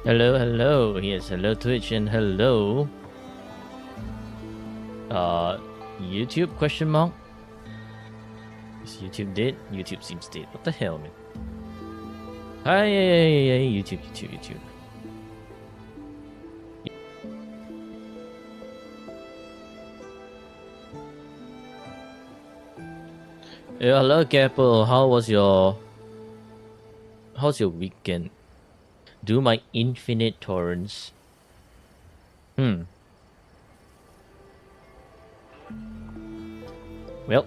Hello, hello. Yes, hello Twitch and hello. YouTube question mark? Is YouTube dead? YouTube seems dead. What the hell, man? Hi, YouTube. Yeah, hello, Capel. How's your weekend? Do my infinite torrents. Well.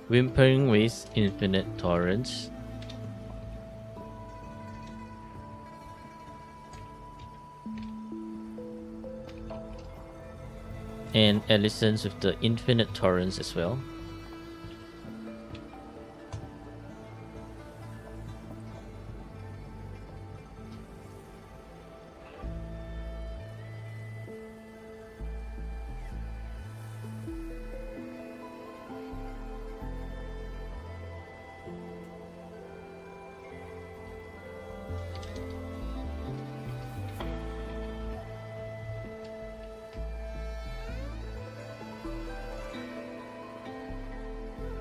Whimpering with infinite torrents. And Allison's with the infinite torrents as well.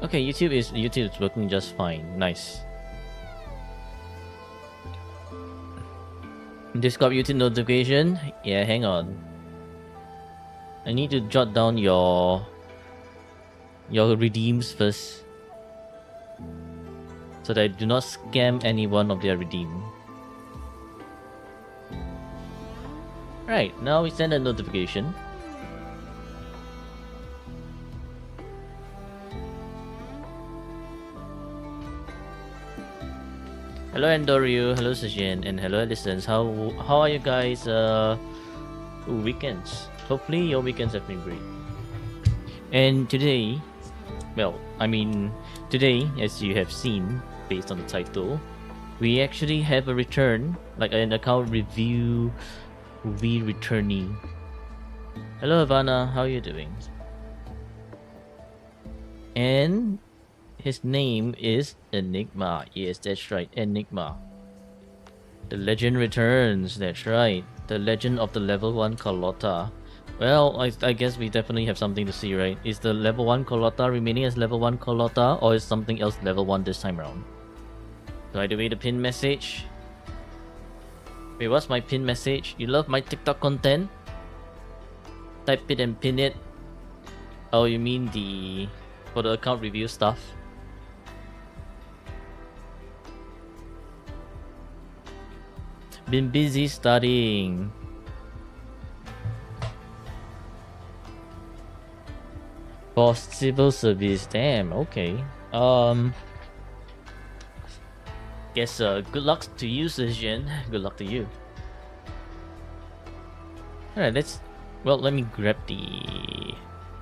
Okay, YouTube is working just fine. Nice. Discord YouTube notification. Yeah, hang on. I need to jot down your redeems first, so that I do not scam anyone of their redeem. Right, now we send a notification. Hello Andorio, hello Sajin, and hello Allisons. How are you guys weekends? Hopefully your weekends have been great. And today, well, I mean today, as you have seen based on the title, we actually have a return, like an account review returnee. Hello Havana, how are you doing? And his name is Enigma. Yes, that's right, Enigma. The legend returns, that's right. The legend of the level 1 Carlotta. Well, I guess we definitely have something to see, right? Is the level 1 Carlotta remaining as level 1 Carlotta, or is something else level 1 this time around? Do I do the pin message? Wait, what's my pin message? You love my TikTok content? Type it and pin it. Oh, you mean for the account review stuff? Been busy studying. For civil service, damn, okay. Guess good luck to you, Sejin. Good luck to you. Alright, let me grab the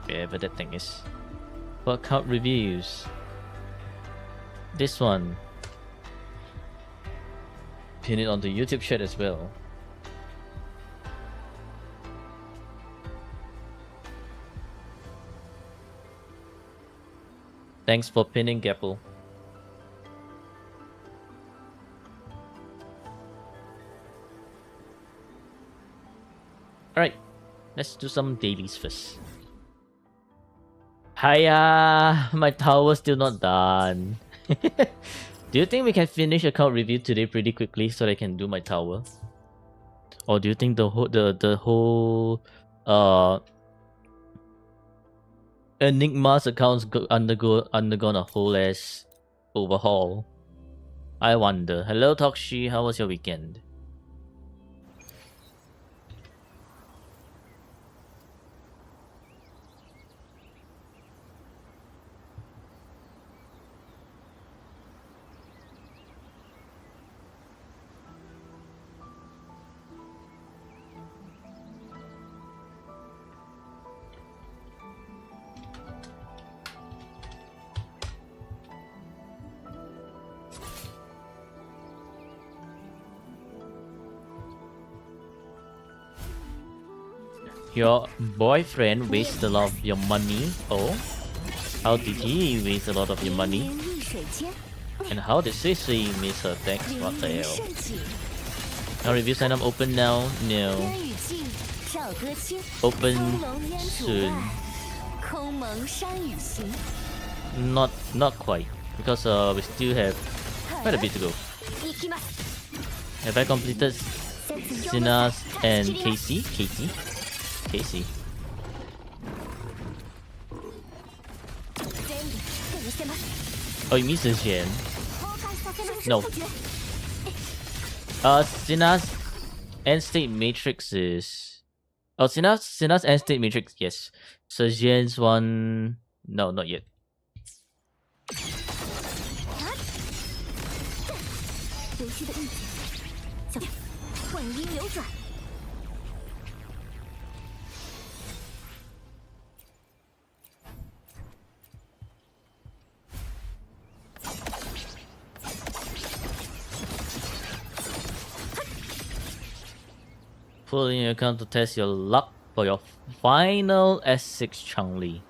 wherever that thing is. For account reviews. This one. Pin it on the YouTube chat as well. Thanks for pinning Gapple. Alright, let's do some dailies first. Hiya! My tower's still not done. Do you think we can finish account review today pretty quickly so that I can do my tower? Or do you think the whole Enigma's accounts undergone a whole ass overhaul? I wonder. Hello Tokshi, how was your weekend? Your boyfriend wasted a lot of your money. Oh? How did he waste a lot of your money? And how did Sissy miss her decks? What the hell? Now review sign up open now? No. Open soon. Not quite. Because we still have quite a bit to go. Have I completed Sinas and Casey? Casey. Oh, you mean Zhen? No. Sinas end state matrix is. Oh, Sinas end state matrix, yes. Zhen's one. No, not yet. Pull in your account to test your luck for your final S6 Changli.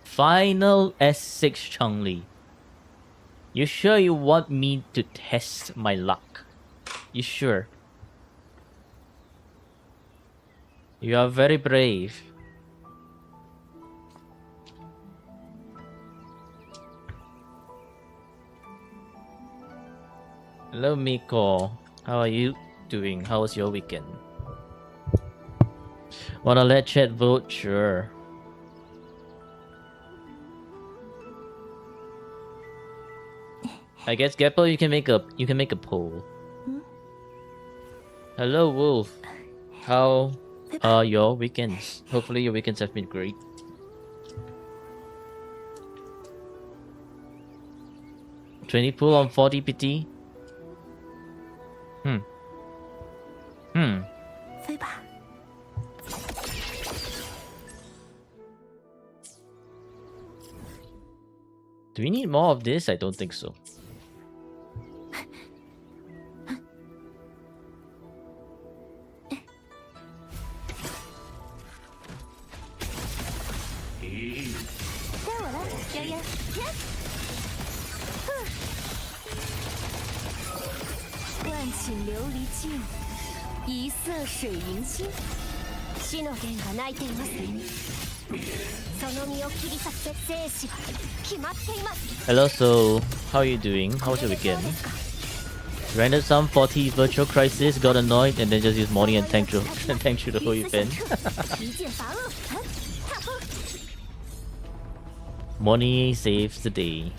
Final S6 Changli. You sure you want me to test my luck? You sure? You are very brave. Hello Miko. How are you doing? How was your weekend? Wanna let chat vote? Sure. I guess Gappo, you can make a poll. Hello Wolf. How are your weekends? Hopefully your weekends have been great. $20 pool on 40 PT. Do we need more of this? I don't think so. Hello, so how are you doing? How was your weekend? Rendered some 40 virtual crisis, got annoyed, and then just used Morning and tank through the whole event. Morning saves the day.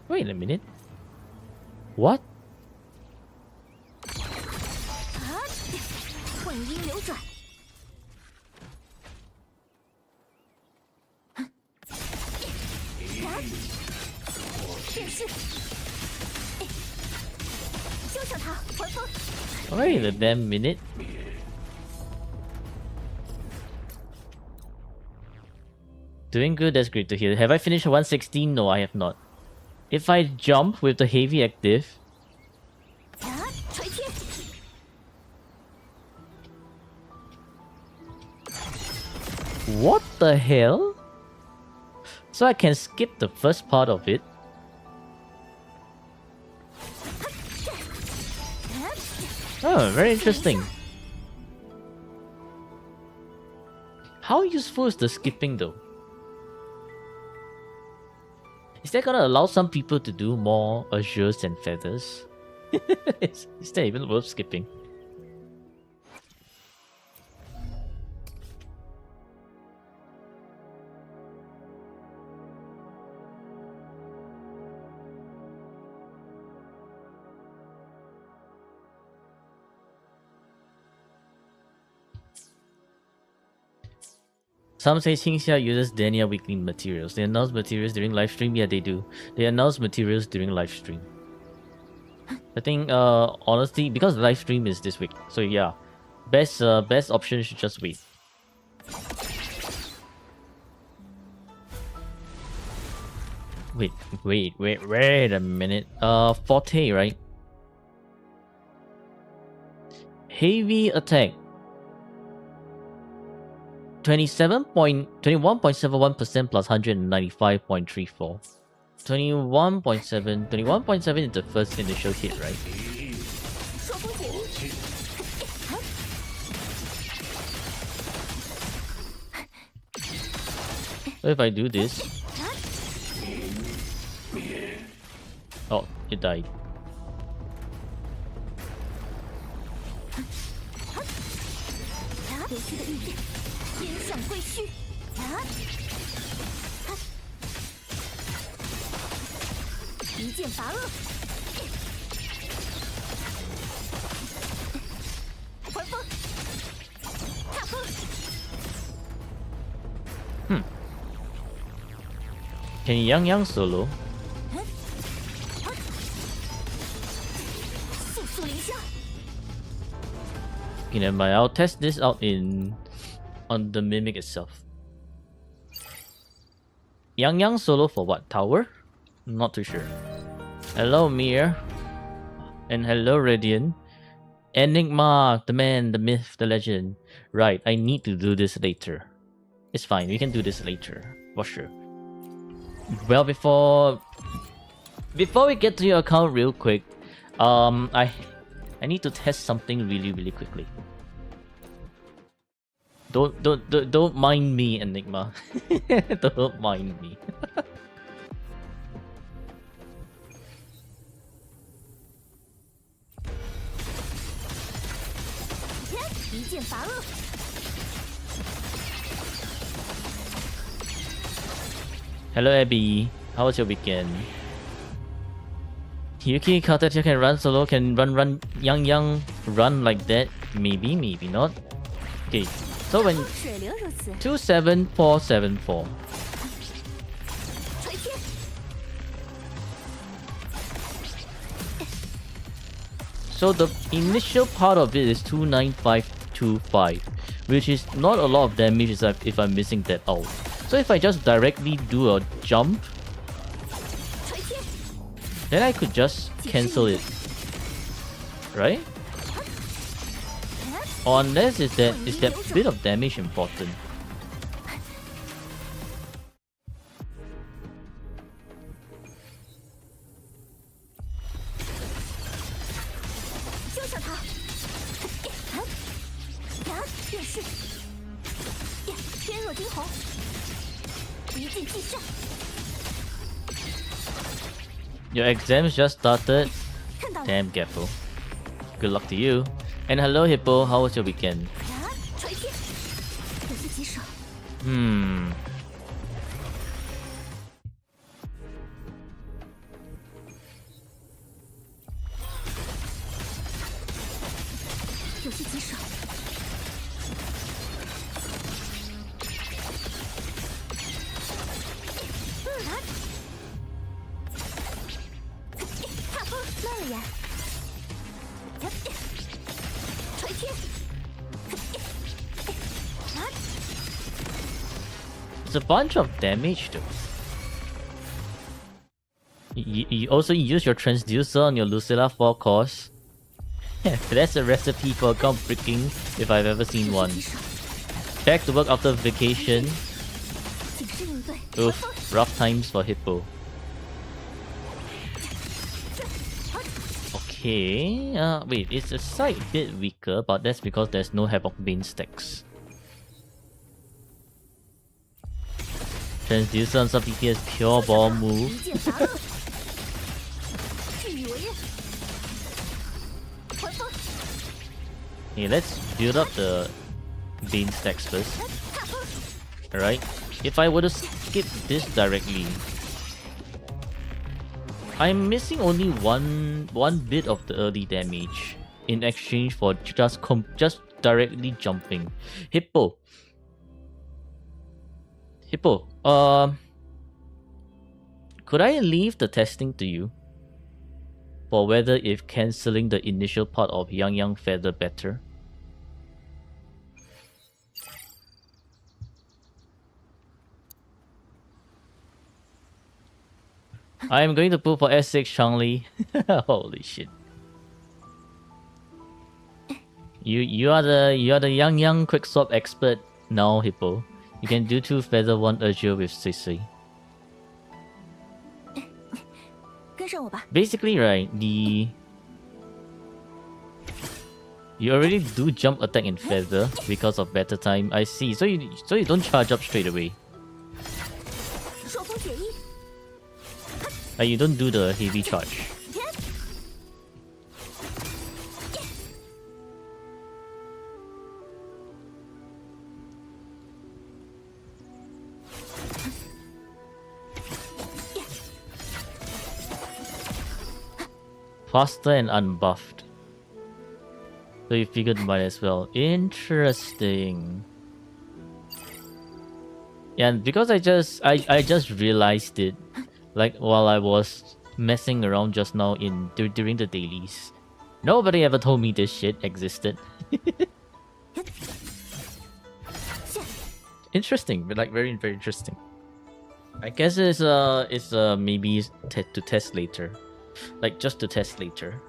Wait a minute. What? Wait a damn minute. Doing good, that's great to hear. Have I finished 116? No, I have not. If I jump with the heavy active... What the hell? So I can skip the first part of it. Oh, very interesting. How useful is the skipping though? Is that gonna allow some people to do more azures and feathers? is that even worth skipping? Some say Xingxia uses Dania weekly materials. They announce materials during live stream. Yeah, they do. They announce materials during live stream. I think, honestly, because live stream is this week, so yeah, best option should just wait. Wait a minute. Forte, right? Heavy attack. 21.71% plus 195.34. 21.7 is the first initial hit, right? So if I do this... Oh, it died. Can Yang solo? Okay, never mind. I'll test this out on the mimic itself. Yang solo for what? Tower? Not too sure. Hello Mir. And hello Radiant. Enigma, the man, the myth, the legend. Right, I need to do this later. It's fine, we can do this later. For sure. Well, before we get to your account real quick, I need to test something really quickly. Don't mind me, Enigma. Don't mind me. Hello Abby, how was your weekend? Yuki Katacha can run solo, can run Yang run like that? Maybe not. Okay, so when 27474. So the initial part of it is 29525, which is not a lot of damage if I'm missing that out. So if I just directly do a jump, then I could just cancel it, right? Or unless is that bit of damage important? Your exams just started? Damn careful. Good luck to you. And hello Hippo, how was your weekend? It's a bunch of damage though. You also use your transducer on your Lucilla 4 course. That's a recipe for account freaking if I've ever seen one. Back to work after vacation. Oof, rough times for Hippo. Okay, wait, it's a slight bit weaker, but that's because there's no Havoc Bane stacks. Transducer on some DPS pure ball move. Okay, let's build up the Bane stacks first. Alright, if I were to skip this directly, I'm missing only one bit of the early damage in exchange for just directly jumping. Hippo, could I leave the testing to you for whether if cancelling the initial part of Yang Feather better? I am going to pull for S6 Changli. Holy shit. You are the young quick swap expert now, Hippo. You can do 2 feather 1 azure with Sisui. 跟上我吧。 Basically, right, you already do jump attack in feather because of better time. I see. So you don't charge up straight away. 朔风解衣， Like you don't do the heavy charge. Faster and unbuffed. So you figured might as well. Interesting. Yeah, and because I just realized it, like while I was messing around just now during the dailies. Nobody ever told me this shit existed. Interesting, but like very interesting. I guess it's maybe to test later, like just to test later.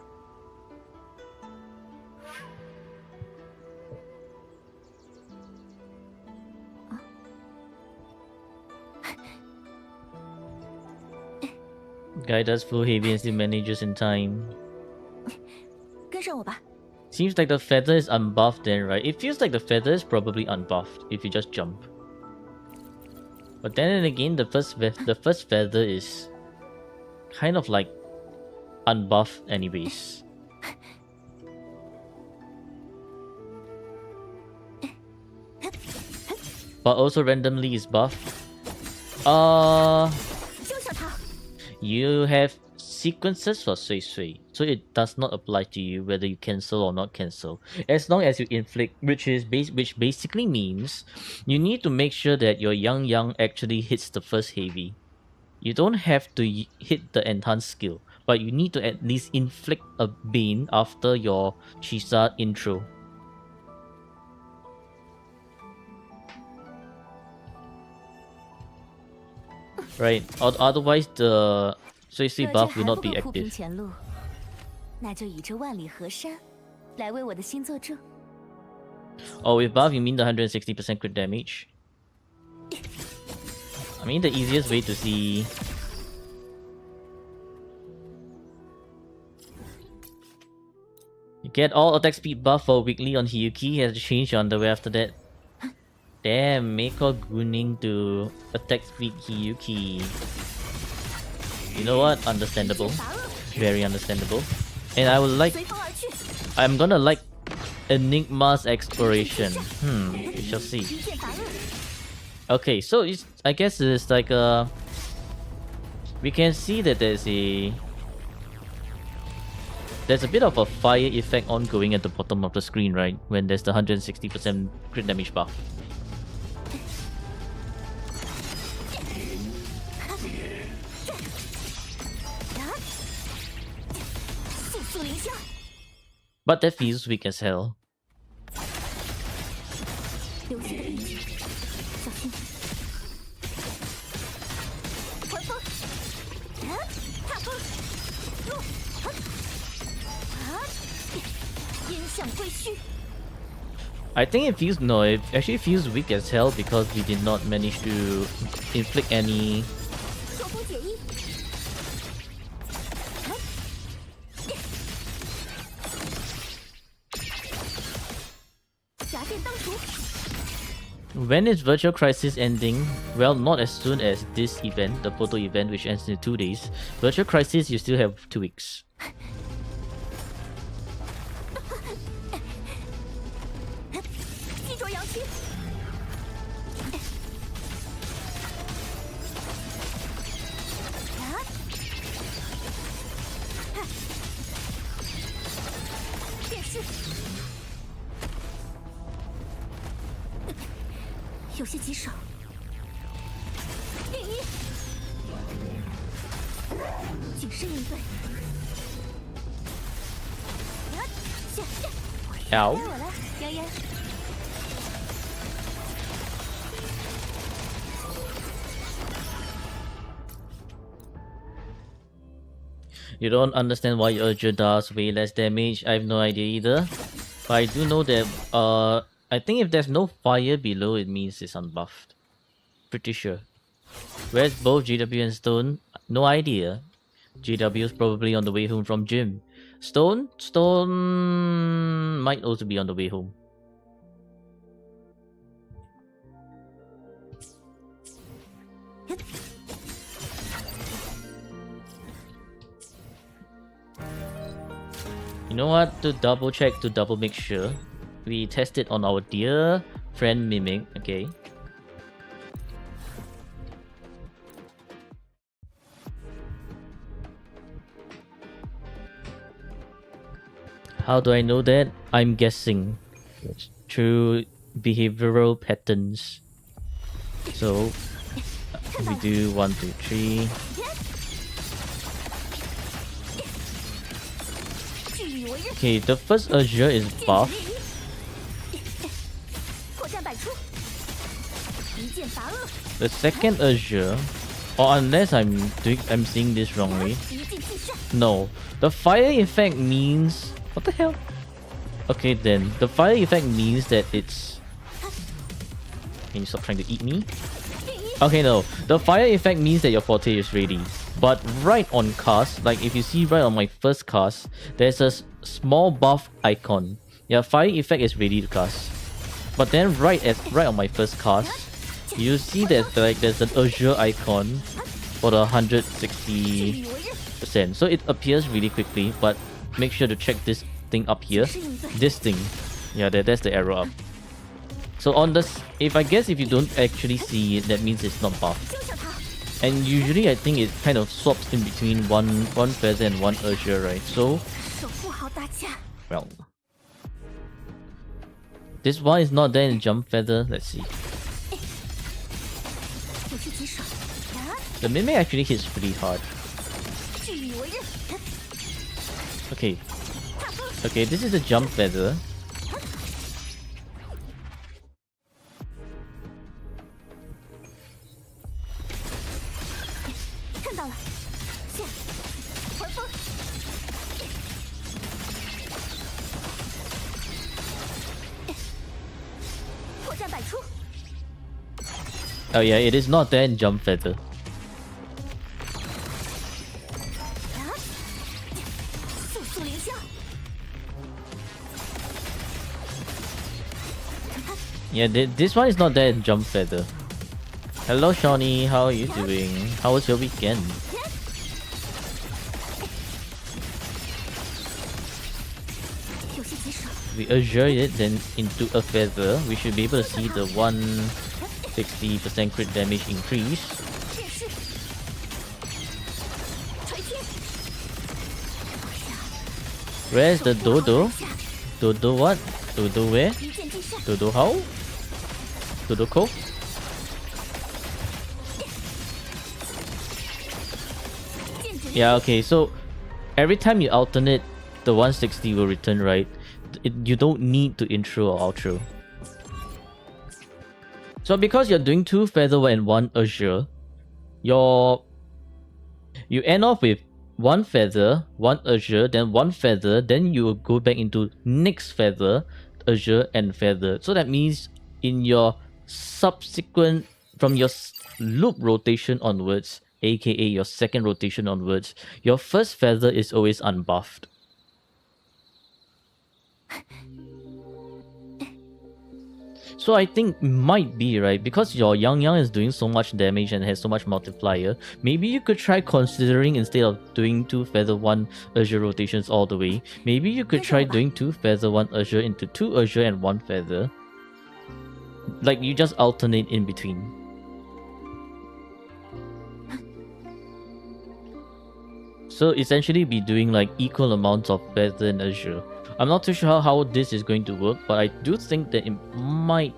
Guy does full heavy and still manages in time. 跟上我吧。 Seems like the feather is unbuffed then, right? It feels like the feather is probably unbuffed if you just jump. But then again, the first feather is kind of like unbuffed anyways. But also randomly is buffed. 救下他！ You have sequences for Sui Sui, so it does not apply to you whether you cancel or not cancel. As long as you inflict, which basically means you need to make sure that your Yang actually hits the first heavy. You don't have to hit the enhanced skill, but you need to at least inflict a bane after your Chisa intro. Right, otherwise the Sui Sui buff will not be active. 那就以这万里河山来为我的心作证。 Oh, with buff you mean the 160% crit damage? I mean the easiest way to see. You get all attack speed buff for weekly on Hiyuki. Has to change your underwear after that. Damn, Meiko Guning to attack speed Hiyuki. You know what? Understandable. Very understandable. And I would like... I'm gonna like Enigma's exploration. We shall see. Okay, so it's, I guess it's like a... We can see that there's a bit of a fire effect ongoing at the bottom of the screen, right? When there's the 160% crit damage buff. But that feels weak as hell. I think it feels no, it actually feels weak as hell because we did not manage to inflict any. When is Virtual Crisis ending? Well, not as soon as this event, the photo event, which ends in 2 days. Virtual Crisis, you still have 2 weeks. Ow. You don't understand why Urja does way less damage. I have no idea either. But I do know that I think if there's no fire below, it means it's unbuffed. Pretty sure. Where's both GW and Stone? No idea. GW is probably on the way home from gym. Stone might also be on the way home. You know what? To double check, to double make sure, we test it on our dear friend Mimic, okay? How do I know that? I'm guessing through behavioral patterns. So we do 1, 2, 3. Okay, the first Azure is buff. The second Azure, or unless I'm seeing this wrongly. No, the fire effect means what the hell? Okay then, the fire effect means that it's. Can you stop trying to eat me? Okay, no, the fire effect means that your forte is ready. But right on cast, like if you see right on my first cast, there's a small buff icon. Yeah, fire effect is ready to cast. But then right on my first cast, you see that like there's an Azure icon for the 160%. So it appears really quickly, but make sure to check this thing up here. This thing. Yeah, that's the arrow up. So on this, if you don't actually see it, that means it's not buffed. And usually I think it kind of swaps in between one feather and one Azure, right? So, well, this one is not there in jump feather. Let's see. The Mimic actually hits pretty hard. Okay. Okay, this is a jump feather. Oh yeah, it is not there in jump feather. Yeah, this one is not there in jump feather. Hello Shawnee, how are you doing? How was your weekend? We Azure it then into a feather. We should be able to see the 160% crit damage increase. Where's the Dodo? Dodo what? Dodo where? Dodo how? Dodo ko? Yeah, okay, so every time you alternate, the 160 will return, right? You don't need to intro or outro. So because you're doing 2 feather and 1 Azure, you end off with 1 feather, 1 Azure, then 1 feather, then you will go back into next feather, Azure and feather. So that means in your subsequent, from your loop rotation onwards, aka your second rotation onwards, your first feather is always unbuffed. So I think might be right, because your Yang is doing so much damage and has so much multiplier. Maybe you could try considering, instead of doing 2 feather 1 Azure rotations all the way, maybe you could try doing 2 feather 1 Azure into 2 Azure and 1 feather. Like you just alternate in between. So essentially be doing like equal amounts of feather and Azure. I'm not too sure how this is going to work, but I do think that it might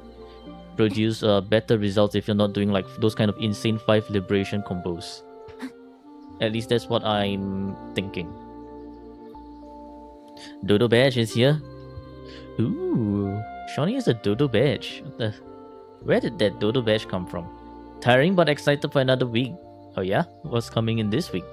produce better results if you're not doing like those kind of insane 5 liberation combos. At least that's what I'm thinking. Dodo badge is here. Ooh, Shawnee has a Dodo badge. Where did that Dodo badge come from? Tiring but excited for another week. Oh yeah? What's coming in this week?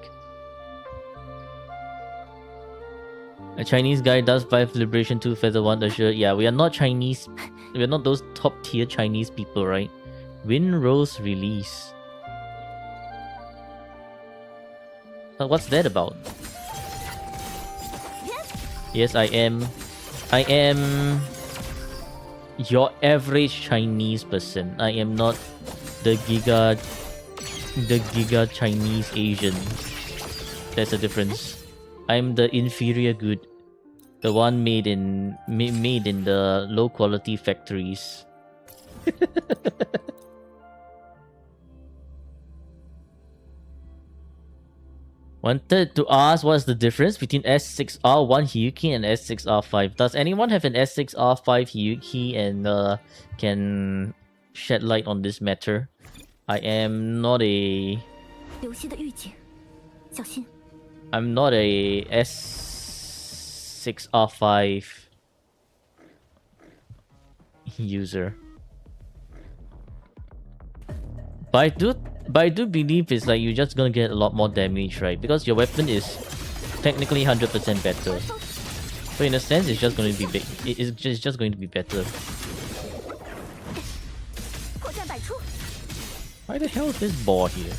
A Chinese guy does 5 Liberation 2 Feather 1 Assure. Yeah, we are not Chinese. We are not those top tier Chinese people, right? Windrose release. What's that about? Yes, I am. I am your average Chinese person. I am not the giga Chinese Asian. There's a difference. I'm the inferior good. The one made in the low quality factories. Wanted to ask what's the difference between S6R1 Hiyuki and S6R5. Does anyone have an S6R5 Hiyuki and can shed light on this matter? I am not a... I'm not a S6R5 user. But I do believe it's like you're just gonna get a lot more damage, right? Because your weapon is technically 100% better. So in a sense, it's just going to be big. It's just going to be better. Why the hell is this ball here?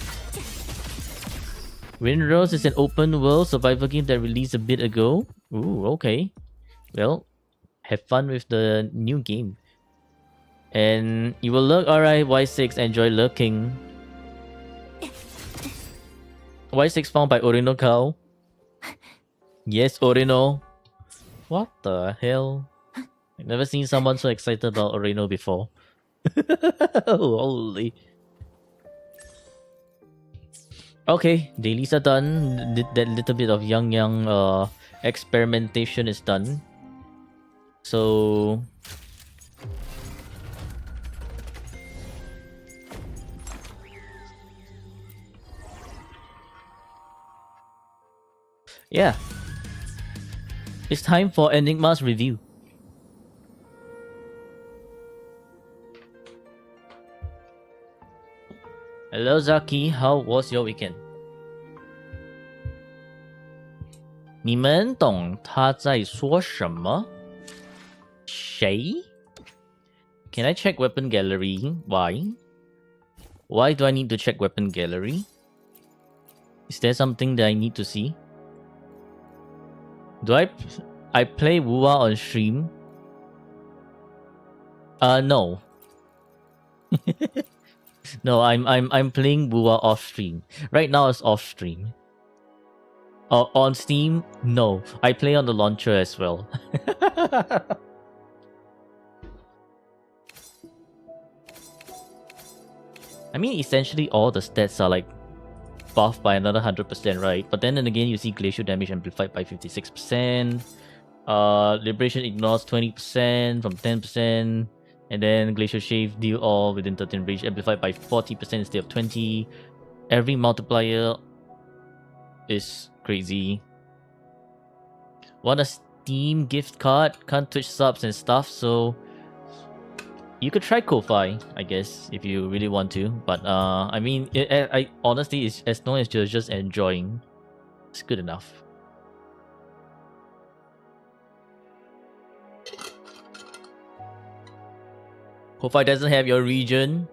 Windrose is an open world survival game that released a bit ago. Ooh, okay. Well, have fun with the new game. And you will lurk, alright, Y6, enjoy lurking. Y6 found by Orino Cow. Yes, Orino. What the hell? I've never seen someone so excited about Orino before. Holy. Okay, dailies are done. That little bit of young experimentation is done. So... yeah. It's time for Enigma's review. Hello Zaki, how was your weekend? 你们懂他在说什么? Shay? Can I check weapon gallery? Why? Why do I need to check weapon gallery? Is there something that I need to see? Do I play Wuwa on stream? No. No, I'm playing Wuwa off stream. Right now it's off stream. On Steam? No. I play on the launcher as well. I mean, essentially all the stats are like buffed by another 100%, right? But then again, you see glacial damage amplified by 56%. Liberation ignores 20% from 10%. And then glacial shave deal all within 13 range amplified by 40% instead of 20. Every multiplier is crazy. Want a Steam gift card? Can't Twitch subs and stuff, so you could try Ko-Fi, I guess, if you really want to. But I mean, I honestly, it's, as long as you're just enjoying, it's good enough. Ko-Fi doesn't have your region.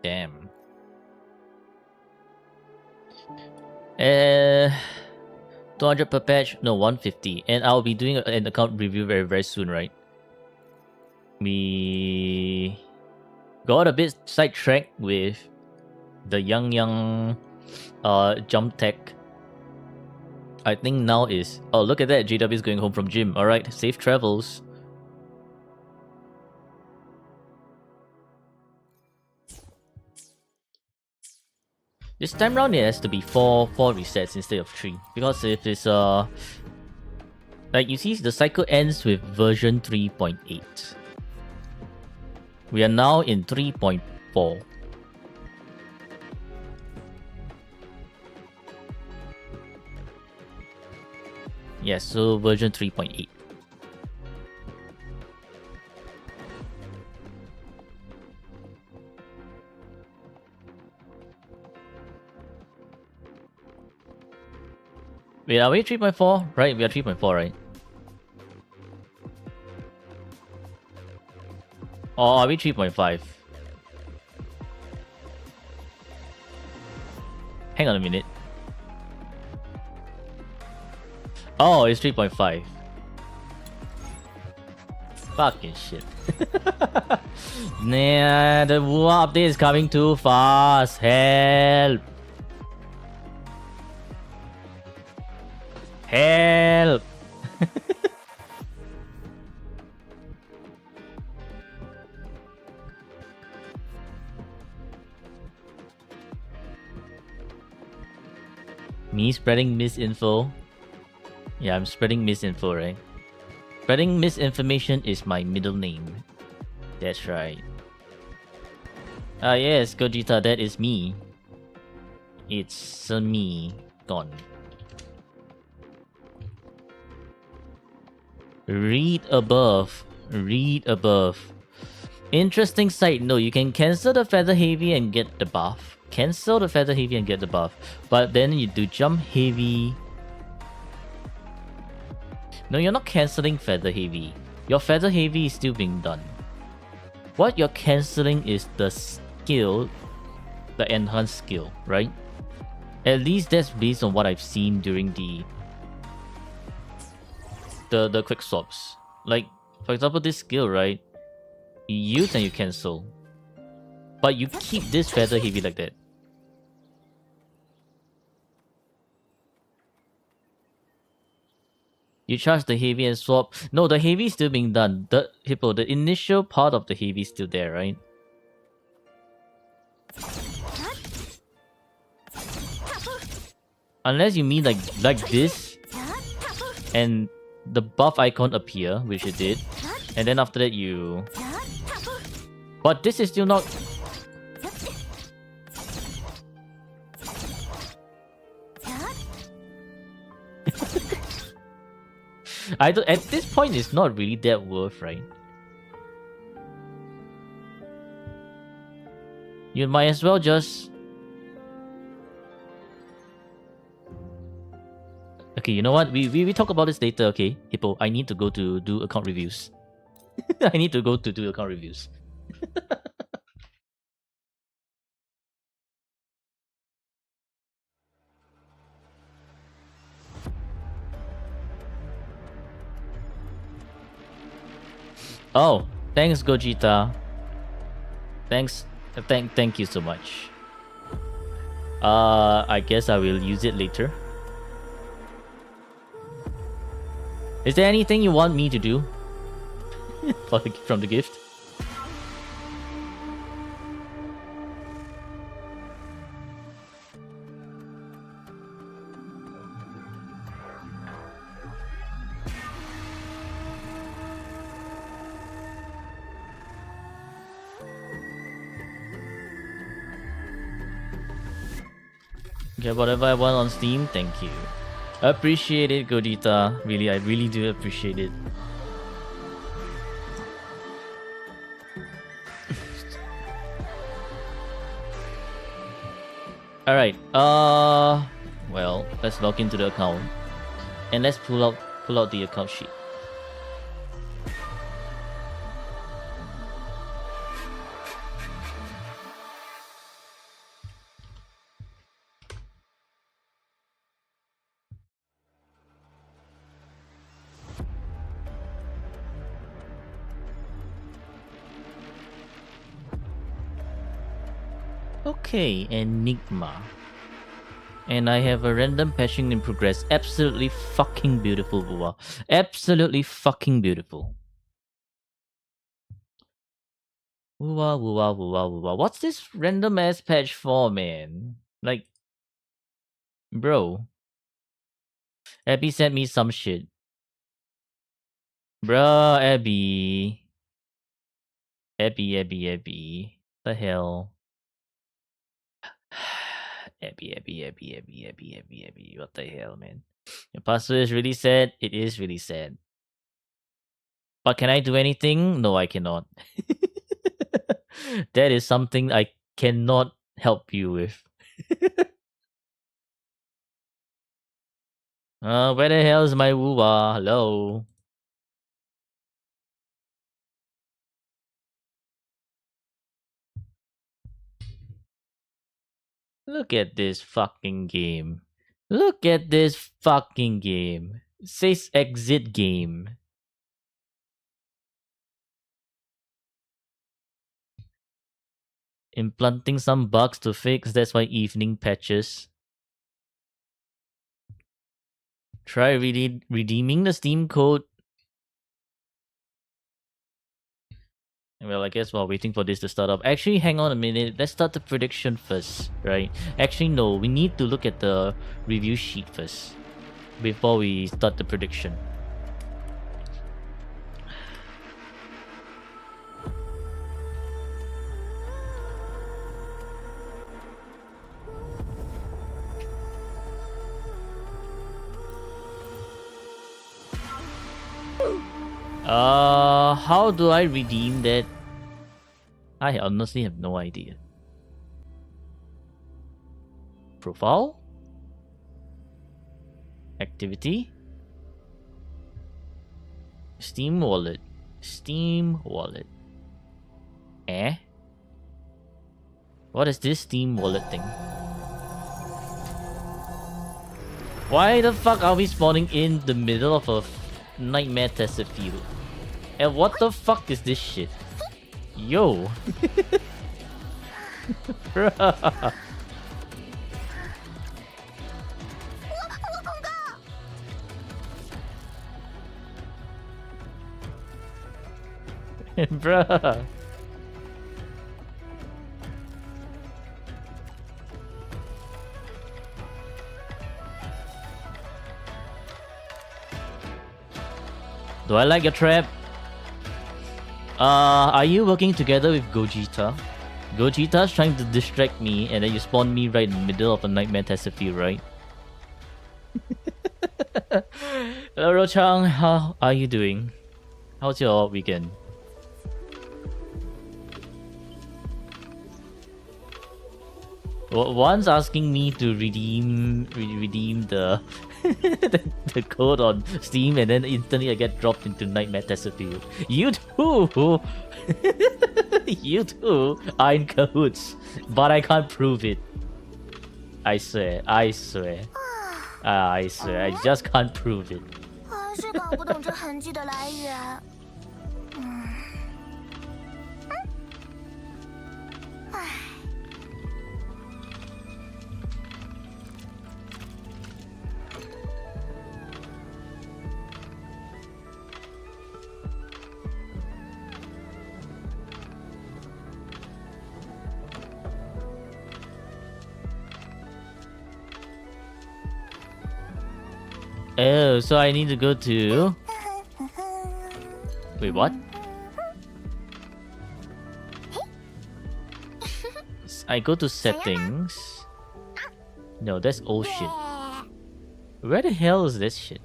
Damn. 200 per patch? No, 150. And I'll be doing an account review very, very soon, right? We got a bit sidetracked with the young jump tech. I think now is... oh, look at that. JW is going home from gym. Alright, safe travels. This time round it has to be 4 resets instead of 3. Because if it's like you see, the cycle ends with version 3.8. We are now in 3.4. Yes, so version 3.8. Wait, are we 3.4? Right, we are 3.4, right? Or are we 3.5? Hang on a minute. Oh, it's 3.5. Fucking shit. Nah, the Wua update is coming too fast. Help. Help. Me spreading misinfo? Yeah, I'm spreading misinfo, right? Spreading misinformation is my middle name. That's right. Ah yes, Gogeta, that is me. It's me. Gone. Read above. Read above. Interesting side note, you can cancel the Feather Heavy and get the buff. Cancel the Feather Heavy and get the buff. But then you do Jump Heavy. No, you're not cancelling Feather Heavy. Your Feather Heavy is still being done. What you're cancelling is the skill, the enhanced skill, right? At least that's based on what I've seen during the quick swaps. Like, for example, this skill, right? You use and you cancel. But you keep this Feather Heavy like that. You charge the heavy and swap. No, the heavy is still being done. The Hippo, the initial part of the heavy is still there, right? Unless you mean like this, and the buff icon appear, which it did, and then after that you. But this is still not. I don't. At this point, it's not really that worth, right? You might as well just. Okay, you know what? We talk about this later, okay? Hippo, I need to go to do account reviews. I need to go to do account reviews. Oh, thanks Gogeta. Thanks. Thank you so much. I guess I will use it later. Is there anything you want me to do from the gift? Get whatever I want on Steam. Thank you. Appreciate it, Gogeta. Really, I really do appreciate it. Alright, well, let's log into the account. And let's pull out the account sheet. Okay, Enigma. And I have a random patching in progress. Absolutely fucking beautiful, Bua. Absolutely fucking beautiful. Wua, wua, wua, wua. What's this random ass patch for, man? Like, bro. Abby sent me some shit. Bruh, Abby. Abby. The hell? Abby. What the hell, man? Your password is really sad. It is really sad. But can I do anything? No, I cannot. That is something I cannot help you with. Where the hell is my woo-wah? Hello? Look at this fucking game. Look at this fucking game. It says exit game. Implanting some bugs to fix, that's why evening patches. Try redeeming the Steam code. Well, I guess while waiting for this to start up. Actually, hang on a minute. Let's start the prediction first, right? Actually, no. We need to look at the review sheet first before we start the prediction. How do I redeem that? I honestly have no idea. Profile? Activity? Steam wallet. Steam wallet. Eh? What is this Steam wallet thing? Why the fuck are we spawning in the middle of a nightmare tester field? And what the fuck is this shit? Yo! Bruh. Bruh. Do I like your trap? Are you working together with Gogeta? Gogeta's trying to distract me, and then you spawn me right in the middle of a nightmare tester field, right? Hello, Rochang. How are you doing? How's your weekend? One's asking me to redeem the, the code on Steam, and then instantly I get dropped into Nightmare Tester Field. You too! You too are in cahoots, but I can't prove it. I swear, I swear. I swear, I just can't prove it. 还是搞不懂这痕迹的来源。Oh, so I need to go to... Wait, what? I go to settings. No, that's old shit. Where the hell is this shit?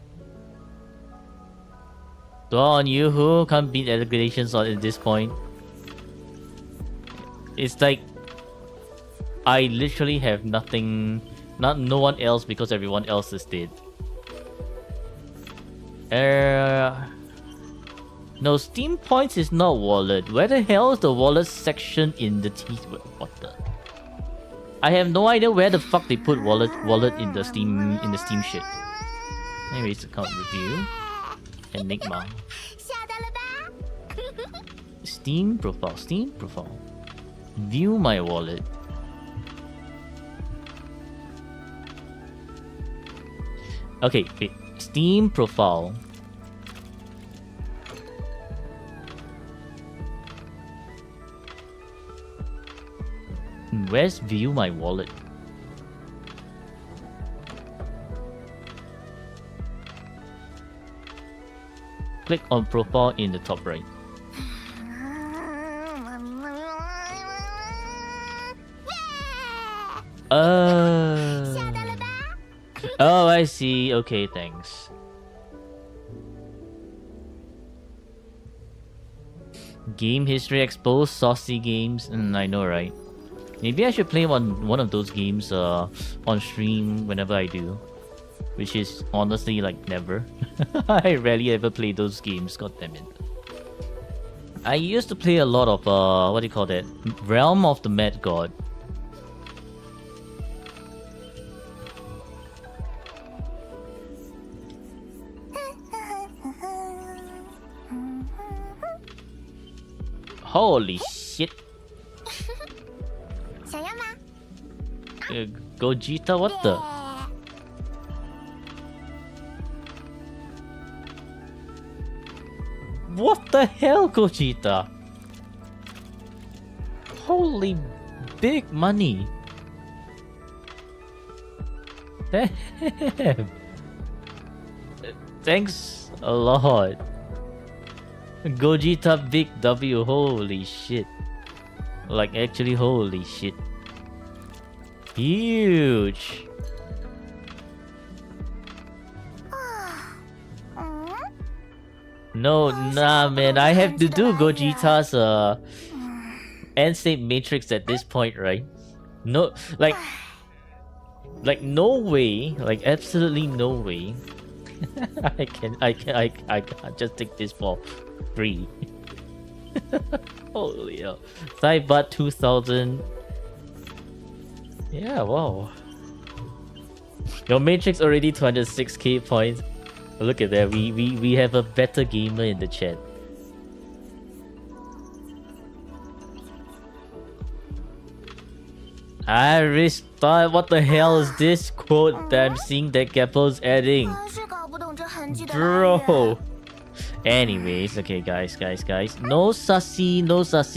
Dawn, you who can't beat allegations at this point. It's like I literally have nothing, no one else because everyone else is dead. No, Steam points is not wallet. Where the hell is the wallet section in the what the? I have no idea where the fuck they put wallet in the Steam shit. Anyways, account review. Enigma. Steam profile. View my wallet. Okay, wait. Steam profile. Where's view my wallet? Click on profile in the top right. Oh, I see. Okay, thanks. Game history exposed, saucy games. I know, right? Maybe I should play one of those games on stream whenever I do. which is honestly like never. I rarely ever play those games. God damn it. I used to play a lot of what do you call that? Realm of the Mad God. Holy shit. Gogeta, what the? What the hell, Gogeta? Holy big money. Damn. Thanks a lot. Gogeta big W, holy shit. Like actually holy shit. Huge. No, nah man, I have to do Gogeta's end state matrix at this point, right? No, like no way, like absolutely no way. I can't just take this for free. Holy hell. Cyber 2000. Yeah, wow. Your matrix already 206k points. Look at that, we have a better gamer in the chat. I restart. What the hell is this quote that I'm seeing that Gappo's adding? Bro. Anyways, okay, guys. No sassy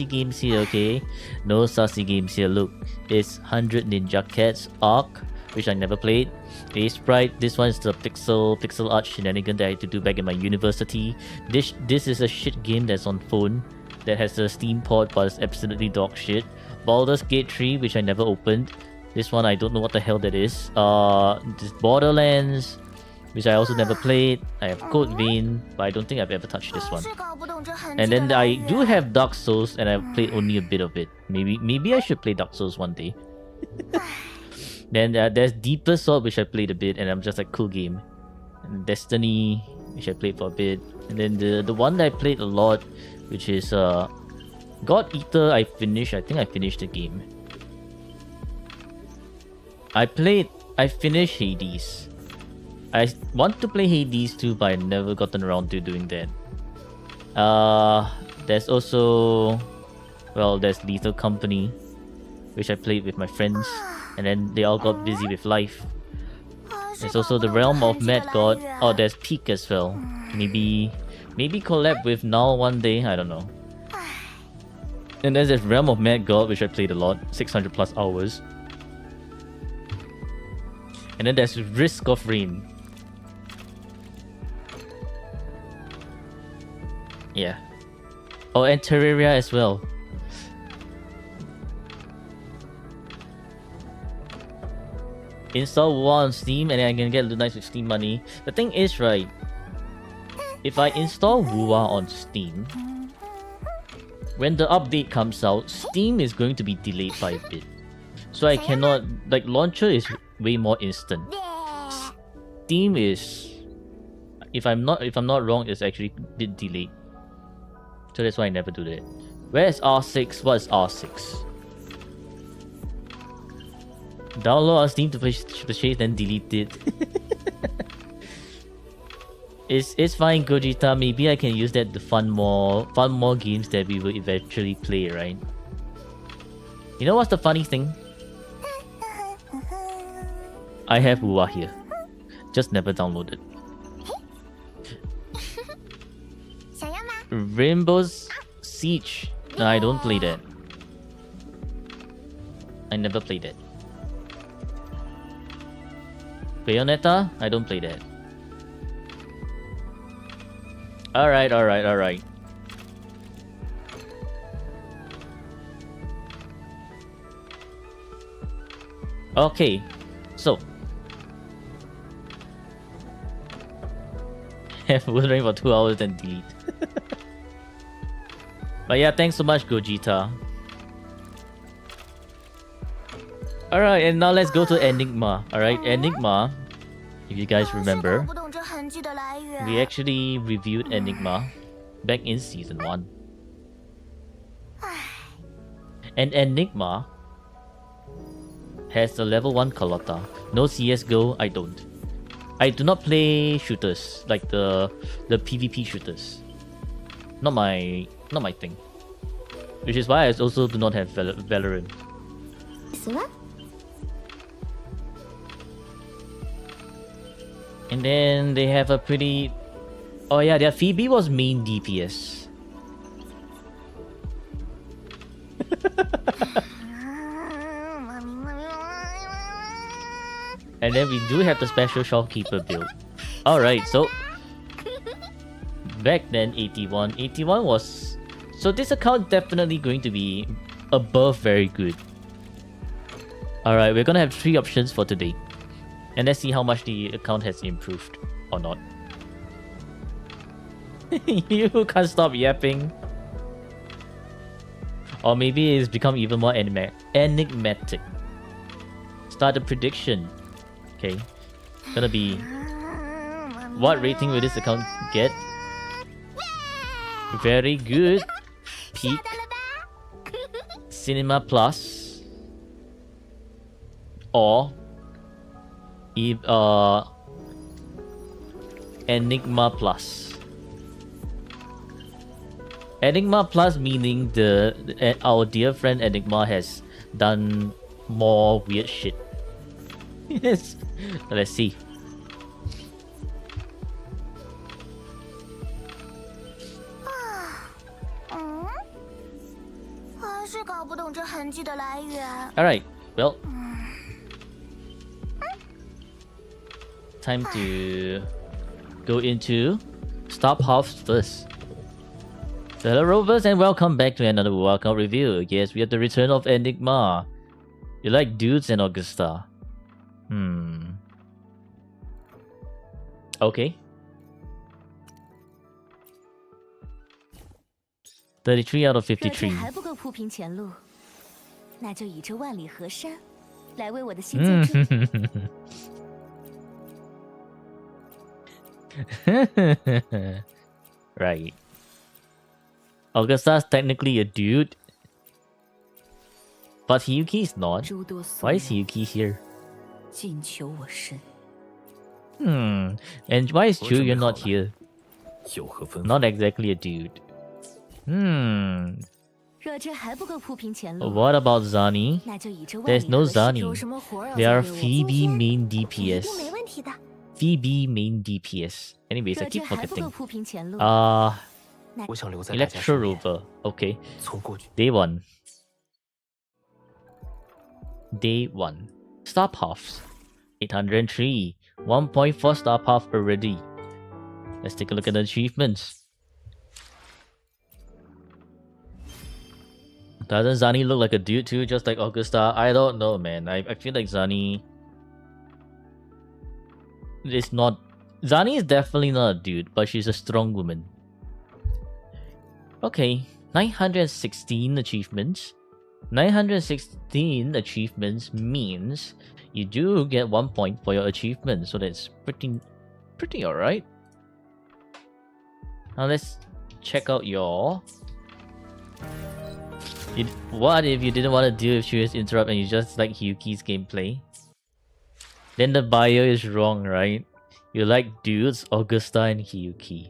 games here, okay? No sassy games here. Look, it's 100 Ninja Cats Arc, which I never played. A Sprite. This one is the pixel art shenanigan that I had to do back in my university. This is a shit game that's on phone that has a Steam port, but it's absolutely dog shit. Baldur's Gate 3, which I never opened. This one I don't know what the hell that is. This Borderlands, which I also never played. I have Code Vein, but I don't think I've ever touched this one. And then I do have Dark Souls, and I've played only a bit of it. Maybe I should play Dark Souls one day. Then there's Deeper Sword, which I played a bit, and I'm just like, cool game. And Destiny, which I played for a bit. And then the one that I played a lot, which is God Eater, I think I finished the game. I finished Hades. I want to play Hades too, but I never gotten around to doing that. There's also, well, there's Lethal Company, which I played with my friends, and then they all got busy with life. There's also the Realm of Mad God. Oh, there's Peak as well. Maybe collab with Null one day, I don't know. And then there's Realm of Mad God, which I played a lot, 600 plus hours. And then there's Risk of Rain. Yeah. Oh, and Terraria as well. Install WoW on Steam and then I can get nice with Steam money. The thing is, right, if I install WoW on Steam, when the update comes out, Steam is going to be delayed by a bit. So I cannot, like, launcher is way more instant. Steam is, if I'm not wrong, it's actually a bit delayed. So that's why I never do that. Where's R6? What is R6? Download on Steam to purchase, then delete it. It's fine, Gogeta. Maybe I can use that to fund more games that we will eventually play, right? You know what's the funny thing? I have WoW here. Just never downloaded. Rainbow's Siege. No, I don't play that. I never played that. Bayonetta? I don't play that. Alright. Okay, so have withering for 2 hours then delete. But yeah, thanks so much, Gogeta. Alright, and now let's go to Enigma. Alright, Enigma. If you guys 老是搞 remember, 不懂这痕迹的来源。 we actually reviewed Enigma back in season 1. And Enigma has the level 1 Carlotta. No CSGO, I don't. I do not play shooters, like the PvP shooters. Not my thing. Which is why I also do not have Valorant. 死了。 And then they have a pretty... Oh yeah, their Phoebe was main DPS. And then we do have the special shopkeeper build. Alright, so... Back then, 81. 81 was... So this account definitely going to be above very good. Alright, we're gonna have 3 options for today. And let's see how much the account has improved or not. You can't stop yapping. Or maybe it's become even more enigmatic. Start the prediction. Okay. Gonna be... What rating will this account get? Very good. Peak. Cinema Plus. Or... Enigma Plus. Enigma Plus meaning our dear friend Enigma has done more weird shit. Yes. Let's see. Alright, well. Time to go into Star Paths first. So hello Rovers and welcome back to another workout review. Yes, we have the return of Enigma. You like dudes and Augusta? Okay. 33 out of 53. 还不够铺平前路，那就以这万里河山来为我的心作证。Right. Augusta's technically a dude. But Hiyuki is not. Why is Hiyuki here? And why is Julian not here? Not exactly a dude. What about Zani? There's no Zani. They are Phoebe main DPS. Phoebe main DPS. Anyways, I keep forgetting. Electro Rover. Okay. Day 1. Day 1. Star Paths. 803. 1.4 Star Path already. Let's take a look at the achievements. Doesn't Zani look like a dude too, just like Augusta? I don't know, man. I feel like Zani is not... Zani is definitely not a dude, but she's a strong woman. Okay, 916 achievements. 916 achievements means you do get 1 point for your achievement, so that's pretty alright. Now let's check out your... What if you didn't want to deal with serious interrupt and you just like Hyuki's gameplay? Then the bio is wrong, right? You like dudes, Augusta and Hyuki.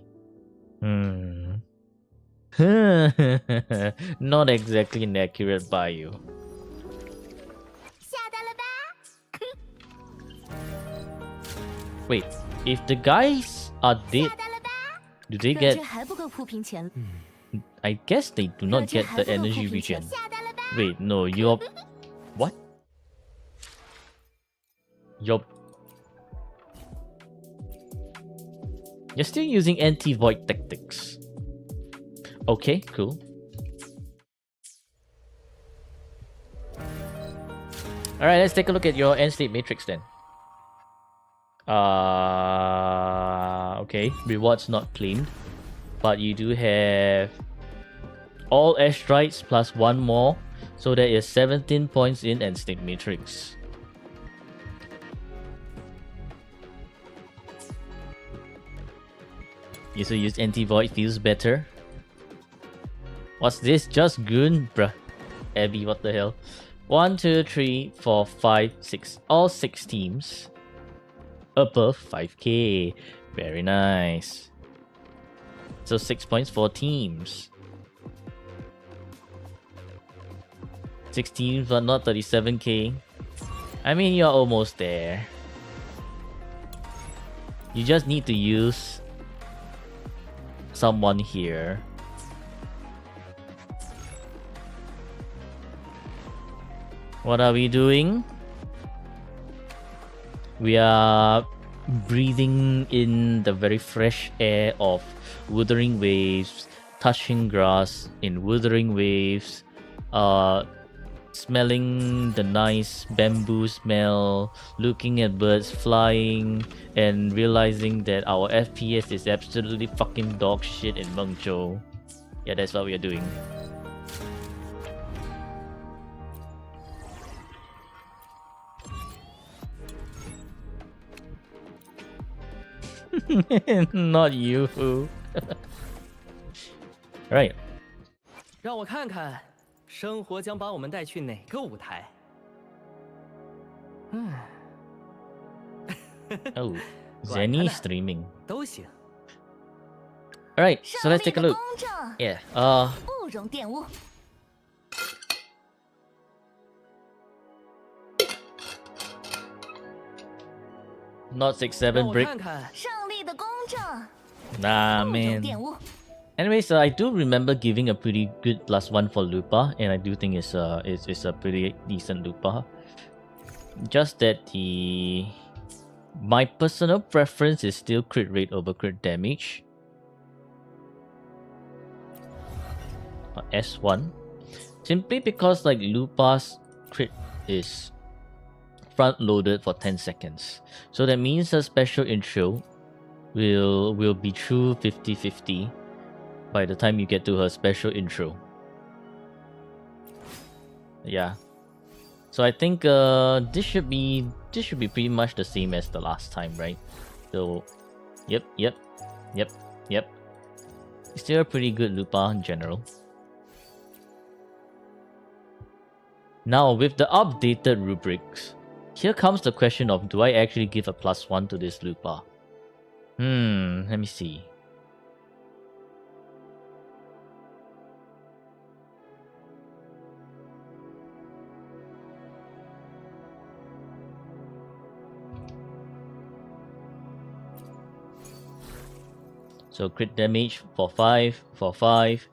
Not exactly an accurate bio. Wait, if the guys are dead, do they get... I guess they do not get the energy regen. Wait, no, you're... What? You're still using anti-void tactics. Okay, cool. Alright, let's take a look at your end state matrix then. Okay, rewards not claimed. But you do have all airstrikes plus 1 more. So there is 17 points in end state matrix. You should use anti-void, feels better. What's this? Just goon? Bruh. Abby, what the hell? 1, 2, 3, 4, 5, 6. All 6 teams. Above 5k. Very nice. So 6 points for teams. 6 teams, but not 37k. I mean, you're almost there. You just need to use someone here. What are we doing? We are breathing in the very fresh air of Wuthering Waves, touching grass in Wuthering Waves, smelling the nice bamboo smell, looking at birds flying, and realizing that our FPS is absolutely fucking dog shit in Mengzhou. Yeah, that's what we are doing. Not you. Right. 让我看看，生活将把我们带去哪个舞台？Oh, Zenny streaming. 都行。 Alright, so let's take a look. Yeah. 不容玷污。 Not 6-7 brick. 看看， 胜利的公正， Nah, 不容 man. 玷污。 Anyway, so I do remember giving a pretty good +1 for Lupa, and I do think it's a pretty decent Lupa. Just that my personal preference is still crit rate over crit damage. S1, simply because like Lupa's crit is front loaded for 10 seconds, so that means a special intro will be true 50-50 by the time you get to her special intro. Yeah, so I think this should be pretty much the same as the last time, right? So yep. Still a pretty good Lupa in general. Now with the updated rubrics, here comes the question of, do I actually give a +1 to this Lupa? Let me see. So crit damage for 5, for 5.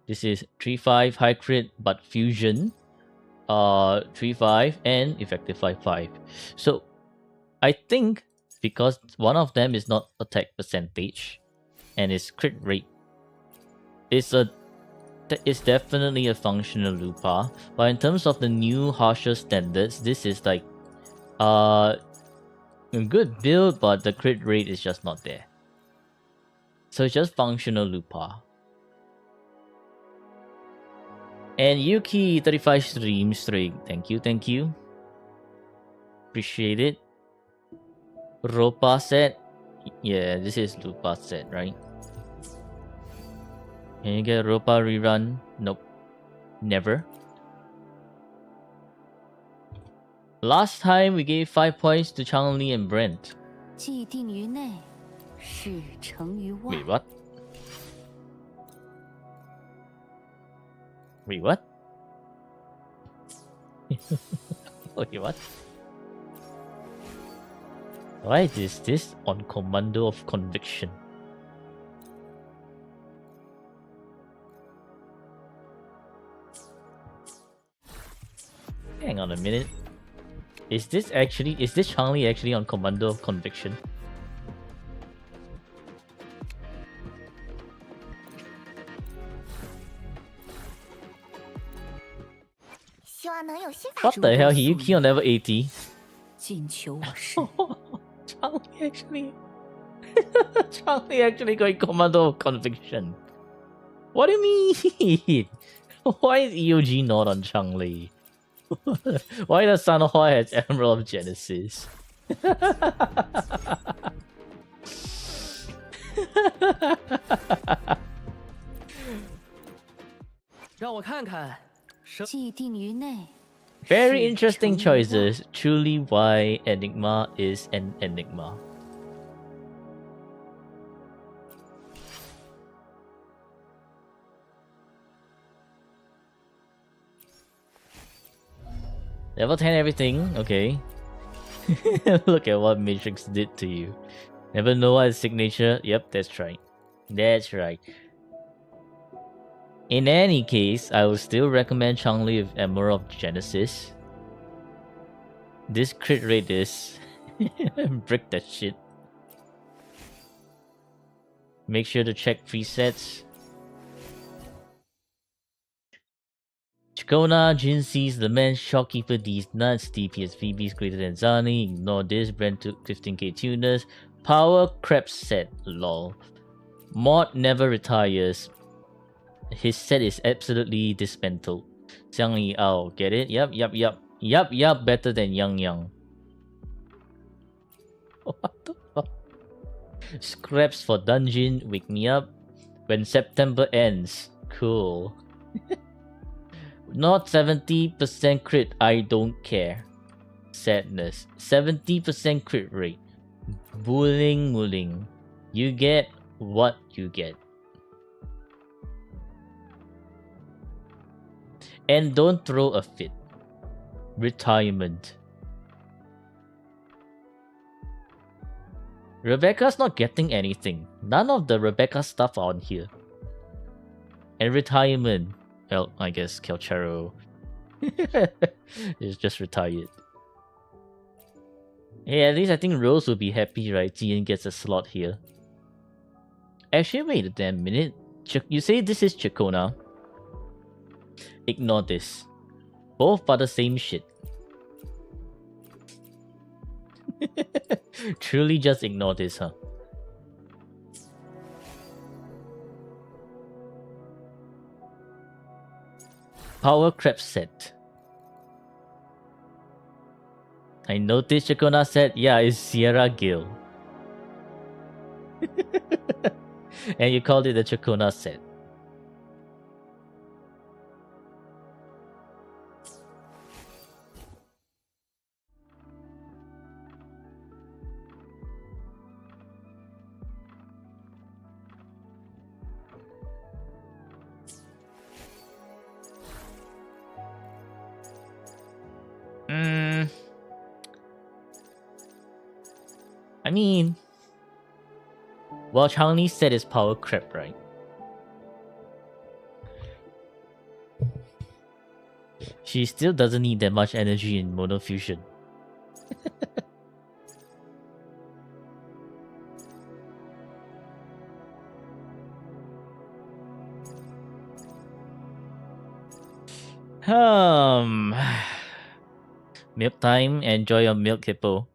This is 3-5 high crit but fusion. 3-5 and effective 5-5. So I think because one of them is not attack percentage and it's crit rate, it's definitely a functional Lupa. But in terms of the new harsher standards, this is like a good build, but the crit rate is just not there. So it's just functional Lupa. And Yuki 35 stream straight. Thank you. Appreciate it. Ropa set. Yeah, this is Lupa set, right? Can you get Ropa rerun? Nope. Never. Last time we gave 5 points to Changli and Brent. 既定于内，事成于外。 Wait, what? Wait, what? Wait, what? Why is this on commando of conviction? Hang on a minute. Is this Changli actually on commando of conviction? What the hell? He on level 80. 尽求我身。 Changli actually going commando of conviction. What do you mean? Why is EOG not on Changli? Why does Sanhua has Emerald of Genesis? 让我看看生既定于内。 Very 是 interesting 成于外 choices. Truly why Enigma is an enigma. Level 10 everything, okay. Look at what Matrix did to you. Never know what his signature. Yep, that's right. That's right. In any case, I would still recommend Changli with Emerald of Genesis. This crit rate is... Brick that shit. Make sure to check presets. Chikona, Jin sees the man, Shopkeeper D's nuts, DPS VBs greater than Zani, ignore this, Brent took 15k tuners, Power Crep set, lol. Mod never retires. His set is absolutely dismantled. Xiang Yi Ao, get it? Yup, better than Yang Yang. What the fuck? Scraps for dungeon, wake me up. When September ends. Cool. Not 70% crit, I don't care. Sadness. 70% crit rate. Bullying mulling. You get what you get. And don't throw a fit. Retirement. Rebecca's not getting anything. None of the Rebecca stuff on here. And retirement. Well, I guess Kelchero is just retired. Hey, at least I think Rose will be happy, right? Jian gets a slot here. Actually, wait a damn minute. You say this is Chikona. Ignore this. Both are the same shit. Truly just ignore this, huh? Power Crep set. I noticed Chikona said, yeah, it's Sierra Gill. And you called it the Chikona set. I mean, well, Changli said it's Power Crep, right? She still doesn't need that much energy in Mono Fusion. Milk time. Enjoy your milk, hippo.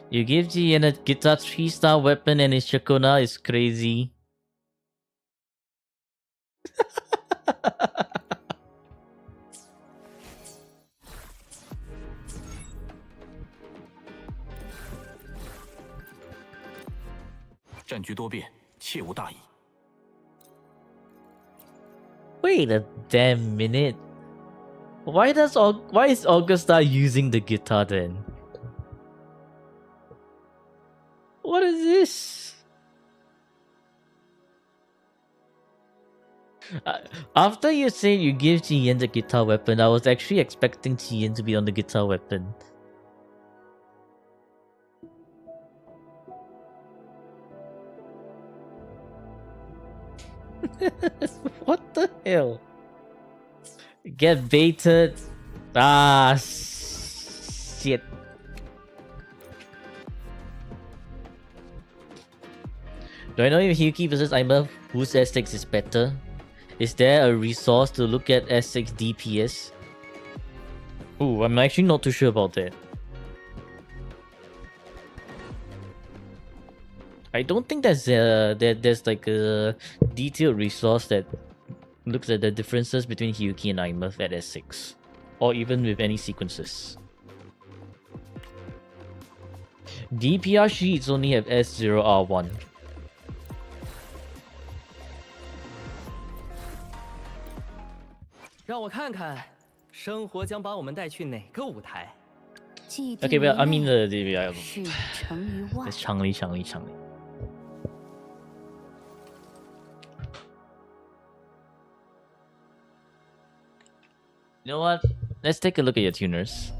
You give Jian a guitar 3-star weapon and his Chakona is crazy. Wait a damn minute. Why is Augusta using the guitar then? What is this? After you said you give Jian the guitar weapon, I was actually expecting Jian to be on the guitar weapon. What the hell? Get baited. Ah, shit. Do I know if Hyuki versus Aima whose S6 is better? Is there a resource to look at S6 DPS? Ooh, I'm actually not too sure about that. I don't think there's like a detailed resource that looks at the differences between Hyuki and Aima at S6, or even with any sequences. DPR sheets only have S0R1. 让我看看，生活将把我们带去哪个舞台？ 既 Okay, 定 well, I 于 mean 内， the DPR. 事成于外 It's。 Changli. You know what? Let's take a look at your tuners.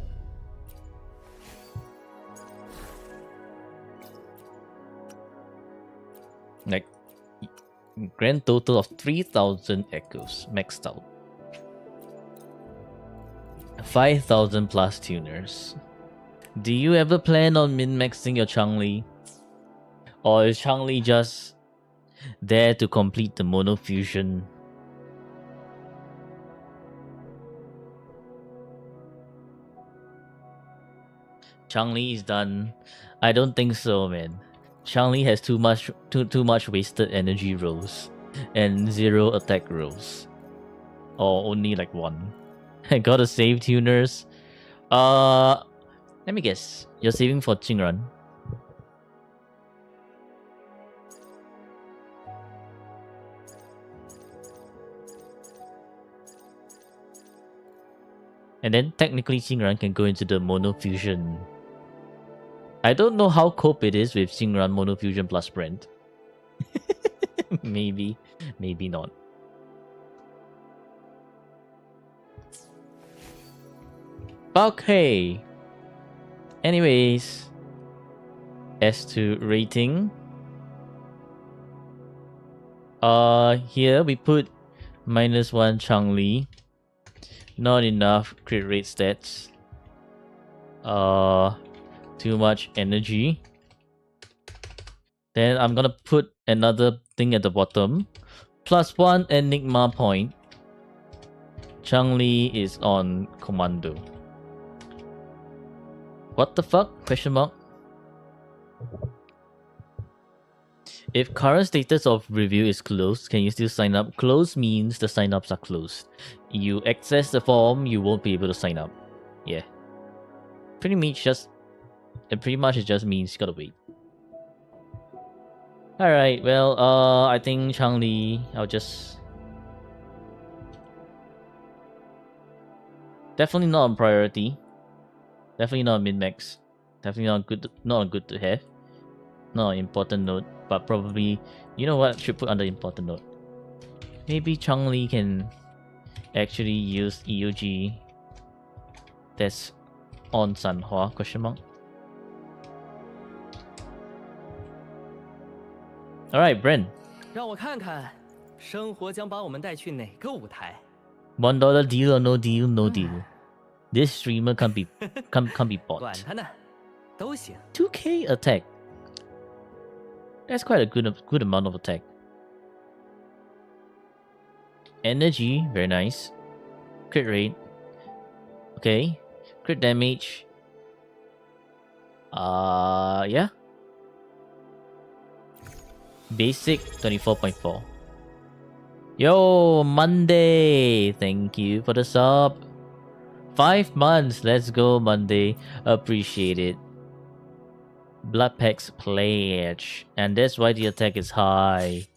Like, grand total of 3,000 echoes maxed out. 5,000 plus tuners. Do you ever plan on min-maxing your Changli? Or is Changli just there to complete the mono fusion? Changli is done. I don't think so, man. Changli has too much wasted energy rolls and 0 attack rolls, or only like 1. I gotta save tuners. Let me guess. You're saving for Qingran. And then technically Qingran can go into the mono fusion. I don't know how cope it is with Qingran mono fusion plus Brent. Maybe not. Okay. Anyways, S2 rating. Here we put -1 Changli. Not enough crit rate stats. Too much energy. Then I'm gonna put another thing at the bottom. +1 Enigma point. Changli is on commando. What the fuck? Question mark. If current status of review is closed, can you still sign up? Closed means the sign-ups are closed. You access the form, you won't be able to sign up. Yeah. Pretty much it just means you gotta wait. Alright, well, I think Changli, I'll just... Definitely not on priority. Definitely not min-max. Definitely not good to have. Not an important note, but probably... You know what? Should put under important note. Maybe Changli can actually use EOG that's on Sanhua, question mark. Alright, Bren. 让我看看，生活将把我们带去哪个舞台？ $1 deal or no deal, no deal. This streamer can't be bought. 管他呢，都行。 2k attack. That's quite a good amount of attack. Energy, very nice. Crit rate. Okay. Crit damage. Yeah. Basic 24.4. Yo, Monday. Thank you for the sub. 5 months. Let's go, Monday. Appreciate it. Blood Packs Pledge. And that's why the attack is high.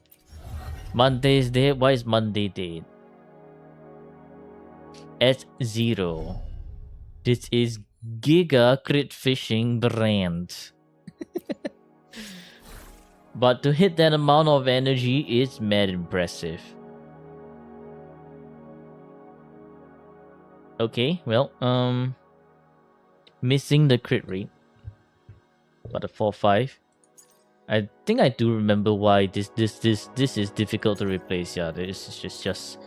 Monday's dead. Why is Monday dead? S0. This is Giga Crit Fishing brand. But to hit that amount of energy is mad impressive. Okay, well, missing the crit rate. But a 4-5. I think I do remember why this is difficult to replace. Yeah, this is just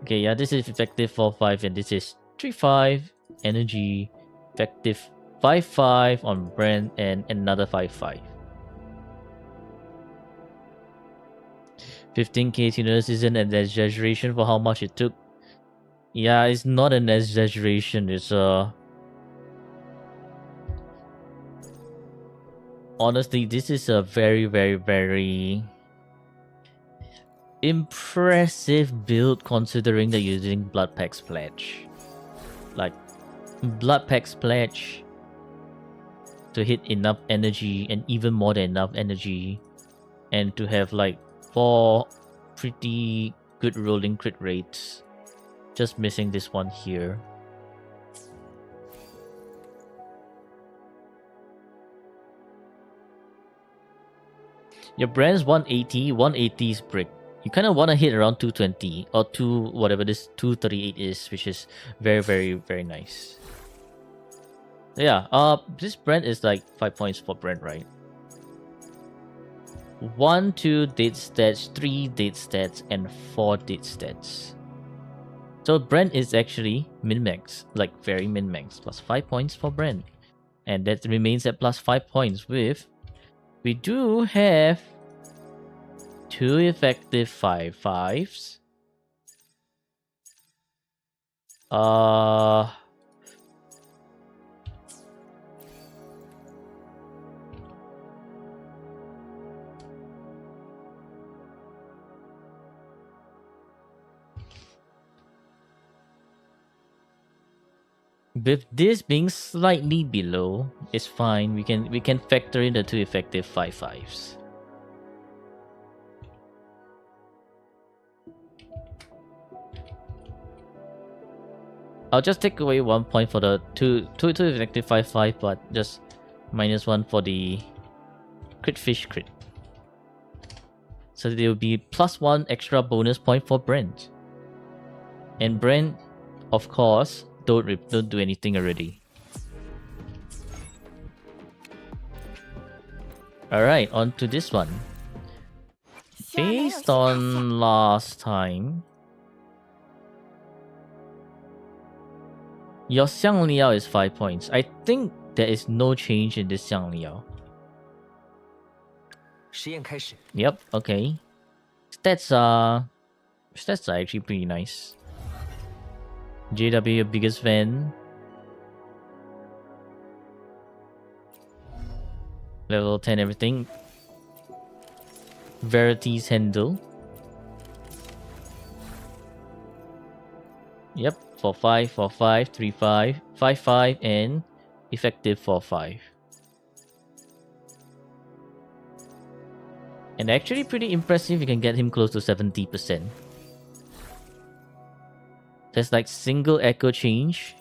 okay. Yeah, this is effective 4-5, and this is 3-5 energy, effective 5-5 on Brand, and another 5-5. 15k tuners isn't an exaggeration for how much it took. Yeah, it's not an exaggeration. It's honestly, this is a very, very, very impressive build considering that you're using Blood Packs Pledge. Like, Blood Packs Pledge to hit enough energy and even more than enough energy, and to have like 4 pretty good rolling crit rates. Just missing this one here. Your brand's 180, 180 is brick. You kind of want to hit around 220 or 2 whatever this 238 is, which is very, very, very nice. Yeah, this brand is like 5 points for brand, right? 1, 2 date stats, 3 date stats, and 4 date stats. So brand is actually min-max, like very min-max, plus 5 points for brand. And that remains at plus 5 points with... We do have 2 effective 5/5s. With this being slightly below, it's fine. We can factor in the 2 effective 5/5s. I'll just take away 1 point for the two effective 5/5, but just -1 for the crit fish crit. So there will be +1 extra bonus point for Brent. And Brent, of course, don't do anything already. Alright, on to this one. Based on last time, your Xiang Liao is 5 points. I think there is no change in this Xiang Liao. Yep, okay. Stats are actually pretty nice. JW, your biggest fan. Level 10 everything. Verity's handle. Yep, 4/5, 4/5, 3/5, 5/5, and effective 4/5. And actually pretty impressive, you can get him close to 70%. There's like single echo change.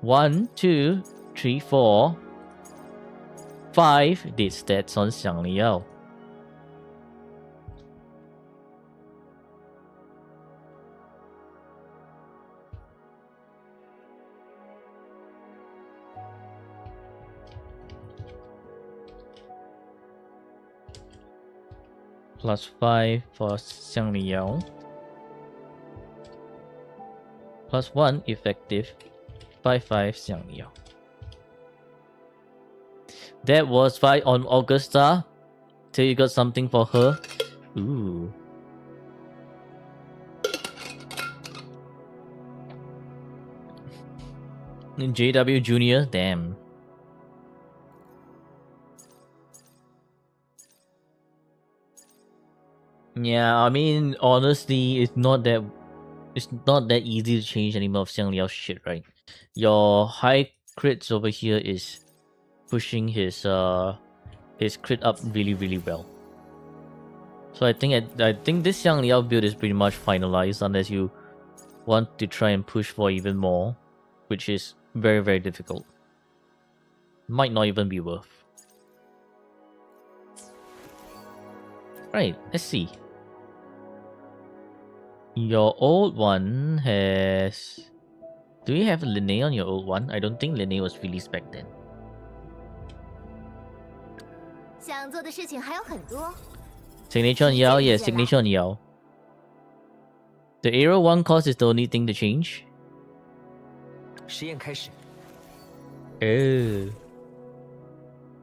1, 2, 3, 4, 5 date stats on Xiang Liao. +5 for Xiang Liao. +1 effective 5/5 Xiang Liao. That was 5 on Augusta. Till you got something for her. Ooh. JW Junior, damn. Yeah, I mean, honestly, it's not that easy to change anymore of Xiang Liao's shit, right? Your high crits over here is pushing his crit up really, really well. So I think this Xiang Liao build is pretty much finalized unless you want to try and push for even more, which is very, very difficult. Might not even be worth. Right, let's see. Your old one has... Do you have Linne on your old one? I don't think Linne was released back then. Signature on Yao, yes, signature on Yao. The arrow 1 cost is the only thing to change. Oh.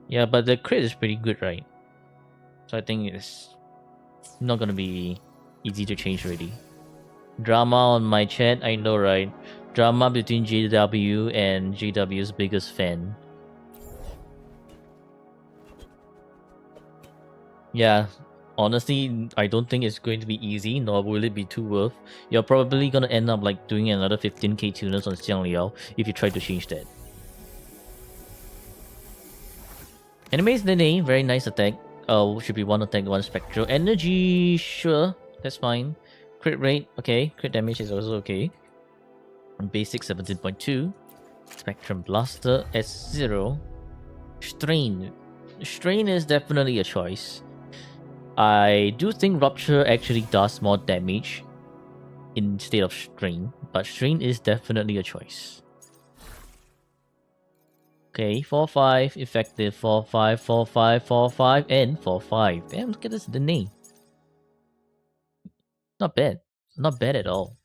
Yeah, but the crit is pretty good, right? So I think it's not gonna be easy to change already. Drama on my chat, I know, right? Drama between JW and JW's biggest fan. Yeah, honestly, I don't think it's going to be easy, nor will it be too worth. You're probably gonna end up like doing another 15k tuners on Xiang Liao if you try to change that. Anyways, Lene, very nice attack. Should be one attack, one spectral. Energy, sure, that's fine. Crit rate, okay. Crit damage is also okay. Basic 17.2. Spectrum Blaster S0. Strain. Strain is definitely a choice. I do think Rupture actually does more damage instead of Strain, but Strain is definitely a choice. Okay, 4-5, effective 4-5, 4-5, 4-5, and 4-5. Damn, look at this Dene. Not bad. Not bad at all.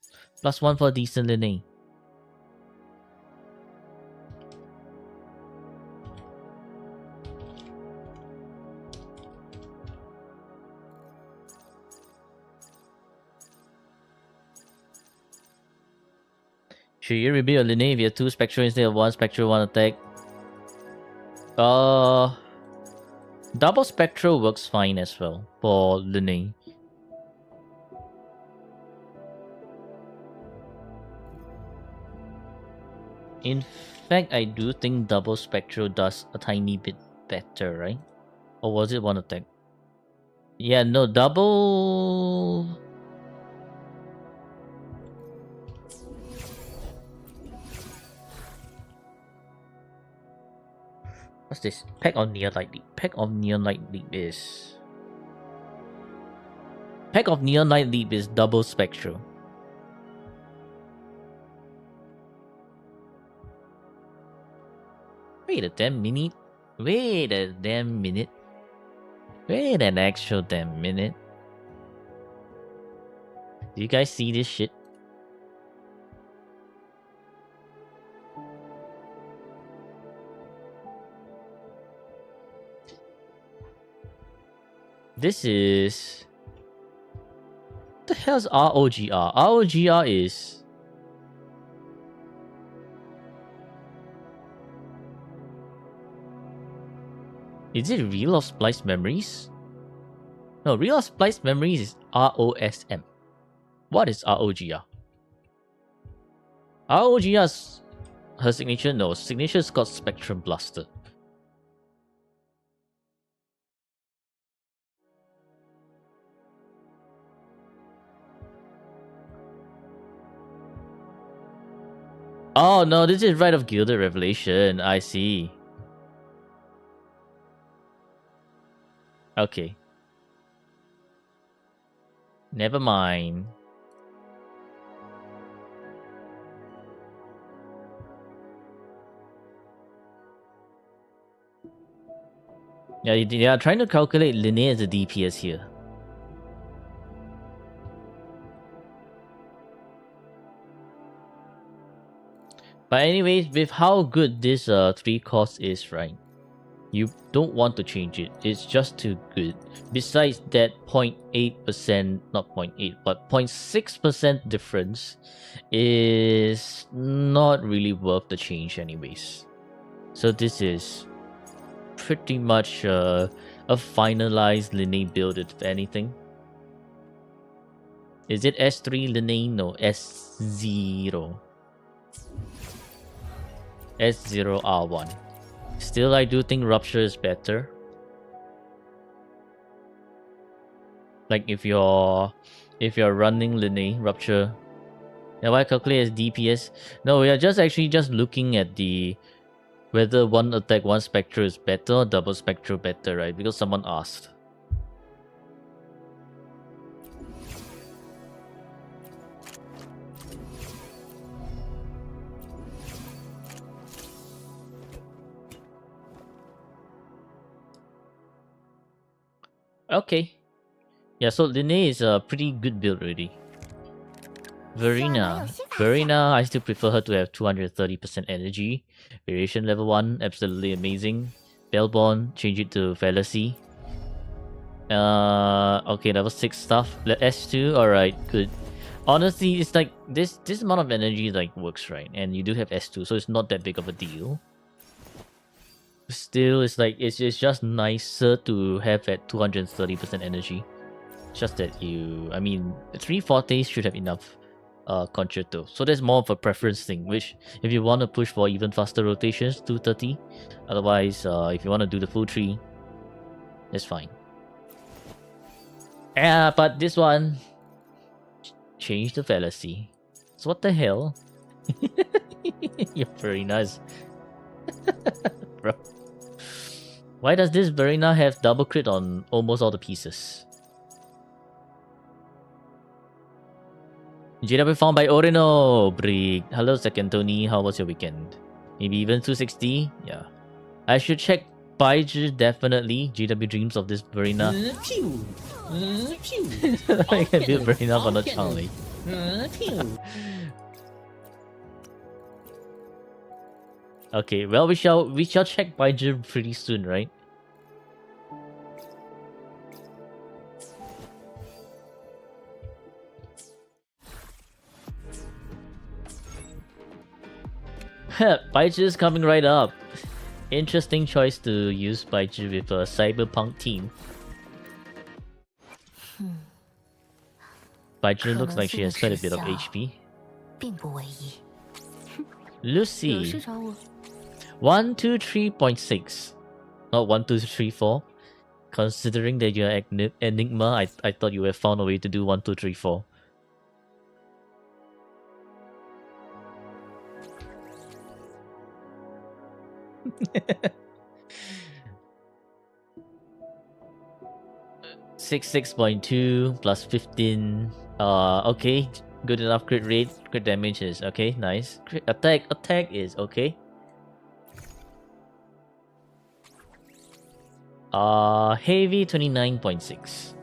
+1 for decent Dene. Should you rebuild your Lineage if you have 2 Spectral instead of 1 Spectral, 1 attack? Double Spectral works fine as well for Lineage. In fact, I do think double Spectral does a tiny bit better, right? Or was it 1 attack? Yeah, no, double... What's this? Pack of Neon Light Leap. Pack of Neon Light Leap is... Pack of Neon Light Leap is double Spectral. Wait a damn minute. Wait a damn minute. Wait an actual damn minute. Do you guys see this shit? This is... What the hell's ROGR? ROGR is... Is it Reel of Spliced Memories? No, Reel of Spliced Memories is ROSM. What is ROGR? ROGR's... Her signature? No, signature's got Spectrum Blaster. Oh no, this is Rite of Gilded Revelation. I see. Okay. Never mind. Yeah, they are trying to calculate linear as a DPS here. But anyways, with how good this 3 cost is, right? You don't want to change it. It's just too good. Besides that 0.8%, not 0.8, but 0.6% difference is not really worth the change anyways. So this is pretty much a finalized Lineage build, if anything. Is it S3 Lineage? No, S0. S0R1. Still, I do think Rupture is better. Like if you're running Lineage, Rupture. Now why calculate as DPS? No, we are just looking at the whether one attack, one spectral is better or double spectral better, right? Because someone asked. Okay. Yeah, so Lineage is a pretty good build already. Verena, I still prefer her to have 230% energy. Variation level 1, absolutely amazing. Bellborn, change it to Fallacy. Okay, level 6 stuff. S2, alright, good. Honestly, it's like this amount of energy like works, right? And you do have S2, so it's not that big of a deal. Still, it's like it's just nicer to have at 230% energy. Just that I mean, 3 fortes should have enough. concerto. So that's more of a preference thing, which if you want to push for even faster rotations, 230. Otherwise, if you want to do the full 3, that's fine. Yeah, but this one, change the fallacy. So what the hell? You're very nice. Bro. Why does this Verena have double crit on almost all the pieces? JW found by Orino. Brig. Hello, second Tony. How was your weekend? Maybe even 260? Yeah. I should check Baizhi definitely. GW dreams of this Verena. I can build Verena for not Changli. Okay, well we shall check Baizhi pretty soon, right? Baizhi is coming right up. Interesting choice to use Baizhi with a cyberpunk team. Baizhi looks like she has quite a bit of HP. Lucy. 123.6. Not 1234. Considering that you're Enigma, I thought you would have found a way to do 1234. (66.2) plus 15. Okay, good enough crit rate. Crit damage is okay, nice. Crit attack is okay. Heavy 29.6.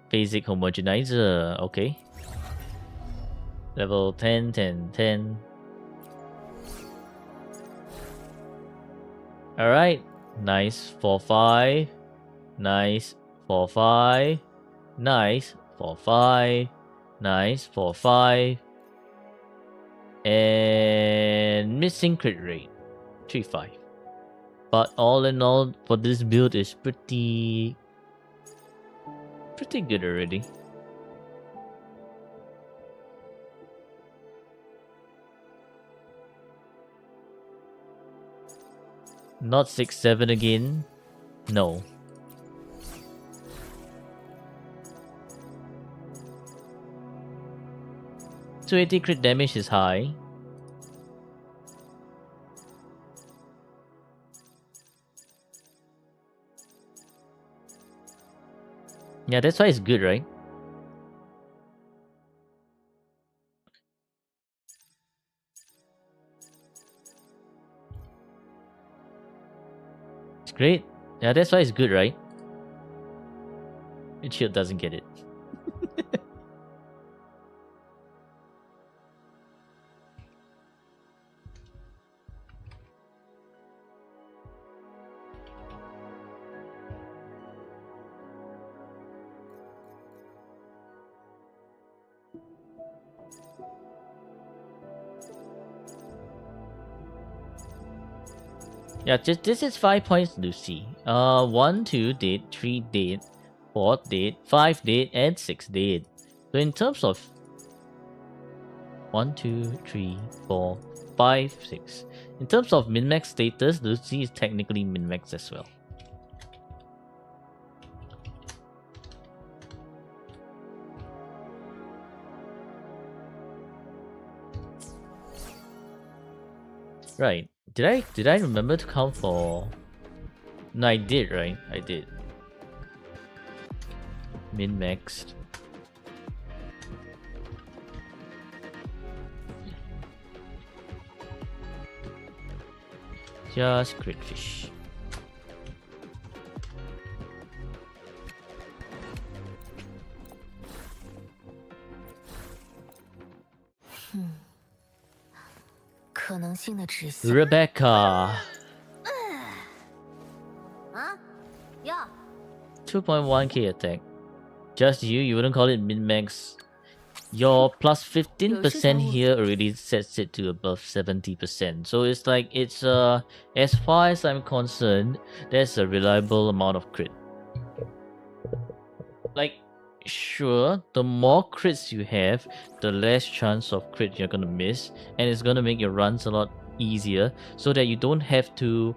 Basic homogenizer, okay. Level 10, 10, 10. Alright. Nice. 4-5. Nice. 4-5. Nice. 4-5. Nice. 4-5. And missing crit rate. 3-5. But all in all, for this build is pretty good already. Not 6-7 again. No. .280 crit damage is high. Yeah, that's why it's good, right? It's great. Yeah, that's why it's good, right? Its shield doesn't get it. Yeah, just this is 5 points, Lucy. 1, 2 dead, 3 dead, 4 dead, 5 dead, and 6 dead. So in terms of 1, 2, 3, 4, 5, 6. In terms of min-max status, Lucy is technically min-max as well. Right. Did I remember to count for... No, I did, right? I did. Min-maxed. Just crit fish. Rebecca. 2.1k attack. Just you wouldn't call it min-max. Your plus 15% here already sets it to above 70%. So it's like, it's as far as I'm concerned, there's a reliable amount of crit. Like, sure, the more crits you have, the less chance of crit you're gonna miss, and it's gonna make your runs a lot easier, so that you don't have to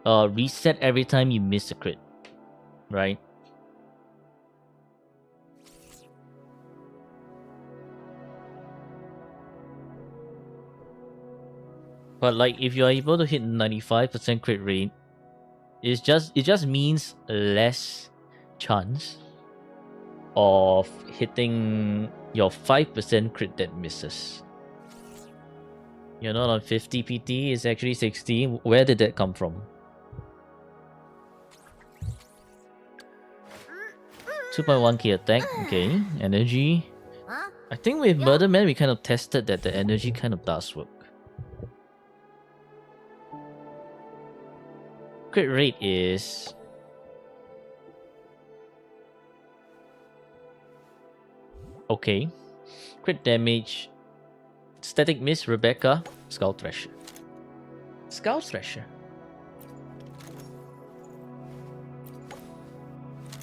reset every time you miss a crit, right? But like, if you're able to hit 95% crit rate, it just means less chance of hitting your 5% crit that misses. You're not on 50 PT, it's actually 60. Where did that come from? 2.1k attack, okay. Energy. I think with Murder Man, we kind of tested that the energy kind of does work. Crit rate is... okay. Crit damage. Static Miss, Rebecca, Skull Thrasher. Skull Thrasher.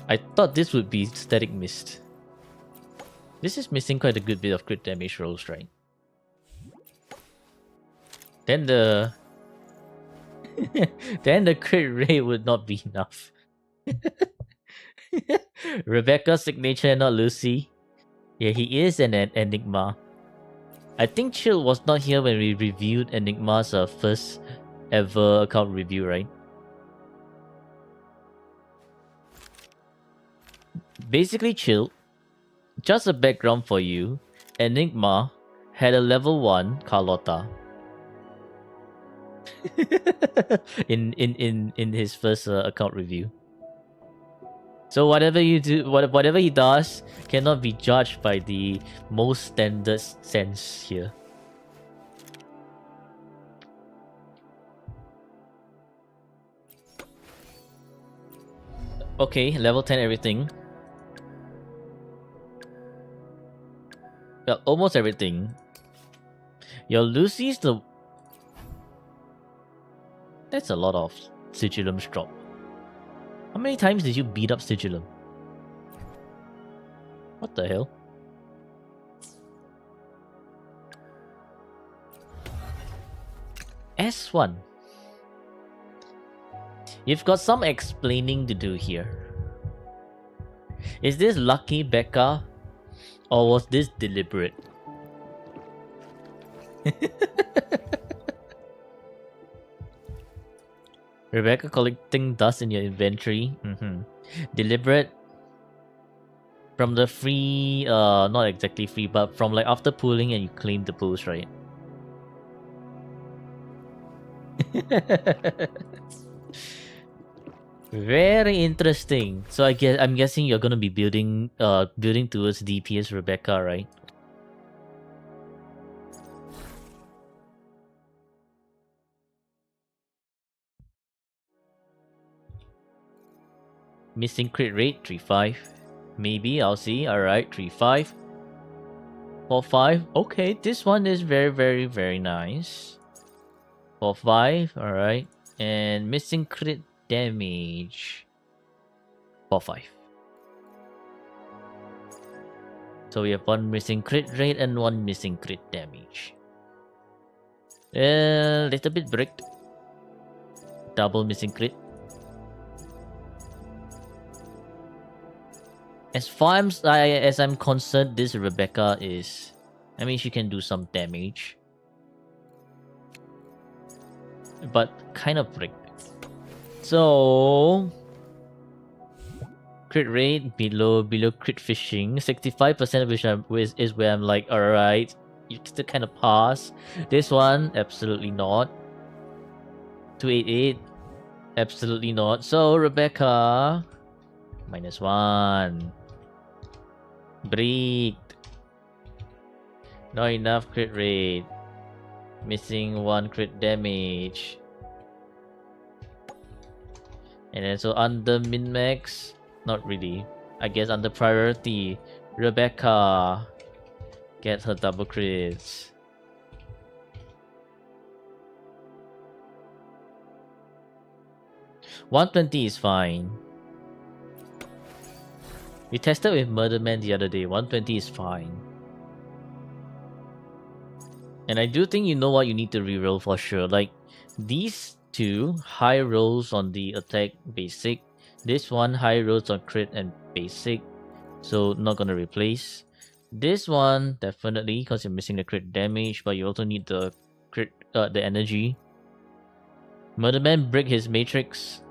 I thought this would be Static Mist. This is missing quite a good bit of crit damage rolls, right? Then the... then the crit rate would not be enough. Rebecca's signature, not Lucy. Yeah, he is an Enigma. I think Chill was not here when we reviewed Enigma's first ever account review, right? Basically, Chill, just a background for you, Enigma had a level 1 Carlotta. in his first account review. So whatever you do, whatever he does, cannot be judged by the most standard sense here. Okay, level 10 everything. Yeah, almost everything. Your Lucy's the... That's a lot of Sigillum's drop. How many times did you beat up Sigillum? What the hell? S1. You've got some explaining to do here. Is this lucky, Becca? Or was this deliberate? Rebecca collecting dust in your inventory. Deliberate. From the free, not exactly free, but from like after pulling and you claim the pulls, right? Very interesting. So I'm guessing you're gonna be building towards DPS Rebecca, right? Missing crit rate 3.5. Maybe I'll see. Alright, 3.5. 4.5. Okay, this one is very nice. 4.5. Alright. And missing crit damage 4.5. So we have one missing crit rate and one missing crit damage. Little bit bricked. Double missing crit. As far as I'm concerned, this Rebecca is... I mean, she can do some damage. But kind of bricked. So... Crit rate below crit fishing. 65% of which is where I'm like, alright, you still kind of pass. This one, absolutely not. 288, absolutely not. So, Rebecca... -1. Bricked. Not enough crit rate. Missing 1 crit damage. And then so under min-max, not really. I guess under priority, Rebecca gets her double crits. $120 is fine. We tested with Murderman the other day. 120 is fine. And I do think you know what you need to reroll for sure. Like, these two high rolls on the attack basic. This one high rolls on crit and basic. So not gonna replace. This one definitely because you're missing the crit damage, but you also need the crit the energy. Murderman break his matrix.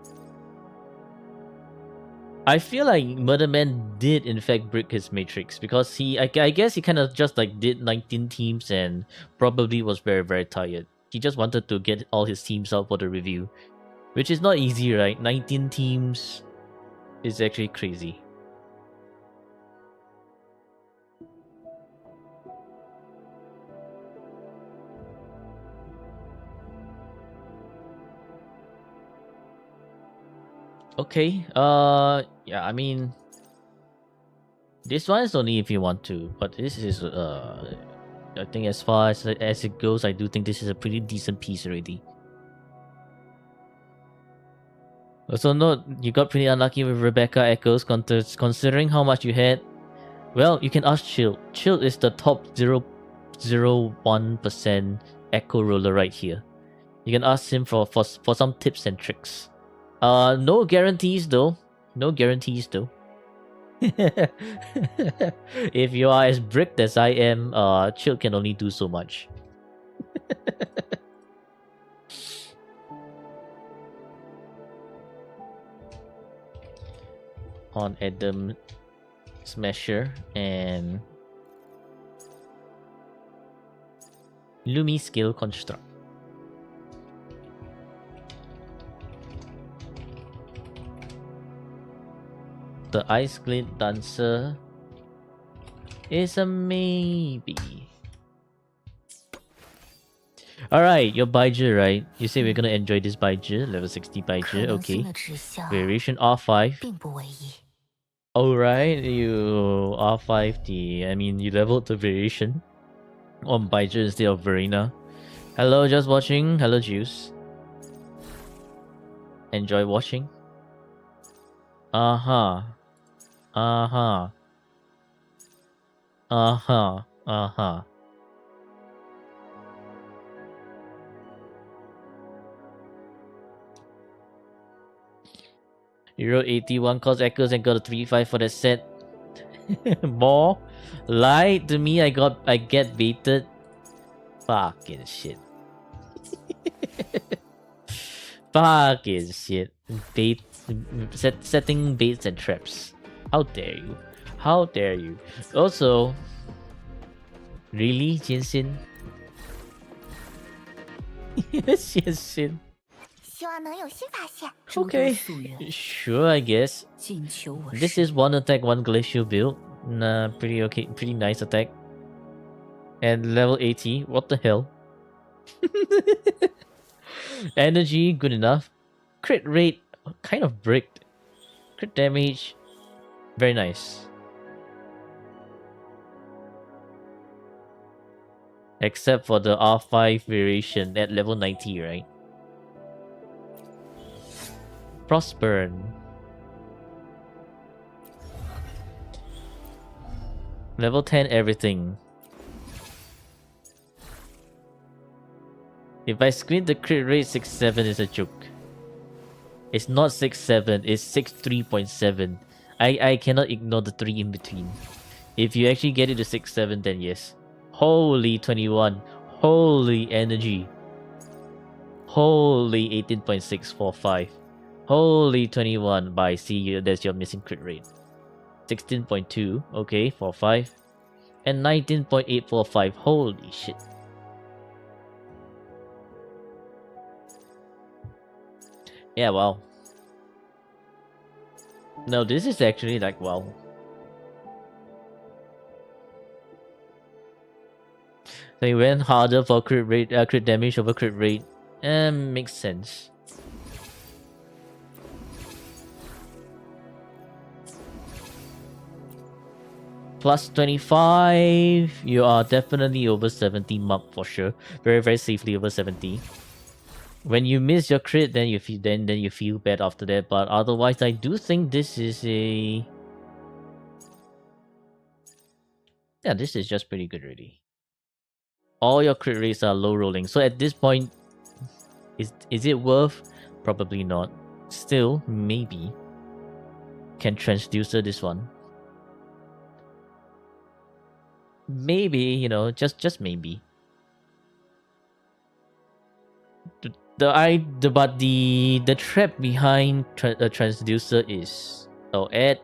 I feel like Murderman did in fact break his matrix because I guess he kind of just like did 19 teams and probably was very very tired. He just wanted to get all his teams out for the review, which is not easy, right? 19 teams is actually crazy. Okay, yeah, I mean, this one is only if you want to, but this is, I think as far as it goes, I do think this is a pretty decent piece already. Also note, you got pretty unlucky with Rebecca Echoes, considering how much you had. Well, you can ask Chill. Chill is the top 0.01% Echo roller right here. You can ask him for some tips and tricks. No guarantees though. No guarantees though. If you are as bricked as I am, Chill can only do so much. On Adam Smasher and Lumi Skill Construct. The Ice Glade Dancer is a maybe. Alright, your Baiji, right? You say we're gonna enjoy this Baiji, level 60 Baiji, okay. Variation R5. Alright, you R5 I mean, you leveled the variation on Baiji instead of Verena. Hello, just watching. Hello, Juice. Enjoy watching. Uh-huh. Uh-huh. Uh-huh. Uh-huh. You wrote 81 cause echoes and got a 3-5 for that set. More? Lied to me, I get baited. Fucking shit. Fucking shit. Setting baits and traps. How dare you? How dare you? Also, really, Jinxin? Jinxin. Okay, sure, I guess. This is one attack, one glacial build. Nah, pretty okay, pretty nice attack. And level 80, what the hell? Energy, good enough. Crit rate, kind of bricked. Crit damage, very nice. Except for the R5 variation at level 90, right? Frostburn. Level 10 everything. If I screen the crit rate 6-7 is a joke. It's not 6-7, it's 6-3.7. I cannot ignore the 3 in between. If you actually get it to 6-7, then yes. Holy 21. Holy energy. Holy 18.645. Holy 21 by see there's your missing crit rate. 16.2, okay, 45. And 19.845. Holy shit. Yeah, wow. No, this is actually like wow. They went harder for crit rate, crit damage over crit rate. Makes sense. Plus 25, you are definitely over 70 mark for sure. Very, very safely over 70. When you miss your crit, then you feel then you feel bad after that. But otherwise, I do think this is a Yeah, this is just pretty good, really. All your crit rates are low rolling, so at this point, is it worth? Probably not. Still, maybe can transducer this one. Maybe, you know, just maybe. But the trap behind a transducer is add.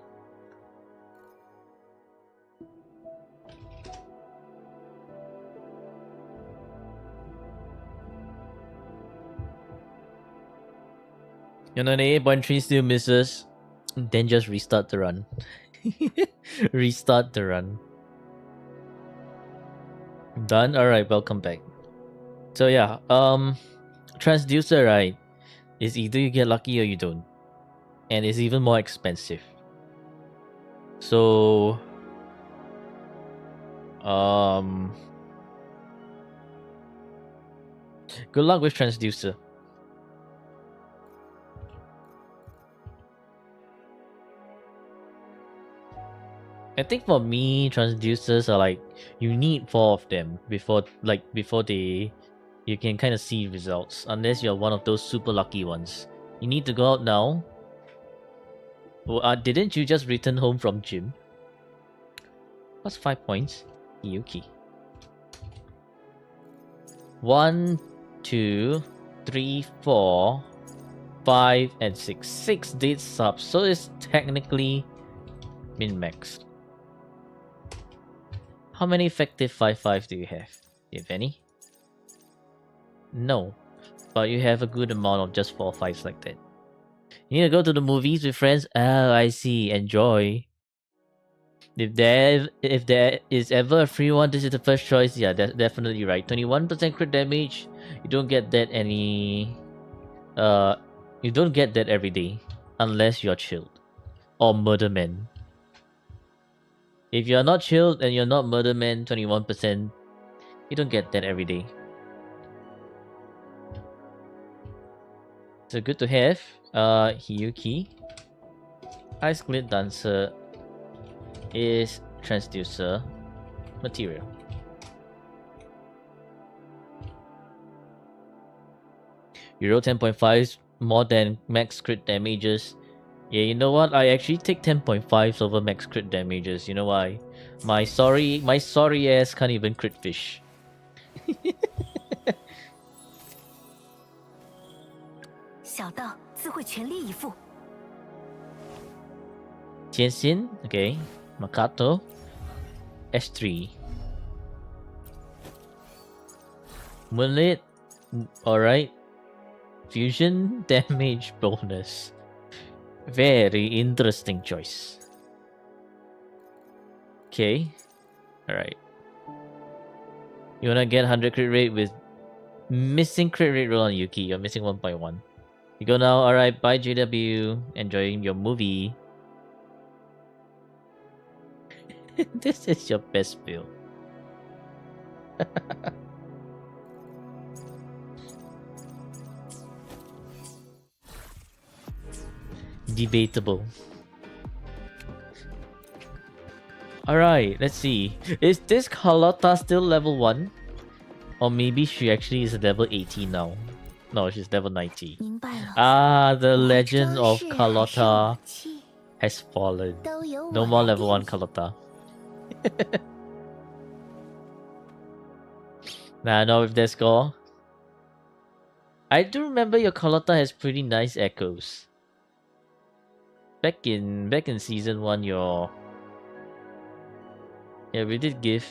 You know, the 8.3 still misses. Then just restart the run. Restart the run. Done. All right, welcome back. So yeah, transducer, right, is either you get lucky or you don't, and it's even more expensive. So good luck with transducer. I think for me, transducers are like you need 4 of them before you can kind of see results. Unless you're one of those super lucky ones, you need to go out now. Well, didn't you just return home from gym? That's 5 points. Yuki. 1, 2, 3, 4, 5, and 6. 6 did sub, so it's technically min-maxed. How many effective 5/5 do you have? If any? No. But you have a good amount of just 4 5s like that. You need to go to the movies with friends? Oh, I see. Enjoy. If there is ever a free one, this is the first choice. Yeah, that's definitely right. 21% crit damage. You don't get that you don't get that every day. Unless you're chilled. Or murder man. If you're not chilled and you're not murder man, 21%, you don't get that every day. So good to have. Hiyuki. Ice Glint Dancer is transducer material. You roll 10.5s more than max crit damages. Yeah, you know what? I actually take 10.5s over max crit damages. You know why? My sorry ass can't even crit fish. 小道自会全力以赴。Tianxin, okay. Makato. S3. Moonlit. Alright. Fusion damage bonus. Very interesting choice. Okay. Alright. You wanna get 100 crit rate with missing crit rate roll on Yuki. You're missing 1.1. You go now. Alright, bye JW. Enjoying your movie. This is your best build. Debatable. Alright, let's see. Is this Carlotta still level 1? Or maybe she actually is level 80 now. No, she's level 90. 明白了。 Ah, the 我 legend 装 of 饰还是 Carlotta 武器 has fallen. 都由 No 我 more 来 level 1定义 Carlotta. Nah, not with that score. I do remember your Carlotta has pretty nice echoes. Back in season 1, yeah, we did give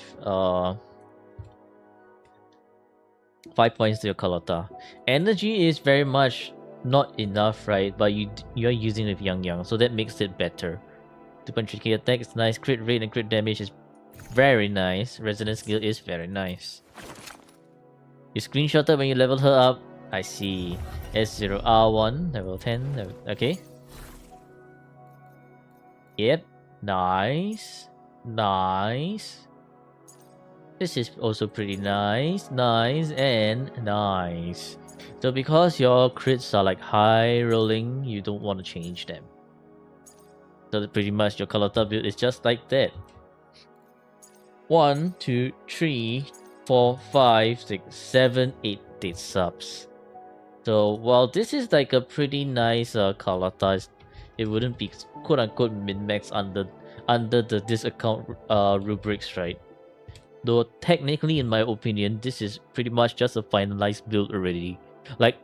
5 points to your Carlotta. Energy is very much not enough, right? But you're using with Yang, so that makes it better. 2.3k attack is nice. Crit rate and crit damage is very nice. Resonance skill is very nice. You screenshotted when you leveled her up. I see. S0R1, level 10. Okay. Yep. Nice. Nice. This is also pretty nice. Nice and nice. So because your crits are like high rolling, you don't want to change them. So pretty much your Carlotta build is just like that. 1, 2, 3, 4, 5, 6, 7, 8 dead subs. So while this is like a pretty nice Carlotta, it wouldn't be quote unquote min-max under this account rubrics, right? Though technically, in my opinion, this is pretty much just a finalized build already. Like,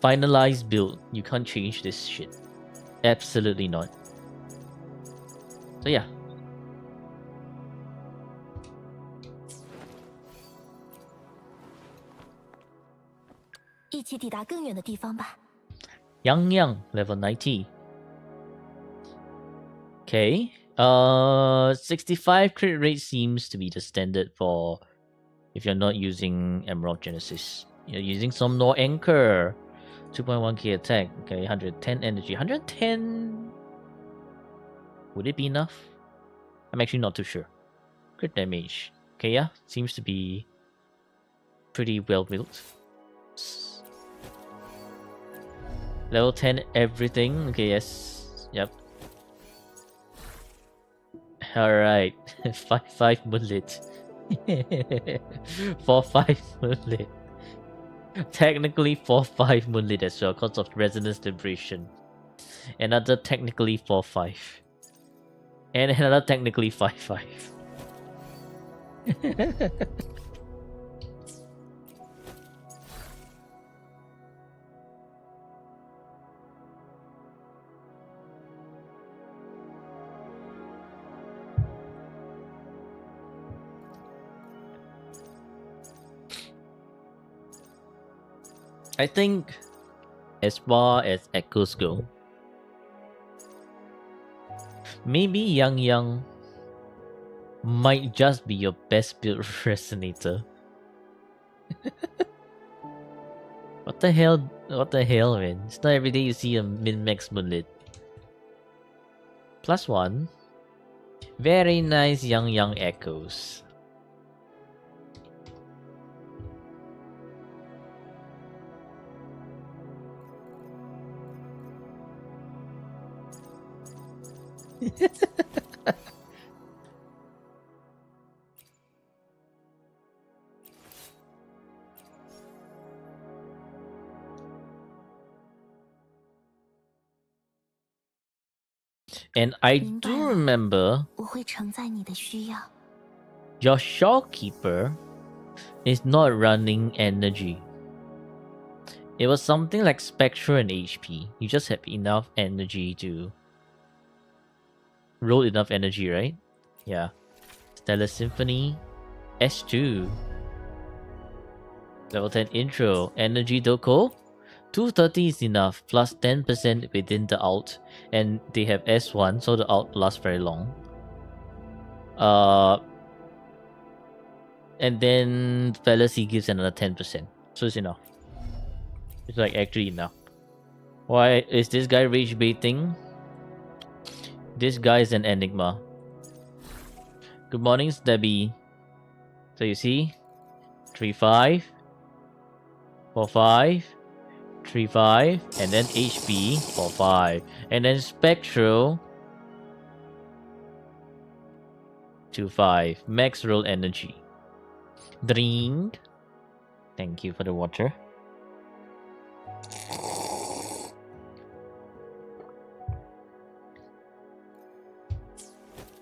finalized build, you can't change this shit. Absolutely not. So yeah. 一起抵达更远的地方吧。 Yang Yang, level 90. Okay. 65 crit rate seems to be the standard for if you're not using Emerald Genesis. You're using some Somnor Anchor. 2.1k attack. Okay, 110 energy. 110. Would it be enough? I'm actually not too sure. Crit damage. Okay, yeah. Seems to be pretty well built. Level 10 everything. Okay, yes. Yep. Alright. 5 Moonlit. 4-5 Moonlit. Technically 4-5 Moonlit as well because of Resonance Vibration. Another technically 4-5. And another technically 5-5. I think as far as echoes go, maybe Yang Yang might just be your best build resonator. What the hell? What the hell, man? It's not every day you see a min-max Moonlit. +1. Very nice Yang Yang echoes. And I do remember 我会承载你的需要。 your shopkeeper is not running energy. It was something like Spectral and HP. You just have enough energy to roll enough energy, right? Yeah. Stellar Symphony. S2. Level 10 intro. Energy Doko. 230 is enough. Plus 10% within the alt. And they have S1, so the alt lasts very long. And then Fallacy gives another 10%. So it's enough. It's like actually enough. Why is this guy rage baiting? This guy is an Enigma. Good morning, Debbie. So you see? 3-5. 4-5. 3-5. And then HP. 4-5. And then Spectral. 2-5. Max roll energy. Drink. Thank you for the water.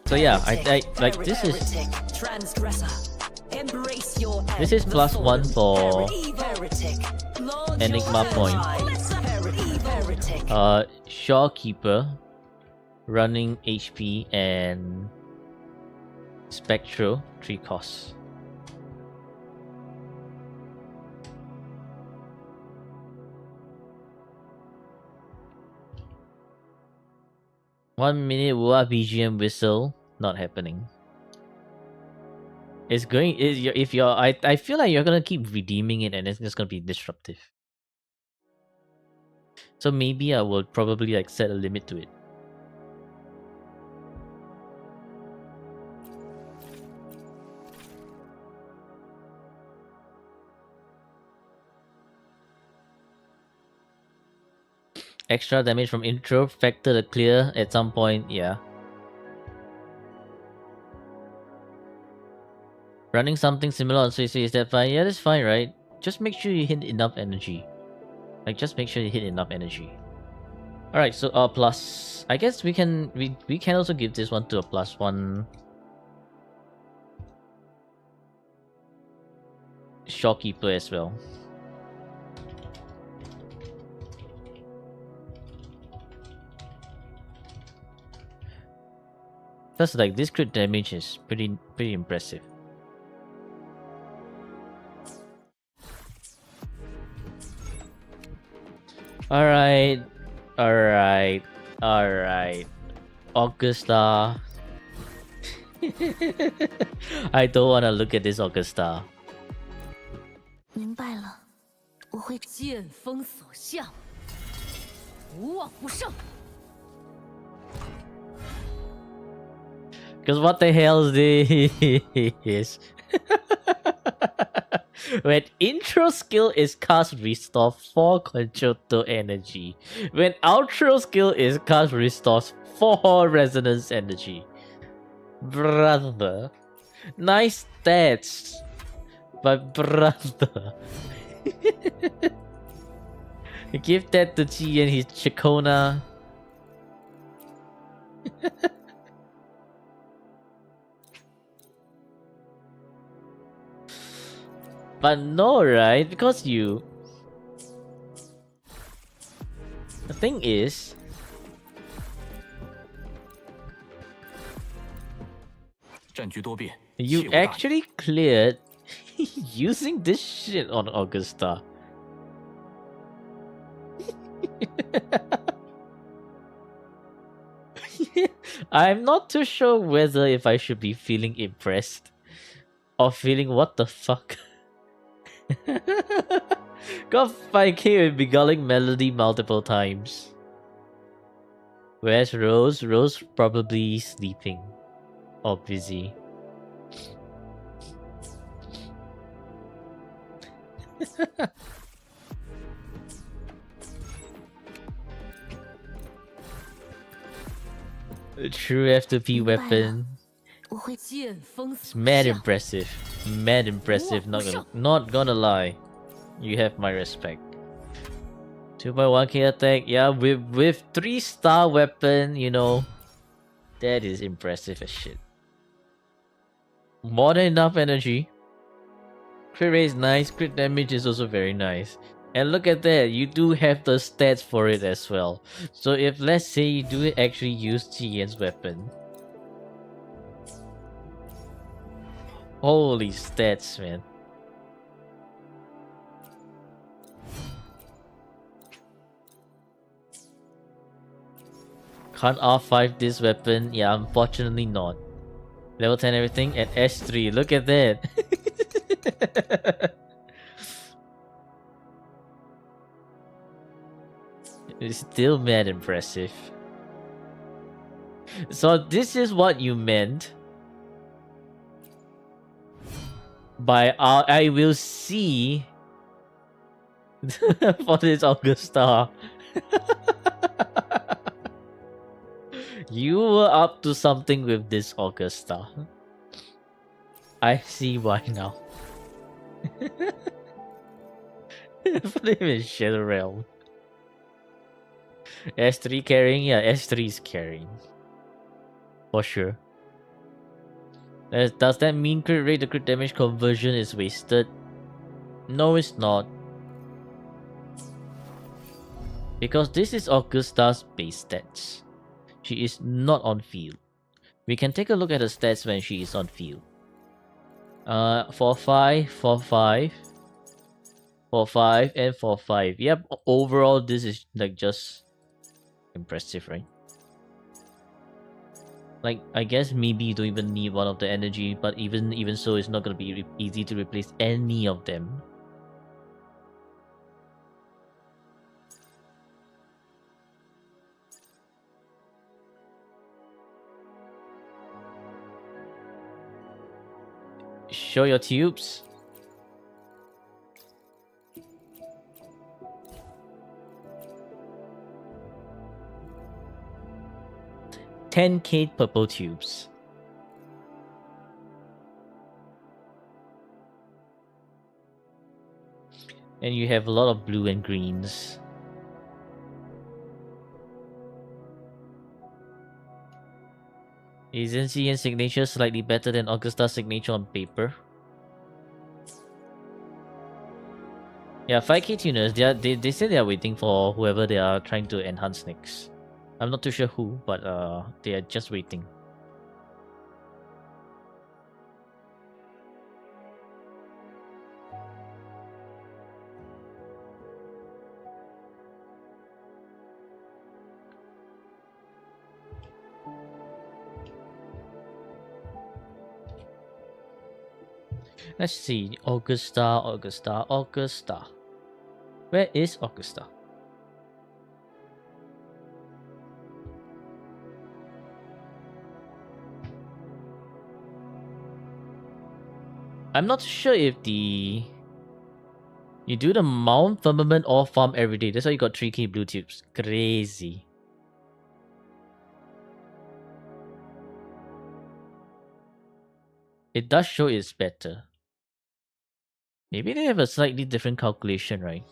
So yeah, I like this is +1 for Enigma point. Shawkeeper running HP and Spectral 3 costs. One minute Wua BGM whistle, not happening. It's going. If you're, I feel like you're gonna keep redeeming it, and it's just gonna be disruptive. So maybe I will probably like set a limit to it. Extra damage from intro, factor the clear at some point, yeah. Running something similar on CC, is that fine? Yeah, that's fine, right? Just make sure you hit enough energy. Like, just make sure you hit enough energy. Alright, so plus I guess we can also give this one to a +1 shopkeeper as well. Plus, like, this crit damage is pretty impressive. Alright. Augusta. I don't wanna look at this Augusta. 明白了，我会剑锋所向，无往不胜。 Because what the hell is this? When intro skill is cast restore 4 concerto energy. When outro skill is cast restores 4 resonance energy. Brother. Nice stats. But brother. Give that to Chi and his Chacona. But no, right? Because you... The thing is... You actually cleared using this shit on Augusta. I'm not too sure whether if I should be feeling impressed or feeling what the fuck. Got 5k with beguiling melody multiple times. Where's Rose? Rose probably sleeping or busy. A true F2P weapon. It's mad impressive. Mad impressive, not gonna lie. You have my respect. 2.1k attack, yeah, with 3-star weapon, you know. That is impressive as shit. More than enough energy. Crit rate is nice, crit damage is also very nice. And look at that, you do have the stats for it as well. So if let's say you do actually use Jiyan's weapon. Holy stats, man. Can't R5 this weapon? Yeah, unfortunately not. Level 10 everything at S3, look at that. It's still mad impressive. So this is what you meant by I will see for this Augusta. You were up to something with this Augusta. I see why now. Put him in Shadow Realm. S3 carrying? Yeah, S3 is carrying. For sure. Does that mean crit rate, the crit damage conversion is wasted? No, it's not. Because this is Augusta's base stats. She is not on field. We can take a look at her stats when she is on field. 4-5, 4-5, 4-5, and 4-5. Yep, overall this is like just impressive, right? Like, I guess maybe you don't even need one of the energy, but even so, it's not gonna be easy to replace any of them. Show your tubes. $10k purple tubes. And you have a lot of blue and greens. Isn't Ziyan's signature slightly better than Augusta's signature on paper? Yeah, 5K tuners, they say they are waiting for whoever they are trying to enhance next. I'm not too sure who, but they are just waiting. Let's see. Augusta. Where is Augusta? I'm not sure if you do the mount, firmament, or farm every day. That's why you got 3K blue tubes. Crazy. It does show it's better. Maybe they have a slightly different calculation, right?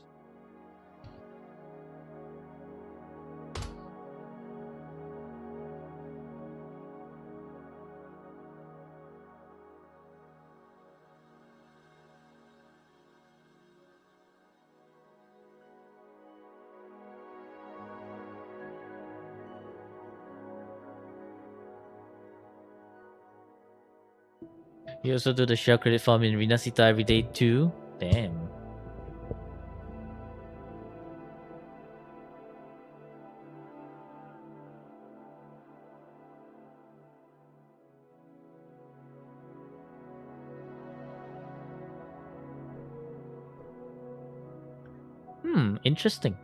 You also do the shell credit farm in Rinasita every day too? Damn. Interesting.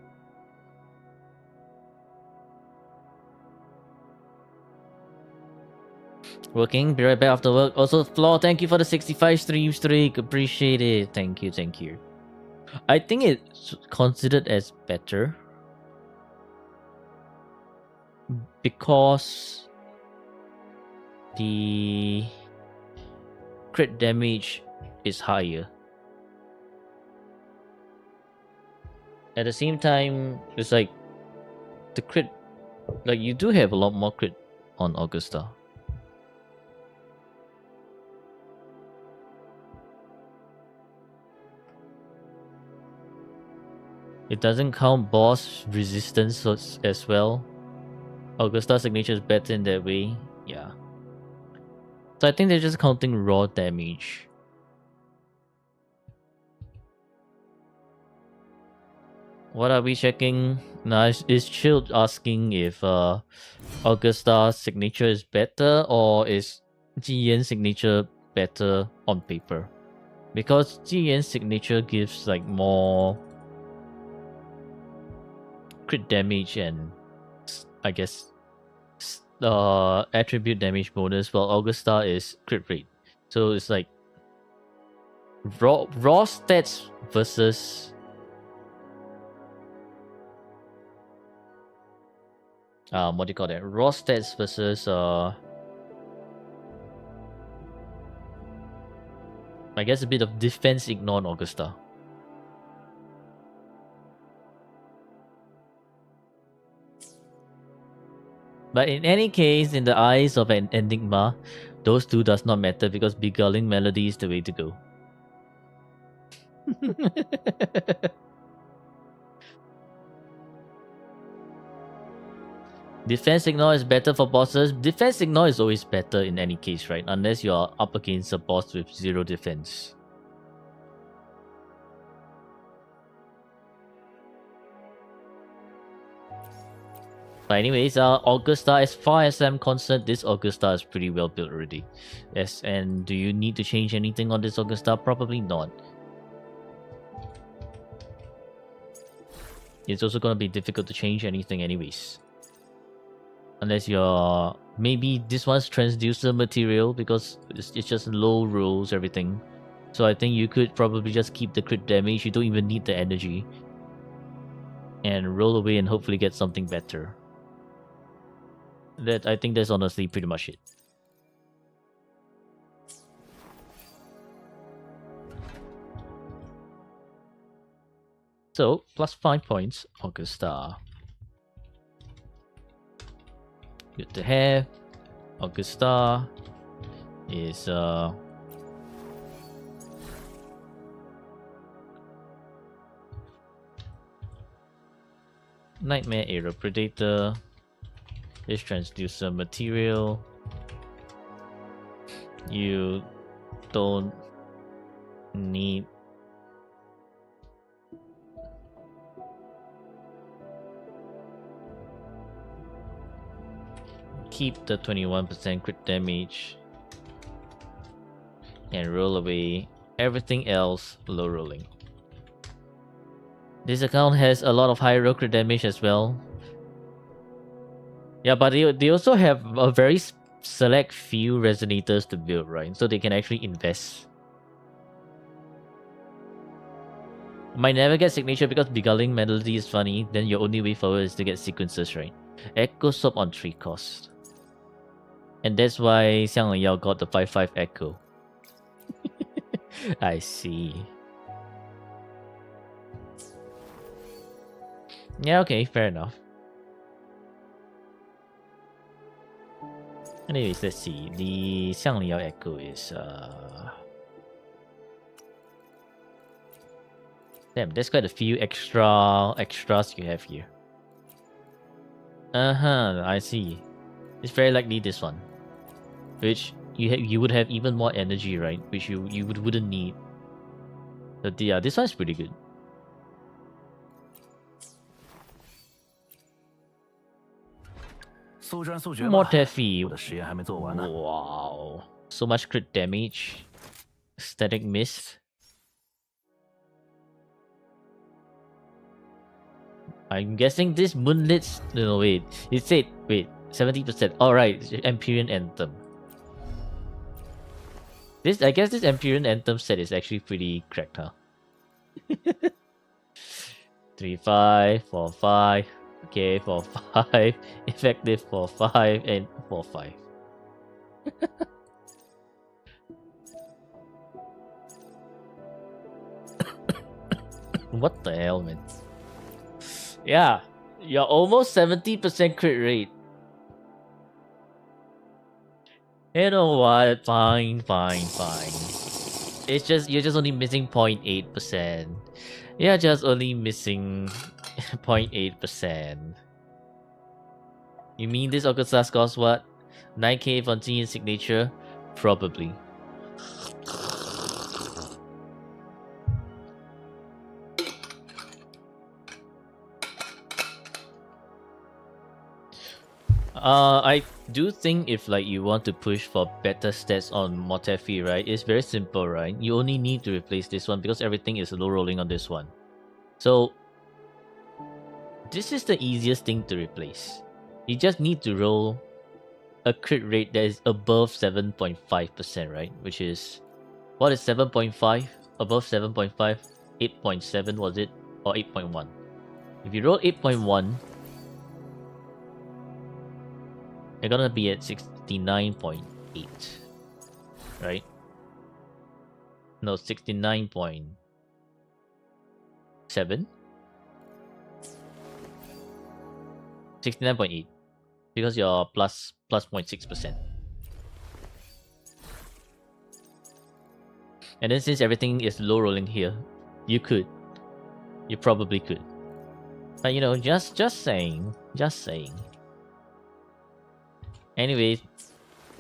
Working, be right back after work. Also, Flaw, thank you for the 65 stream streak. Appreciate it. Thank you, thank you. I think it's considered as better because the crit damage is higher. At the same time, it's like the crit, like you do have a lot more crit on Augusta. It doesn't count boss resistance as well. Augusta's signature is better in that way. Yeah. So I think they're just counting raw damage. What are we checking? Nah, is Chill asking if Augusta's signature is better or is Jiyan's signature better on paper? Because Jiyan's signature gives like more crit damage and I guess attribute damage bonus, while Augusta is crit rate. So it's like raw stats versus what do you call that? Raw stats versus I guess a bit of defense ignore on Augusta. But in any case, in the eyes of an Enigma, those two does not matter because beguiling melody is the way to go. Defense ignore is better for bosses. Defense ignore is always better in any case, right? Unless you are up against a boss with 0 defense. But anyways, Augusta, as far as I'm concerned, this Augusta is pretty well built already. Yes, and do you need to change anything on this Augusta? Probably not. It's also going to be difficult to change anything anyways. Unless you're... Maybe this one's transducer material because it's just low rolls, everything. So I think you could probably just keep the crit damage. You don't even need the energy. And roll away and hopefully get something better. I think that's honestly pretty much it. So, plus 5 points, Augusta. Good to have. Augusta is Nightmare Aero Predator. This transducer material. You don't need keep the 21% crit damage and roll away everything else low rolling. This account has a lot of high roll crit damage as well. Yeah, but they also have a very select few resonators to build, right? So they can actually invest. Might never get signature because beguiling melody is funny, then your only way forward is to get sequences, right? Echo swap on 3 cost. And that's why Xiang Yao got the 5/5 echo. I see. Yeah, okay, fair enough. Anyways, let's see. The Xiang Yao echo is damn, there's quite a few extras you have here. I see. It's very likely this one. Which you would have even more energy, right? Which you wouldn't need. But yeah, this one's pretty good. Mortefi. Wow. So much crit damage. Static mist. I'm guessing this moonlit's... No, wait. It said... Wait. 70%. Alright. Empyrean Anthem. I guess this Empyrean Anthem set is actually pretty cracked, huh? 3/5, 4/5. Okay, 4/5. Effective 4/5 and 4/5. What the hell, man? Yeah, you're almost 70% crit rate. You know what? Fine. It's just you're just only missing 0.8%. You're just only missing 0.8%. You mean this Augusta costs what? 9k for G and signature? Probably. I do think if like you want to push for better stats on Motefi, right? It's very simple, right? You only need to replace this one because everything is low rolling on this one. So this is the easiest thing to replace. You just need to roll a crit rate that is above 7.5%, right? Which is what is 7.5? Above 7.5? 8.7 was it? Or 8.1? If you roll 8.1, you're gonna be at 69.8, right? No, 69.7? 69.8. Because you're plus 0.6%. And then since everything is low rolling here, you probably could. But you know, just saying. Anyways,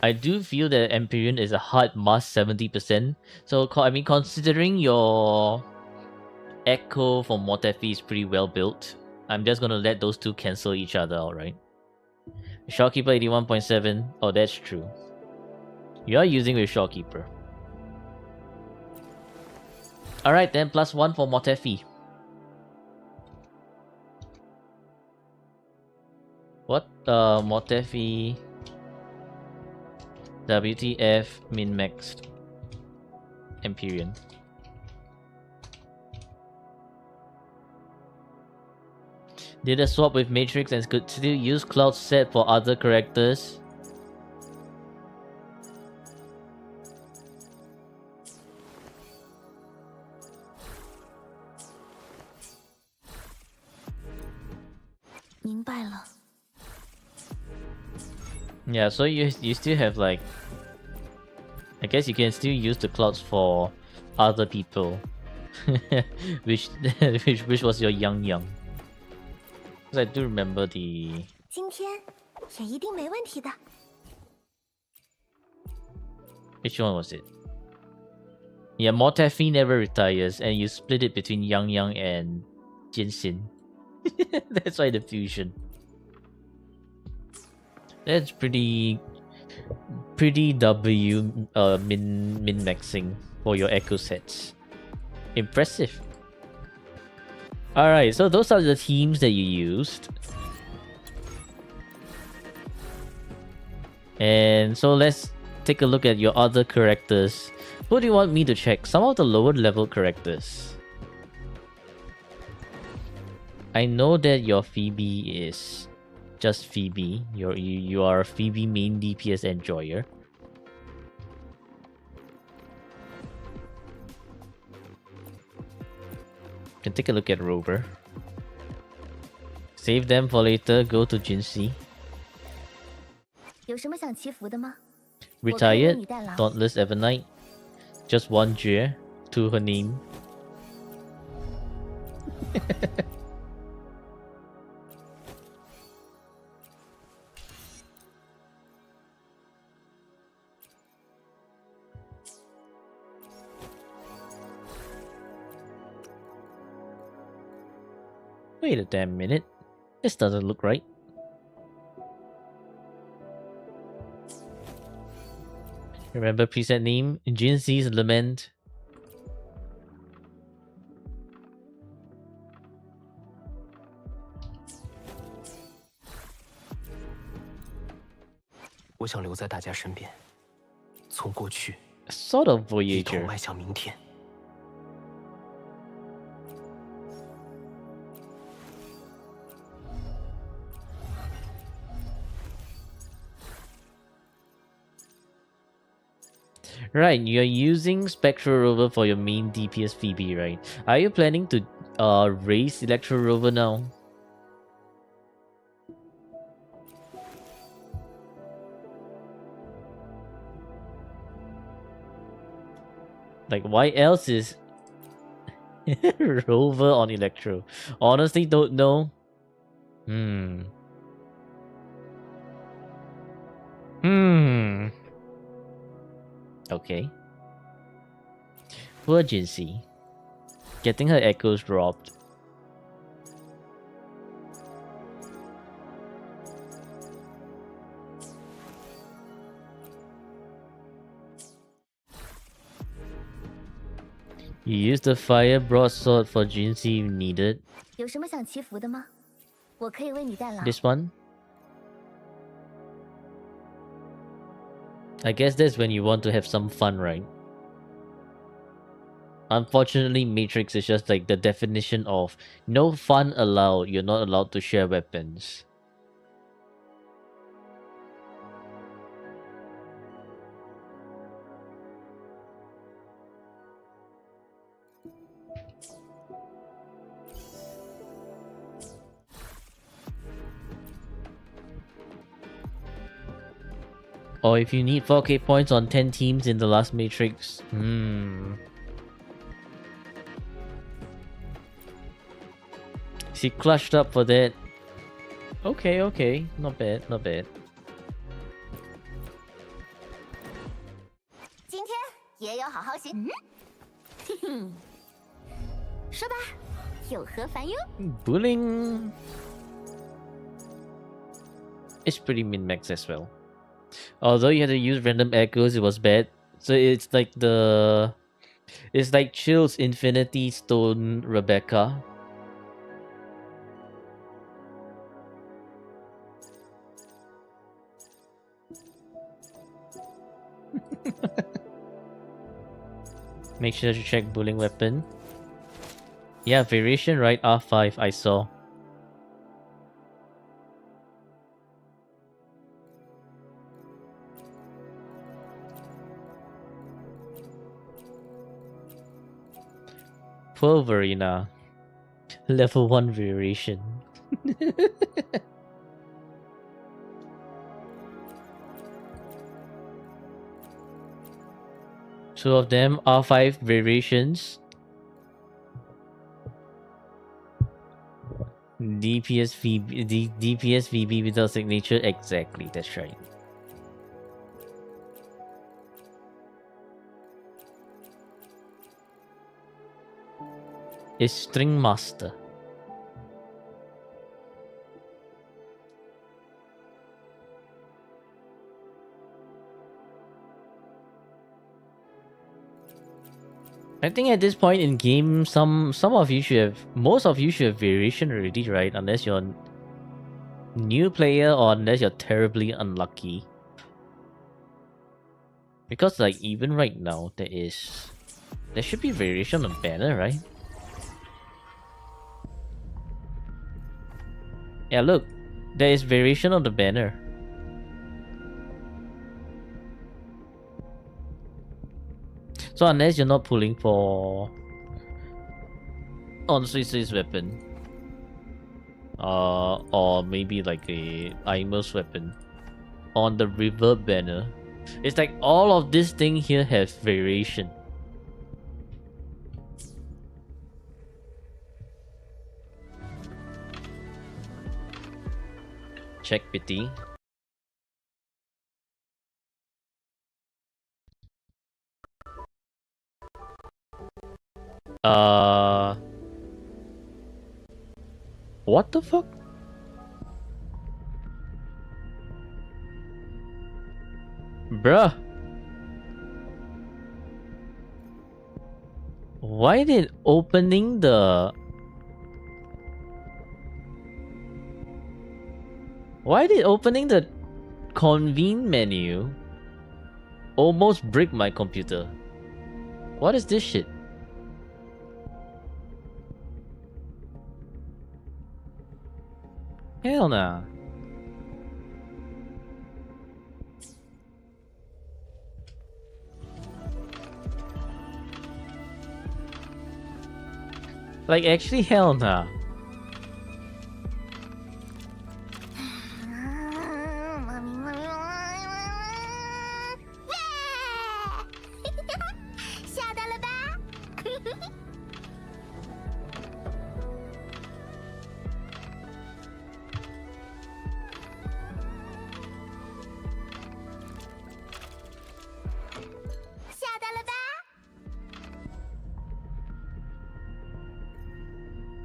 I do feel that Empyrean is a hard must 70%. So I mean, considering your Echo from Motefi is pretty well built, I'm just gonna let those two cancel each other out, right? Shopkeeper 81.7. Oh, that's true. You are using with Shopkeeper. Alright then, +1 for Motefi. What? Motefi... WTF min-maxed Empyrean. Did a swap with Matrix and could still use Cloud set for other characters. 白了。Yeah, so you still have like, I guess you can still use the clouds for other people, which which was your Yang. Because I do remember the. 今天也一定没问题的。 Which one was it? Yeah, Mortafi never retires, and you split it between Yang and Jinxin. That's why the fusion. That's pretty W min maxing for your echo sets. Impressive. Alright, so those are the teams that you used. And so let's take a look at your other characters. Who do you want me to check? Some of the lower level characters. I know that your Phoebe is just Phoebe. You are a Phoebe main DPS enjoyer. Can take a look at Rover. Save them for later. Go to Jinxi. 有什么想祈福的吗？ Retired. Dauntless Evernight. Just one Jue to her name. Wait a damn minute. This doesn't look right. Remember preset name? Jinxi's Lament. Sort of Voyager. Right, you're using Spectral Rover for your main DPS Phoebe, right? Are you planning to raise Electro Rover now? Like, why else is Rover on Electro? Honestly, don't know. Okay. Urgency. Getting her echoes dropped. You use the fire broadsword for Jinxi if needed. 有什么想祈福的吗？我可以为你代劳。 This one? I guess that's when you want to have some fun, right? Unfortunately, Matrix is just like the definition of no fun allowed. You're not allowed to share weapons. Or if you need 4k points on 10 teams in the last Matrix. She clutched up for that. Okay. Not bad. 今天也有好好写。说吧，有何烦忧？ Bullying is pretty min-max as well. Although you had to use random echoes, it was bad. So it's like Chill's Infinity Stone Rebecca. Make sure to check bullying weapon. Yeah, variation right, R5 I saw. Poor Verena. Level 1 variation. Two of them are 5 variations. DPS VB without signature. Exactly, that's right. Is String Master. I think at this point in game, some of you should have, most of you should have variation already, right? Unless you're a new player or unless you're terribly unlucky. Because like even right now, there should be variation on banner, right? Yeah, look, there is variation on the banner. So unless you're not pulling for on Suisui's weapon, or maybe like a Aimer's weapon on the river banner, it's like all of this thing here has variation. Check pity. What the fuck? Bruh. Why did opening the convene menu almost brick my computer? What is this shit? Hell nah. Like actually hell nah.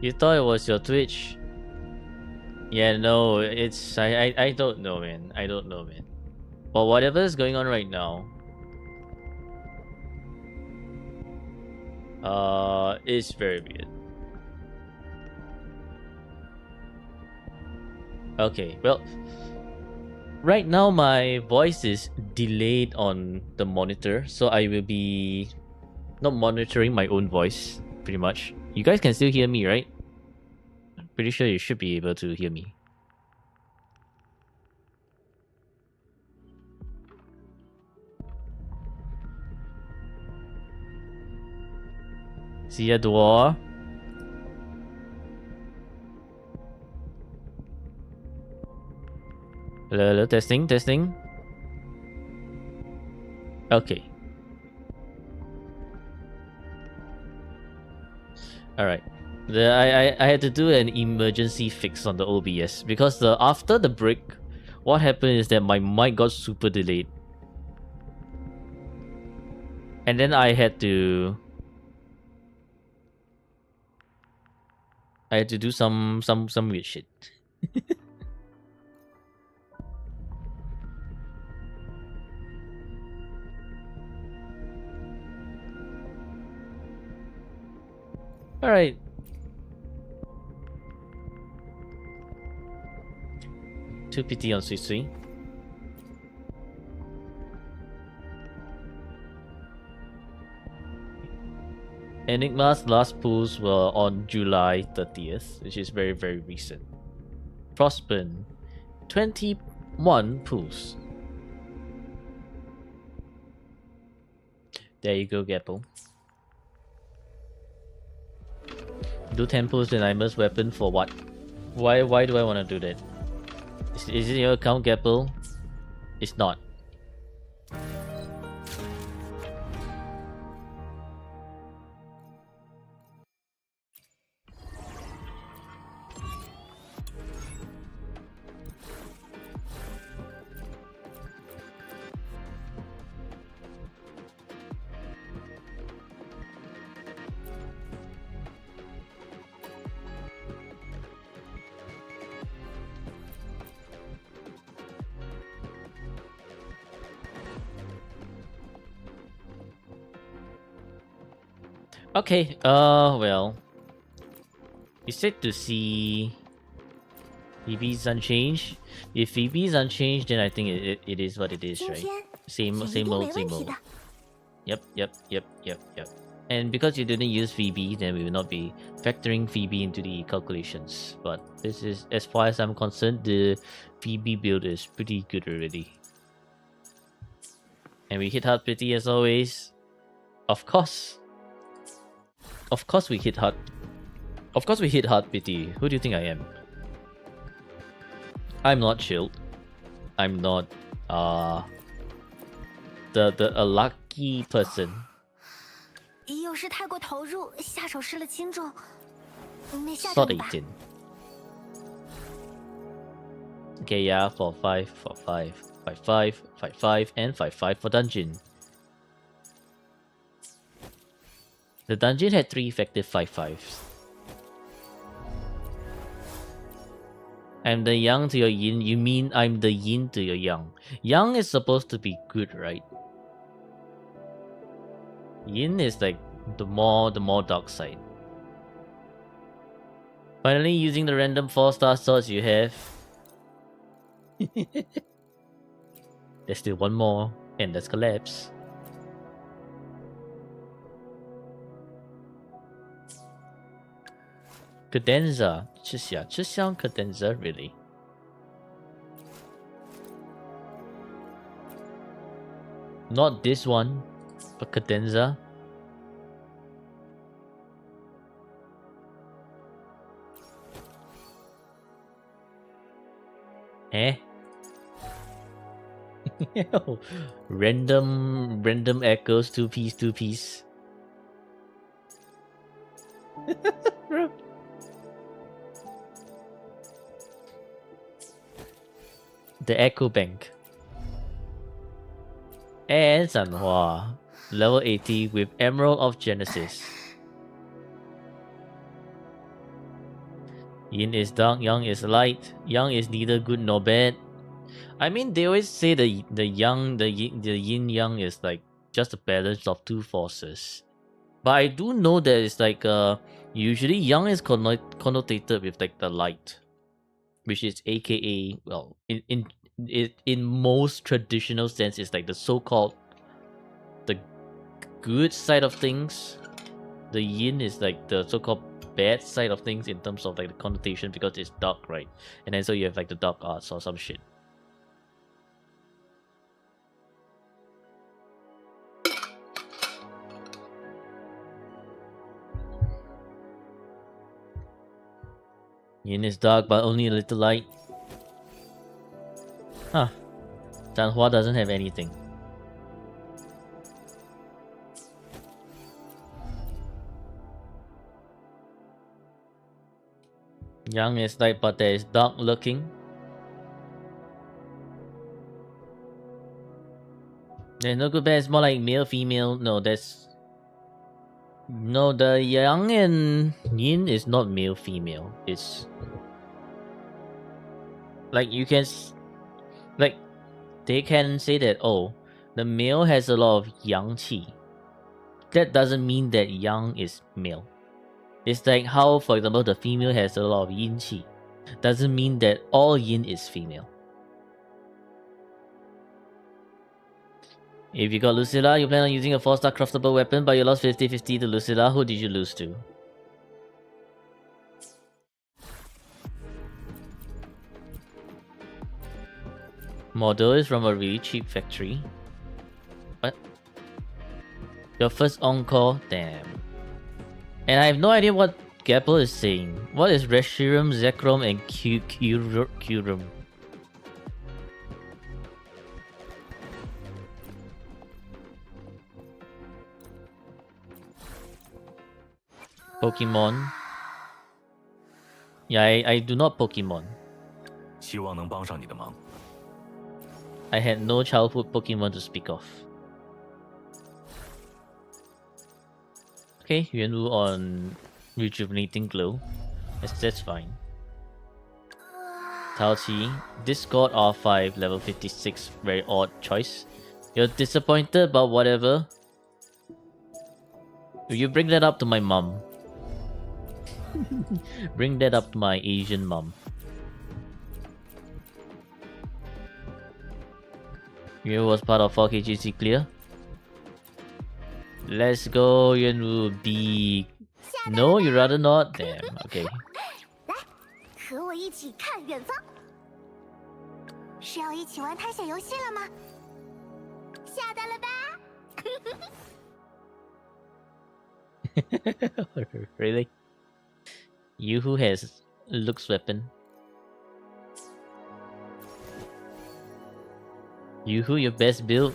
You thought it was your Twitch? Yeah, no, it's I don't know, man. I don't know, man. But whatever is going on right now, it's very weird. Okay, well, right now my voice is delayed on the monitor, so I will be not monitoring my own voice, pretty much. You guys can still hear me, right? Pretty sure you should be able to hear me. See ya, Dwarf. Hello, hello, testing. Okay. Alright. I had to do an emergency fix on the OBS because after the break, what happened is that my mic got super delayed. And then I had to do some weird shit. Alright. Two PT on Suisui. Enigma's last pulls were on July 30th, which is very, very recent. Frostburn, 21 pulls. There you go, Gapple. Do 10 pulls in Imer's weapon for what? Why do I want to do that? Is it your account, Gapple? It's not. Okay, well. You said to see Phoebe's unchanged. If Phoebe's unchanged, then I think it is what it is, 今 right? 天 Same 是一 same 定 old 没 same 问题 old. 的。Yep. And because you didn't use Phoebe, then we will not be factoring Phoebe into the calculations. But this is, as far as I'm concerned, the Phoebe build is pretty good already. And we hit hard pretty as always. Of course. Of course we hit hard. Of course we hit hard pity. Who do you think I am? I'm not chilled. I'm not a lucky person. 又是太过投入，下手失了轻重。那下场 Sorry, 吧。 Jin. Okay, yeah, 4-5, 4-5, 5-5, 5-5, and 5-5 for dungeon. The dungeon had 3 effective 5-5s. I'm the yang to your yin. You mean I'm the yin to your yang. Yang is supposed to be good, right? Yin is like the more dark side. Finally using the random 4-star swords you have. There's still one more, and that's collapse. Cadenza. Just cadenza, really. Not this one, but cadenza. Eh? random echoes, two piece. The Echo Bank. And Sanhua. Level 80 with Emerald of Genesis. Yin is dark, Yang is light. Yang is neither good nor bad. I mean, they always say the yin yang is like just a balance of two forces. But I do know that it's like usually yang is connotated with like the light, which is AKA, well, in most traditional sense, it's like the so-called the good side of things. The yin is like the so-called bad side of things in terms of like the connotation, because it's dark, right? And then so you have like the dark arts or some shit. Yin is dark, but only a little light. Huh. Danhua doesn't have anything. Yang is light, but there is dark looking. There's no good bad, it's more like male, female. No, that's... No, the yang and yin is not male, female. It's... Like, you can... Like, they can say that, oh, the male has a lot of yang qi. That doesn't mean that yang is male. It's like how, for example, the female has a lot of yin qi. Doesn't mean that all yin is female. If you got Lucilla, you plan on using a 4-star craftable weapon, but you lost 50-50 to Lucilla. Who did you lose to? Model is from a really cheap factory. What? Your first encore? Damn. And I have no idea what Gapple is saying. What is Reshiram, Zekrom, and Kyurem? Pokemon? Yeah, I do not Pokemon. 希望能帮上你的忙。 I had no childhood Pokemon to speak of. Okay, Yuanwu on Rejuvenating Glow. That's fine. Taoqi, Discord R5, level 56, very odd choice. You're disappointed, but whatever. You bring that up to my mom. Bring that up to my Asian mom. You was part of 4KGC clear. Let's go, Yuanwu B. No, you rather not? Damn, okay. 来，和我一起看远方。是要一起玩探险游戏了吗？下单了吧？ Really? You who has Luke's weapon? You who your best build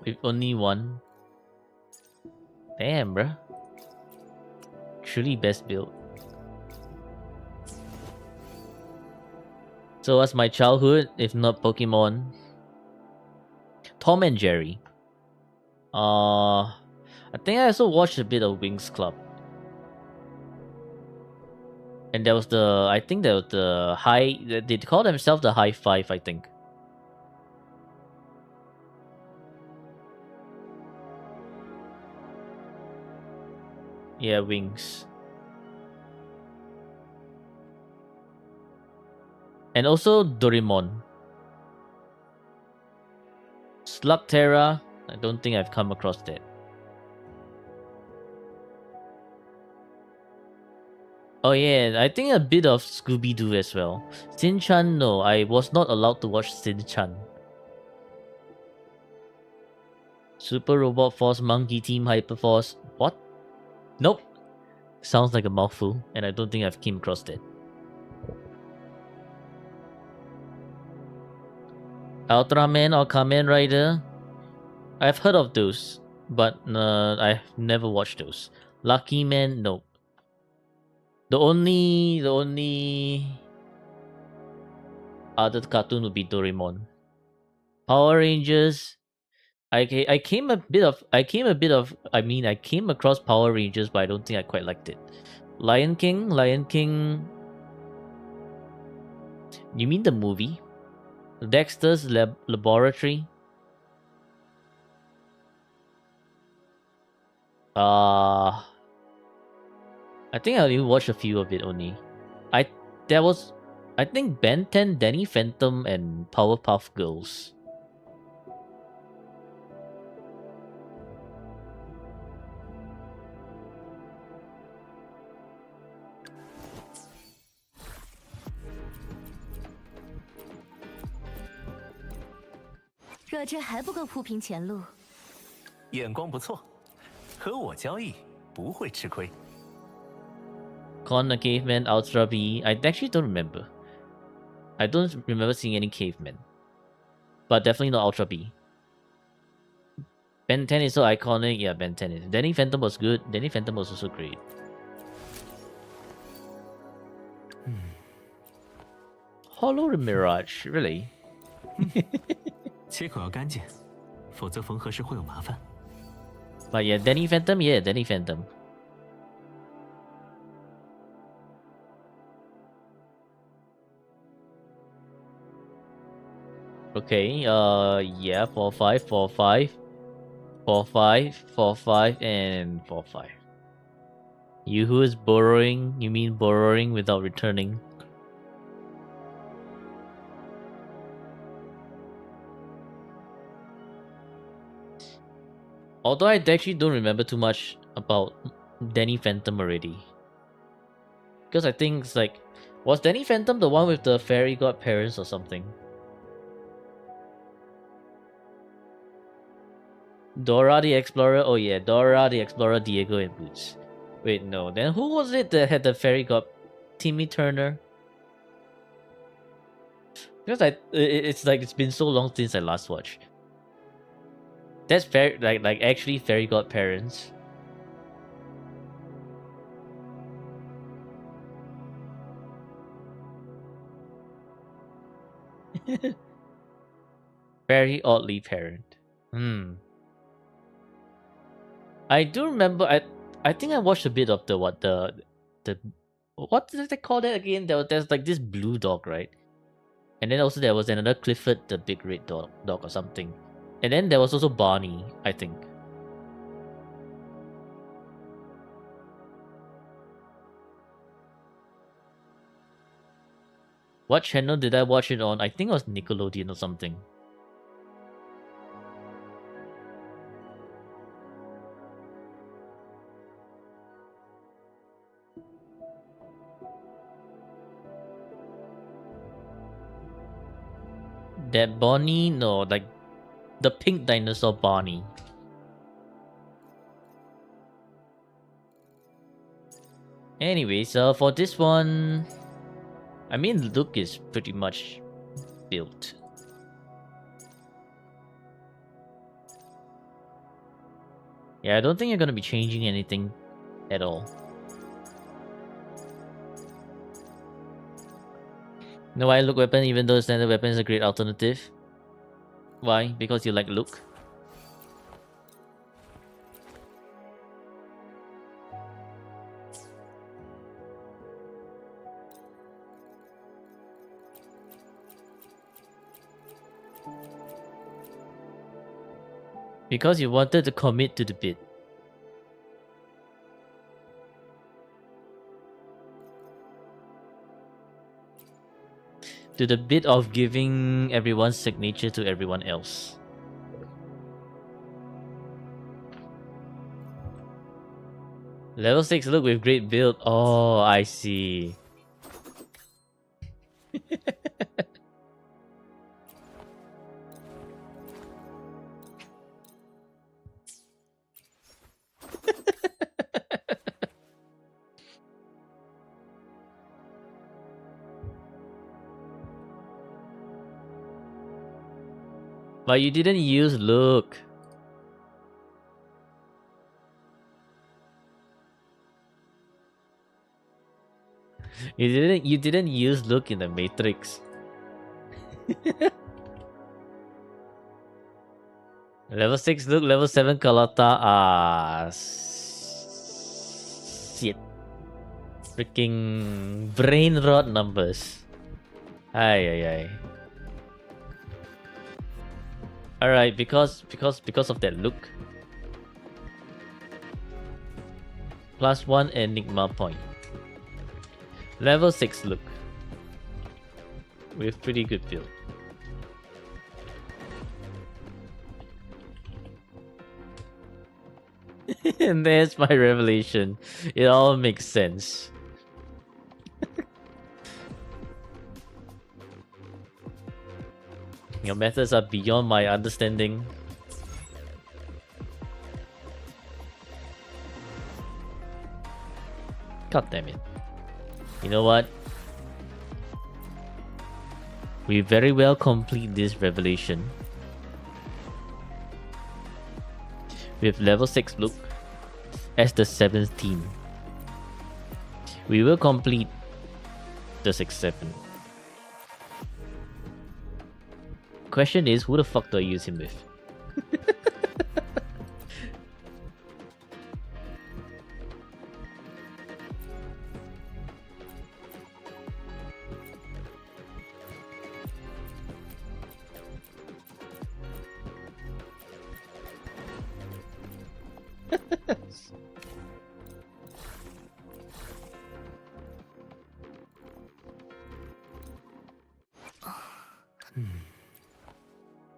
with only one? Damn, bruh. Truly best build. So what's my childhood if not Pokemon? Tom and Jerry. I think I also watched a bit of Wings Club. And there was I think there was the high, they call themselves the High Five, I think. Yeah, Wings. And also Doraemon. Slugterra, I don't think I've come across that. Oh yeah, I think a bit of Scooby-Doo as well. Shin-chan, no, I was not allowed to watch Shin-chan. Super Robot Force, Monkey Team, Hyperforce. What? Nope. Sounds like a mouthful, and I don't think I've came across that. Ultraman or Kamen Rider? I've heard of those, but I've never watched those. Lucky Man, nope. The only other cartoon would be Doraemon. Power Rangers. I came across Power Rangers, but I don't think I quite liked it. Lion King. You mean the movie? Dexter's Laboratory. I think I only watched a few of it only. I think Ben 10, Danny Phantom, and Powerpuff Girls. “若这还不够铺平前路，眼光不错，和我交易不会吃亏。 Con the Caveman, Ultra B. I actually don't remember. I don't remember seeing any cavemen. But definitely not Ultra B. Ben 10 is so iconic. Yeah, Ben 10 is. Danny Phantom was good. Danny Phantom was also great. Hollow Mirage, really? 切口要干净，否则缝合时会有麻烦。 But yeah, Danny Phantom, yeah, Danny Phantom. Okay, yeah, 4-5, 4-5, 4-5, 4-5, and 4-5. You who is borrowing, you mean borrowing without returning. Although I actually don't remember too much about Danny Phantom already. Because I think it's like, was Danny Phantom the one with the fairy godparents or something? Dora the Explorer, oh yeah, Dora the Explorer, Diego and Boots. Wait, no, then who was it that had the fairy god? Timmy Turner? Because it's like it's been so long since I last watched. That's fair, like actually fairy godparents. Very oddly parent. I do remember. I think I watched a bit of the what did they call that again? There's like this blue dog, right? And then also there was another Clifford, the big red dog or something. And then there was also Barney, I think. What channel did I watch it on? I think it was Nickelodeon or something. That Bonnie? No, like the pink dinosaur Bonnie. Anyways, for this one, I mean, look is pretty much built. Yeah, I don't think you're gonna be changing anything at all. No, why look weapon even though standard weapon is a great alternative? Why? Because you like look? Because you wanted to commit to the bid. To the bit of giving everyone's signature to everyone else. Level 6 look with great build. Oh, I see. But you didn't use look. You didn't use look in the Matrix. Level 6 look, level 7 Kalata. Ah, shit. Freaking brain rot numbers. Ay. Alright, because of that look. +1 Enigma point. Level 6 look. With pretty good build. And there's my revelation. It all makes sense. Your methods are beyond my understanding. God damn it. You know what? We very well complete this revelation with level 6 look as the 7th team. We will complete the 6-7. Question is, who the fuck do I use him with?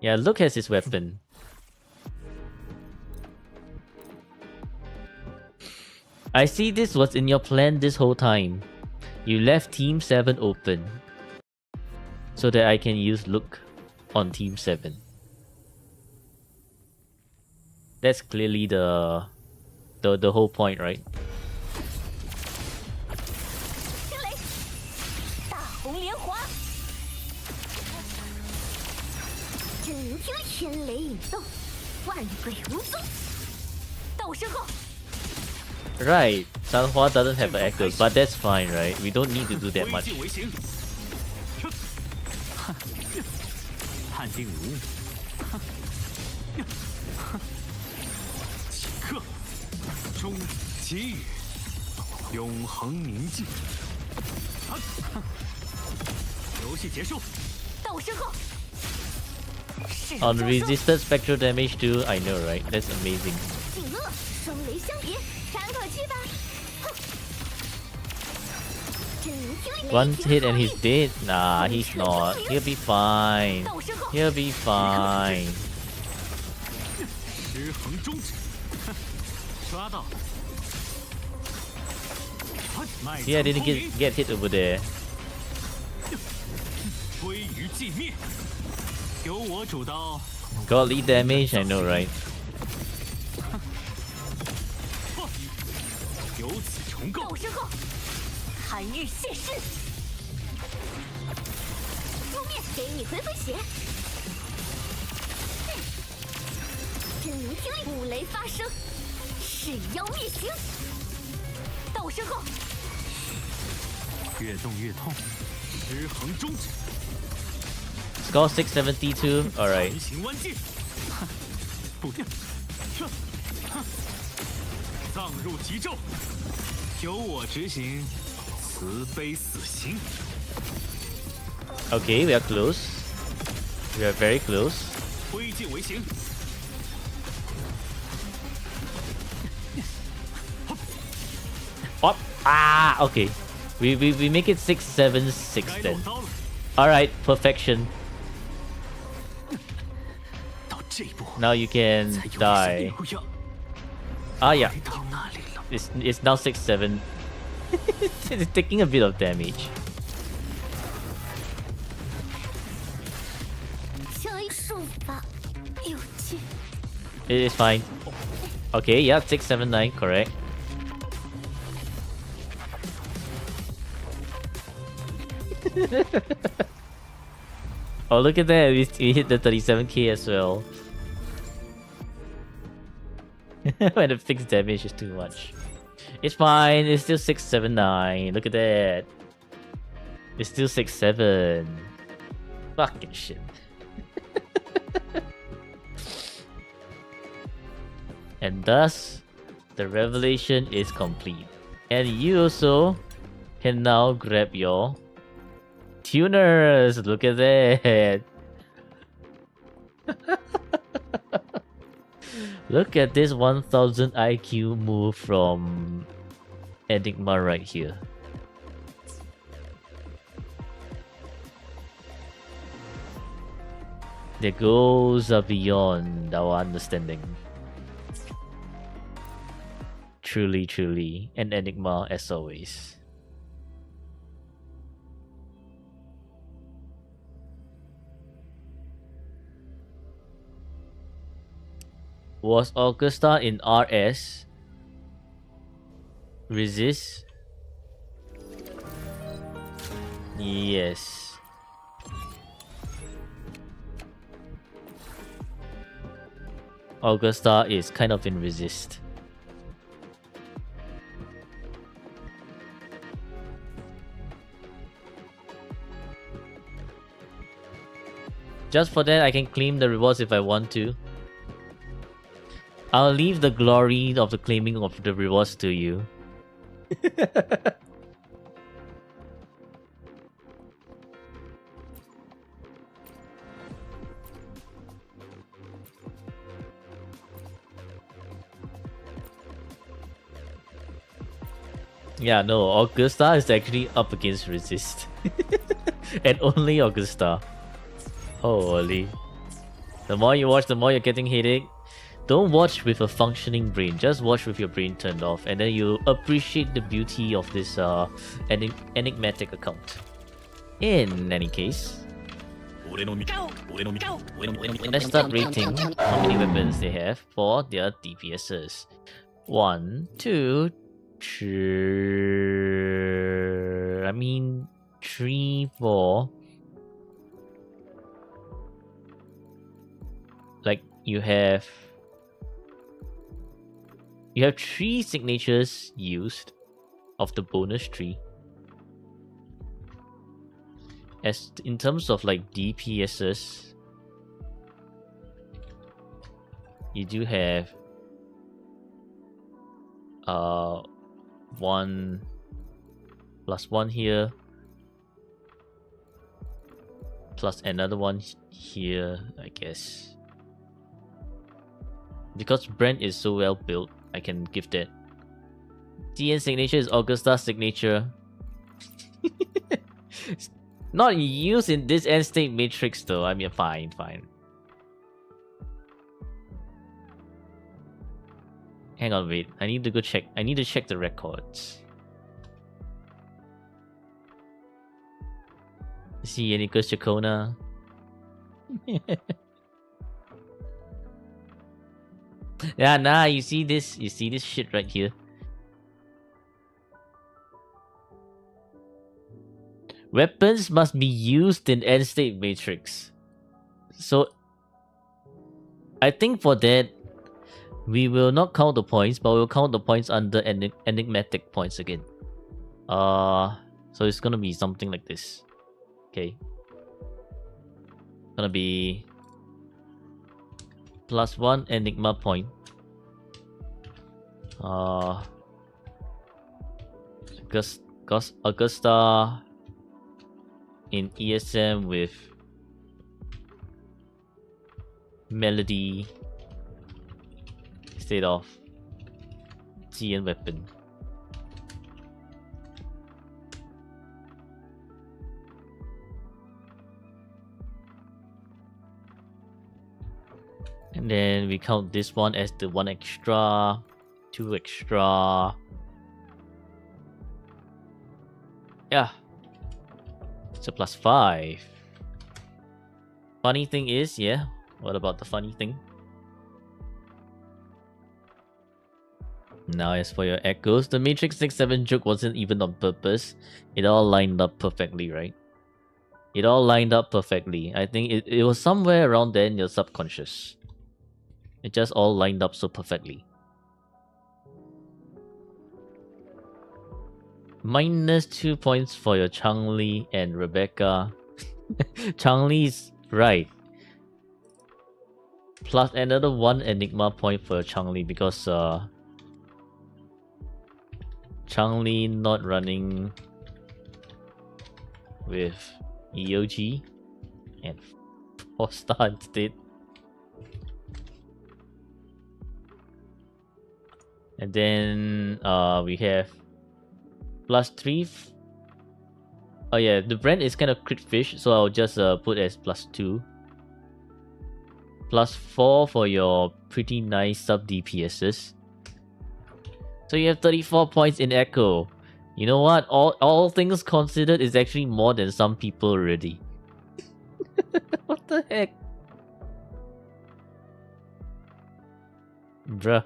Yeah, Luke has his weapon. I see this was in your plan this whole time. You left Team 7 open so that I can use Luke on Team 7. That's clearly the whole point, right? Right, Sanhua doesn't have an echo, but that's fine, right? We don't need to do that much. 判定无误。即刻，终极语，永恒铭记。游戏结束。到我身后。 Unresisted spectral damage too, I know, right? That's amazing. One hit and he's dead. Nah, he's not. He'll be fine. He'll be fine. 失衡终止，抓到。Yeah, I didn't get hit over there. 归于寂灭，由我主刀。Godly damage, I know, right? 由此重构。到身后，寒日现世，覆灭，给你回血。真灵听令，五雷发生，噬妖灭形。到身后，越动越痛，失衡终止。 Score 672. Alright. 人形弯剑，不掉，葬入极咒，由我执行慈悲死刑。 Okay, we are close. We are very close. 挥剑为形。 What? Ah, okay. We make it 676 then. Alright, perfection. 到这一步， Now you can 才有一些 die. 力量 Ah, yeah. 回到那里了。 It's now 6-7. It's taking a bit of damage. 这术法有趣。 It is fine. Okay, yeah, 679, correct. Oh, look at that. We hit the 37k as well. When the fixed damage is too much. It's fine. It's still 679. Look at that. It's still 6-7. Fucking shit. And thus, the revelation is complete. And you also can now grab your tuners. Look at that. Look at this 1000 IQ move from Enigma right here. That goes beyond our understanding. Truly, truly, an Enigma as always. Was Augusta in RS? Resist? Yes. Augusta is kind of in resist. Just for that, I can claim the rewards if I want to. I'll leave the glory of the claiming of the rewards to you. Yeah, no, Augusta is actually up against resist. And only Augusta. Holy. The more you watch, the more you're getting headache. Don't watch with a functioning brain, just watch with your brain turned off, and then you appreciate the beauty of this enigmatic account. In any case, let's start rating how many weapons they have for their DPSs. 1, 2, 3... I mean, 3, 4... Like, you have 3 signatures used of the bonus tree. As in terms of like DPSs, you do have 1 plus 1 here, plus another one here, I guess. Because Brent is so well built, I can give that. TN signature is Augusta's signature. Not used in this end state matrix though. I mean, fine. Hang on, wait. I need to go check. I need to check the records. See any Gus Chacona? Yeah, nah. You see this? You see this shit right here? Weapons must be used in end state matrix. So I think for that we will not count the points, but we'll count the points under enigmatic points again. So it's gonna be something like this. Okay. Gonna be +1 enigma point. Augusta in ESM with Melody instead of GN weapon. And then we count this one as the 1 extra, 2 extra. Yeah. It's a +5. Funny thing is, yeah. What about the funny thing? Now as for your echoes, the Matrix 6-7 joke wasn't even on purpose. It all lined up perfectly, right? It all lined up perfectly. I think it was somewhere around there in your subconscious. It just all lined up so perfectly. -2 points for your Changli and Rebecca. Changli's right. Plus another 1 Enigma point for Changli because Changli not running with EOG and 4-star instead. And then we have +3. Oh yeah, the brand is kind of crit fish, so I'll just put as +2. +4 for your pretty nice sub DPSs. So you have 34 points in Echo. You know what? All things considered is actually more than some people already. What the heck? Bruh.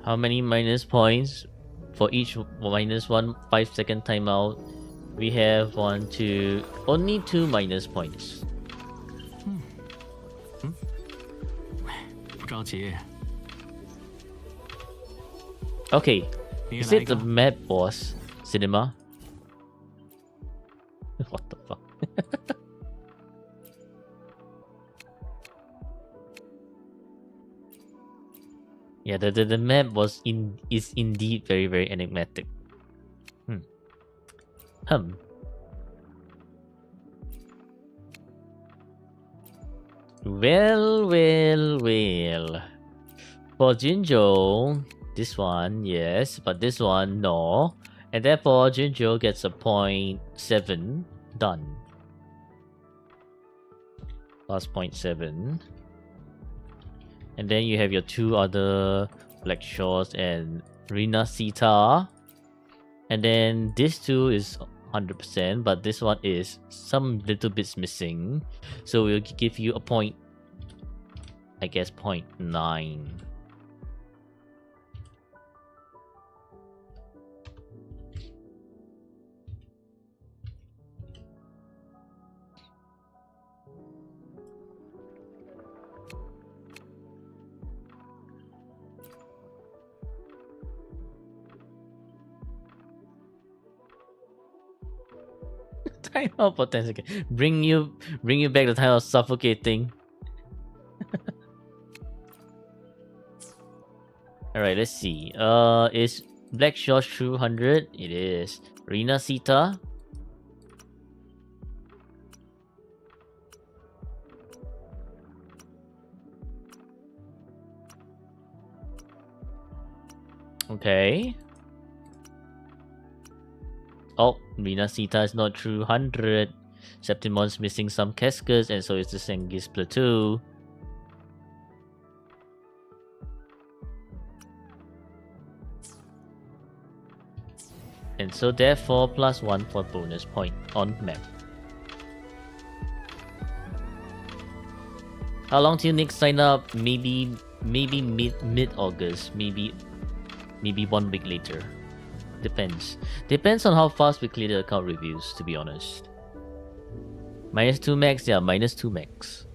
How many minus points? For each -1 5-second timeout, we have only 2 minus points. 不着急， Okay, 你 is 来一 it the 个。 map boss cinema? What the fuck? Yeah, the map is indeed very, very enigmatic. Well. For Jinjo, this one, yes, but this one, no. And therefore, Jinjo gets a 0.7. Done. Plus 0.7. And then you have your 2 other Black Shores and Rina Sita. And then this 2 is 100%, but this one is some little bits missing. So we'll give you a point, I guess 0.9. Time out for 10 seconds. Bring you back the time of suffocating. Alright, let's see. Is Black Shore 200? It is. Rina Sita. Okay. Oh, Rina Sita is not true 100. Septimon's missing some Cascas, and so is the Sengis Plateau. And so therefore +1 for bonus point on map. How long till next sign up? Maybe mid August. Maybe 1 week later. Depends on how fast we clear the account reviews, to be honest. -2 max, yeah, -2 max.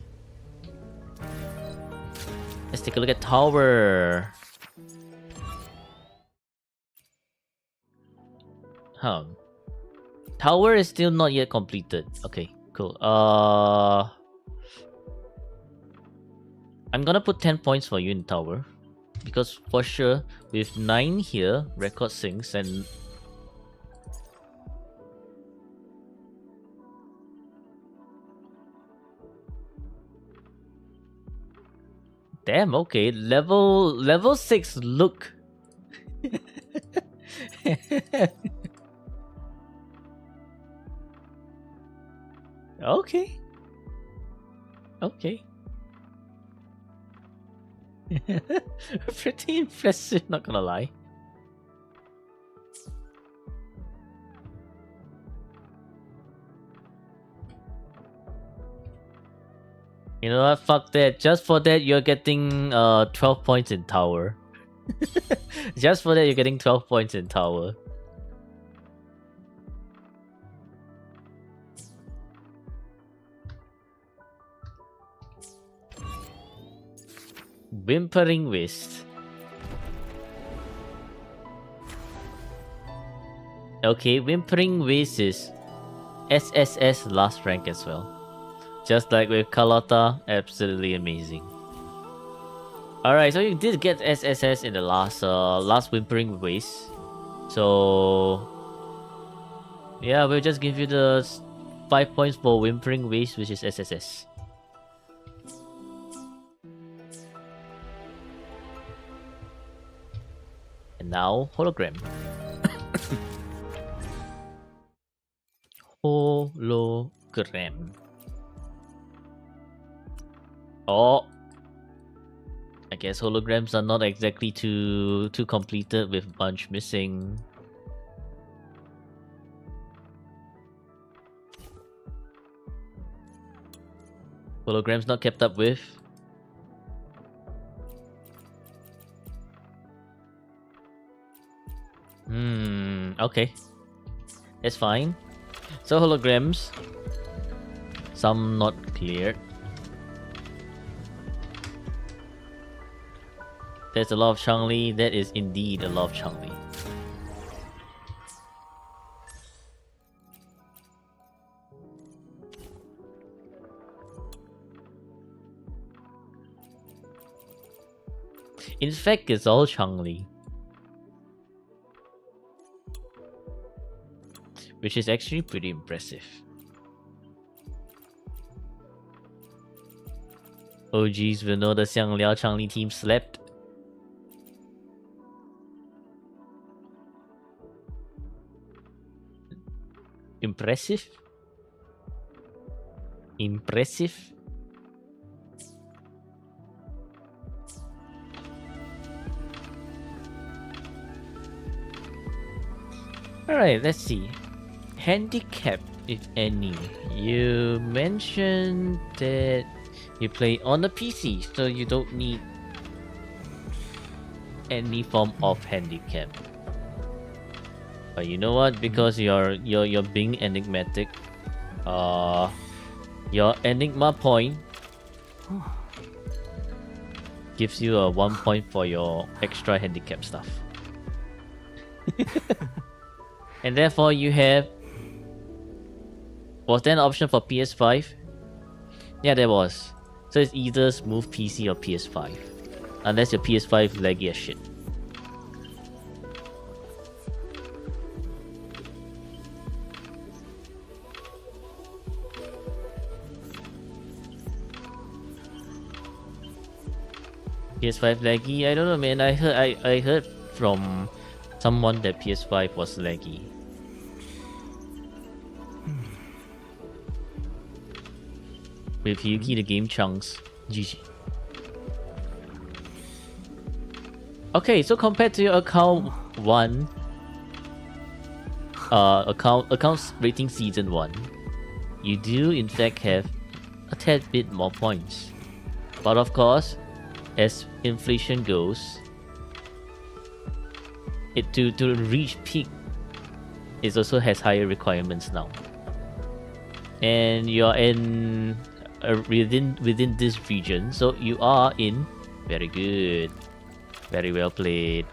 Let's take a look at tower. Tower is still not yet completed. Okay, cool. I'm gonna put 10 points for you in tower. Because for sure, with 9 here, record syncs and... Damn, okay. Level 6 look. Okay. Okay. Pretty impressive, not gonna lie. You know what? Fuck that. Just for that, you're getting 12 points in tower. Just for that, you're getting 12 points in tower. Whimpering Waste. Okay, Whimpering Waste is SSS last rank as well. Just like with Carlotta, absolutely amazing. Alright, so you did get SSS in the last Whimpering Waste. So yeah, we'll just give you the 5 points for Whimpering Waste, which is SSS. And now, hologram. Hologram. Oh, I guess holograms are not exactly too completed with bunch missing. Holograms not kept up with. Okay. That's fine. So holograms. Some not cleared. There's a lot of Changli. That is indeed a lot of Changli. In fact, it's all Changli. Which is actually pretty impressive. OGs will know the Xiangliao Changli team slept. Impressive? Impressive? Alright, let's see. Handicap, if any. You mentioned that you play on the PC, so you don't need any form of handicap. But you know what? Because you're being enigmatic, your Enigma point gives you a 1 point for your extra handicap stuff. And therefore you have... Was there an option for PS5? Yeah, there was. So it's either smooth PC or PS5. Unless your PS5 laggy as shit. PS5 laggy? I don't know, man. I heard from someone that PS5 was laggy. With Yuki, the game chunks. GG. Okay, so compared to your account 1, accounts rating season 1, you do in fact have a tad bit more points. But of course, as inflation goes, it to reach peak, it also has higher requirements now. And you're in within this region, so you are in very good. Very well played.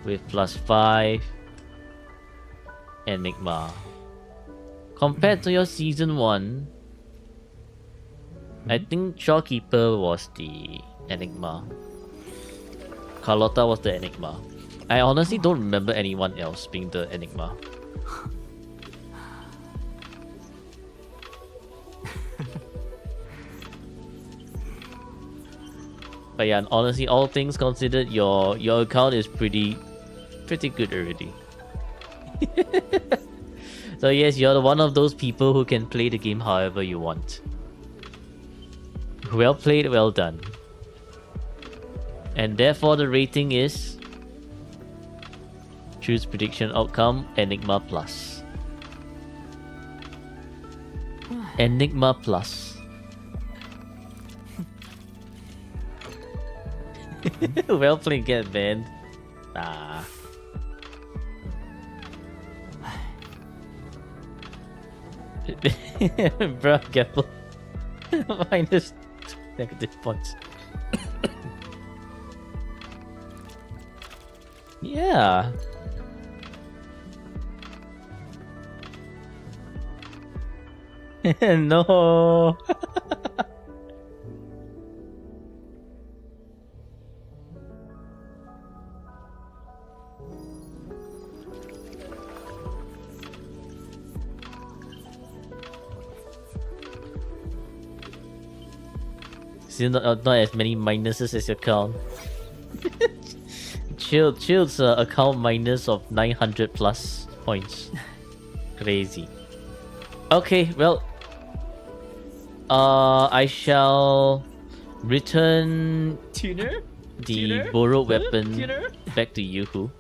With +5 Enigma. Compared to your season 1, I think Shopkeeper was the Enigma. Carlotta was the Enigma. I honestly don't remember anyone else being the Enigma. But yeah, honestly, all things considered, your account is pretty good already. So yes, you're one of those people who can play the game however you want. Well played, well done. And therefore the rating is... Choose prediction outcome, Enigma Plus. Enigma Plus. Well played, get banned. Nah. Bruh, careful. Minus negative points. Yeah. No. Still not as many minuses as your account. Chill's account minus of 900 plus points. Crazy. Okay, well, I shall return the borrowed weapon back to Yuhu.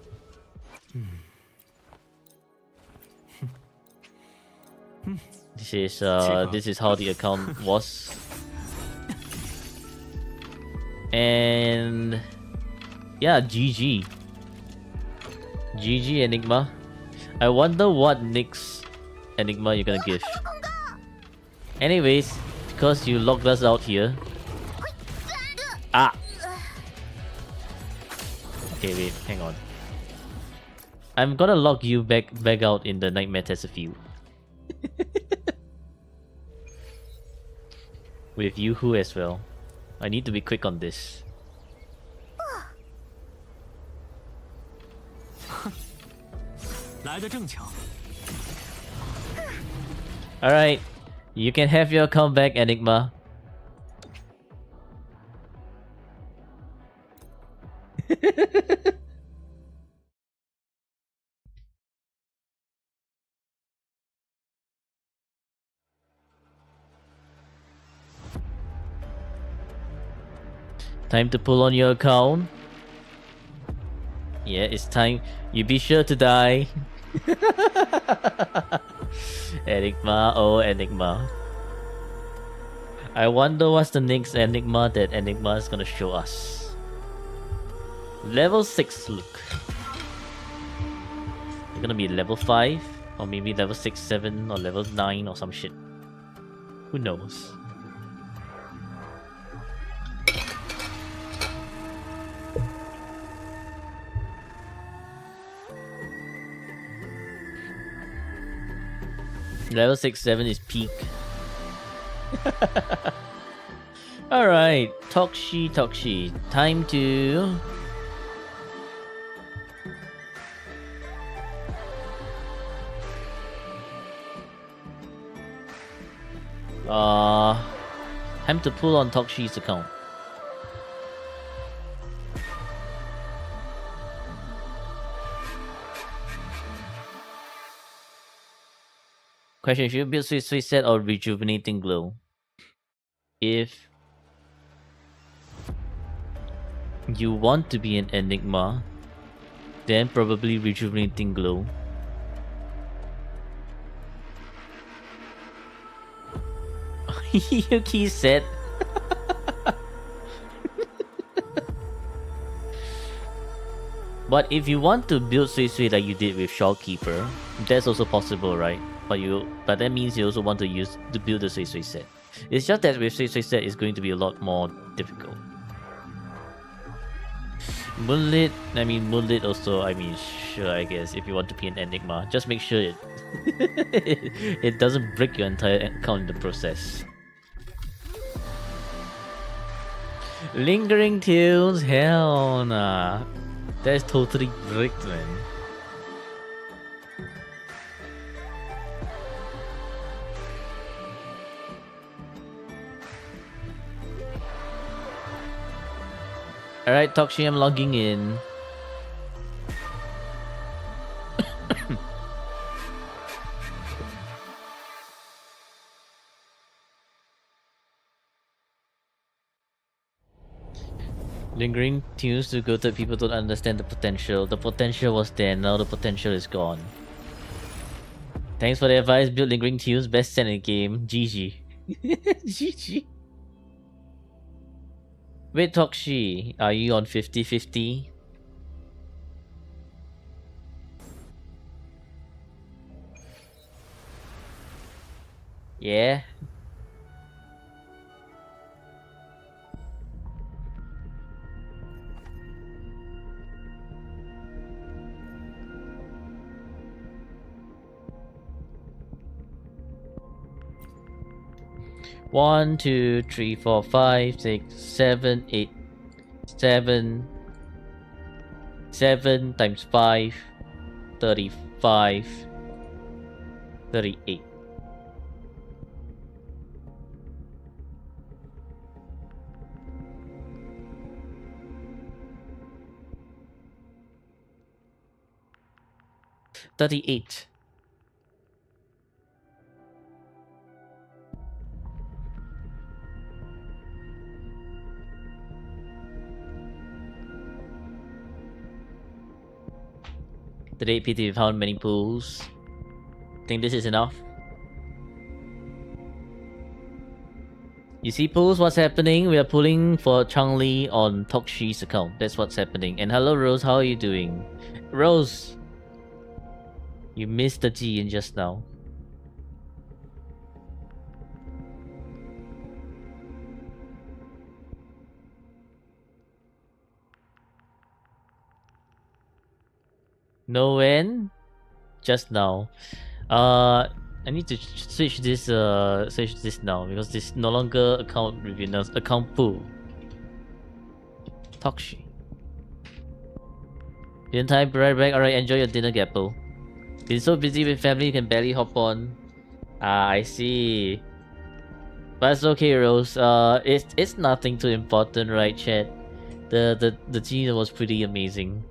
This is how the account was. And yeah, GG Enigma. I wonder what next Enigma you're gonna give. Anyways, because you locked us out here. Ah. Okay, wait, hang on. I'm gonna lock you back out in the Nightmare Test field. With Yuhu as well. I need to be quick on this. Alright, you can have your account back, Enigma. Time to pull on your account. Yeah, it's time. You be sure to die. Enigma, oh Enigma. I wonder what's the next Enigma that Enigma is gonna show us. Level 6 look. It's gonna be level 5, or maybe level 6, 7, or level 9 or some shit. Who knows? Level 6, 7 is peak. Alright, Tokshi. Time to... time to pull on Tokshi's account. Question: should you build Sweet Set or Rejuvenating Glow? If you want to be an Enigma, then probably Rejuvenating Glow. Yuki said. But if you want to build Sui like you did with Shopkeeper, that's also possible, right? But that means you also want to build the Sui set. It's just that with Sui set it's going to be a lot more difficult. Moonlit also, sure, I guess, if you want to be an Enigma. Just make sure it it doesn't break your entire account in the process. Lingering Tunes? Hell nah. That's totally bricked, man. Alright, Tokshi, I'm logging in. Lingering tunes to go that people don't understand the potential. The potential was there, now the potential is gone. Thanks for the advice, build Lingering Tunes, best set in the game. GG. GG. Wait, Tokshi, are you on 50-50? Yeah. One, 2, 3, 4, 5, 6, 7, 8, 7. 7 times 5, 35, 38. $38. Today, PT, we found many pools. Think this is enough? You see, pools, what's happening? We are pulling for Changli on Tokshi's account. That's what's happening. And hello, Rose, how are you doing? Rose! You missed the G in just now. No when? Just now. I need to switch this now because this is no longer account review, now account pool. Tokshi. In time, right back. Alright, enjoy your dinner, Gappo. Been so busy with family you can barely hop on. Ah, I see. But it's okay, Rose. It's nothing too important, right, chat? The Gina was pretty amazing.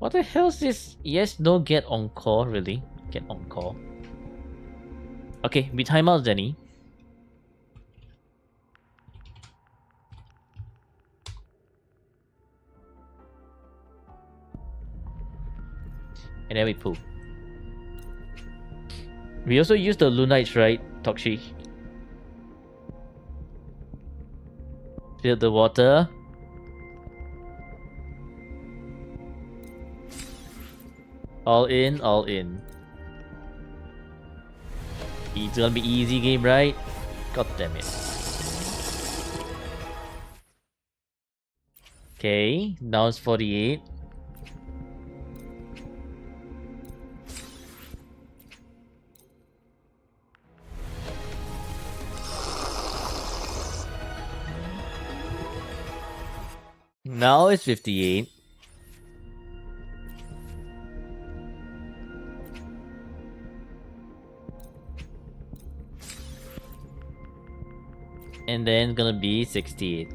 What the hell is this? Yes, no, get on call, really? Get on call. Okay, we time out, Zenny. And then we pull. We also use the Lunites, right, Tokshi? Fill the water. All in, all in. It's gonna be easy game, right? God damn it. Okay, now it's 48. Now it's 58. And then gonna be 68.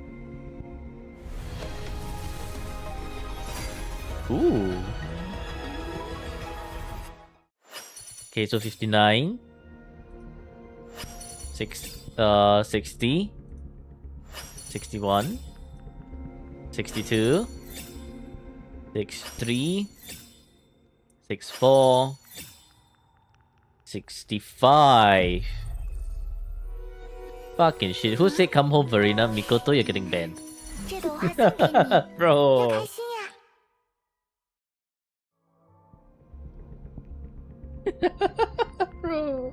Ooh. Okay, Okay, so 59. 60. 61. 62. 63. 64. 65. Fucking shit. Who said come home, Verena? Mikoto, you're getting banned. 这朵花送给你，要开 Bro. 心呀！ Bro.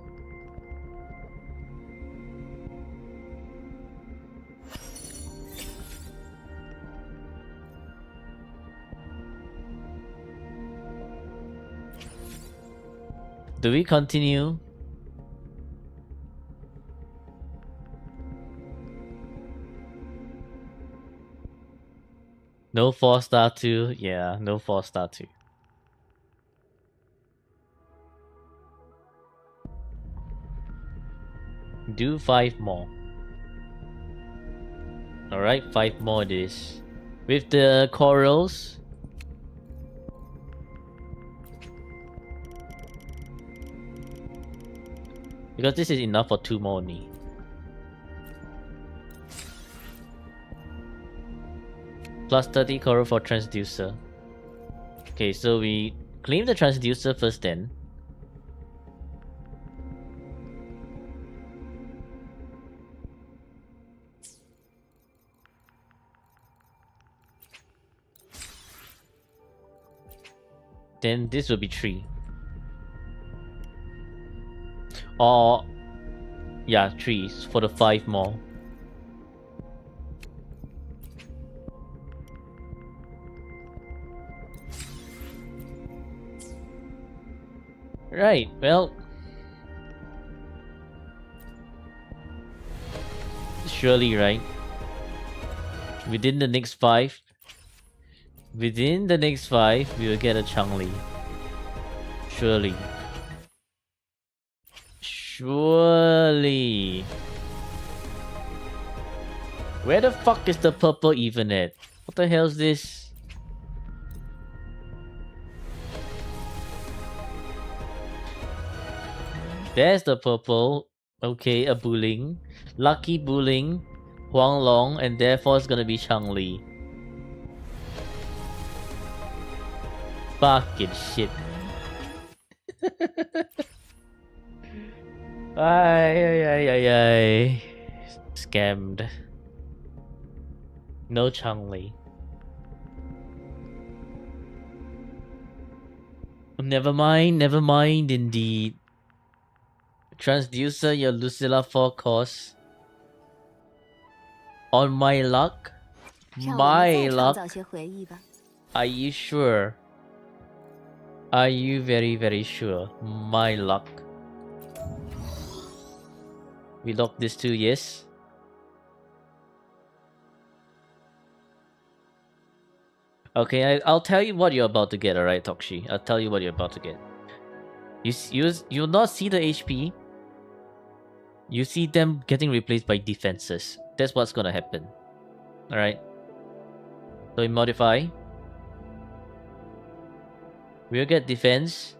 Do we continue? No 4-star 2. Yeah, no 4-star 2. Do 5 more. Alright, 5 more it is. With the corals. Because this is enough for 2 more only. Plus 30 coral for transducer. Okay, so we claim the transducer first then. Then this will be 3. Or yeah, 3 for the 5 more. Right, well, surely, right? Within the next 5, we will get a Changli. Surely. Surely. Where the fuck is the purple even at? What the hell is this? There's the purple. Okay, a Buling. Lucky Buling. Huang Long, and therefore it's gonna be Changli. Fucking shit. Ay. Scammed. No Changli. Never mind indeed. Transducer, your Lucilla 4 course. On my luck? 让我们 My 再创造 luck? 些回忆吧。 Are you sure? Are you very, very sure? My luck. We lock this too, yes? Okay, I'll tell you what you're about to get, alright, Tokshi. I'll tell you what you're about to get. You'll not see the HP. You see them getting replaced by defenses. That's what's gonna happen. Alright. So we modify. We'll get defense.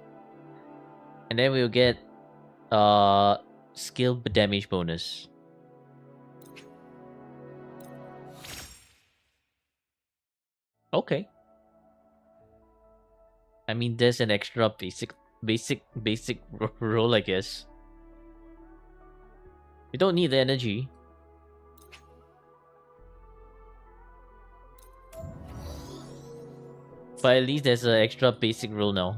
And then we'll get skill damage bonus. Okay. I mean, there's an extra basic roll, I guess. We don't need the energy. But at least there's an extra basic roll now.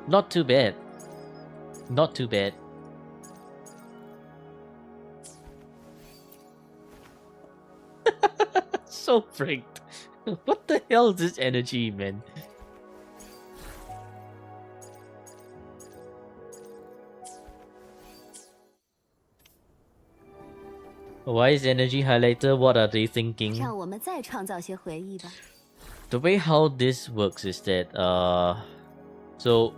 Not too bad. Not too bad. So freaked. What the hell is this energy, man? Why is energy highlighter? What are they thinking? 让我们再创造些回忆吧。 The way how this works is that so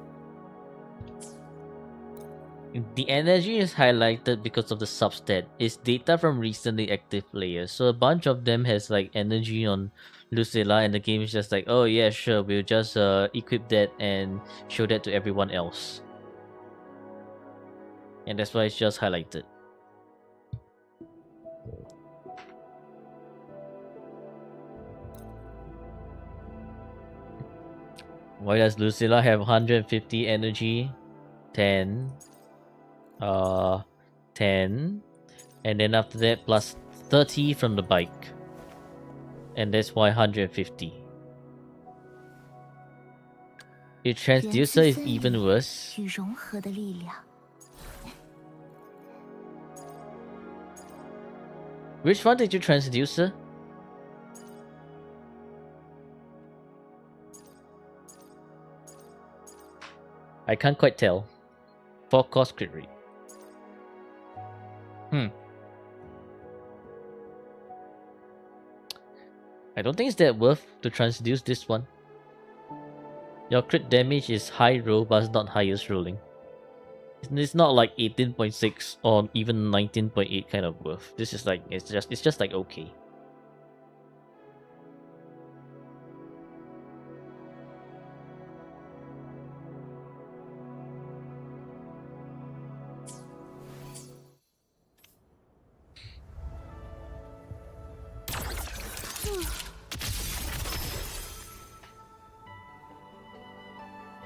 The energy is highlighted because of the substat. It's data from recently active players. So a bunch of them has like energy on Lucilla, and the game is just like, oh yeah, sure, we'll just equip that and show that to everyone else. And that's why it's just highlighted. Why does Lucilla have 150 energy? 10. 10. And then after that, plus 30 from the bike. And that's why 150. Your 人之 transducer is 分 even 离 worse. 与融合的力量。 Which one did you transducer? I can't quite tell. 4 cost crit rate. I don't think it's that worth to transduce this one. Your crit damage is high roll, but it's not highest rolling. It's not like 18.6 or even 19.8 kind of worth. This is like it's just like okay.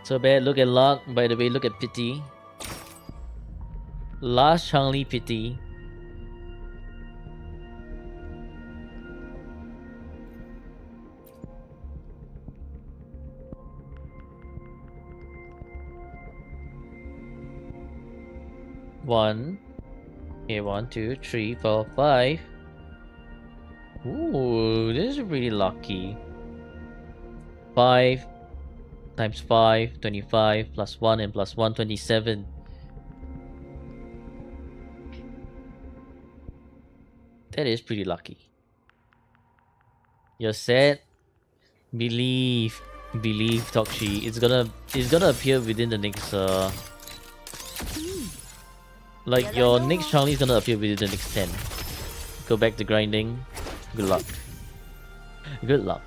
So bad, look at luck. By the way, look at pity. Last Changli pity. One. Okay, 1, 2, 3, 4, 5. Ooh, this is really lucky. 5 times 5, 25, plus 1 and plus 1, 27. That is pretty lucky. You're set. Believe. Believe, Tokshi. It's gonna appear within the next like your next Charlie is gonna appear within the next 10. Go back to grinding. Good luck. Good luck.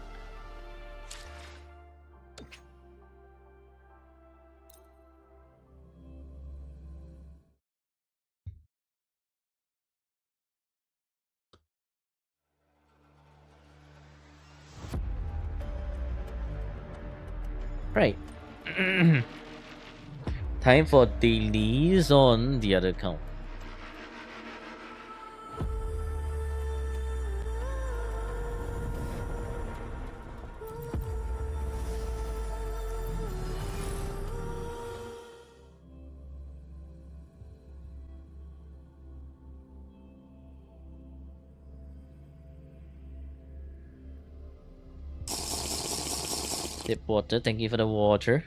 Right. Time for dailies on the other account. Sip water, thank you for the water.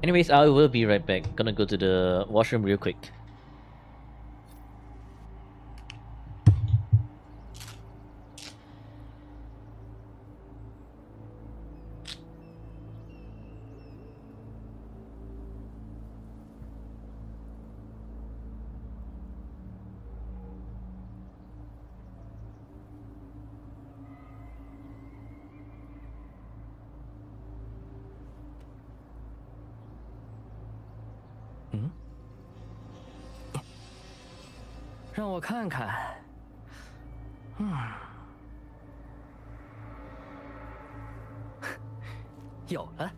Anyways, I will be right back. Gonna go to the washroom real quick.嗯，让我看看。有了。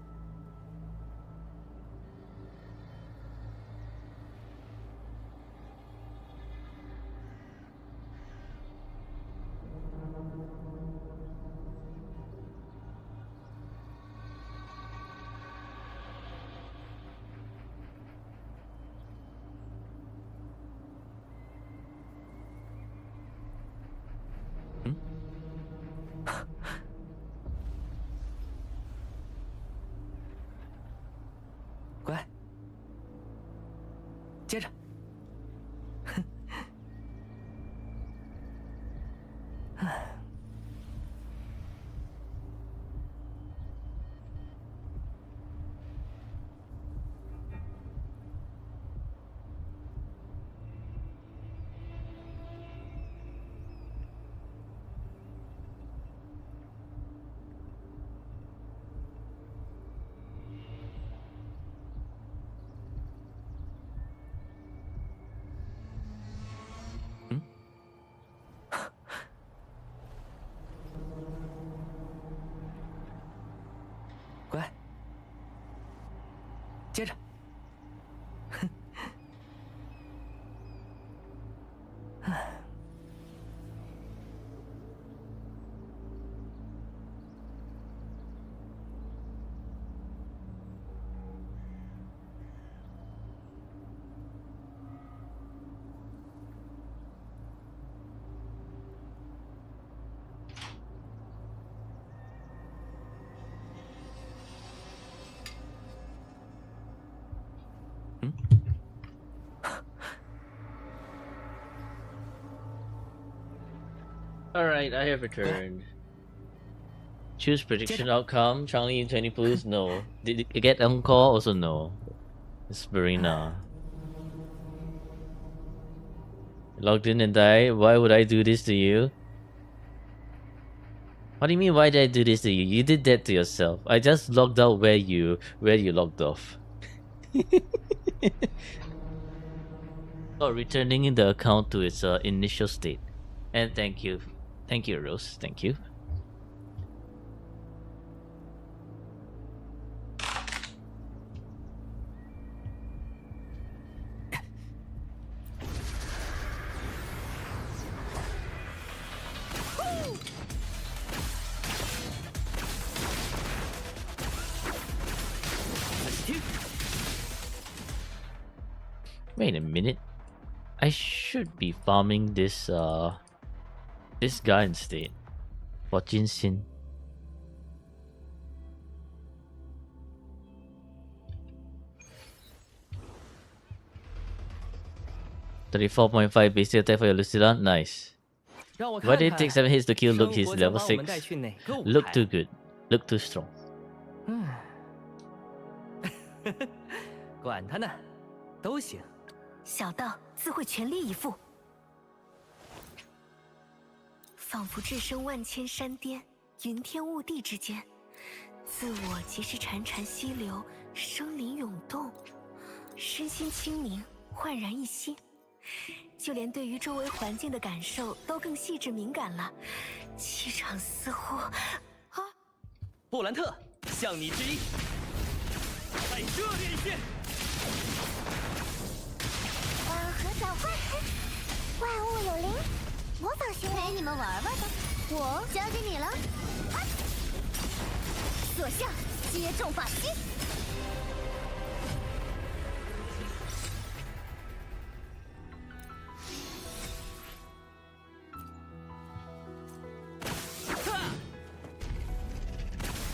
乖，接着。乖，接着。Alright, I have returned. Choose prediction outcome. Changli in 20 plus? No. Did it get encore? Also no. It's Verena. Logged in and died? Why would I do this to you? What do you mean why did I do this to you? You did that to yourself. I just logged out where you logged off. Oh, returning the account to its initial state. And thank you. Thank you, Rose. Thank you. Wait a minute. I should be farming this this guy instead. For Jinxin. $34.5 basic attack for your Lucilla. Nice. 让我 Why 看 did it take 7 hits to kill 生 Luke? He's 活将 level 把我们带 6. 去哪个舞 Look 台 too good. Look too strong. 管他呢，都行。小道自会全力以赴，仿佛置身万千山巅、云天雾地之间，自我即是潺潺溪流，生灵涌动，身心清明，焕然一新。就连对于周围环境的感受都更细致敏感了，气场似乎……布兰特，向你致意。再热烈一些！万和转换，万物有灵，魔法学陪你们玩玩吧，我交给你了。所向接中法器。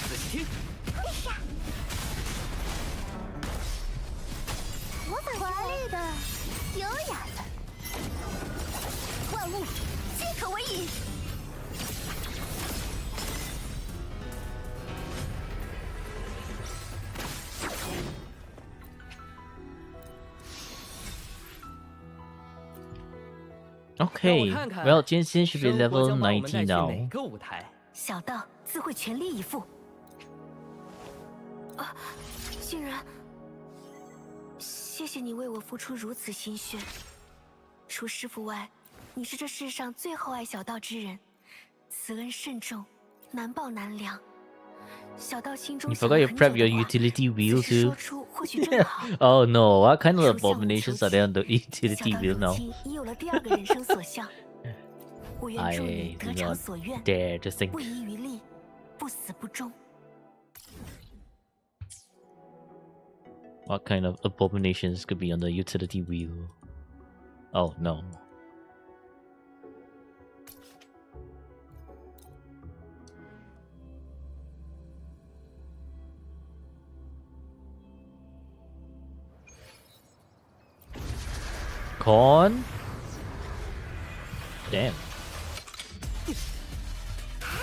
仔细听。魔法华丽的，优雅的，万物皆可为饮。Okay, 让我看看 well, Jinxin should be 生活 level 将把我们带 19去 now. 哪个舞台？小道自会全力以赴。竟然，谢谢你为我付出如此心血。除师傅外，你是这世上最厚爱小道之人，此恩甚重，难报难量。小道心中 You 想 forgot 了 you 很 prep 久 your 的话， utility 此 wheel 时说 too. 出或许正好。 Oh no, what kind of 属下无 abominations 求 are there on the 小 utility 道 wheel 如 now? 今已有了第二个人生所向，我愿祝你 I 得 do 偿 not 所愿， dare to think. 不遗余力，不死不终。 What kind of abominations could be on the utility wheel? Oh no. Corn? Damn. 哎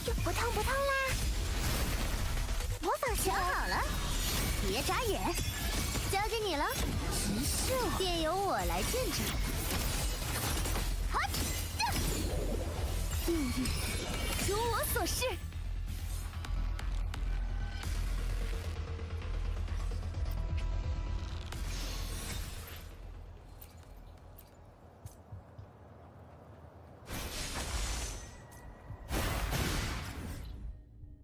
呦，不痛不痛啦！魔法学好了，别眨眼，交给你了。植树便由我来见证。好，命运如我所示。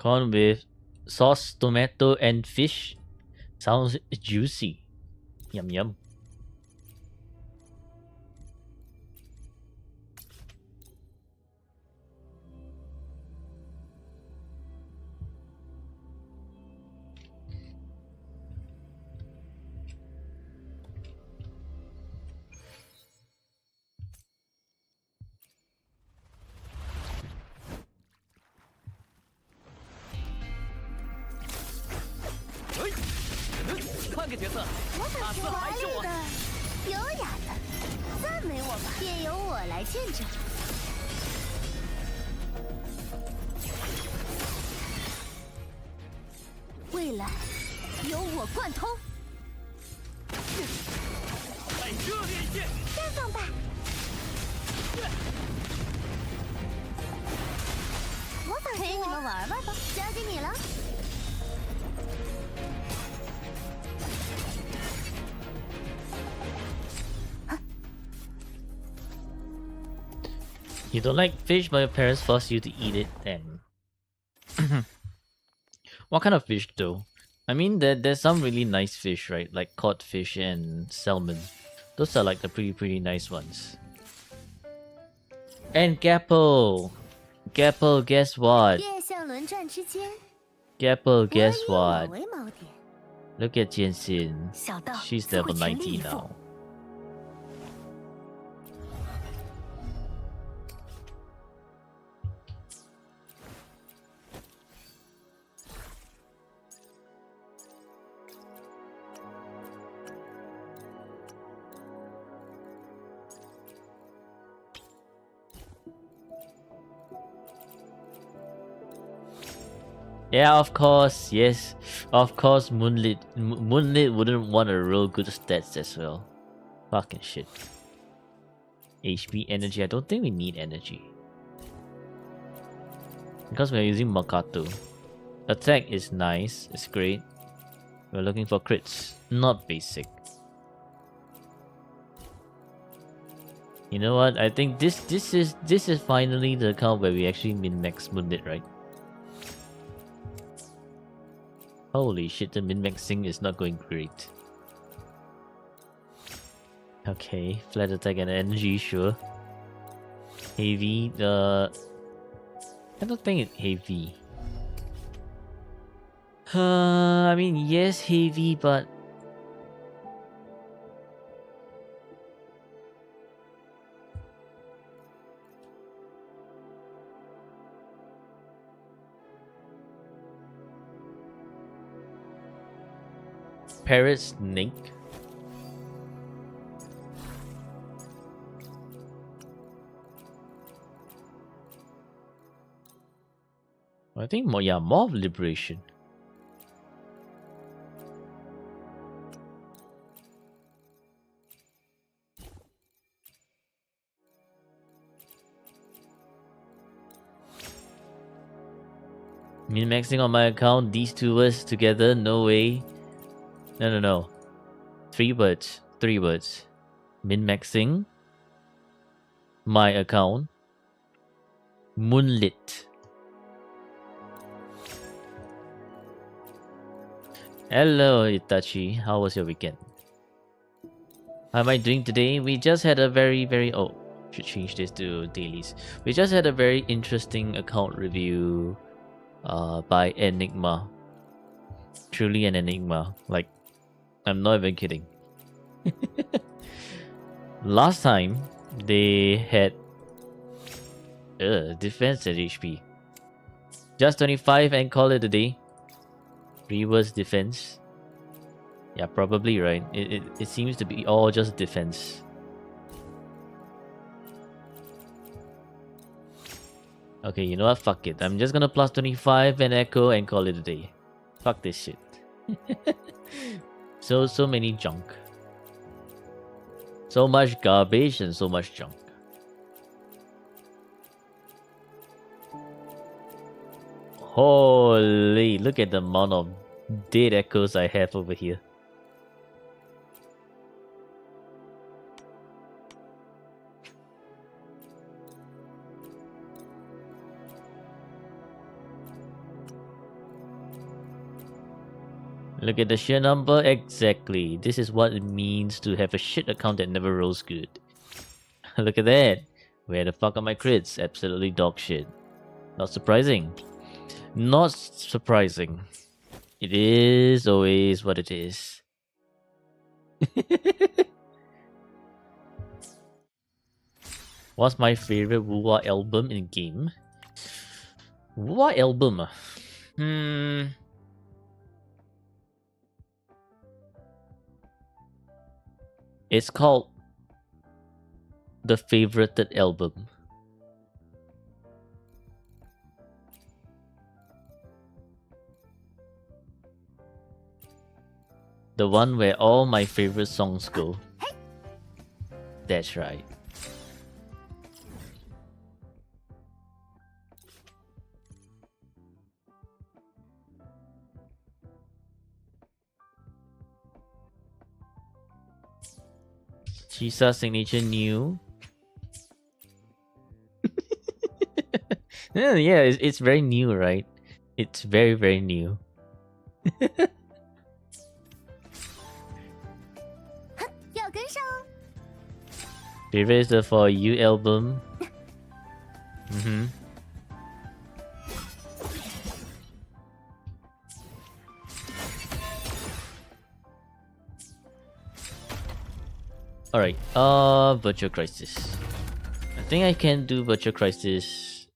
Corn with sauce, tomato, and fish. Sounds juicy. Yum yum. You don't like fish, but your parents force you to eat it then. What kind of fish though? I mean, there's some really nice fish, right? Like codfish and salmon. Those are like the pretty nice ones. And Gapple! Gapple, guess what? Gapple, guess what? Look at Jianxin. She's level 90 now. Yeah, of course, yes. Of course, Moonlit wouldn't want a real good stats as well. Fucking shit. HP, energy, I don't think we need energy. Because we're using Makato. Attack is nice, it's great. We're looking for crits, not basic. You know what? I think this is finally the account where we actually min-max Moonlit, right? Holy shit, the min-maxing is not going great. Okay, flat attack and energy, sure. Heavy, I don't think it's heavy. I mean, yes, heavy, but... Parrot snake. I think more, yeah, more of liberation. Min-maxing on my account, these two words together, no way. No. 3 words. 3 words. Min-maxing. My account. Moonlit. Hello, Itachi. How was your weekend? How am I doing today? We just had a very... Oh, should change this to dailies. We just had a very interesting account review by Enigma. Truly an Enigma. Like, I'm not even kidding. Last time, they had defense and HP. Just 25 and call it a day. Reverse defense. Yeah, probably right. It seems to be all just defense. Okay, you know what? Fuck it. I'm just gonna plus 25 and echo and call it a day. Fuck this shit. So many junk. So much garbage and so much junk. Holy, look at the amount of dead echoes I have over here. Look at the share number. Exactly. This is what it means to have a shit account that never rolls good. Look at that. Where the fuck are my crits? Absolutely dog shit. Not surprising. Not surprising. It is always what it is. What's my favorite Wuwa album in game? Wuwa album? It's called The Favorited Album. The one where all my favorite songs go. That's right. Chisa signature new. Yeah, it's very new, right? It's very, very new. Favorite is the For You album. Alright, Virtual Crisis. I think I can do Virtual Crisis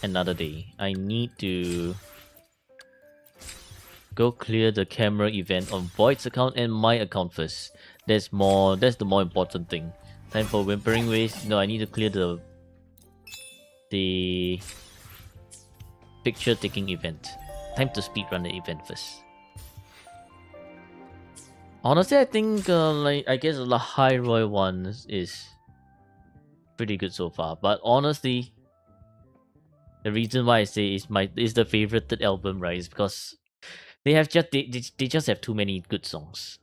another day. I need to go clear the camera event on Void's account and my account first. That's the more important thing. Time for Whimpering Waste. No, I need to clear the picture taking event. Time to speedrun the event first. Honestly, I think I guess the High Roy one is pretty good so far. But honestly, the reason why I say is the favorited album, right? Is because they just have too many good songs.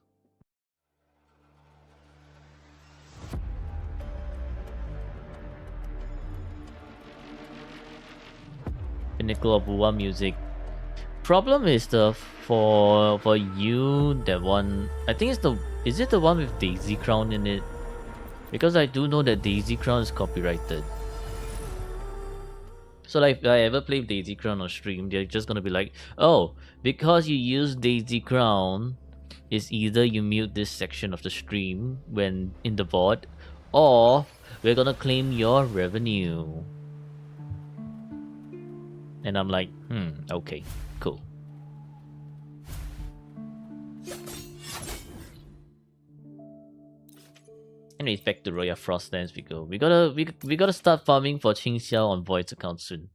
Pinnacle of Wuwa music. Problem is for you that one. I think is it the one with Daisy Crown in it? Because I do know that Daisy Crown is copyrighted. So like if I ever play Daisy Crown on stream, they're just gonna be like, oh, because you use Daisy Crown, it's either you mute this section of the stream when in the VOD, or we're gonna claim your revenue. And I'm like, okay, cool. Anyways, back to Royal Frostlands we go. We gotta start farming for Qing Xiao on Void's account soon.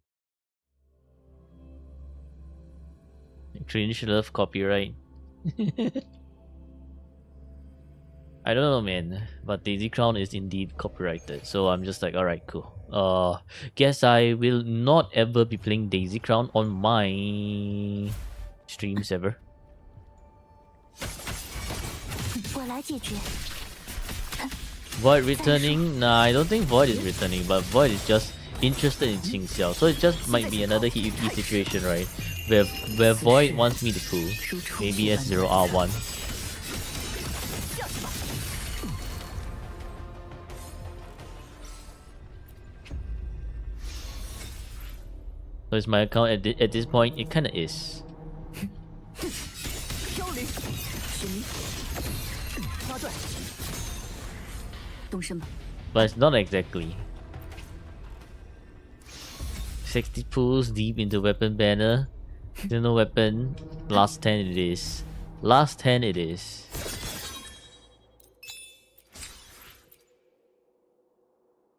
Cringe love copyright. I don't know, man, but Daisy Crown is indeed copyrighted, so I'm just like, alright, cool. Guess I will not ever be playing Daisy Crown on my streams ever. Void returning? Nah, I don't think Void is returning, but Void is just interested in Qing Xiao, so it just might be another Hiyuki situation, right? Where Void wants me to pull, maybe S0R1. So is my account at this point? It kinda is. But it's not exactly. 60 pulls deep into weapon banner. Still no weapon. Last 10 it is. Last 10 it is.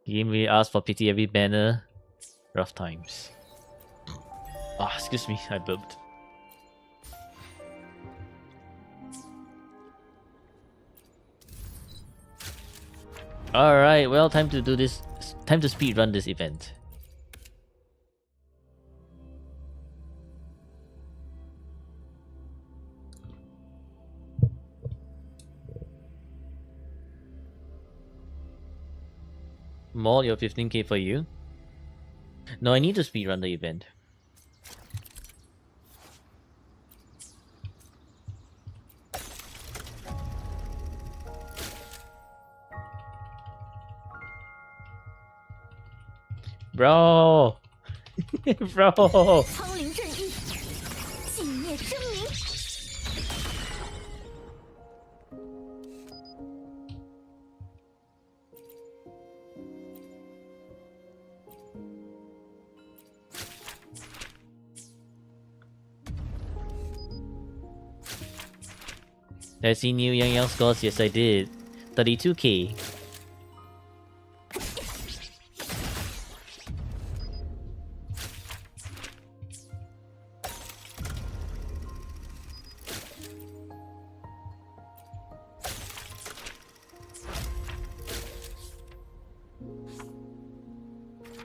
Game really asked for pity every banner. Rough times. Ah, excuse me, I burped. Alright, well, time to do this. Time to speedrun this event. Maul, your 15k for you. No, I need to speedrun the event. Bro! Bro! 苍灵正义，尽灭狰狞。I see new Yang scores? Yes, I did. 32k.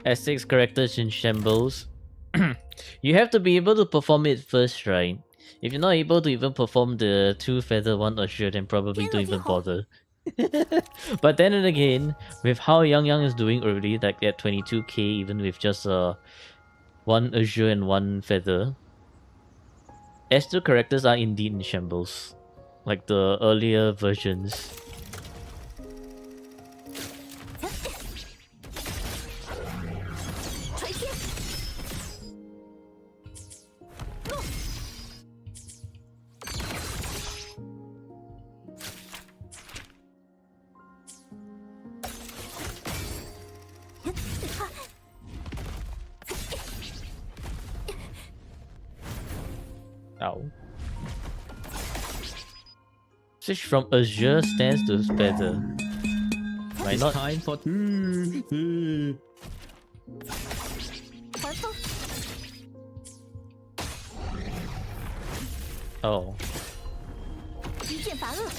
S6 characters in shambles. You have to be able to perform it first, right? If you're not able to even perform the 2-feather 1 Azure, then probably don't even bother. But then again, with how Yang is doing already, like at 22k, even with just 1 Azure and 1 feather, S2 characters are indeed in shambles. Like the earlier versions. Ow. Switch from Azure stance to feather. Why It's not? time for. 还风， Oh. 一剑伐恶。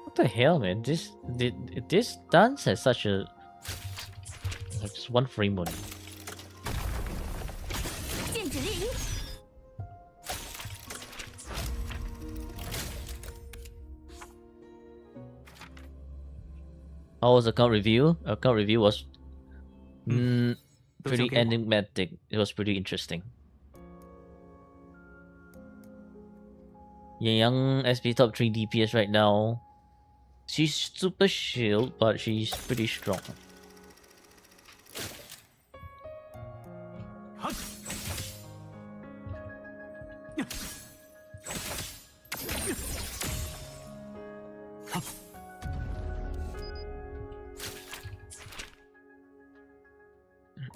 What the hell, man? This dance has such a like just one frame only. 剑指猎鹰， How was account review? Account review was That's pretty okay. enigmatic. It was pretty interesting. Yang SP top 3 DPS right now. She's super shield, but she's pretty strong.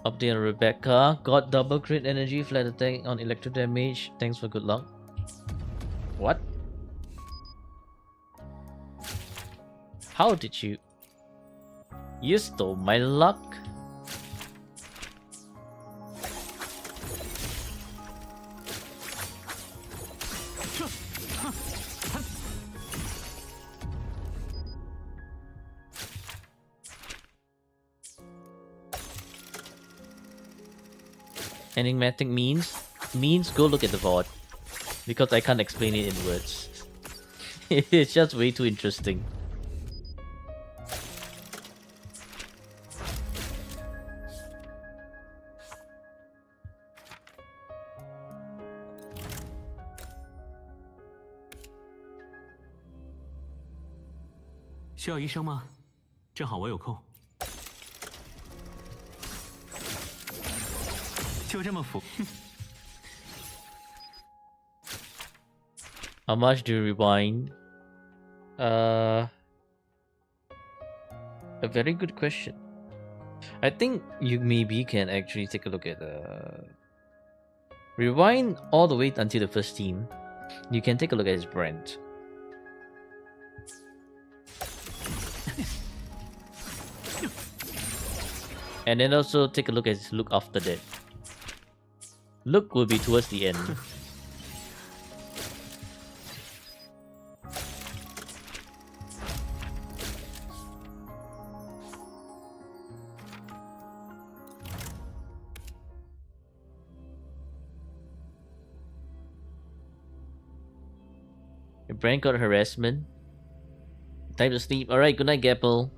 Update on Rebecca. Got double crit energy, flat attack on electro damage. Thanks for good luck. What? How did you... You stole my luck? Enigmatic means go look at the VOD. Because I can't explain it in words. It's just way too interesting. How much do you rewind? A very good question. I think you maybe can actually take a look at rewind all the way until the first team. You can take a look at his brand. And then also take a look at his look after that. Look will be towards the end. Your brain got harassment. Time to sleep. Alright, good night, Gapple.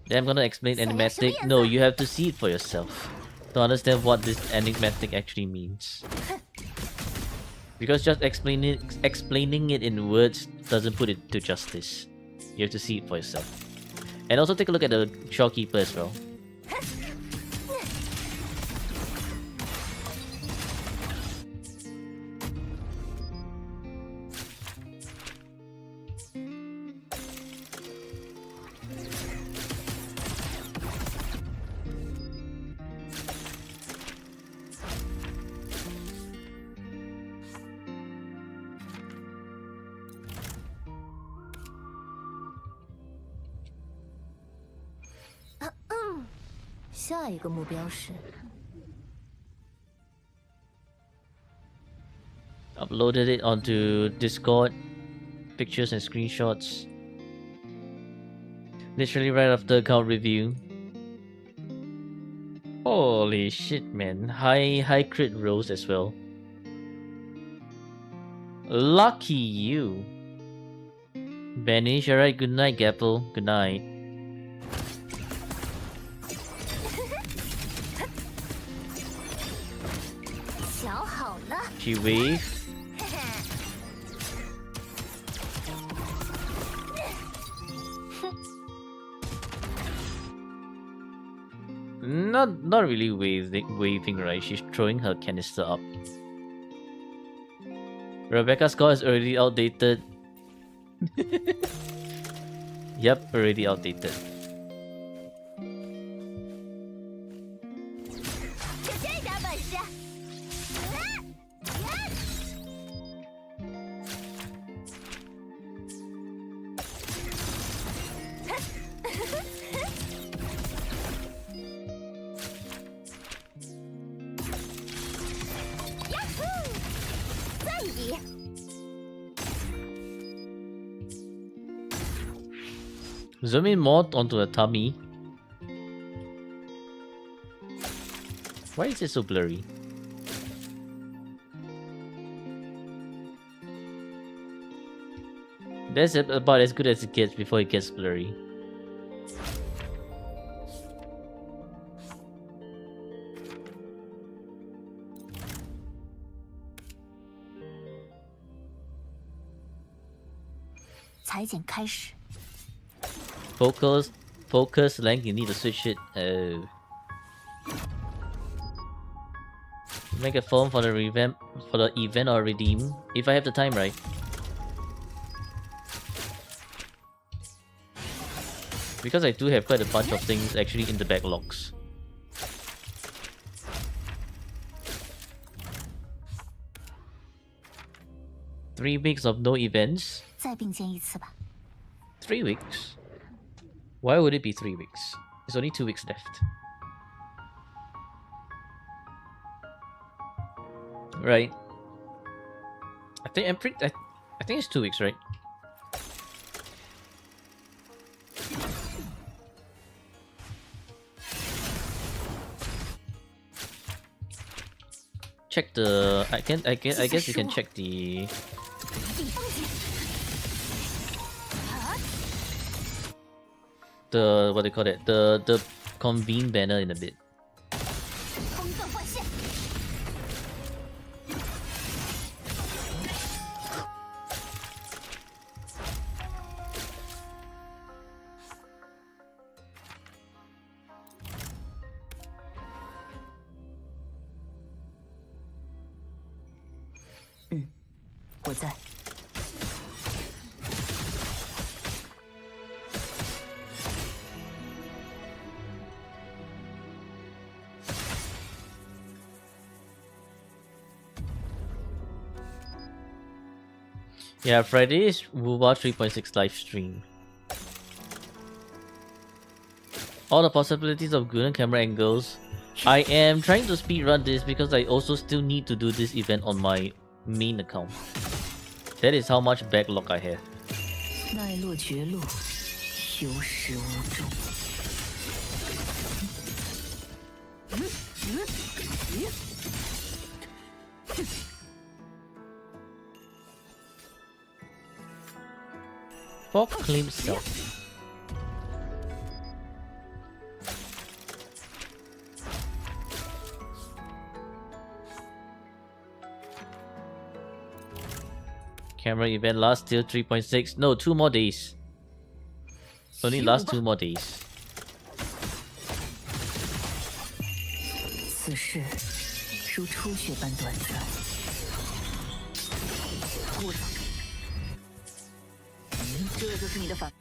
Then I'm gonna explain enigmatic. No, you have to see it for yourself to understand what this enigmatic actually means. Because just explaining it in words doesn't put it to justice. You have to see it for yourself. And also take a look at the shopkeeper as well. Uploaded it onto Discord, pictures and screenshots. Literally right after account review. Holy shit, man. High crit rolls as well. Lucky you. Banish, alright, good night, Gapple. Good night. She wave. Not really waving, right? She's throwing her canister up. Rebecca's score is already outdated. Yep, already outdated. Zoom in more onto the tummy. Why is it so blurry? That's about as good as it gets before it gets blurry. Focus, length, you need to switch it. Oh. Make a form for the event or redeem. If I have the time, right? Because I do have quite a bunch of things actually in the backlogs. Three weeks of no events. 3 weeks? Why would it be 3 weeks? There's only 2 weeks left. Right. I think it's 2 weeks, right? Check the I guess you can check the what do you call it? The convene banner in a bit. Yeah, Friday is Wuwa 3.6 live stream. All the possibilities of good camera angles. I am trying to speedrun this because I also still need to do this event on my main account. That is how much backlog I have. Fog claims self. Camera event lasts till 3.6. No, 2 more days. Only last 2 more days. 此事如初雪般短暂。我操！这就是你的反。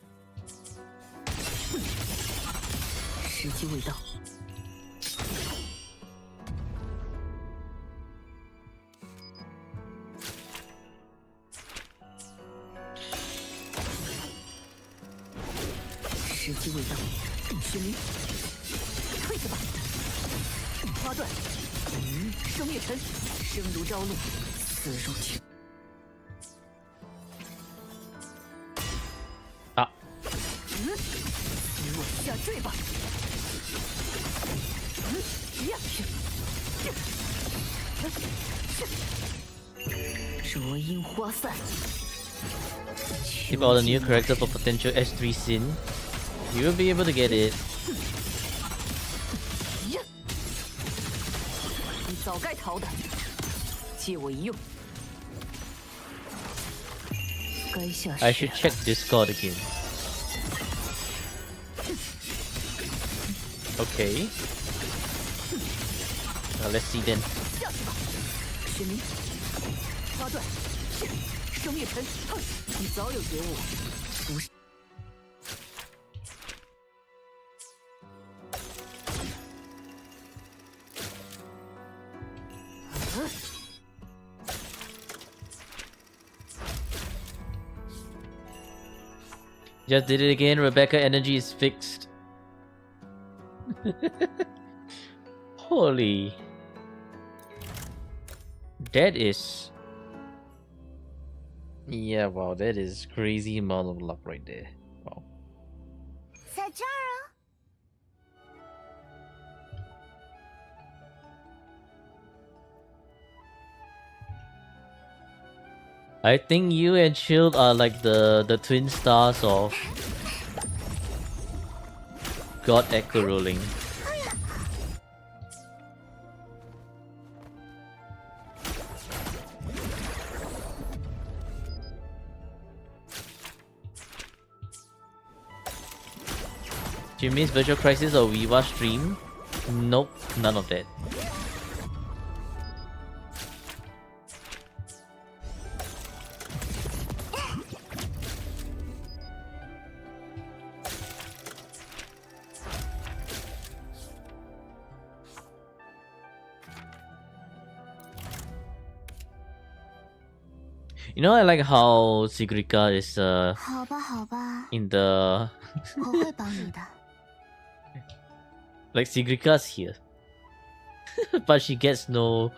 时机未到。时机未到，雪灵，退下吧！花断，生灭尘，生如朝露，死如秋。啊！给我下坠吧！灼阴花散。 If all the new character for potential S3 sin, you will be able to get it. 你早该逃的，借我一用。该下 I should check Discord again. Okay. Let's see then. 下去吧，雪明，花断，生灭尘，你早有觉悟，不是。 Just did it again. Rebecca energy is fixed. Holy. That is... Yeah, wow, that is crazy amount of luck right there. Wow. 在这儿啊！ I think you and Shield are like the twin stars of God Echo Rolling. Jimmy's Virtual Crisis or Viva stream? Nope, none of that. You know, I like how Sigrika is 好吧，好吧， in the 我会帮你的。 like Sigrika's here, but she gets no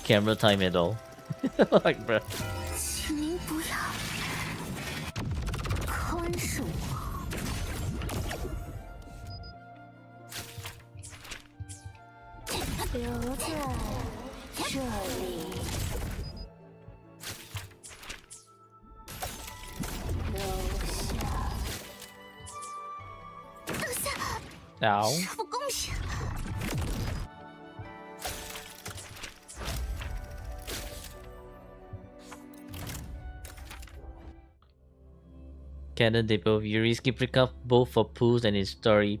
camera time at all. Like, bruh. 请您不要看着我。留在这里。 Ow. 不公平！ Canon they both Yuri Skiprika both for pools and his story.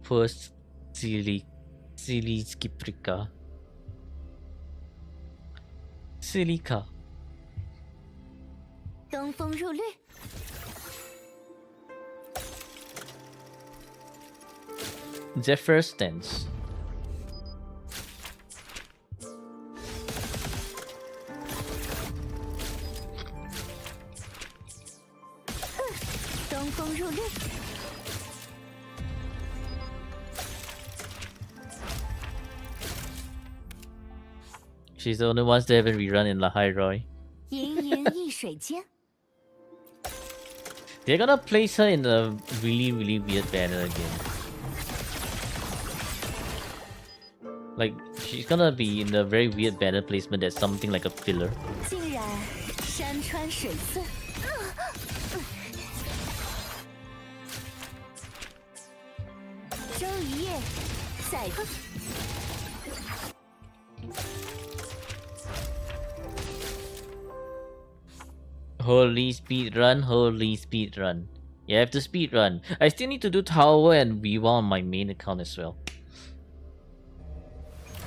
First silly Skiprika. Silica. 登峰入绿。 Zephyr stance. She's the only one that haven't rerun in Lahai Roy. 盈盈一水间。 They're gonna place her in a really weird banner again. Like, she's gonna be in a very weird banner placement that's something like a filler. 竟然山川水色。周一夜，再。 Holy speed run, holy speed run. Yeah, I have to speed run. I still need to do tower and Viva on my main account as well.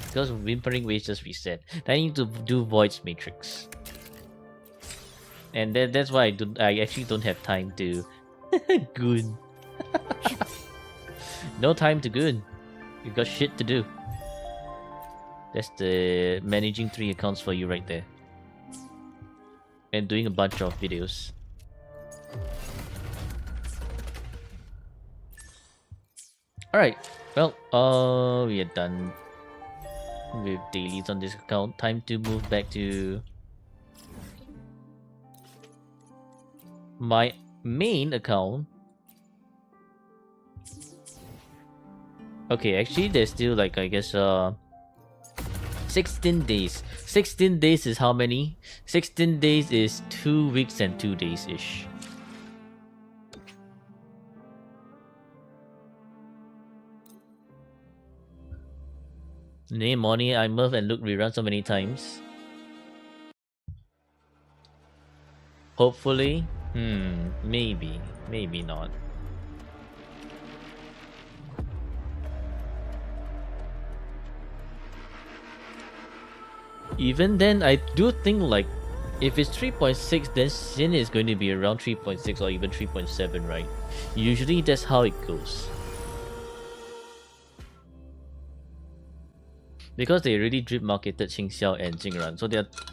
Because Whimpering Waves just reset. I need to do Void's Matrix. And that's why I actually don't have time to goon. No time to goon. You got shit to do. That's the managing 3 accounts for you right there. And doing a bunch of videos. Alright, well, we are done with dailies on this account. Time to move back to my main account. Okay, actually there's still like, I guess, 16 days. 16 days is how many? 16 days is 2 weeks and 2 days-ish. Name Money, I move and look rerun so many times. Hopefully. Maybe. Maybe not. Even then, I do think like if it's 3.6, then Sin is going to be around 3.6 or even 3.7, right? Usually that's how it goes. Because they already drip marketed Xingxiao and Jingran, so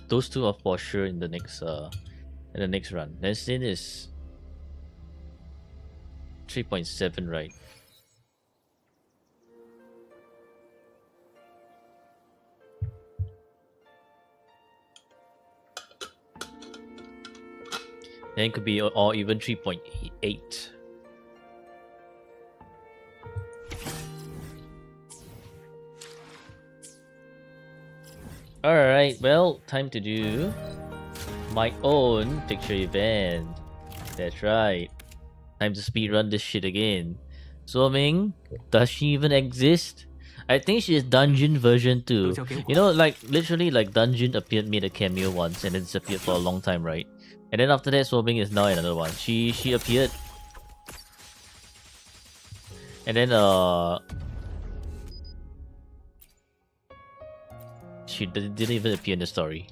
those two are for sure in the next run. Then Sin is 3.7, right? Then it could be or even 3.8. Alright, well, time to do my own picture event. That's right. Time to speedrun this shit again. So Ming, does she even exist? I think she is Dungeon version 2. You know, like literally like Dungeon made a cameo once and then disappeared for a long time, right? And then after that, Swabbing is now another one. She appeared. And then she didn't even appear in the story.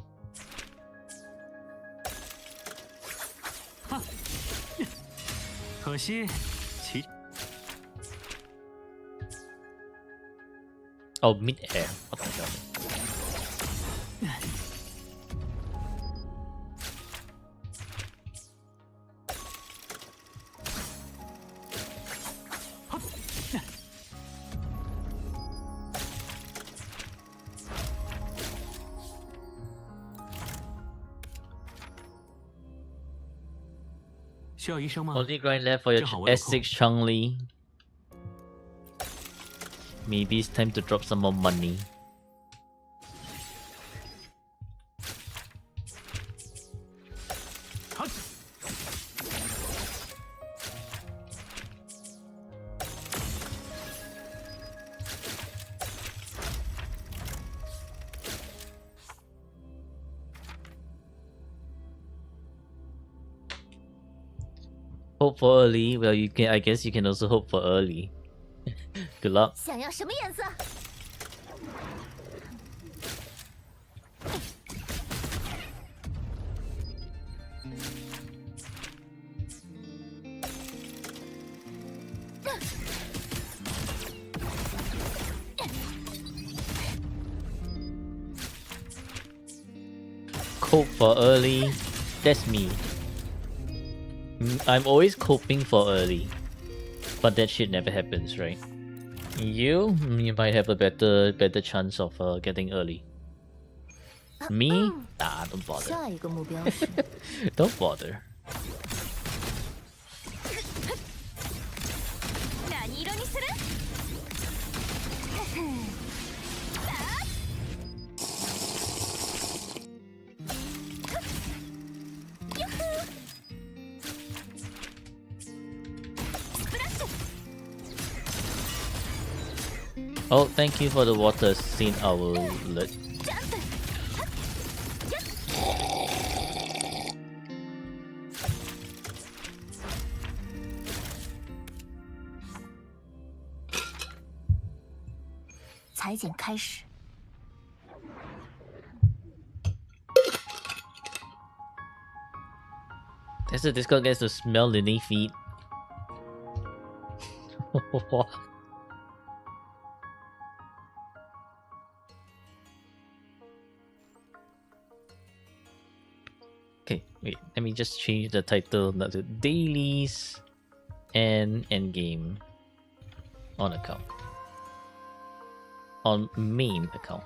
Oh, mid-air. What the hell? Only grind left for your S6 Changli. Maybe it's time to drop some more money. Hope for early. Well, you can. I guess you can also hope for early. Good luck. 想要什么颜色？ Cope for early. That's me. I'm always coping for early, but that shit never happens, right? You might have a better chance of getting early. Me? Nah, don't bother. 下一个目标是 Don't bother. 何色にする？ Oh, thank you for the water, Saint Owlet. 裁剪开始。That's the Discord gets to smell Lily feet. What? Okay, wait. Let me just change the title now to Dailies and Endgame on account. On main account.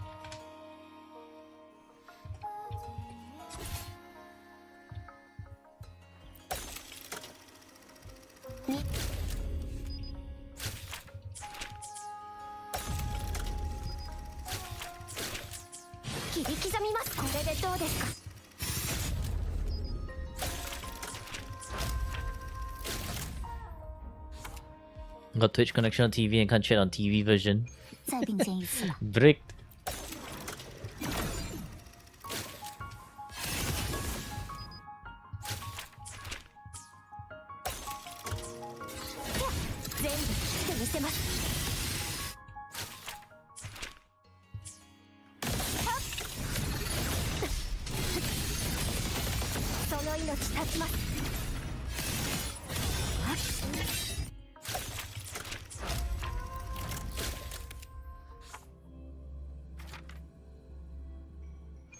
Got Twitch connection on TV and can't chat on TV version. 再并肩一次了。Bricked.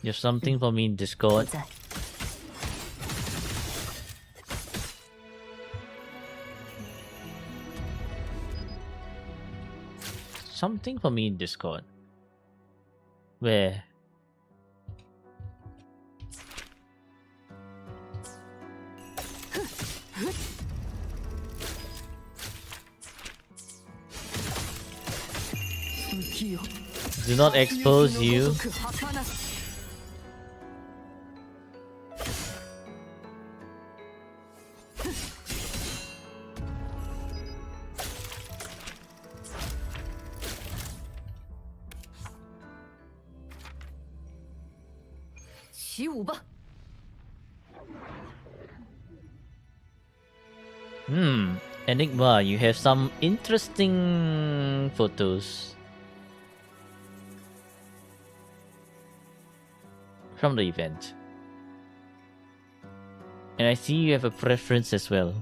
You have something for me in Discord. 在 Something for me in Discord. Where? Do not expose you. Enigma, you have some interesting photos from the event. And I see you have a preference as well.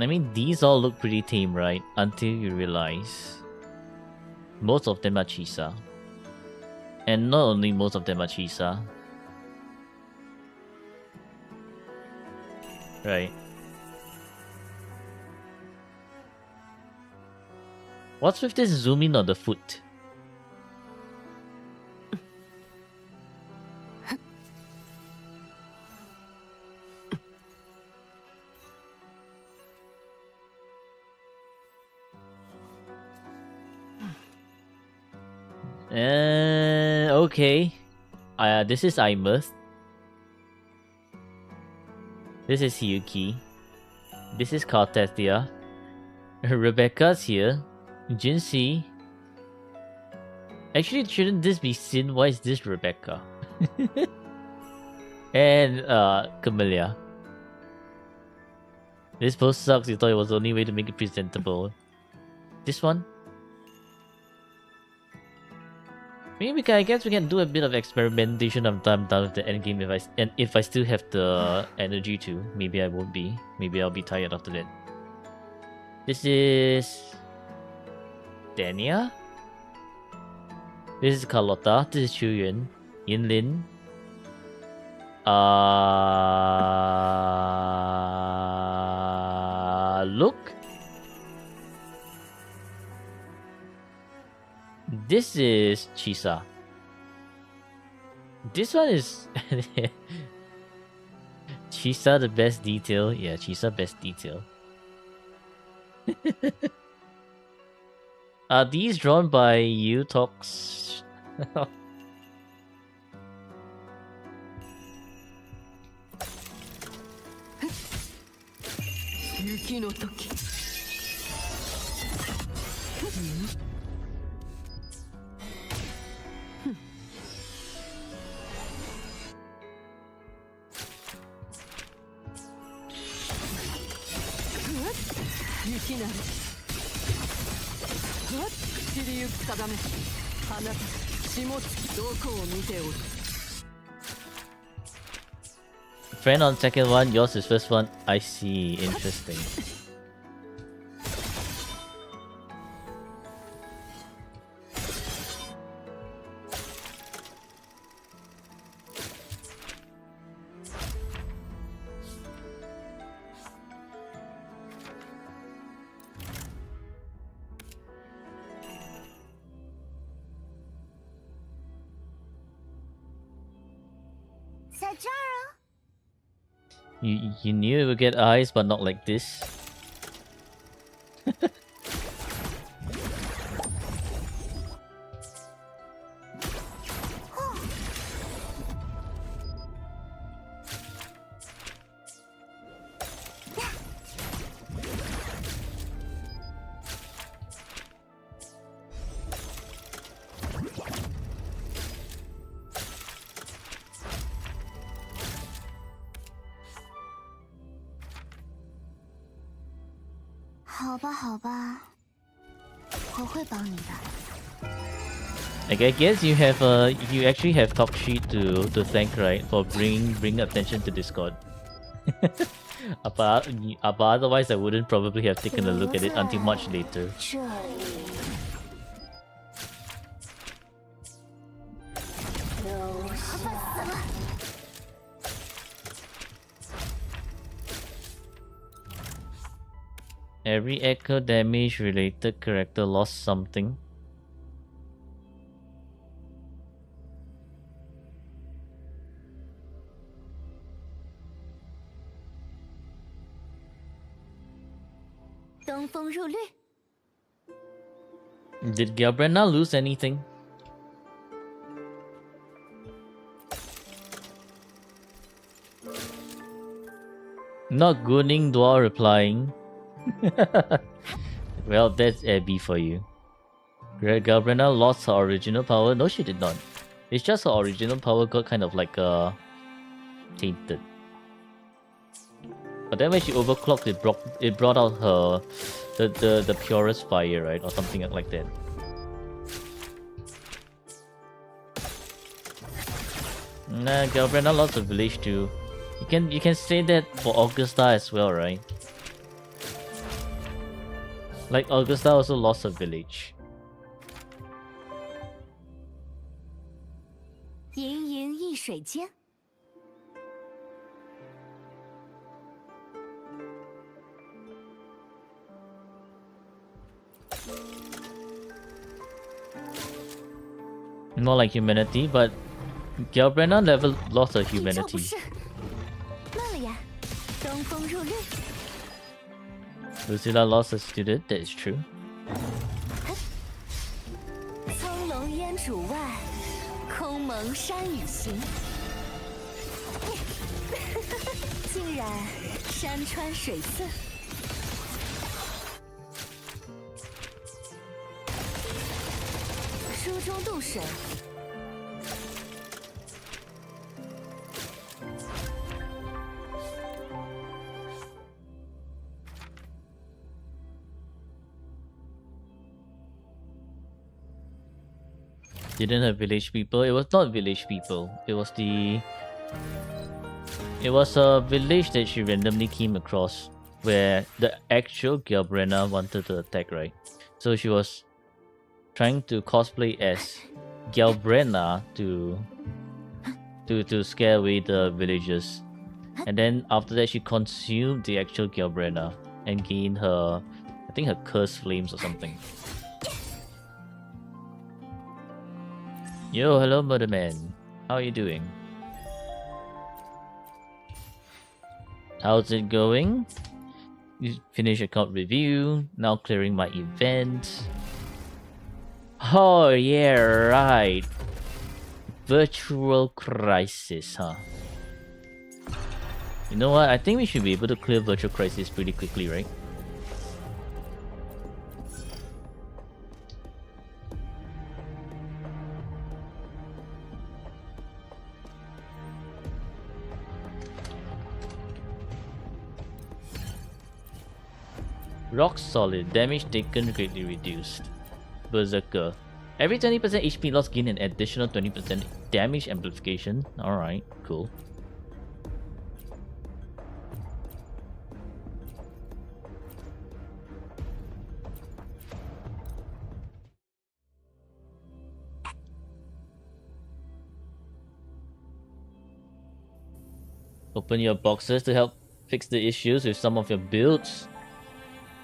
I mean, these all look pretty tame, right? Until you realize most of them are Chisa. And not only most of them are Chisa. Right. What's with this zoom in on the foot? Okay. This is Imus. This is Hyuki. This is Cartethia. Rebecca's here. Jinxie. Actually, shouldn't this be Sin? Why is this Rebecca? And Camellia. This post sucks. You thought it was the only way to make it presentable. This one? Maybe I guess we can do a bit of experimentation of time down with the endgame if I still have the energy to. Maybe I won't be. Maybe I'll be tired after that. This is Dania. This is Carlotta. This is Chuyuan. Yinlin. Look. This is Chisa. This one is Chisa the best detail. Yeah, Chisa best detail. Are these drawn by you, Tox? 雪の時。雪なる。散りゆく定め。あなた下月どこを見ておる。 Friend on second one, yours is first one. I see. Interesting. You knew it would get eyes, but not like this. Like, I guess you have you actually have top sheet to thank, right, for bring attention to Discord. but otherwise I wouldn't probably have taken a look at it until much later. Every echo damage related character lost something. Did Gabrena lose anything? Not Gunning Dwa replying. Well, that's Abby for you. Gabrena lost her original power. No, she did not. It's just her original power got kind of like tainted. But then when she overclocked, it brought out her the purest fire, right, or something like that. Nah, Gabrena lost a village too. You can say that for Augusta as well, right? Like Augusta also lost a village. 盈盈一水间。 More like humanity, but Gabrena never lost her humanity. Lucilla lost a student, that is true. 苍龙烟渚外，空蒙山雨行。竟然山川水色。书中渡水。 Didn't have village people. It was not village people. It was a village that she randomly came across where the actual Gabrena wanted to attack, right? So she was trying to cosplay as Gabrena to scare away the villagers. And then after that she consumed the actual Gabrena and gained her, I think, her curse flames or something. Yo, hello Murderman. How are you doing? How's it going? You finish account review. Now clearing my event. Oh yeah, right. Virtual Crisis, huh? You know what? I think we should be able to clear Virtual Crisis pretty quickly, right? Rock Solid. Damage taken greatly reduced. Berserker. Every 20% HP loss gain an additional 20% damage amplification. Alright, cool. Open your boxes to help fix the issues with some of your builds.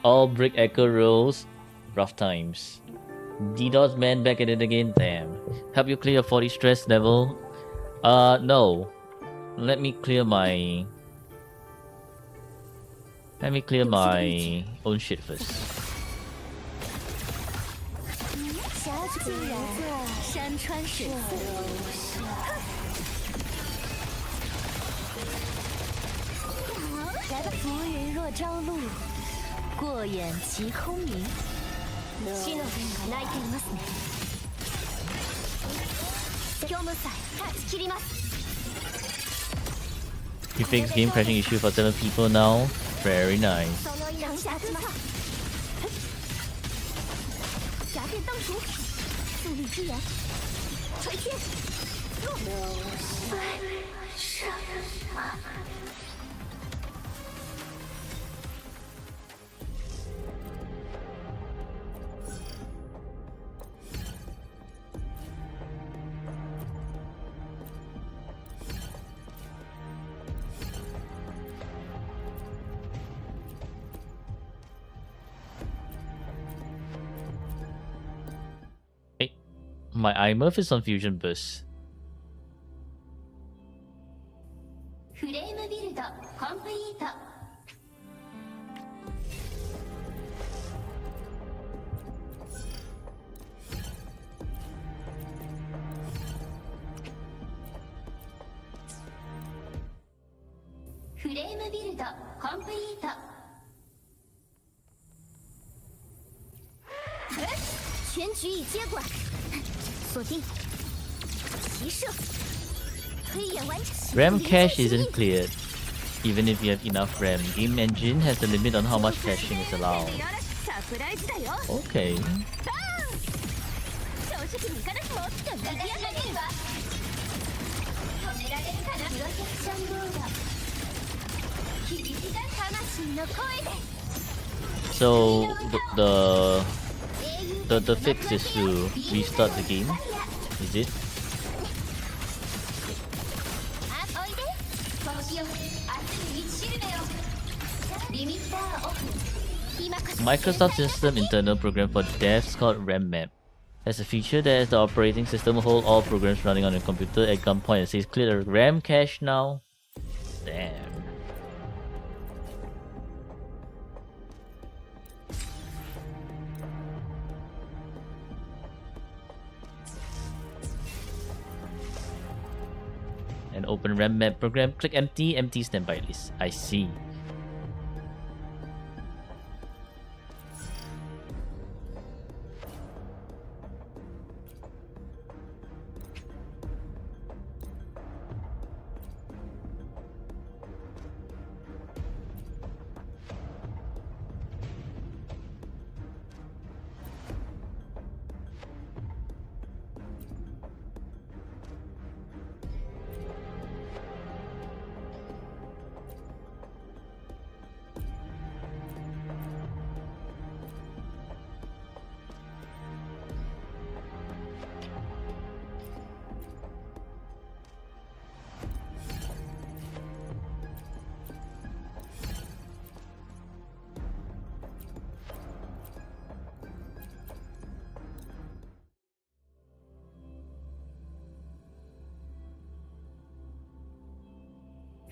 All brick echo rolls. Rough times. DDoS man back at it again. Damn. Help you clear your 40 stress level. No. Let me clear my own shit first. 竟然山川水色，来吧！浮云若朝露，过眼即空明。死の弦が鳴いていますね。虚無祭断ち切ります。 You fix game crashing issue for 7 people now. Very nice. 夹变灯烛，速力之源，垂天，是什么？ My iMurph is on Fusion Burst. フレームビルドコンプリート。フレームビルドコンプリート。全局已接管。 锁定，齐射，推演完成。 RAM cache isn't cleared. Even if you have enough RAM, game engine has a limit on how much caching is allowed. Okay. So the fix is to restart the game, is it? Microsoft System internal program for devs called RAM map has a feature that has the operating system hold all programs running on a computer at gunpoint and says clear the RAM cache now. Damn. And open RAM map program, click empty standby list. I see.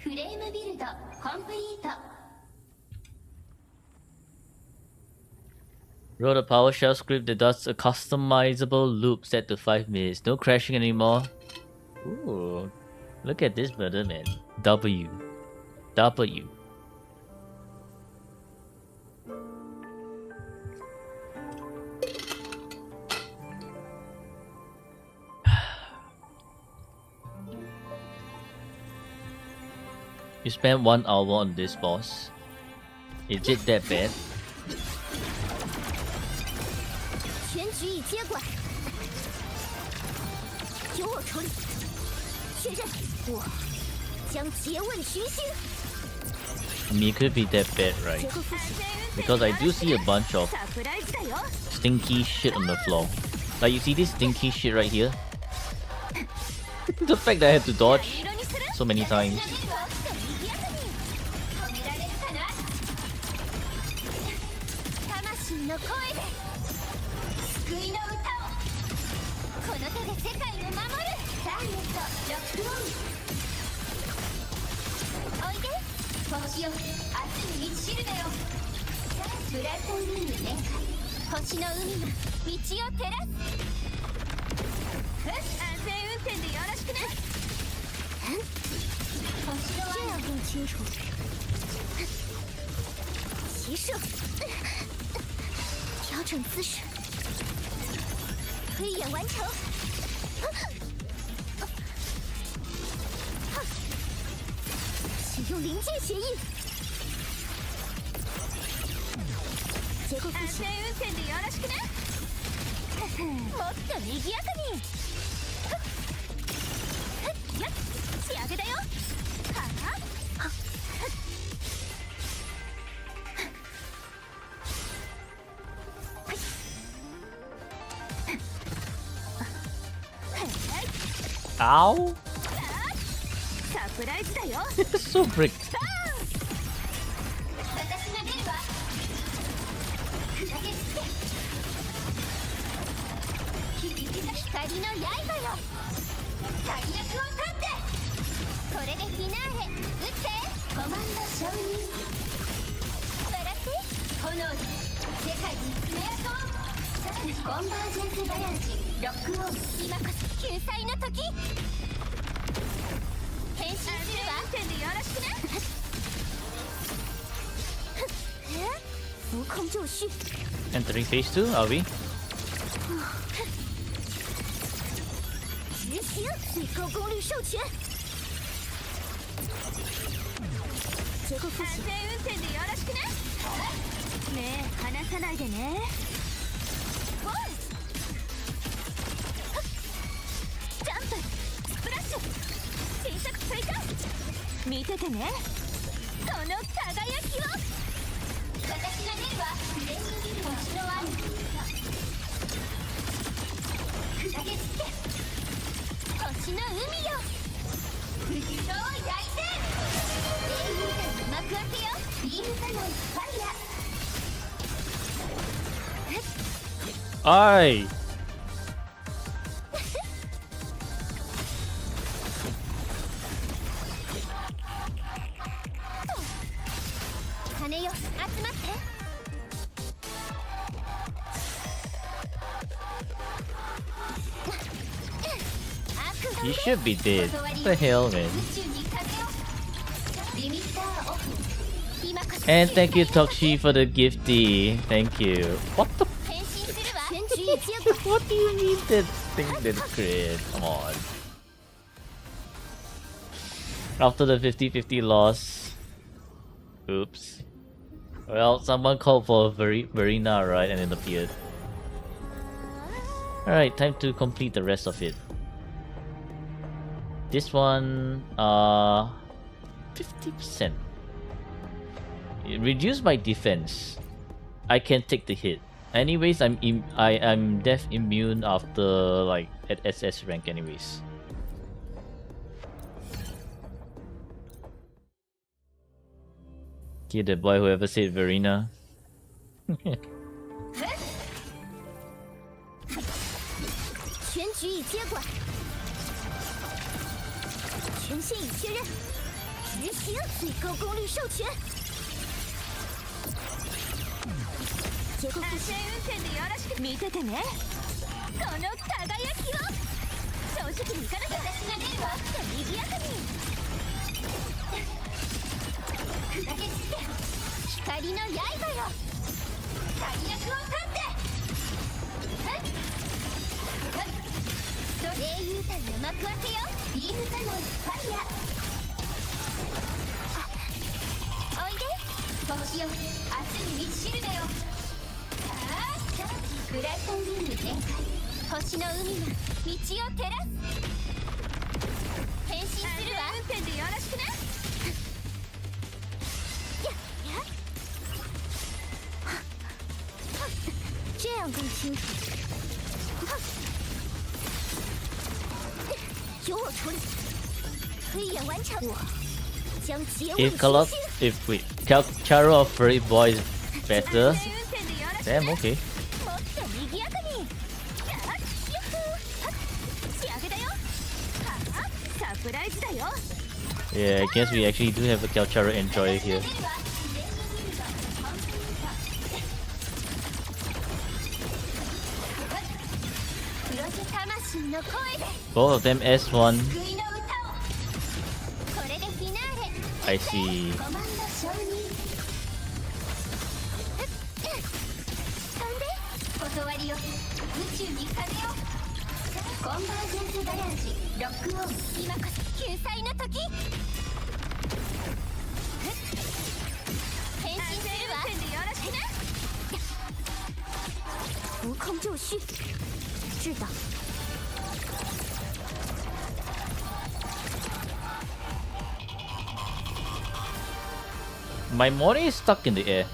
フレームビルドコンプリート。 Wrote a PowerShell script that does a customizable loop set to 5 minutes. No crashing anymore. Ooh, look at this button, man. W. W. You spent 1 hour on this boss. Is it that bad? 全局已接管，由我处理。确认，我将诘问群星。 I mean, it could be that bad, right? 结构复习， Because I do see a bunch of サプライズだよ。 stinky shit on the floor. Like, you see this stinky shit right here? The fact that I had to dodge 色にする。 so many times. 魂の声で救いの歌を。この手で世界を守る。ダイエットロックオン。おいで。星よ、明日に満ち知るだよ。ブラッドウィング全開。星の海が道を照らす。安全運転でよろしくね。这样更清楚。骑射，调整姿势，推演完成。启用临界协议。结构复习。安全運転でよろしくね。もっと賑やかに。やっ、仕上げだよ。はあ。Ow! サプライズだよ。 So brick. 私が出るわ。砕け散って。光の刃よ。最悪を立って。これでフィナーレ。撃って。コマンド承認。笑って。炎で世界に爪痕。コンバージェンスバランスロックオン。今こそ救済の時。変身するわ。でよろしくね。浮空就绪。 Entering phase 2, are we? 执行最高功率授权。结構復習。安全運転でよろしくね。目離さないでね。ジャンプ、スプラッシュ、新作追加。見ててね。その輝きを。私が出るわ。レースビルの後ろは。砕け散って。星の海よ。不死鳥を焼いて。幕開けよ。ビームサノンファイヤー。Aye! 羽よ、集まって。 You should be dead. What the hell, man? And thank you, Tokshi, for the gifty. Thank you. What the? What do you mean that thing that crit? Come on. After the 50-50 loss. Oops. Well, someone called for Verena, right? And it appeared. Alright, time to complete the rest of it. This one, 50%. It reduced my defense. I can take the hit. Anyways, I'm death immune after like at SS rank anyways. Kill the boy whoever said Verena. 全局已接管，权限已确认，执行，最高功率授权。結構安全運転でよろしく見ててね。この輝きを正直にいかなきゃ。私が出るわ。賑やかに砕け散って光の刃よ。大役を立って英雄たる幕開けよ。ビームカノンファイヤー。おいで星よ、明日に満ちるだよ。ブライトンビーム全開。星の海が道を照らす。変身するわ。運転でよろしくね。这样更清楚。由我处理。推演完成。我将诘问 If wait, Charo of Furry Boy is better. Damn, okay. Yeah, I guess we actually do have a Kalchara enjoyer here. Both of them S1. I see. My Mori is stuck in the air.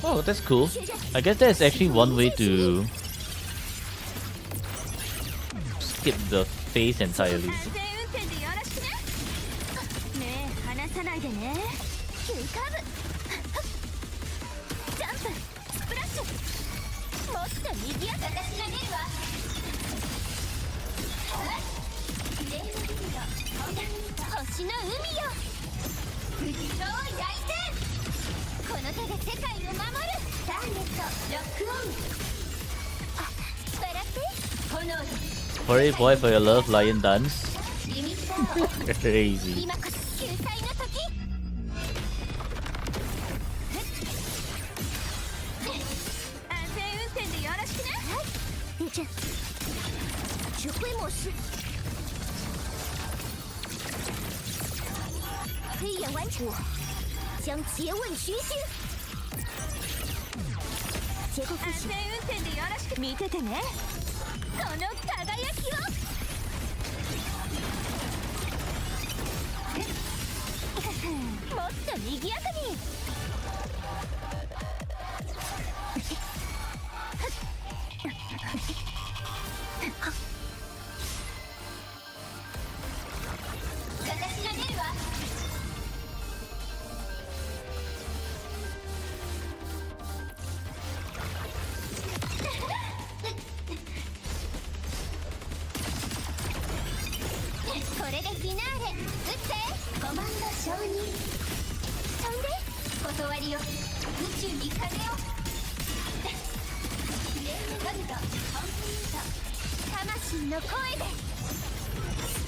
Oh, that's cool. I guess that's actually one way to skip the phase entirely. Furry boy for your love, lion dance. Crazy.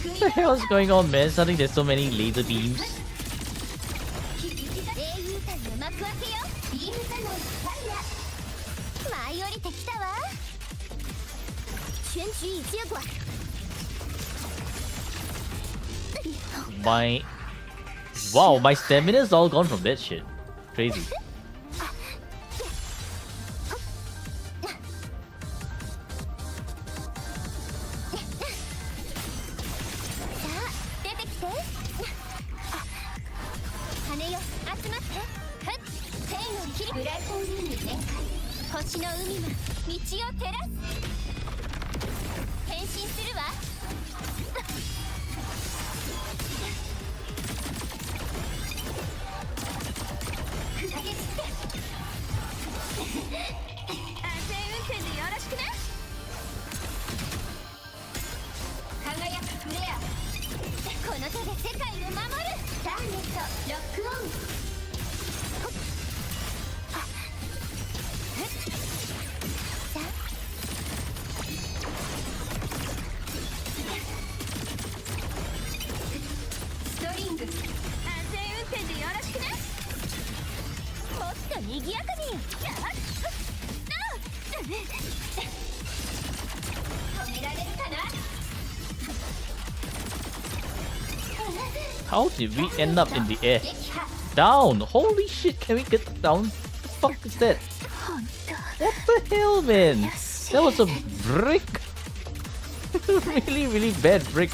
What the hell is going on, man? Suddenly there's so many laser beams. My... Wow, my stamina's all gone from that shit. Crazy. の手で世界を守る。ターゲットロックオン。ストリング安全運転でよろしくね。もっと賑やかに。止められるかな。How did we end up in the air? Down! Holy shit, can we get down? The fuck is that? What the hell, man? That was a brick! really bad brick.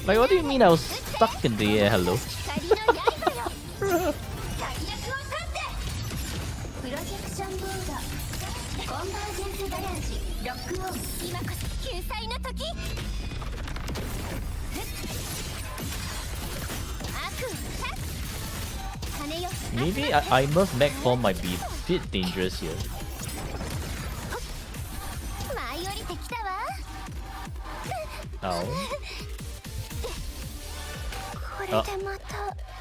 Like, what do you mean I was stuck in the air? Hello? プロジェクションボードコンバージェンスガラージロックオン。今こそ救済の時。Maybe I must mech form might be a bit dangerous here. 舞い降りてきたわ。 Oh. これでまた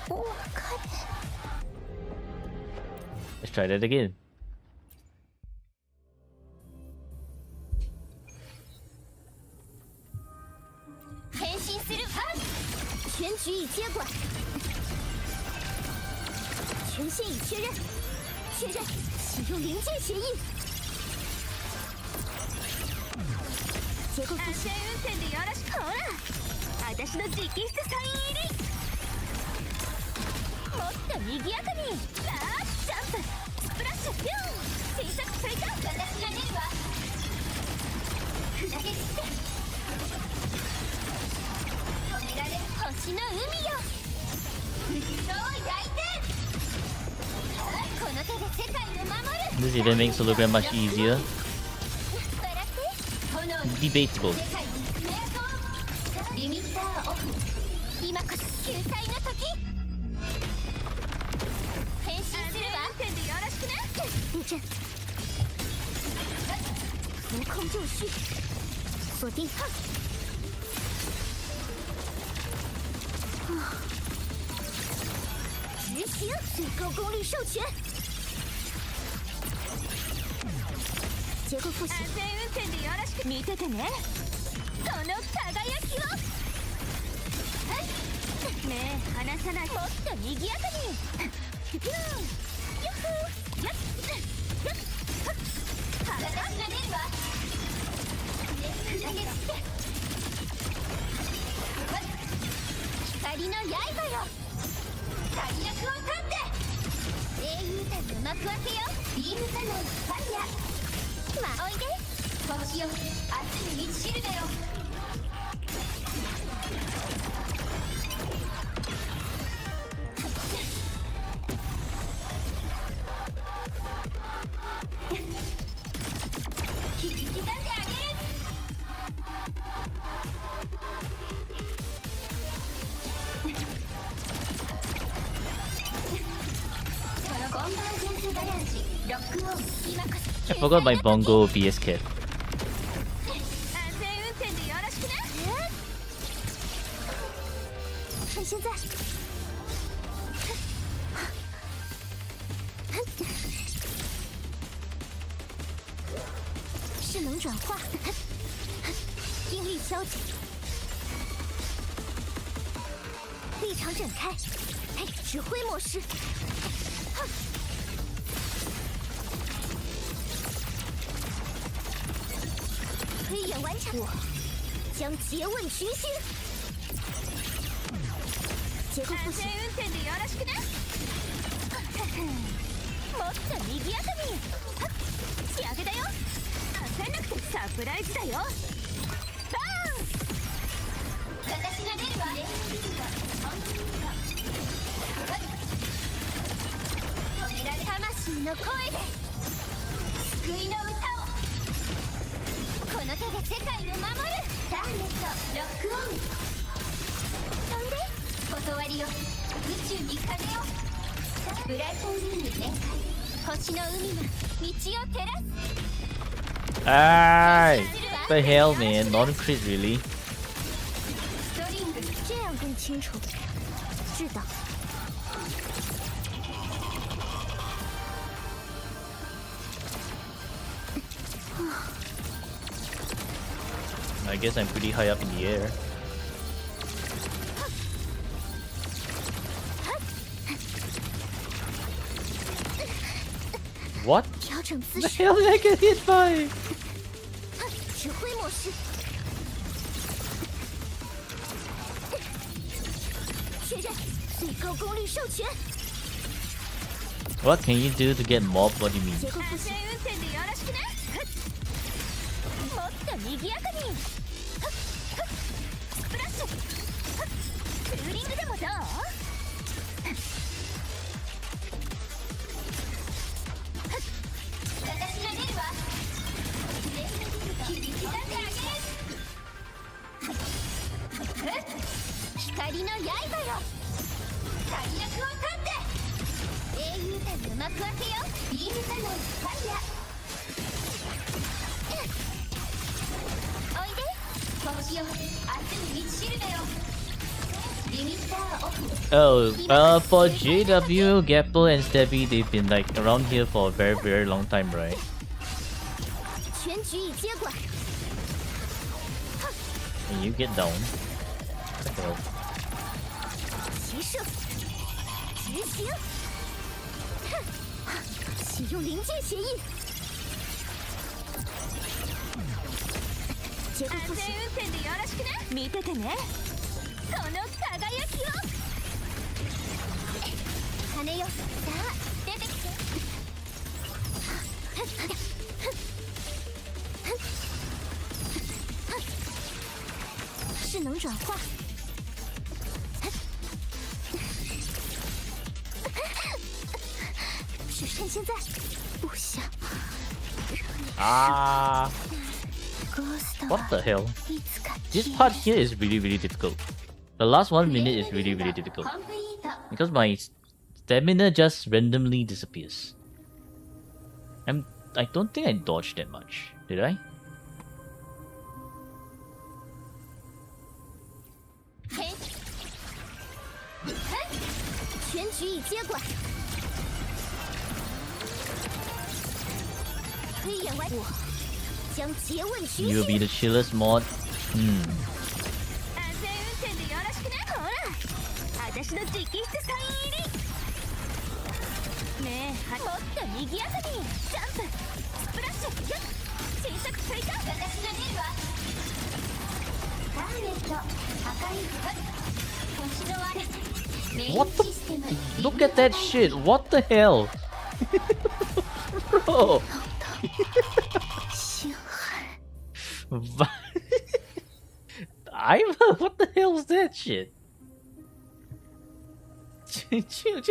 お別れ。 Let's try that again. 変身する。全局已接管，权限已确认，确认使用零件协议。結構安全運転でよろしく。ほら私の直筆サイン入り。もっと賑やかに。ジャンプスプラッシュピューン。小さく追加。私が出るわ。砕け散って止められる。星の海よ。そう焼いて。この手で世界を守る。 This event makes hologram much easier. Debatable. リミッターオフ。今こそ救済の時。変身するわ。安全運転でよろしくね。地震。浮空就绪。锁定。执行最高功率授权。結構不行。安全運転でよろしく。見ててね。その輝きを。ねえ離さない。もっと賑やかに。ピューン。ヤッホー。やっ。私が出るわ。光の刃よ。大役を立って。英雄たちの幕開けよ。ビームサノンファイヤー。まあおいで。星よ明日に満ちるだよ。引き刻んであげる。コンバージェンスガラージロックオン。今こそ I forgot my bongo BS kit. 安全運転でよろしくね。趁现在。势能转化，应力消减，立场展开，嘿，指挥模式。推演完成，我将诘问群星。结構不行。安全運転でよろしくね。もっと賑やかに。仕上げだよ。焦んなくてサプライズだよ。バーン。私が出るわ。止められ魂の声で救いの歌を。この手で世界を守る。ターゲットロックオン。飛んで。断りよ。宇宙に風を。ブライトウィング展開。星の海が道を照らす。Aye! The hell, man? Non crit, really? ストリング这样更清楚。知道。I guess I'm pretty high up in the air. What? 调整姿 The 势， hell did I get hit by? 指挥模式。确认最高功率授权。 What can you do to get mobbed? What do you mean? 结构复习。運転でよろしくね。もっと賑やかに。スプラッシュ。クーリングでもどう？私が出るわ。響き出してあげる。光の刃よ。大役を立って。英雄譚の幕開けよ。ビームサノンファイヤー。おいで。拳を明日に道しるべよ。リミッターオフ。Oh, for JW, Gapple, and Stebby, they've been like around here for a very, very long time, right? 全局已接管。 Can you get down? What the hell? 骑射。执行。启用临界协议。結構復習。安全運転でよろしくね。見ててね。この輝きを。羽よ。さあ出てきて。势能转化。只趁现在，不想让 Ah, 你 Ghost what the hell? いつか This part here is really, really difficult. The last 1 minute is really, really difficult. コンプリート。 Because my stamina just randomly disappears. I don't think I dodged that much. Did I? 嘿，全局已接管。推演完，我将诘问群 You'll be 星。 the chillest mod. 安全運転でよろしくね。ほら、私の直筆サイン入り。ねえ、もっと賑やかに。ジャンプ、スプラッシュ、新作追加。私が出るわ。ターゲット、破壊。星の割れ。メイン What the? システム。 Look at that shit. What the hell? Bro. 星海。What the hell was that shit? Chill.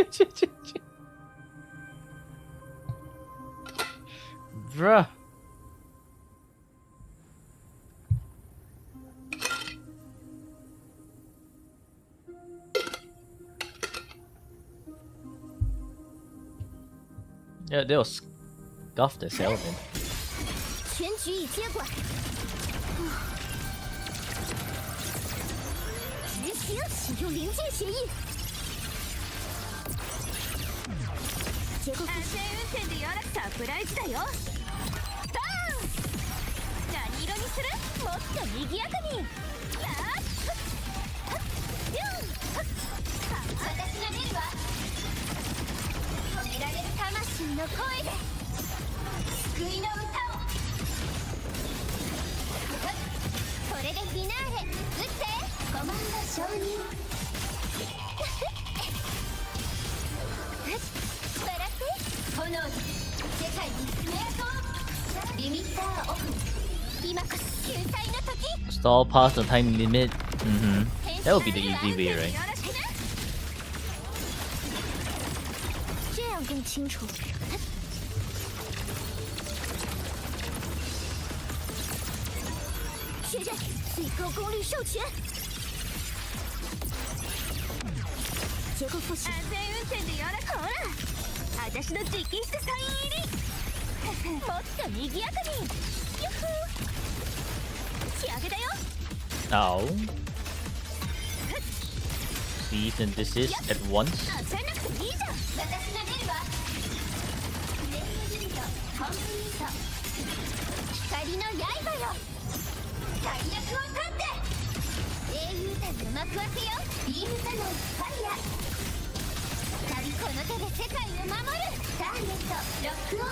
Bruh. Yeah, they was scuffed as hell, man. 全局已接管。执行，启用临界协议。结構安全運転でよろサプライズだよ。バーン。何色にする？もっと賑やかに。私が出るわ。止められる魂の声で救いの歌を。これでフィナーレ。撃ってコマンド承認。笑って炎に世界にスメアとリミッターオフ。今こそ救済の時。 Stall past the time limit. That would be the easy way, right? 这样更清楚。确认最高功率授权。结構復習。安全運転でよろ。ほら、私の直筆サイン入り。もっと賑やかに。よっほー。仕上げだよ。Ow. cease and desist at once. 焦らなくていいじゃん。私が出るわ。レイムジュリトコンプリート。光の刃よ。大役を立って。英雄たちの幕開けよ。ビームサノンファイヤー。この手で世界を守る。ターゲットロックオン。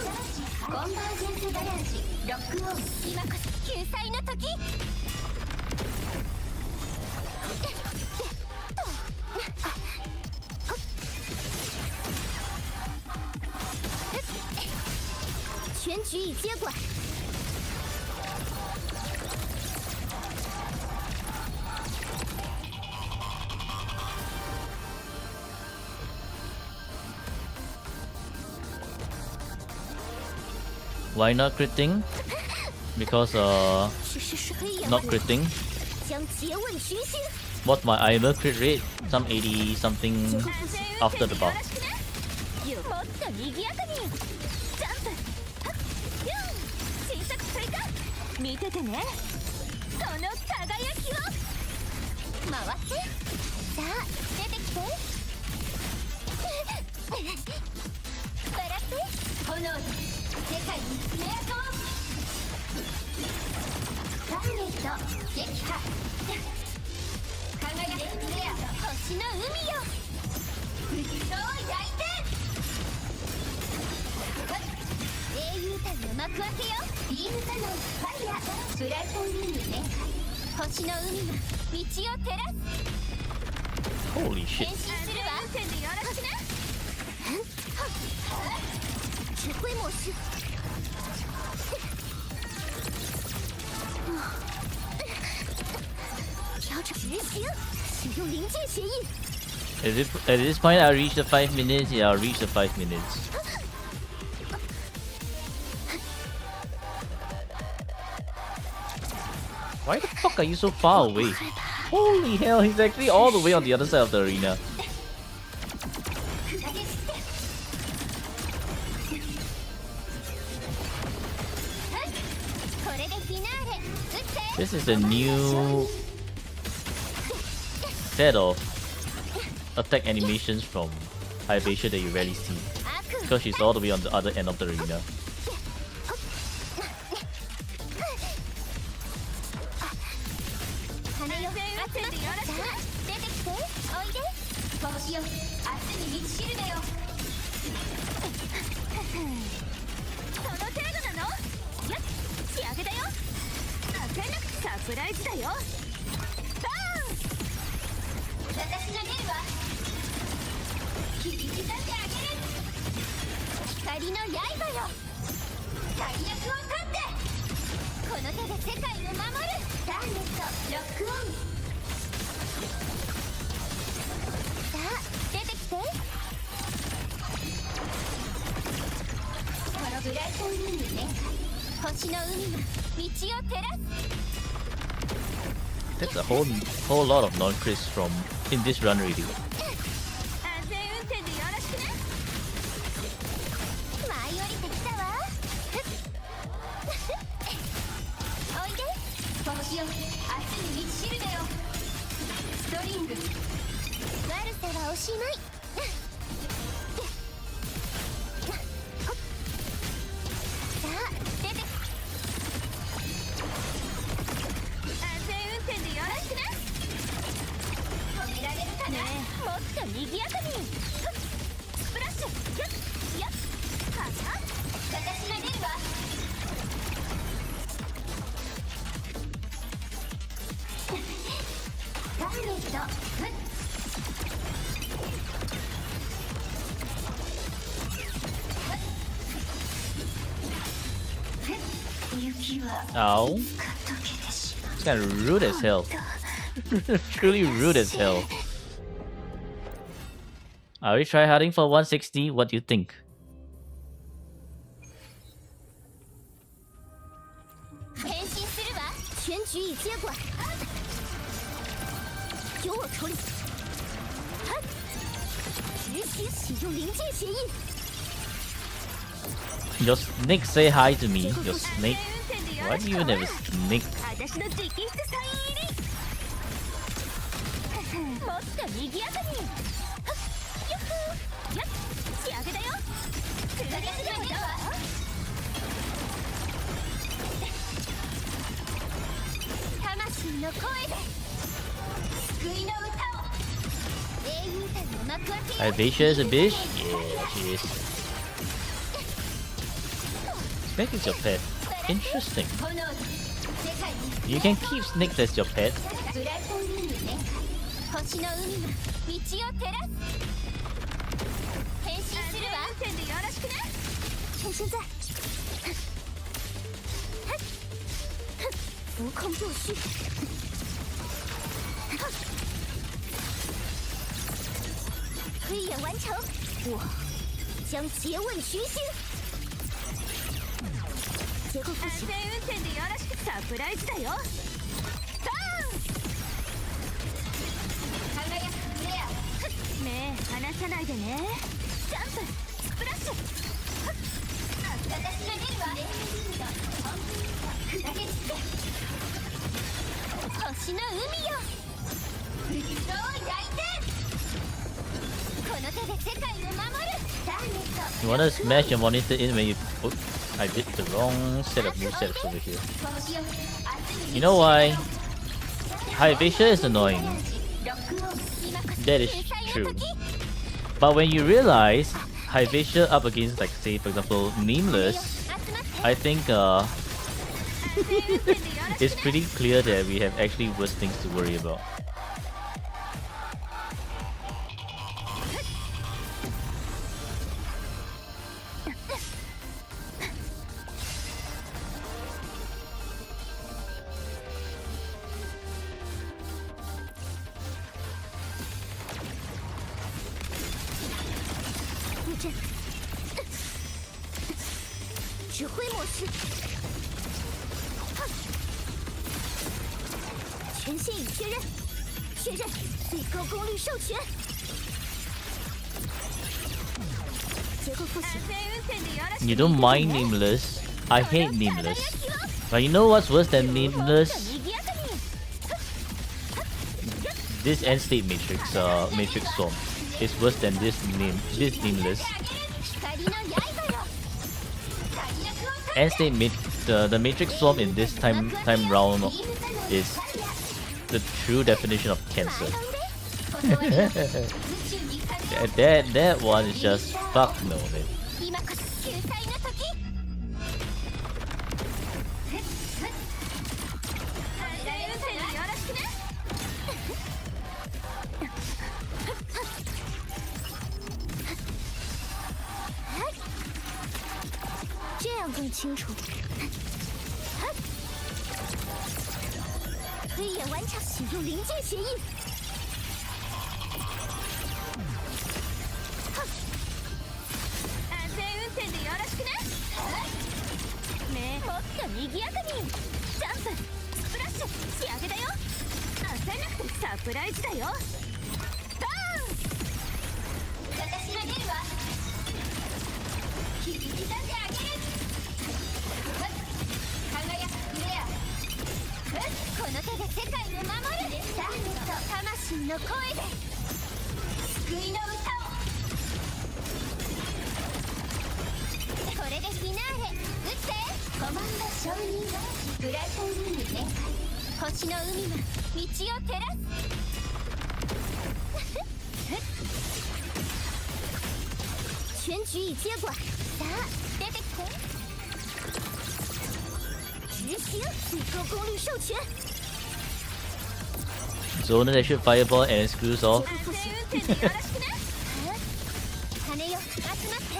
コンバージェンスガレージロックオン。今こそ救済の時。全局已接管。Why not critting? Because not critting. 将诘问寻心。 What's my armor crit rate? Some 80 something after the buff. もっと賑やかに。ジャンプ。ヒュン。新作追加。見ててね。その輝きを。回って。さあ出てきて。笑って。炎で世界に爪痕。ターゲット撃破。輝くフレア星の海よ。肉層を焼いて。英雄たちの幕開けよ。ビームサノンファイヤー。ブライトンリング全開。星の海が道を照らす。 Holy 変 shit. 身するわ。こっちね。指挥模式。调整执行，使用临界协议。 At this point, I'll reach the 5 minutes. Yeah, I'll reach the 5 minutes. Why the fuck are you so far away? Holy hell, he's actually all the way on the other side of the arena. This is a new set of attack animations from Hypatia that you rarely see. Because she's all the way on the other end of the arena. サプライズだよ。バーン。私が出るわ。切り刻んであげる。光の刃よ。大役を立って。この手で世界を守る。ターゲットロックオン。さあ出てきて。このブライトンリング全開。星の海が道を照らす。 That's a whole lot of non-crits from in this run really. 安全運転でよろしくね。舞い降りてきたわ。おいで。星よ、明日に道しるべよ。ストリング。悪さはおしまい。さあ出て。安全運転でよろしくね。止められるかな。ねえ、もっと賑やかに。スプラッシュ。やっやっ。かな。私が出るわ。ターゲット。雪は Ow. 溶けてしまう。 It's kind of rude as hell. Truly rude as hell. Are we tryharding for 160? What do you think? 変身するわ。全局已接管。由我处理。执行使用临界协议。 Your snake say hi to me. Your snake. Why do you even have a snake? 私の直筆サイン入り。もっと賑やかに。はっよっほーやっ仕上げだよ。つなげすぎだわ。魂の声で救いの歌を。英雄たの幕開けよ。 Hypatia is a bitch? Yeah, she is. Snake is your pet. Interesting. 炎の世界に You can keep snakes as your pet. ブライトンリング展開。星の海が道を照らす。変身するわ。運転でよろしくね。现在浮空若虚。推演完成，我将诘问群星。结構不行。安全運転でよろしく。サプライズだよ。バーン。輝くフレア。目離さないでね。ジャンプスプラッシュ。私が出るわ。砕け散って。星の海よ。どう焼いて。この手で世界を守る。ターゲット。 You wanna smash your monitor in when you... Oh, I did the wrong set of movesets over here. You know why? Hypatia is annoying. That is true. But when you realize Hypatia up against, like, say, for example, Nameless, I think it's pretty clear that we have actually worse things to worry about. Movement. 指挥模式。权限已确认，确认最高功率授权。结构复习。 You don't mind Nameless. I hate Nameless. But you know what's worse than Nameless? This end state matrix, matrix storm, is worse than this Nameless. End state the matrix storm in this time round is the true definition of cancer. that one is just fuck no, man. 这样更清楚。推演完成，启用临界协议。安全運転でよろしくね。目もっと賑やかに。ジャンプスプラッシュ仕上げだよ。焦らなくてサプライズだよ。バーン。私が出るわ。引き立ててあげる。輝くフレア。この手で世界を守る。魂の声で救いの歌を。これでフィナーレ。撃ってコマンド承認。ブライトンリング展開。星の海が道を照らす。全局已接管。さあ出てきて。执行最高功率授权。 Zona that shoot fireball and it screws off. 羽よ集まって。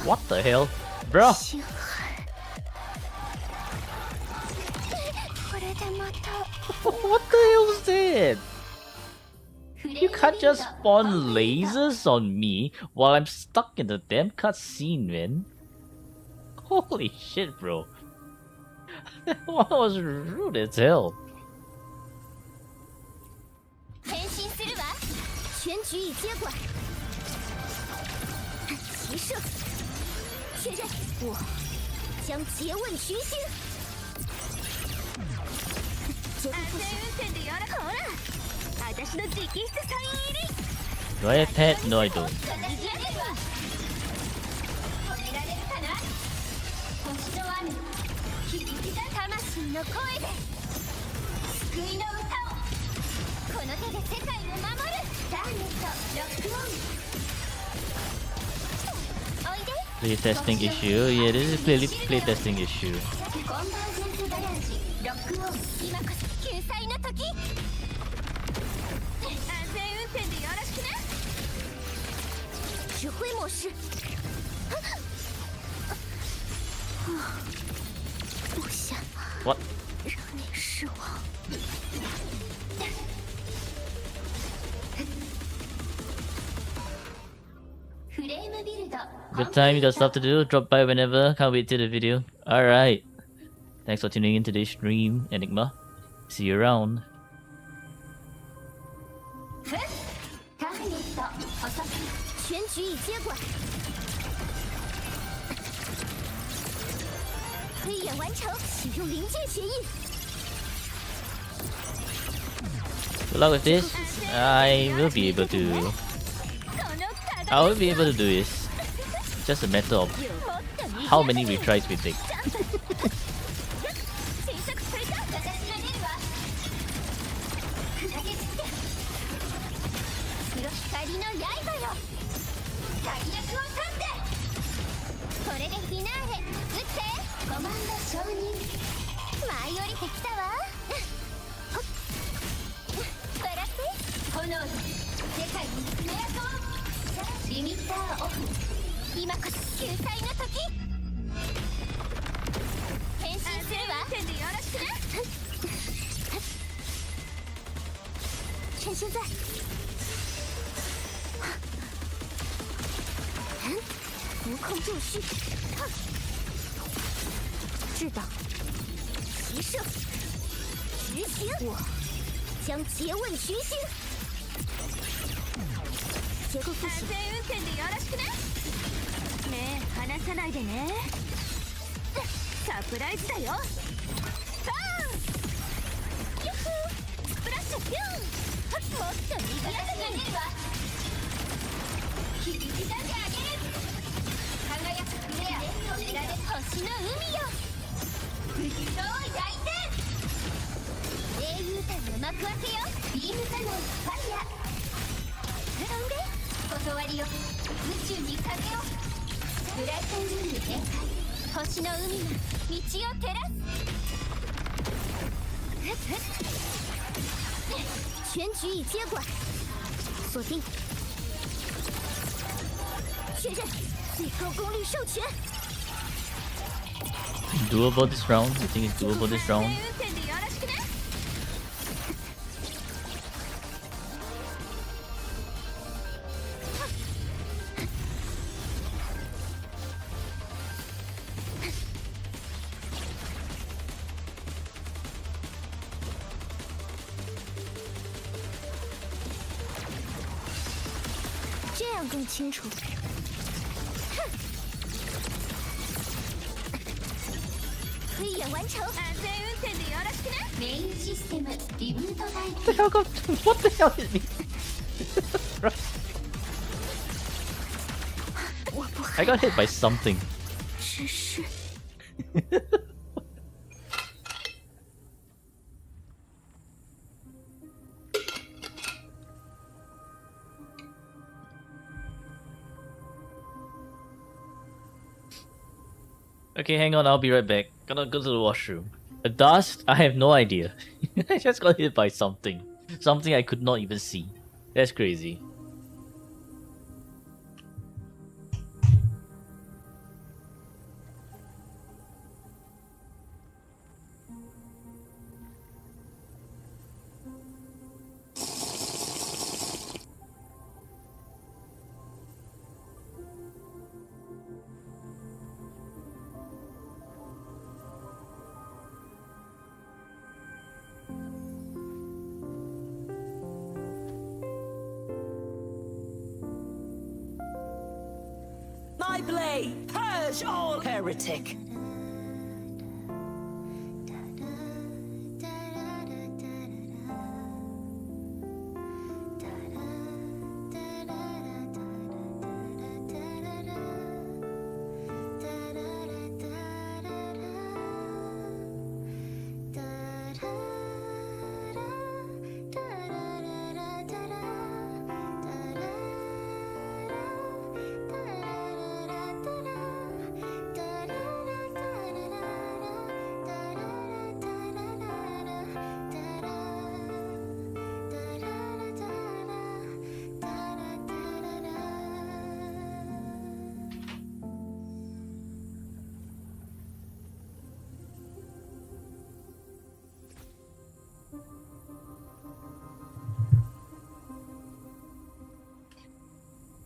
What the hell, bro? 心海。これでまた。 What the hell is that? You can't just spawn lasers on me while I'm stuck in the damn cutscene, man. Holy shit, bro. That one was rude as hell. 全局已接管，齐射，确认，我将诘问群星。安全運転でやらほら、私の直筆サイン入り。Do I have pet? No, I don't. 魂の声で救いの歌をこの手で世界を守る。ターゲットロックオン。おいで。 Playtesting issue. Yeah, this is clearly playtesting issue. コンバージェンスガレージロックオン。今こそ救済の時。安全運転でよろしくね。指挥模式。不想 What? 让你失望。フレームビルド。 Good time, you got stuff to do. Drop by whenever. Can't wait till the video. Alright. Thanks for tuning in to today's stream, Enigma. See you around. ターゲット捕捉。全局已接管。推演完成，启用临界协议。 Good luck with this. I will be able to. I will be able to do this. Just a matter of how many retries we take. 光の刃よ。大役を立って。これでフィナーレ。撃って。コマンド承認。舞い降りてきたわ。笑って。炎で世界に爪痕。リミッターオフ。今こそ救済の時。変身するわ。よろしくね。趁现在。无空就绪，知道，齐射，执行，我将诘问群星。结構復習。安全運転でよろしくね。目離さないでね。サプライズだよ。バーン。ユッフー。スプラッシュピュン。もっと右足が出るわ。引き出してあげる。輝くフレア、星の海よ。不死鳥を焼いて。英雄譚の幕開けよ。ビームカノンファイヤー。飛んで。断りよ。宇宙にかけよ。ブライトウィング展開。星の海が道を照らす。全局已接管。锁定。确认。最高功率授权。 Doable this round? You think it's doable this round? 这样更清楚。推演完成。安全運転でよろしくね。メインシステムリブート待機。 What the hell is this? I got hit by something. 只是。Okay, hang on, I'll be right back. Gonna go to the washroom. A dust? I have no idea. I just got hit by something. Something I could not even see. That's crazy. blade, purge all heretic.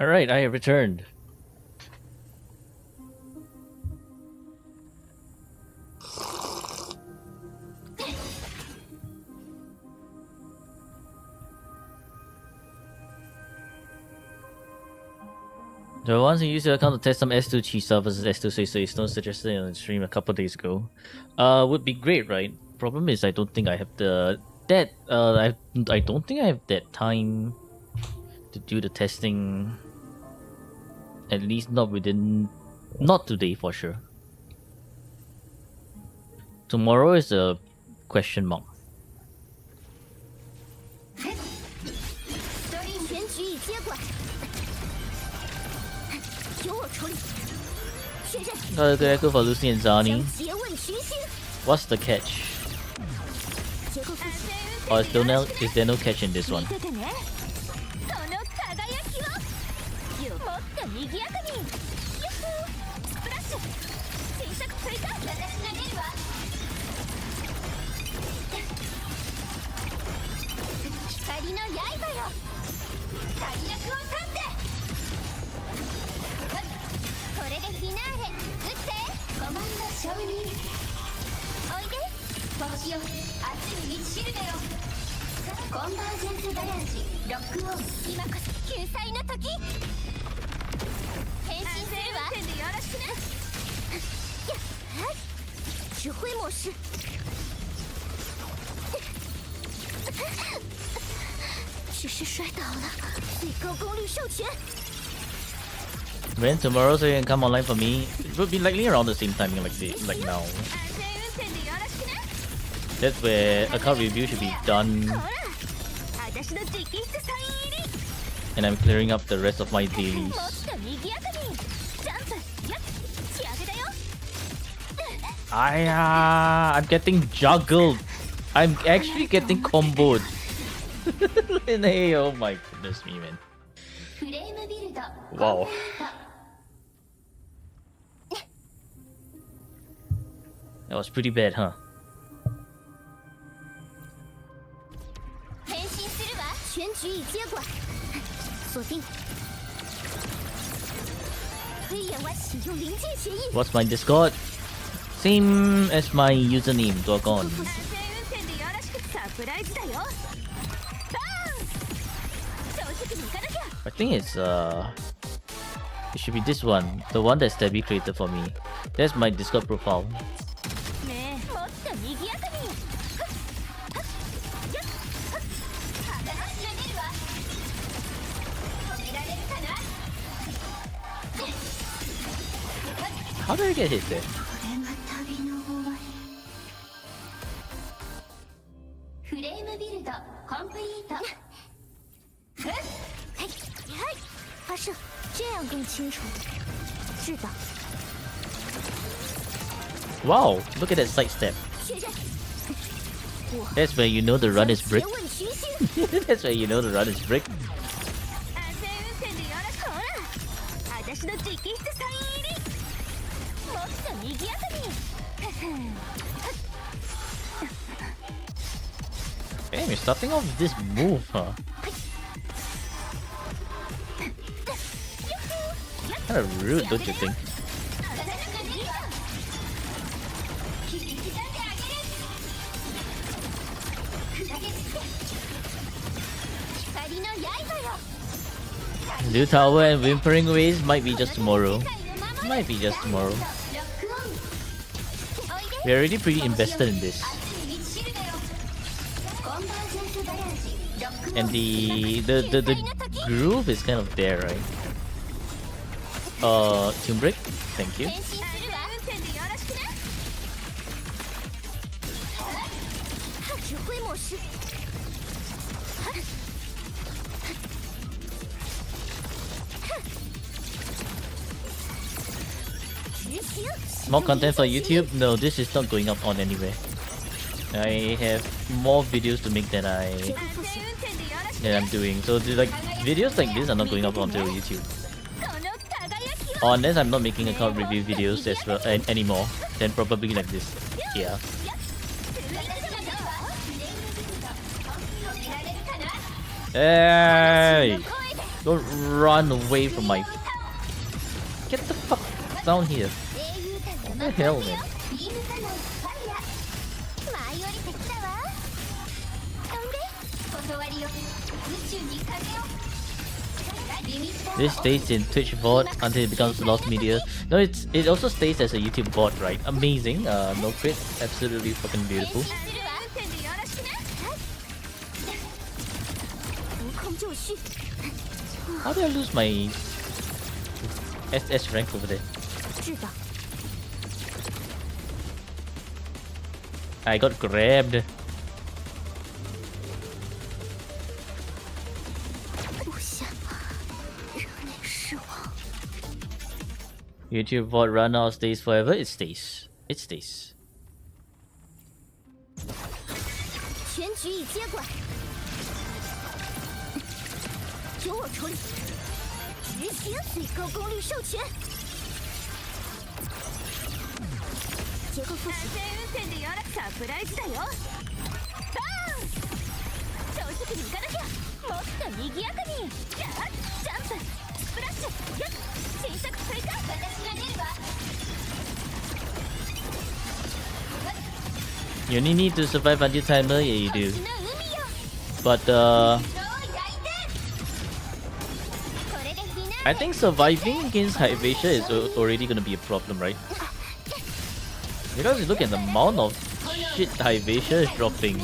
Alright, I have returned. So once you use your account to test some S2E25 versus S2E25 Stone suggested on the stream a couple days ago, would be great, right? Problem is I don't think I have I don't think I have that time to do the testing. At least not today for sure. Tomorrow is a question mark. Good echo for Lucy and Zani. What's the catch? Or is there no catch in this one? When tomorrow so you can come online for me, it will be likely around the same timing like now. That's where account review should be done. And I'm clearing up the rest of my dailies. I'm getting juggled. I'm actually getting comboed. Hey, oh my goodness me, man. Wow. That was pretty bad, huh? What's my Discord? Same as my username, Dwagon. I think it should be this one, the one that Stabby created for me. That's my Discord profile. How did I get hit there? Wow, look at that sidestep. That's where you know the run is brick. That's where you know the run is brick. Damn, you're starting off with this move, huh? Kinda rude, don't you think? Liu Tower and Whimpering Ways might be just tomorrow. might be just tomorrow. We're already pretty invested in this. And the groove is kind of there, right? Tomb Break, thank you. More content for YouTube? No, this is not going up on anyway. I have more videos to make than I'm doing. So like videos like this are not going up onto YouTube. Unless I'm not making account review videos as well anymore, then probably like this. Yeah. Hey! Don't run away from my. Get the fuck down here. What the hell, man? This stays in Twitch bot until it becomes lost media. No, it also stays as a YouTube bot, right? Amazing. No crit. Absolutely fucking beautiful. How did I lose my SS rank over there? I got grabbed. YouTube bot run out stays forever. It stays. It stays. 全局已接管，由我处理，执行最高功率授权。结构复习。サプライズだよ。バーン！正直にいかなきゃ。もっと賑やかに。ジャンプ、スプラッシュ、やっ、新作追加。私が出るわ。 You only need to survive until timer, yeah you do. But I think surviving against Hyvatia is already gonna be a problem, right? Because you look at the amount of shit Hyvatia is dropping.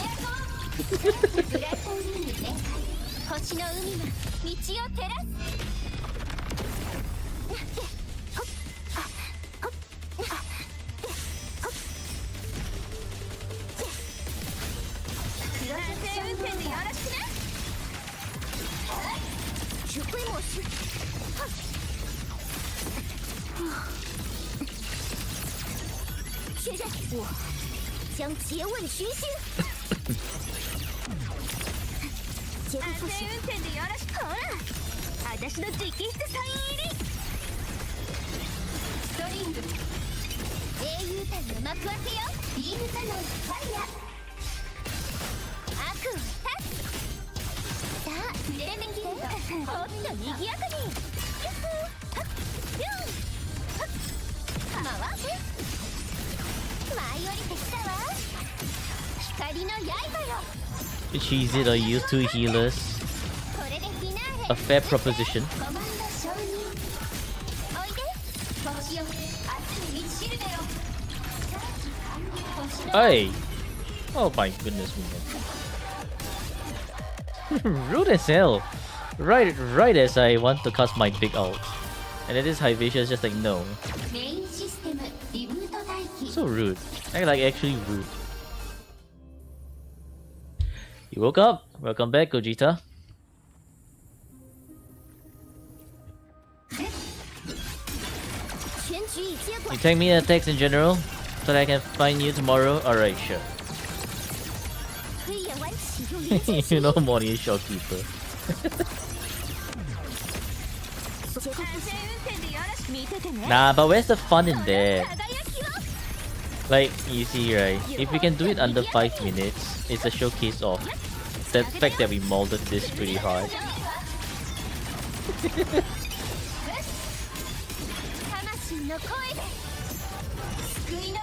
Cheese it or use 2 healers. A fair proposition. Hey! Oh my goodness me. Rude as hell. Right as I want to cast my big ult. And then this Hyvatia is just like, no. So rude. Like actually rude. You woke up. Welcome back, Gogeta. You take me a text in general so that I can find you tomorrow? Alright, sure. You know Moni is shopkeeper. Nah, but where's the fun in there? Like, you see, right? If we can do it under 5 minutes, it's a showcase of the fact that we molded this pretty hard.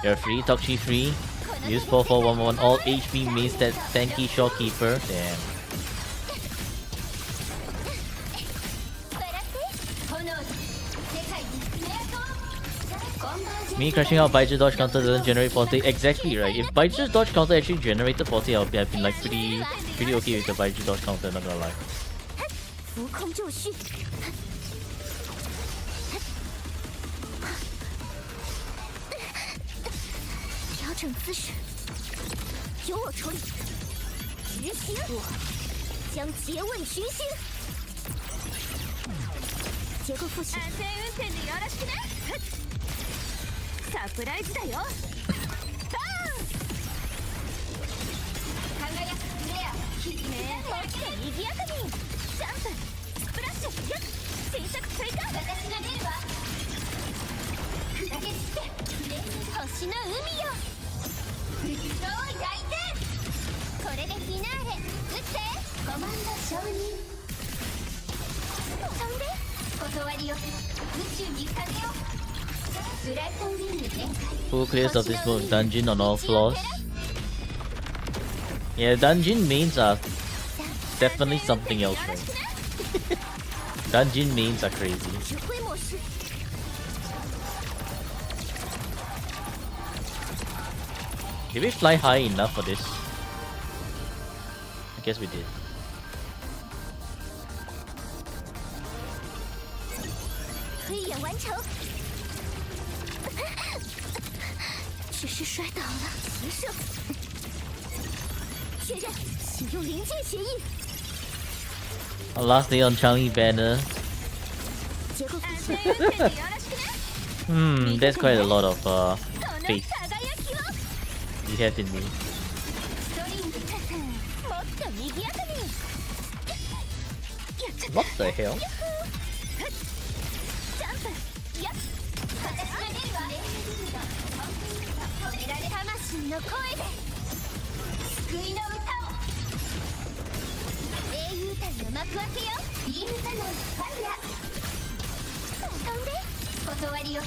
You're free, Tokshi free. Use 4411 all HP means that tanky shopkeeper. Damn. Me crashing out Baiju's dodge counter doesn't generate forte. Exactly right. If Baiju's dodge counter actually generated forte, I've been like pretty okay with the Baiju dodge counter, not gonna lie. 浮空就绪，调整姿势，由我处理。执行，我将诘问群星。结构复习。安全運転でよろしくね。サプライズだよ。輝くフレア、ねえ、もっと賑やかに。ジャンプ、スプラッシュ、やっ、新作追加。私が出るわ。砕け散って星の海よ。超大天。これでフィナーレ。撃ってコマンド承認。飛んで断りよ。宇宙に風よ。ブライトンウィング展開。 Full clears of this dungeon on all floors. Yeah, dungeon mains are definitely something else, right? Dungeon mains are crazy. 指挥模式。 Did we fly high enough for this? I guess we did. 推演完成。只是摔倒了，骑射。确认，请用临界协议。 Our last day on Changi banner. 结构复习。 That's quite a lot of faith 輝きを。 you have in me. ストリング。もっと賑やかに。やっちゃった。 What the hell? ジャンプ。やっ。私が出るわ。止められ魂の声で。救いの歌を。英雄譚の幕開けよ。ビームカノンファイヤー。飛んで。断りよ。宇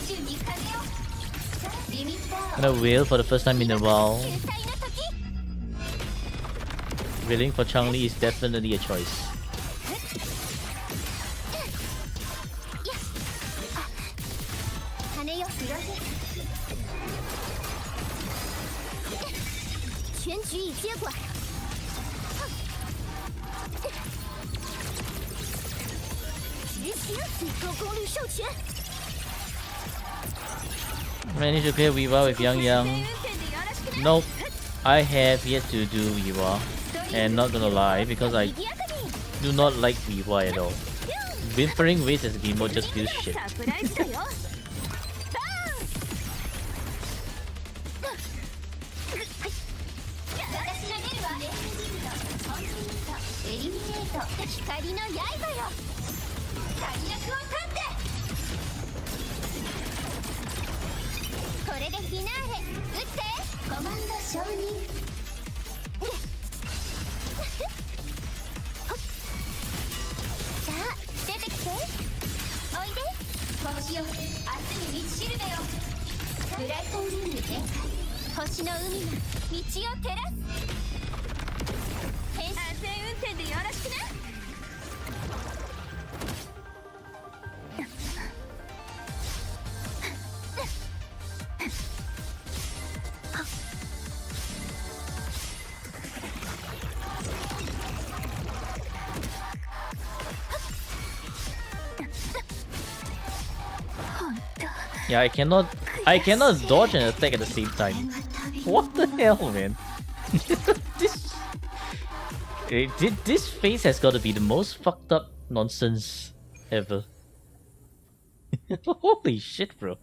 宙に風よ。リミッター Gonna whale for the first time in a while. 救済の時。 Whaling for Changli is definitely a choice. 羽よ。全局已接管。执行最高功率授权。 Managed to clear Viva with Yang Yang. Nope. I have yet to do Viva. And not gonna lie, because I do not like Viva at all. Whimpering Waste as a game mode just feels shit. サプライズだよ。私が出るわ。エリミネート。光の刃よ。最悪を立って。これでフィナーレ。撃ってコマンド承認。さあ出てきて。おいで。星よ、明日に道しるべよ。ブライトンウィング展開。星の海が道を照らす。安全運転でよろしくね。Yeah, I cannot dodge and attack at the same time. What the hell, man? This phase has got to be the most fucked up nonsense ever. Holy shit, bro.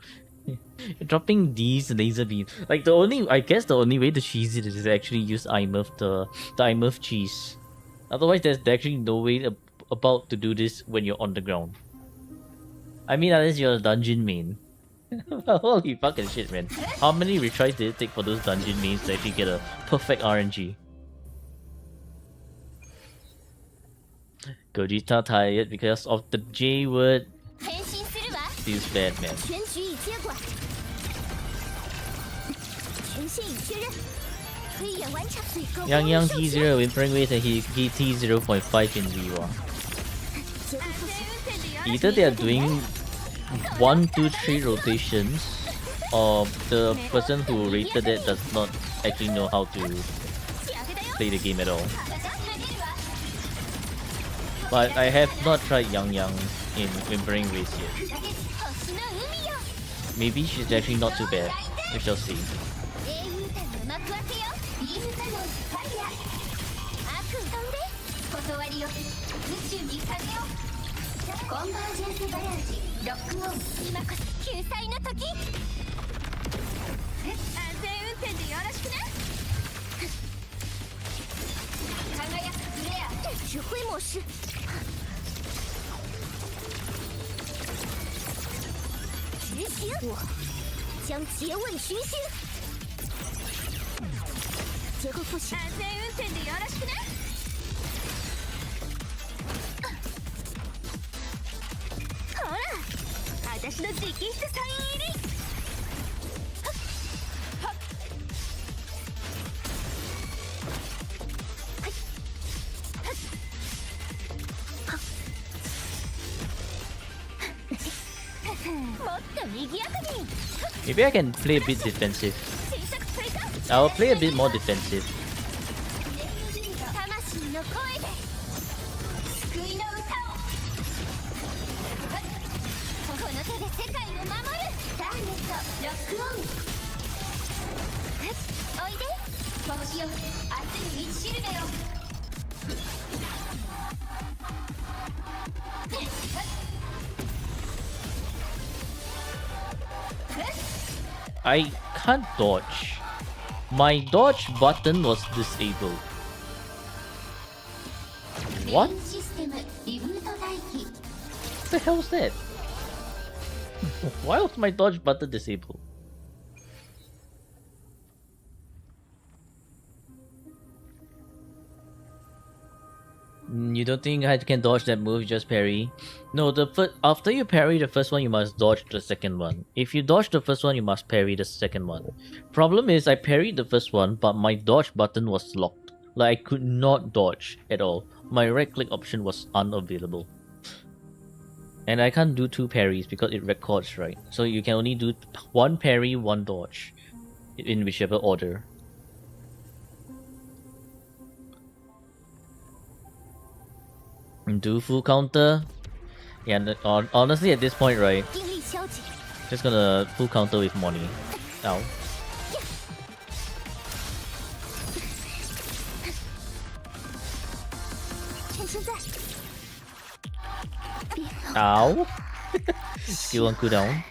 Dropping these laser beams. Like I guess the only way to cheese it is to actually use iMurph, the iMurph cheese. Otherwise there's actually no way about to do this when you're on the ground. I mean, unless you're a dungeon main. Holy fucking shit, man. How many retries did it take for those dungeon mains to actually get a perfect RNG? Gogeta tired because of the J word. Feels bad, man. 全局已接管。权限已确认。推演完成。最高 Yang Yang T0 Whimpering Waste and he T0.5 in Viva. 结构复习。 Either they are doing 1, 2, 3 rotations the person who rated it does not actually know how to play the game at all. But I have not tried Yang Yang in Brain Race yet. Maybe she's actually not too bad. We shall see. Maybe I can play a bit defensive. I'll play a bit more defensive. I can't dodge. My dodge button was disabled. What? What the hell was that? Why was my dodge button disabled? You don't think I can dodge that move, you just parry? No, after you parry the first one, you must dodge the second one. If you dodge the first one, you must parry the second one. Problem is, I parried the first one, but my dodge button was locked. Like, I could not dodge at all. My right click option was unavailable. And I can't do 2 parries because it records, right? So you can only do 1 parry, 1 dodge. In whichever order. Do full counter. Yeah, honestly at this point, right, just gonna full counter with Moni. Ow. Ow. Skill on cooldown.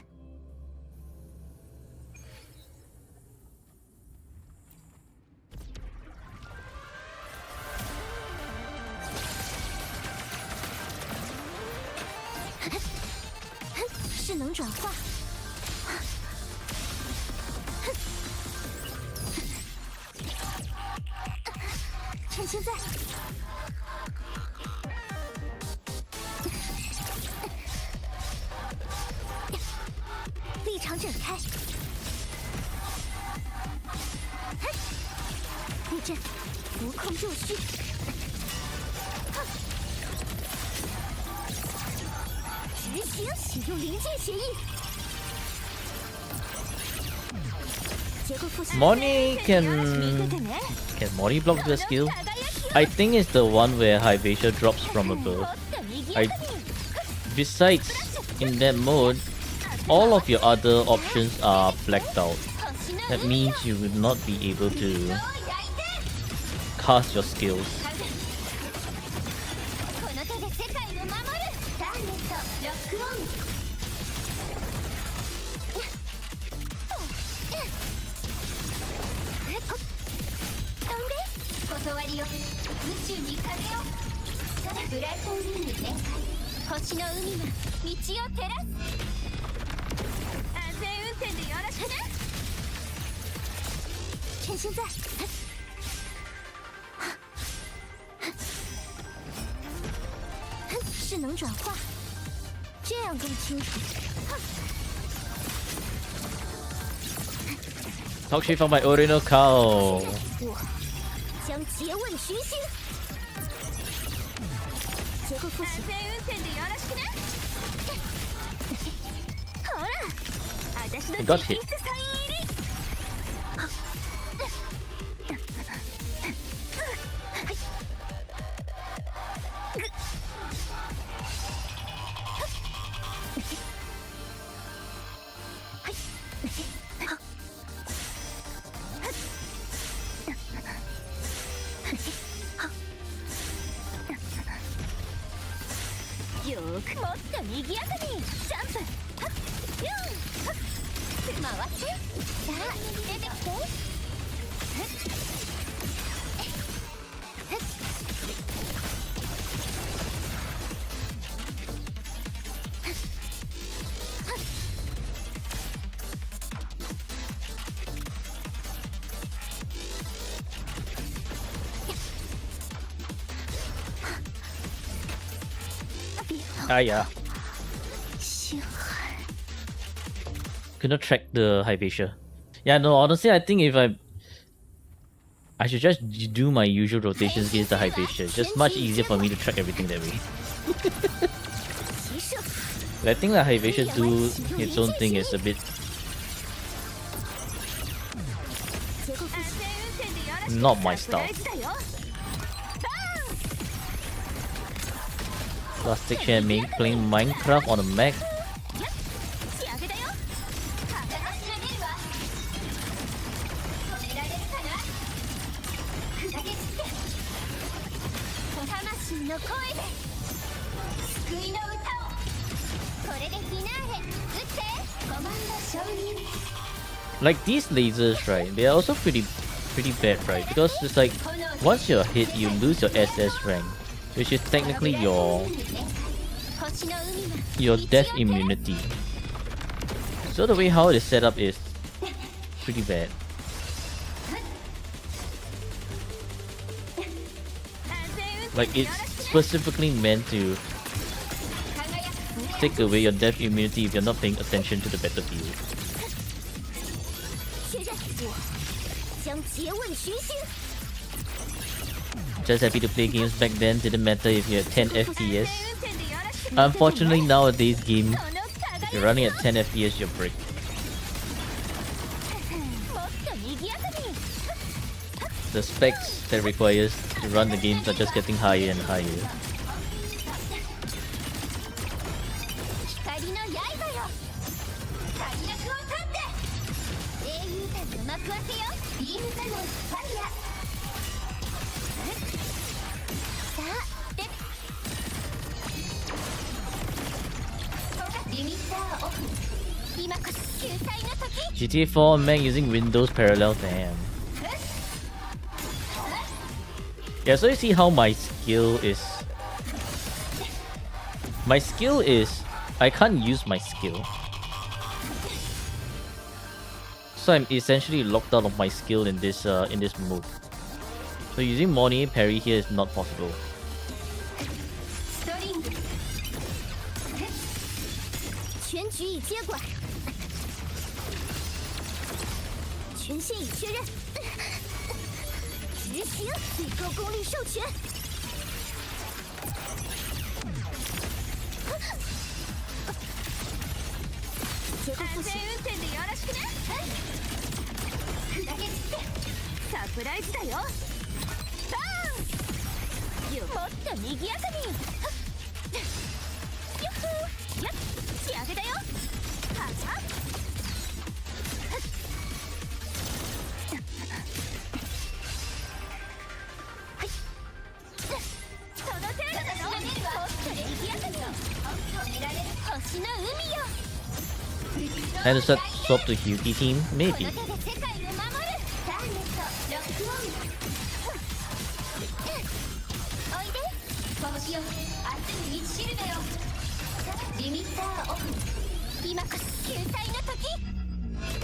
Moni can Moni block the skill? I think it's the one where Hypatia drops from above. Besides, in that mode, all of your other options are blacked out. That means you will not be able to cast your skills. Talk shit from my original cow. It got hit. Ah, yeah. Could not track the Hypatia. Yeah, no, honestly, I think if I should just do my usual rotations against the Hypatia. It's just much easier for me to track everything that way. But I think the Hypatia do its own thing is a bit not my style. Plastic chair playing Minecraft on a Mac. Like these lasers, right? They are also pretty bad, right? Because it's like once you're hit, you lose your SS rank, which is technically your death immunity. So the way how it is set up is pretty bad. Like it's specifically meant to take away your death immunity if you're not paying attention to the battlefield. Just happy to play games back then, didn't matter if you had 10 FPS. Unfortunately nowadays game, if you're running at 10 FPS you're brick. The specs that requires to run the games are just getting higher and higher. GTA 4 Mac using Windows Parallel, damn. Yeah, so you see how my skill is... My skill is... I can't use my skill. So I'm essentially locked out of my skill in this move. So using Mornier parry here is not possible. And swap to Hyuki team? Maybe.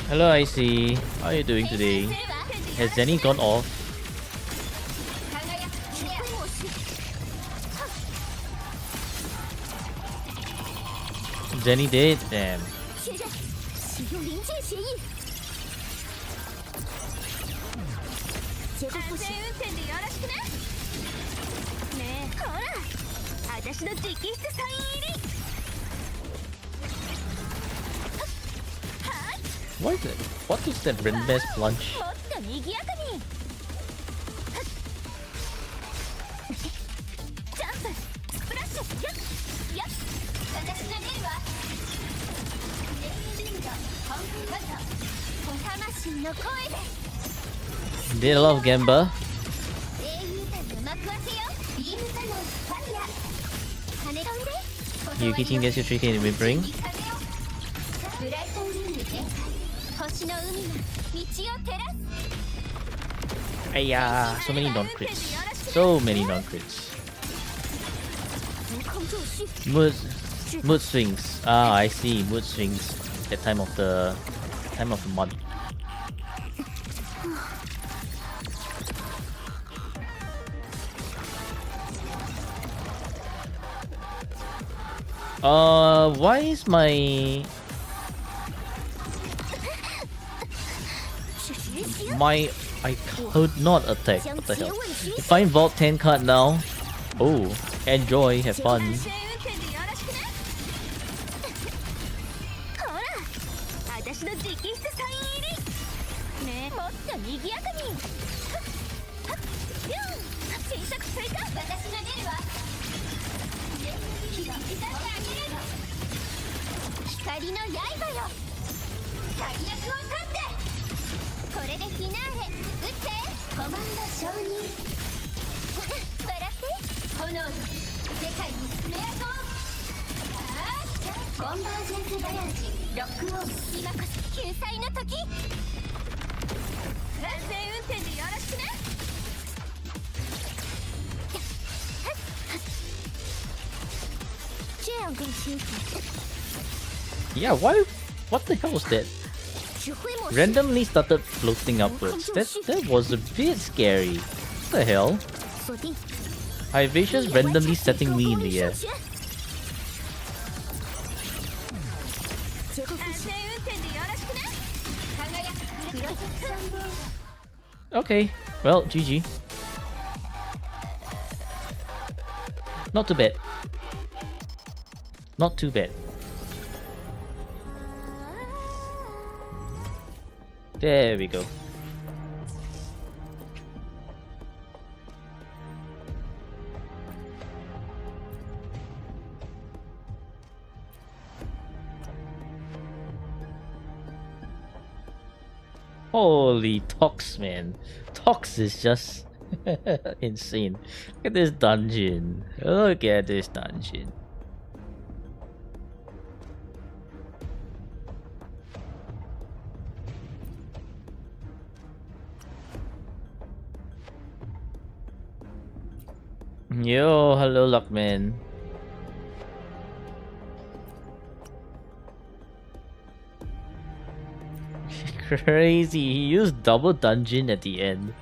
Hello IC, how are you doing today? Has Zenny gone off? Zenny did? Damn. What is it? What is that random ass plunge? もっと賑やかにジャンプスプラッシュやっやっ私が出るわ魂の声で Did a lot of Gamba. 英雄譚の幕開けよビームサノンファイヤー羽飛んで Yuki team gets you 3k in Whimpering. ブライトンリング展開星の海が道を照らす Ayah, so many non-crits. So many non-crits. 空中虚 Mood swings. Ah, I see. Mood swings. That time of the month. Why is my I could not attack? What the hell? If I involve 10 card now, oh, enjoy, have fun. ほら私の直筆サイン入りねもっと賑やかにはっビュン新作追加私が出るわ光してあげる光の刃よ大役を立ってこれでフィナーレ撃ってコマンド承認笑って炎の世界にスメアコンコンバージェンスバランスロックオン今こそ救済の時安全運転でよろしくね这样更清楚 Yeah, why? What the hell was that? 指挥模式 Randomly started floating upwards. That was a bit scary. What the hell? 锁定 Vivacious randomly setting me in the air. 安全運転でよろしくね輝くプロジェクト Okay, well, GG. Not too bad. Not too bad. There we go. Holy Tox, man. Tox is just insane. Look at this dungeon. Look at this dungeon. Yo, hello Luckman. Crazy, he used double dungeon at the end.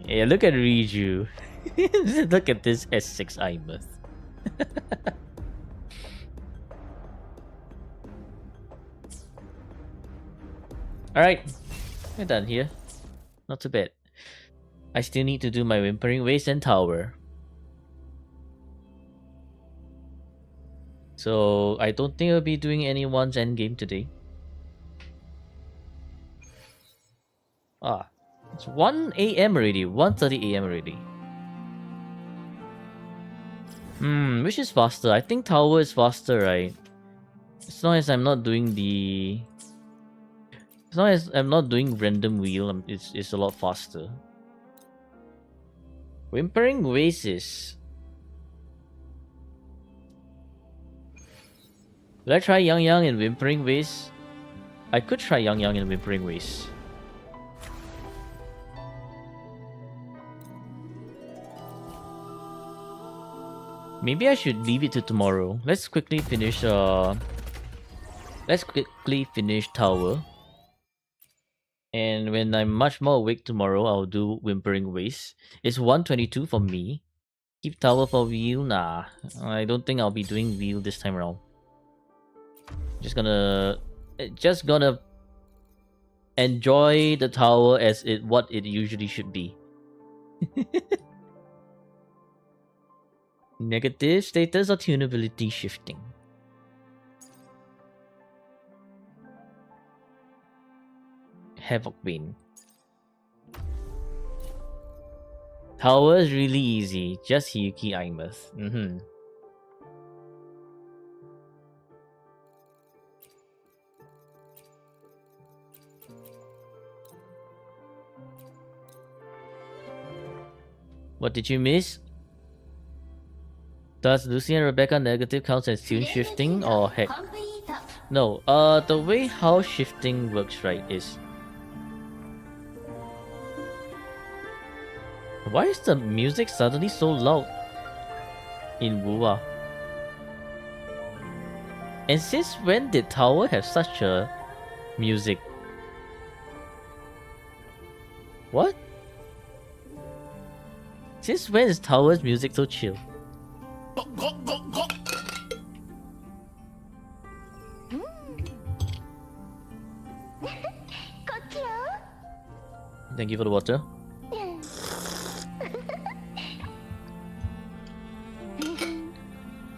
Yeah, look at Riju. Look at this S6 Imuth. Alright, we're done here. Not too bad. I still need to do my Whimpering Waste and Tower. So I don't think I'll be doing anyone's endgame today. Ah, it's 1 AM already, 1:30 AM already. Which is faster? I think Tower is faster, right? As long as I'm not doing the... As long as I'm not doing random wheel, it's a lot faster. Whimpering Oasis. Will I try Yang Yang in Whimpering Waste? I could try Yang Yang in Whimpering Waste. Maybe I should leave it to tomorrow. Let's quickly finish Tower. And when I'm much more awake tomorrow, I'll do Whimpering Waste. It's 1:22 for me. Keep Tower for wheel? Nah. I don't think I'll be doing wheel this time around. Just gonna enjoy the tower as what it usually should be. Negative status or tunability shifting. Havoc Bane. Tower is really easy, just Hiyuki Aimas. What did you miss? Does Lucy and Rebecca negative count as tune shifting or heck? No, the way how shifting works, right, is... Why is the music suddenly so loud in Wuwa? And since when did Tower have such a music? What? Since when is Tower's music so chill? Thank you for the water.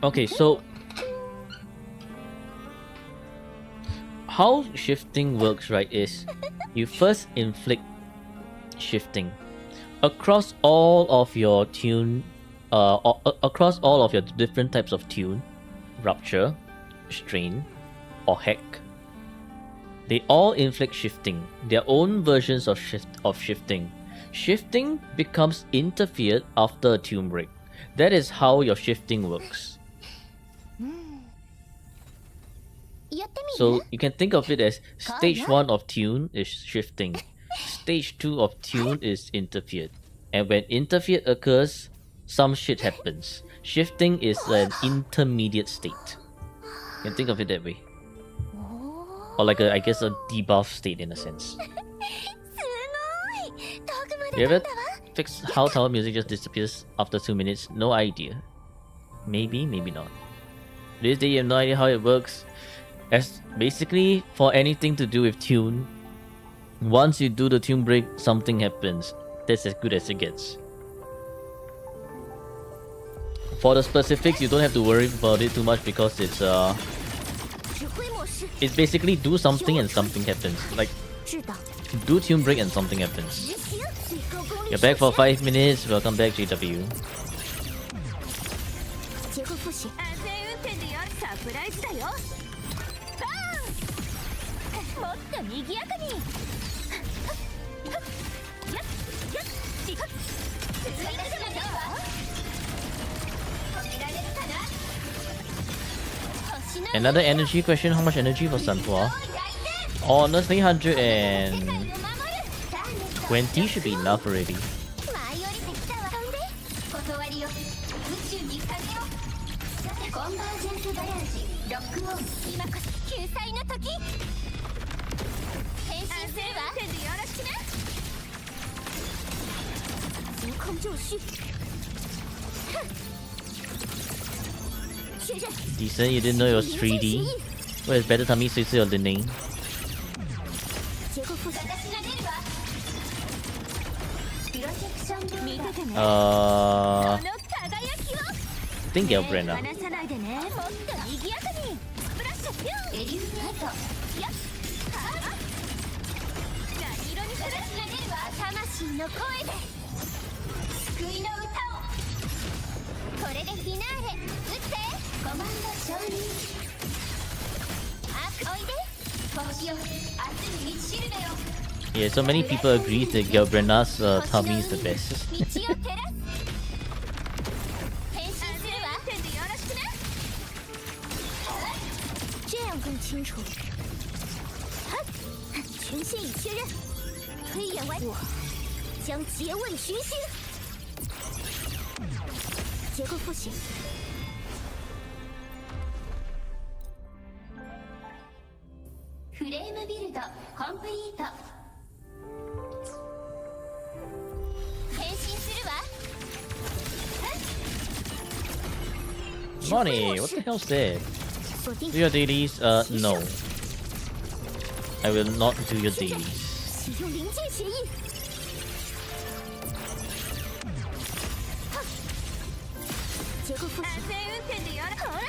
Okay, so how shifting works, right, is you first inflict shifting across all of your tune, across all of your different types of tune, rupture, strain, or heck. They all inflict shifting, their own versions of shifting. Shifting becomes interfered after a tune break. That is how your shifting works. So you can think of it as stage 1 of tune is shifting, stage 2 of tune is interfered, and when interfered occurs, some shit happens. Shifting is an intermediate state. You can think of it that way. Or like I guess a debuff state in a sense. You ever fix how tower music just disappears after 2 minutes? No idea. Maybe, maybe not. This day you have no idea how it works. As basically for anything to do with tune, once you do the tune break, something happens. That's as good as it gets. For the specifics, you don't have to worry about it too much because it's basically do something and something happens. Like do tune break and something happens. You're back for 5 minutes. Welcome back, JW. Another energy question, how much energy for Sanhua? Honestly, 120 should be enough already. Decent, you didn't know it was 3D? Well, it's better tell me so your name. I think Gelbrenna. Yeah, so many people agree that Gelbrenna's tummy is the best. Money, what the hell's that? Do your dailies? No. I will not do your dailies. 结构复习。安全運転でやる。ほら、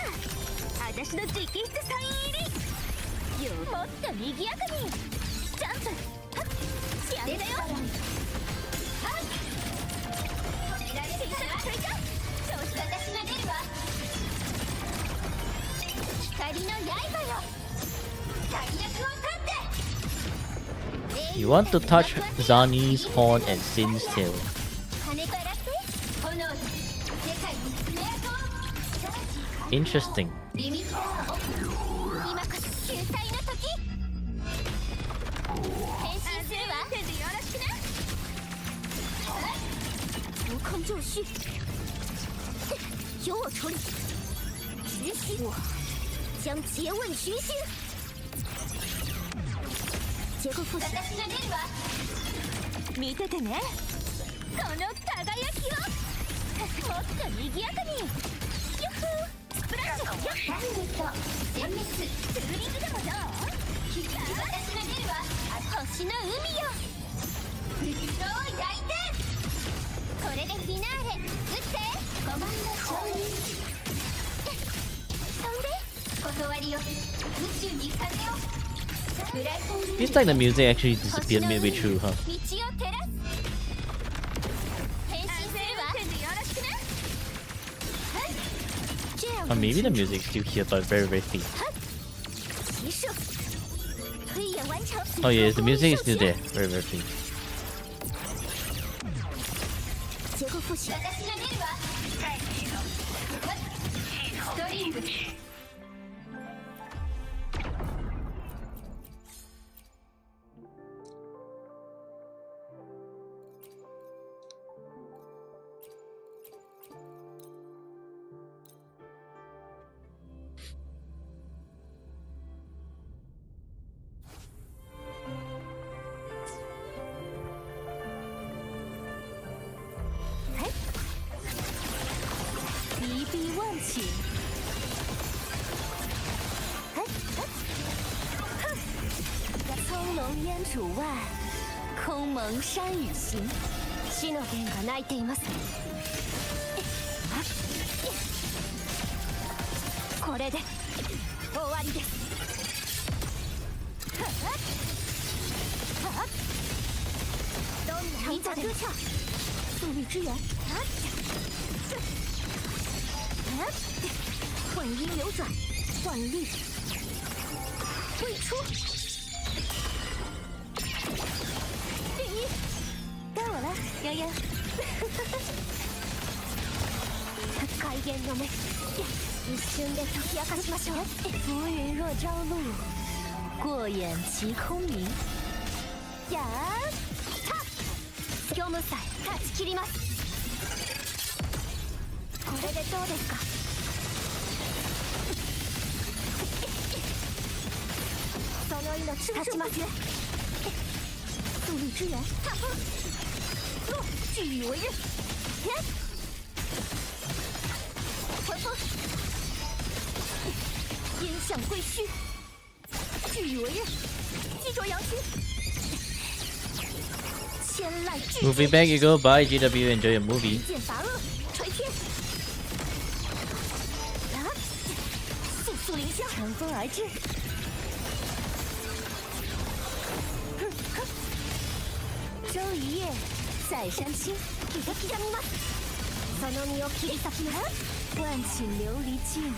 私の直筆サイン入り。よ、もっと賑やかに。ジャンプ。はっ、幸せだよ。はい。小さな追加。調子私が出るわ。光の刃よ。最悪を立って。You want to touch Zani's horn and Sin's tail. 金からって炎で世界に爪痕を Interesting. リミッターオフ今こそ救済の時変身するわ手でよろしくね无空就绪由我处理执行我将诘问群星结構复習私が出るわ見ててねこの輝きをもっと賑やかにユッフースプラッシュよっダイレクト全滅ツーリングでもどう私が出るわ星の海よどう焼いてこれでフィナーレ撃って5番の勝利飛んで断りよ宇宙に風を Feels like the music actually disappeared midway through, huh? Or maybe the music's still here, but very, very faint. Oh yes, the music is still there. Very, very faint. 主外空蒙山雨行死の弦が鳴いていますこれで終わりですどんな意図でも速率支援混音流转断律退出该我了，洋洋。開元の目一瞬で解き明かしましょう浮雲若朝露過眼即空明やーた虚無さえ断ち切りますこれでどうですかその命断ちます速率支援踏风若据以为刃还风音响归虚据以为刃击着阳虚千籁俱 Movie back you go. Bye, GW. Enjoy your movie. 剑拔恶垂天啊速速凌霄乘风而至周一夜在山青给他刻みますその身を切り裂きます万顷琉璃镜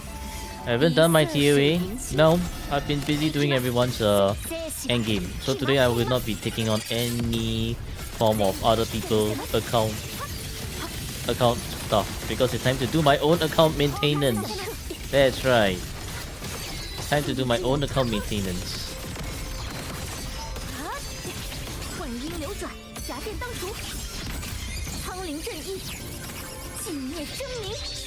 I haven't done my TOA. No, I've been busy doing everyone's endgame. So today I will not be taking on any form of other people's account stuff because it's time to do my own account maintenance. That's right. It's time to do my own account maintenance. 混音流转夹电当除苍灵正义尽灭狰狞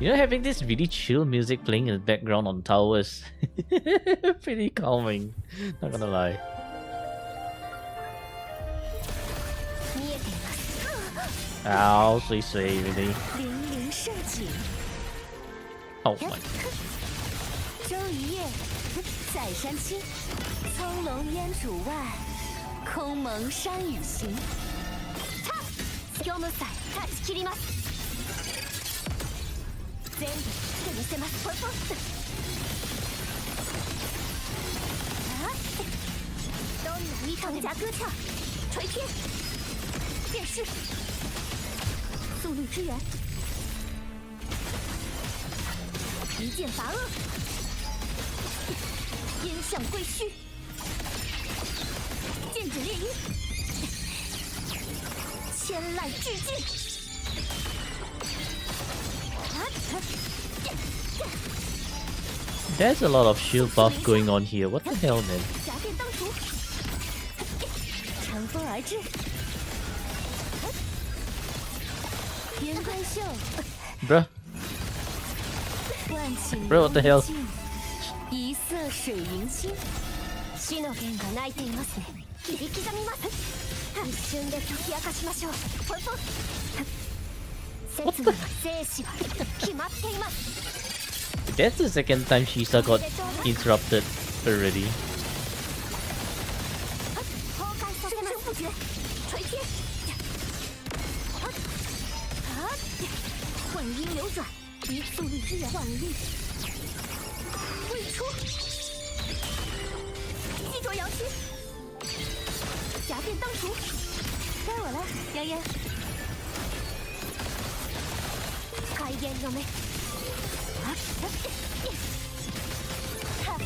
You know, having this really chill music playing in the background on towers, pretty calming. Not gonna lie. 見えています Ow, sui really. 凌凌盛景 Oh my. 周一夜在山青苍龙烟渚外空蒙山雨行業務祭断ち切ります。全部手見せます。ポイポイ。どんな一藤甲歌，垂天，变势，速率之源，一剑伐恶，烟向归墟，剑指猎鹰，千籁俱进。There's a lot of shield buff going on here. What the hell, man? 夹电当除，乘风而至，天官秀， Bruh. 万顷 Bro, what the hell? 一色水银星。死の弦が鳴いていますね。切り刻みます。一瞬で解き明かしましょう。ポイポイ。刹那の生死は決まっています。 That's the second time Shisa got interrupted already. 崩壊させます不绝，垂天。混音流转，一速率之源，万力未出，击着摇旗，夹电当除，该我了，嫣嫣。开烟有没？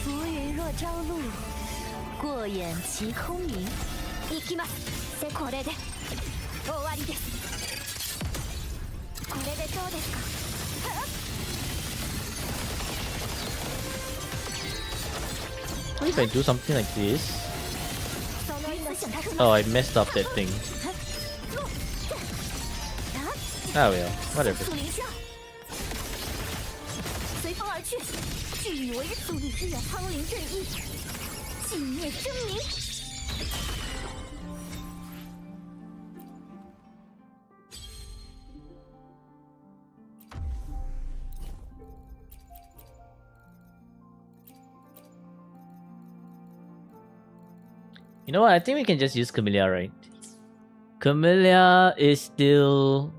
浮云若朝露，过眼其空明。行きます。これで終わりです。これでどうですか。What if I do something like this? Oh, I messed up that thing. Ah well, whatever. 随风而去，据以为速率之源，苍灵正义，尽灭真名。You know what? I think we can just use Camellia, right? Camellia is still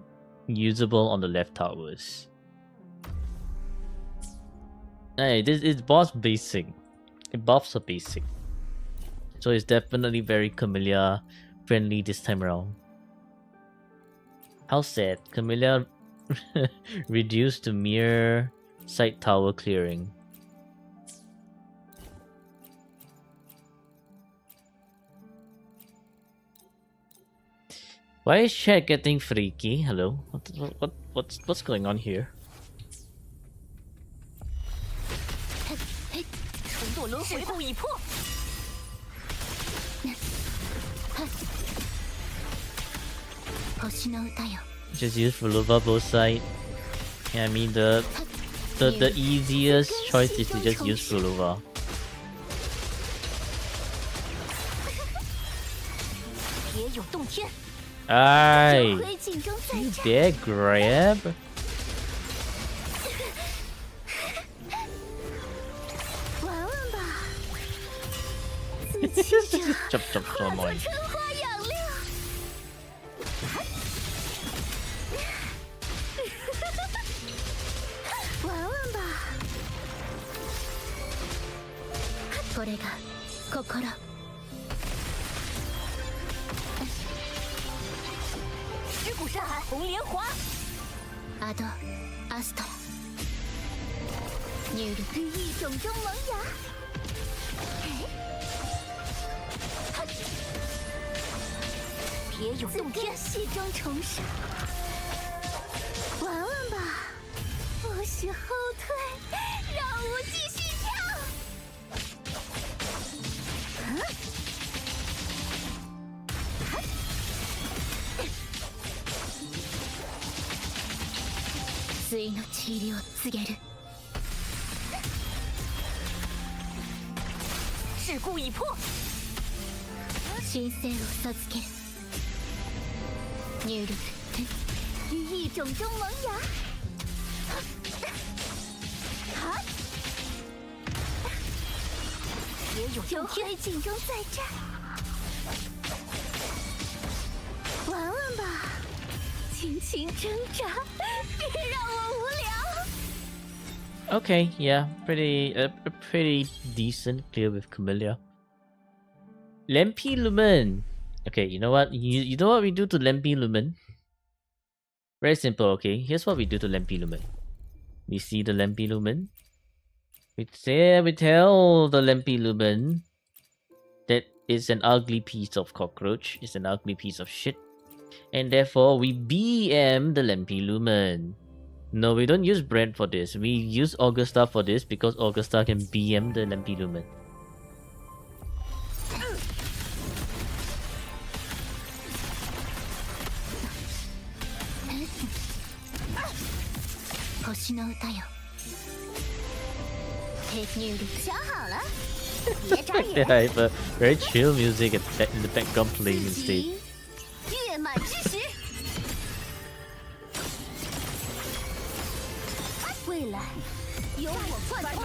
usable on the left towers. Hey, this is boss basic. It buffs are basic. So it's definitely very Camellia friendly this time around. How sad. Camellia reduced to mere side tower clearing. Why is chat getting freaky? Hello? What's going on here? 重堕轮回后已破。星の歌よ。 Just use Fulova both side. Yeah, I mean the easiest choice is to just use Fulova. 铁有洞天。 Aye, 回竞争再战。 there grab. 玩玩吧，自欺者 Chop 化 so 作 annoying. 春花养料。玩玩吧，これが心。尸骨山海红莲华。阿多，阿斯特拉。女的羽翼种中萌芽。铁有洞天，戏中重生。玩玩吧，不许后退，让我继续跳。対の治療を告げる。事故已破。神聖を授ける。入力。羽翼种中萌芽。也有洞天，竞争再战。玩玩吧，情挣扎，别让我无聊。 Okay, yeah, pretty decent clear with Camellia. Lempi Lumen. Okay, you know what? You know what we do to Lempi Lumen? Very simple, okay? Here's what we do to Lempi Lumen. We see the Lempi Lumen. We tell the Lempi Lumen that it's an ugly piece of cockroach, it's an ugly piece of shit. And therefore, we BM the Lempi Lumen. No, we don't use Brent for this. We use Augusta for this because Augusta can BM the Lempi Lumen. They have a very chill music in the background playing instead. 月满之时，未来由我贯通。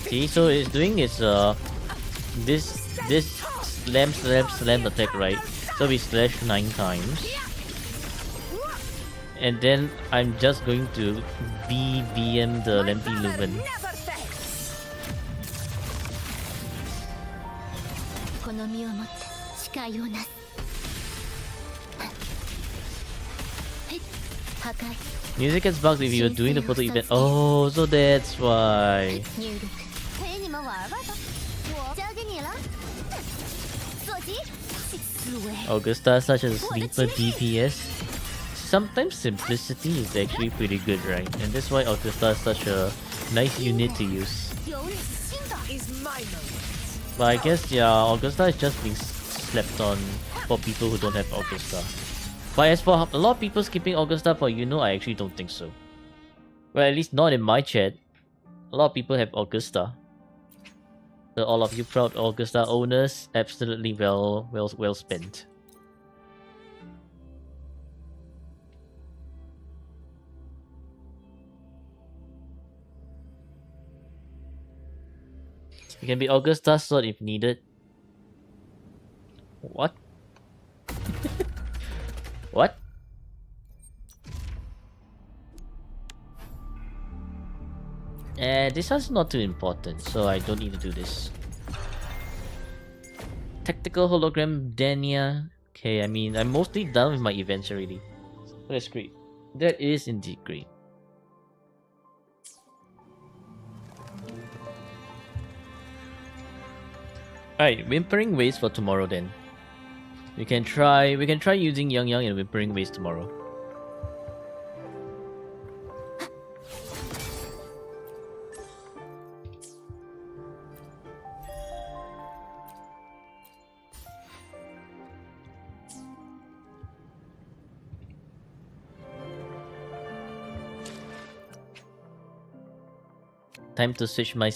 See, so it's doing its this slam attack, right? So we slash 9 times. And then I'm just going to BM the Lempi Lumen. この身をもって誓いをなす。破壊。 Music gets bugged if you're doing the photo event. Oh, so that's why. 入力。陪你们玩吧都，我交给你了。坐骑。思维。 Augusta is such a sleeper DPS. Sometimes simplicity is actually pretty good, right? And that's why Augusta is such a nice unit to use. But I guess, yeah, Augusta is just being slept on for people who don't have Augusta. But as for a lot of people skipping Augusta for Yuno, I actually don't think so. Well, at least not in my chat. A lot of people have Augusta. So all of you proud Augusta owners, absolutely well spent. It can be Augusta's sword if needed. What? What? This one's not too important, so I don't need to do this. Tactical hologram Dania. Okay, I mean, I'm mostly done with my events already. That's great. That is indeed great. Alright, Whimpering Ways for tomorrow then. We can try using Yang Yang and Whimpering Ways tomorrow. Time to switch my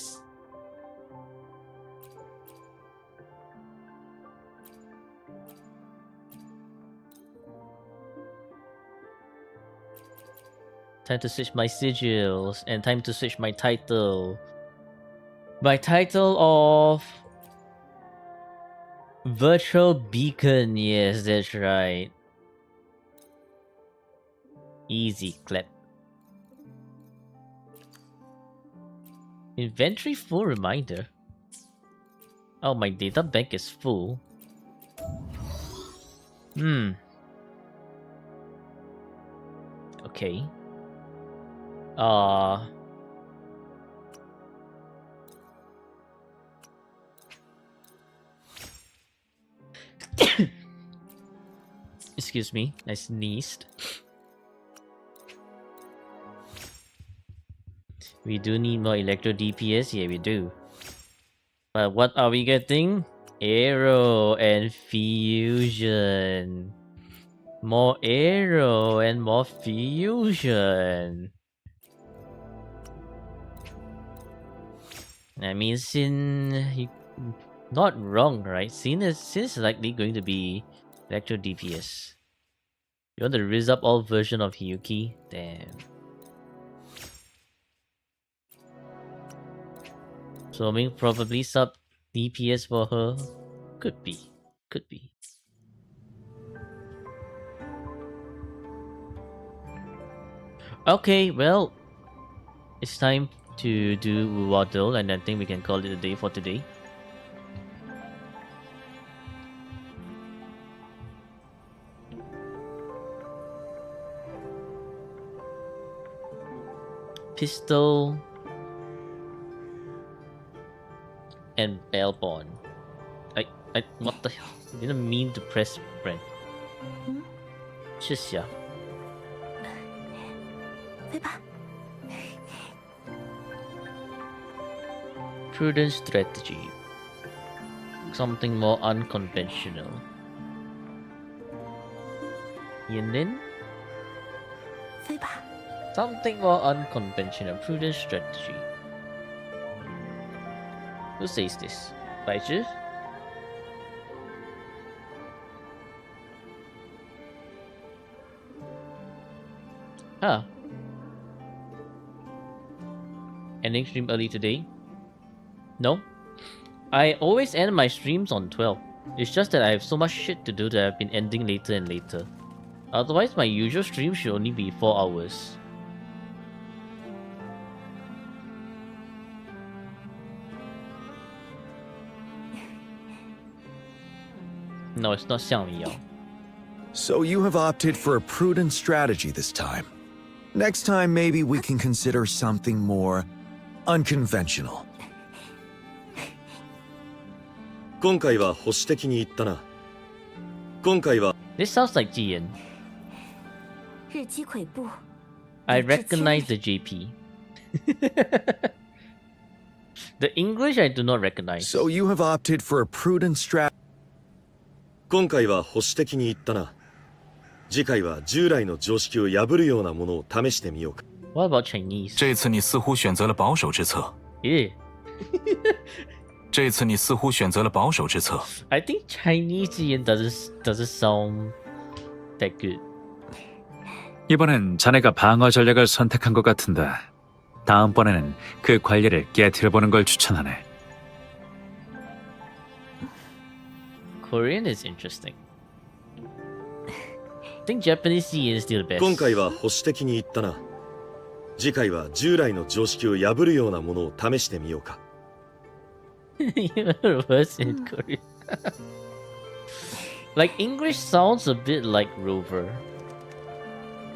time to switch my sigils and time to switch my title. My title of Virtual Beacon, yes, that's right. Easy clap. Inventory full reminder. Oh, my data bank is full. Okay. Excuse me, I sneezed. We do need more electro DPS, yeah we do. But what are we getting? Arrow and fusion. More arrow and more fusion. I mean, Sin, not wrong, right? Sin is likely going to be electro DPS. You want the Riz Up All version of Hiyuki? Damn. So I mean, probably sub DPS for her. Could be. Could be. Okay, well, it's time to do Waddle, and I think we can call it a day for today. Pistol and Bellborn. What the hell? I didn't mean to press Brent. 谢谢。飞吧。 Prudent strategy. Something more unconventional. Yinlin? 飞吧。 Something more unconventional. Prudent strategy. Who says this? Baizi? Ah. Ending stream early today? No. I always end my streams on 12. It's just that I have so much shit to do that I've been ending later and later. Otherwise, my usual stream should only be 4 hours. No, it's not Xiang Yao. So you have opted for a prudent strategy this time. Next time, maybe we can consider something more unconventional. 今回は保守的に言ったな。今回は This sounds like Jian. 日击跬步。 I recognize the JP. The English I do not recognize. So you have opted for a prudent strategy. 今回は保守的に言ったな。次回は従来の常識を破るようなものを試してみようか。What about Chinese? 这次你似乎选择了保守之策。 Yeah. 这次你似乎选择了保守之策。 I think Chinese Jian doesn't sound that good. 이번엔 자네가 방어 전략을 선택한 것 같은데 다음번에는 그 관리를 깨트려보는 걸 추천하네. Korean is interesting. I think Japanese Jian is still the best. 今回は保守的に言ったな。次回は従来の常識を破るようなものを試してみようか。Even worse in Korean. Like English sounds a bit like Rover.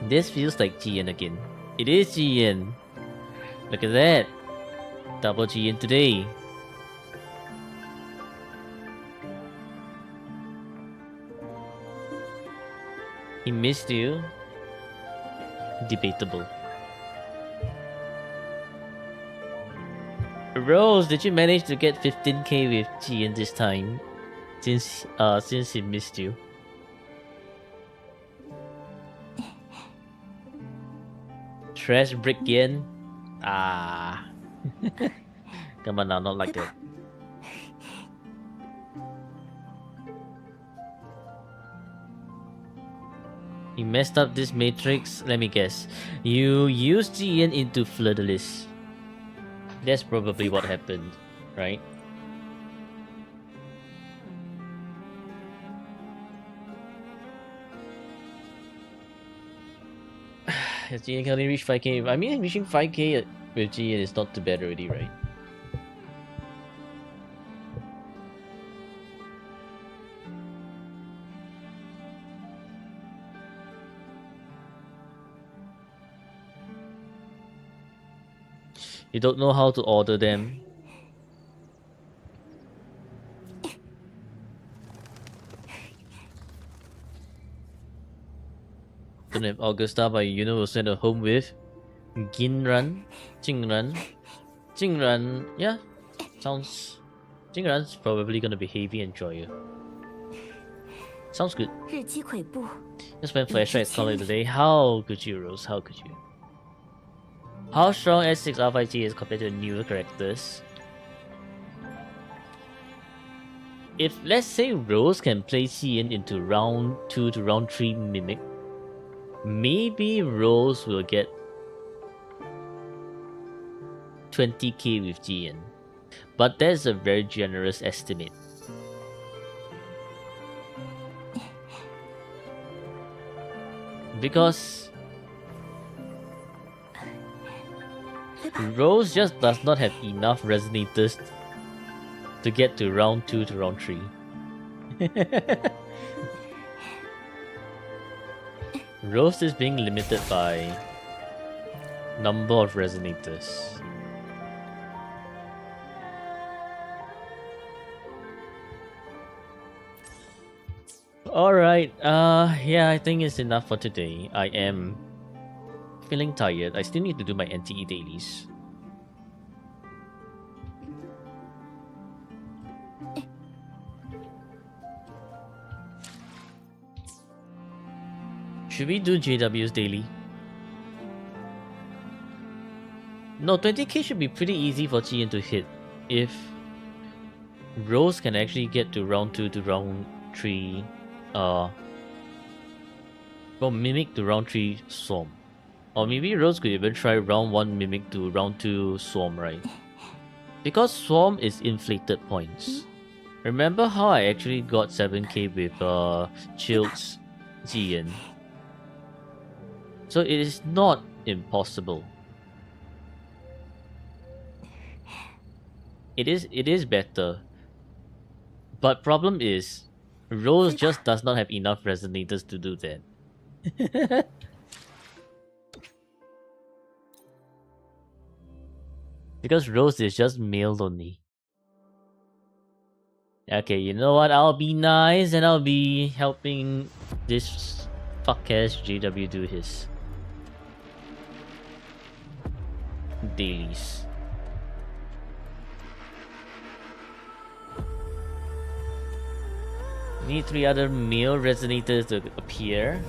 This feels like Jian again. It is Jian. Look at that. Double Jian today. He missed you. Debatable. Rose, did you manage to get 15k with Jian this time? Since he missed you. Trash brick Yen? Ah. Come on now, not like that. You messed up this matrix. Let me guess. You used Jian into Fleur-de-Lis. That's probably what happened, right? Has Jian currently reached 5k? I mean, reaching 5k with Jian is not too bad already, right? You don't know how to order them. Don't have Augusta, but you know we'll send her home with Ginran, Jingran. Jingran, yeah, sounds... Jingran's probably gonna be heavy and joyous. Sounds good. 日击跬步。 Just when flashlights call it a day. How could you, Rose? How could you? How strong S6 R5G is compared to newer characters? If let's say Rose can play Xian into round 2 to round 3 Mimic, maybe Rose will get 20k with Jian. But that's a very generous estimate. Because Rose just does not have enough resonators to get to round 2 to round 3. Rose is being limited by number of resonators. Alright, yeah, I think it's enough for today. I am feeling tired. I still need to do my NTE dailies. Should we do JW's daily? No, 20k should be pretty easy for Jian to hit if Rose can actually get to round 2 to round 3 from Mimic to round 3 Swarm. Or maybe Rose could even try round 1 Mimic to round 2 Swarm, right? Because Swarm is inflated points. Remember how I actually got 7k with Chilt's Jian? So it is not impossible. It is better. But problem is, Rose just does not have enough resonators to do that. Because Rose is just male only. Okay, you know what? I'll be nice and I'll be helping this fuck-ass JW do his dailies. Need 3 other male resonators to appear.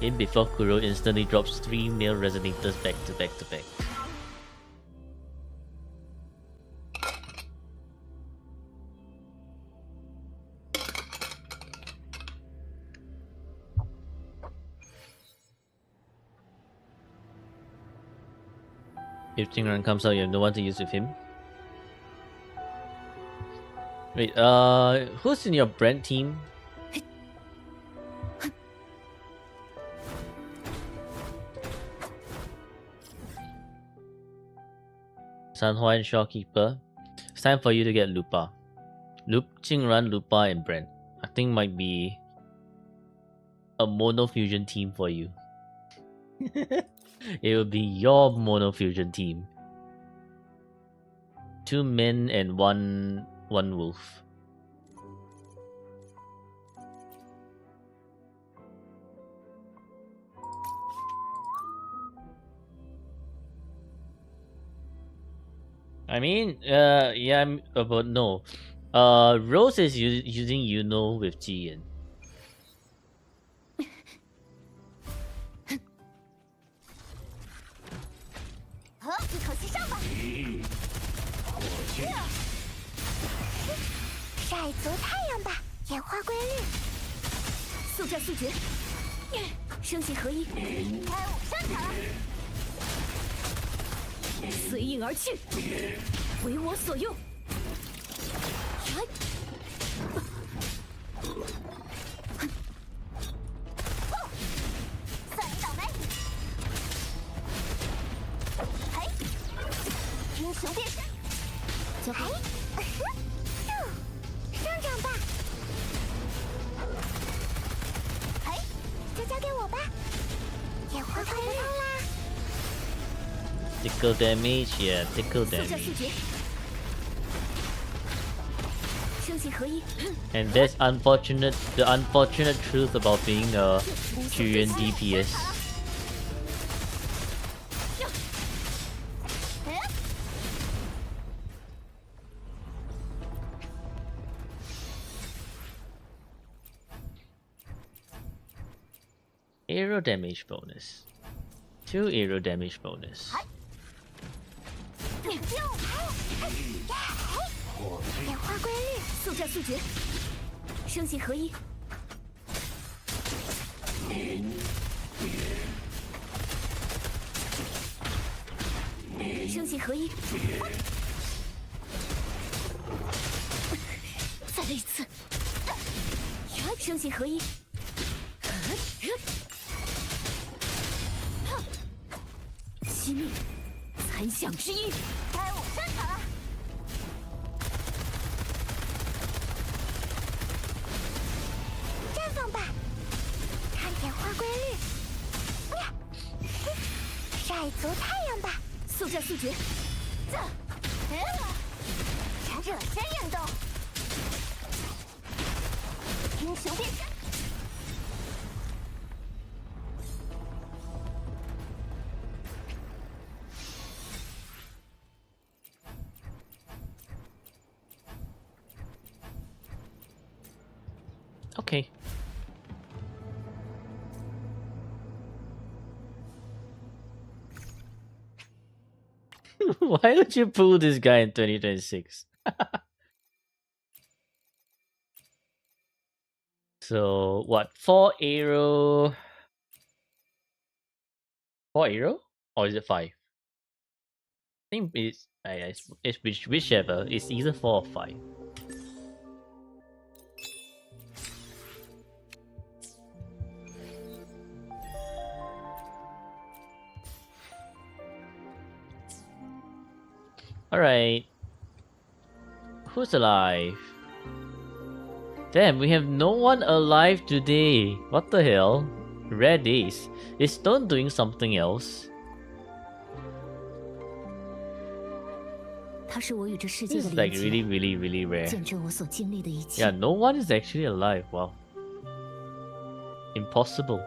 In before Kuro instantly drops 3 male resonators back to back to back. If Tingran comes out, you have no one to use with him. Wait, who's in your brand team? Sanhua and Shawkeeper. It's time for you to get Lupa. Qingran, Lupa, and Brent. I think might be a mono fusion team for you. It will be your mono fusion team. 2 men and one wolf. I mean, yeah, but no. Rose is using Yuno with Jian. 一口气上吧！晒足太阳吧，演化规律。速战速决，声形合一，开武上场。随应而去，为我所用。算你倒霉！嘿，英雄变身，就嘿，上场吧！嘿，就交给我吧。演化规律啦。 Tickle damage, yeah, tickle damage. And that's unfortunate. The unfortunate truth about being a Julian DPS. Aero damage bonus. 2 aero damage bonus. 演化规律，速战速决，声形合一。声形合一。再来一次。声形合一。惜命。残响之一。该我上场了。绽放吧，看点花规律。晒足太阳吧。速战速决。惹先运动，英雄变身。Okay. Why would you pull this guy in 2026? So what? 4 arrow. 4 arrow? Or is it 5? I think it's whichever. It's either 4 or 5. Alright. Who's alive? Damn, we have no one alive today. What the hell? Rare days. Is Stone doing something else? 它是我与这世界 This 的 is 连 like 接， really rare. 见证我所经历的一切。 Yeah, no one is actually alive. Wow. Impossible.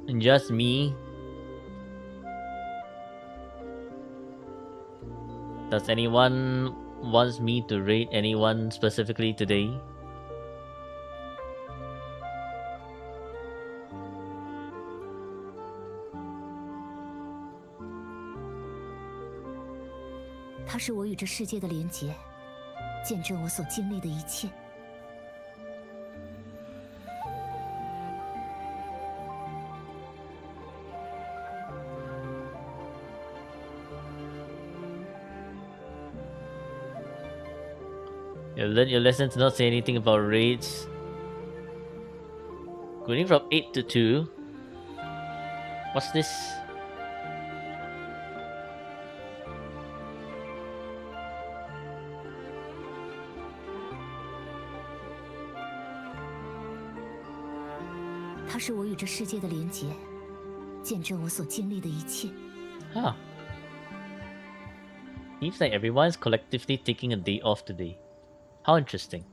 And just me. Does anyone wants me to rate anyone specifically today? “它是我与这世界的连接，见证我所经历的一切。” You learn your lesson to not say anything about raids. Going from 8 to 2. What's this? “它是我与这世界的连接，见证我所经历的一切。” Huh. Seems like everyone's collectively taking a day off today. How interesting.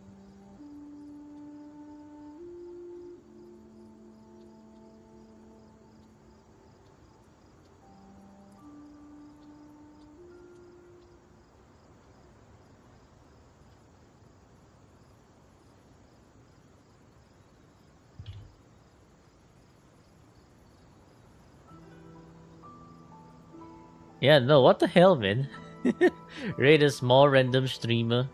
Yeah, no, what the hell, man? Raid a small random streamer.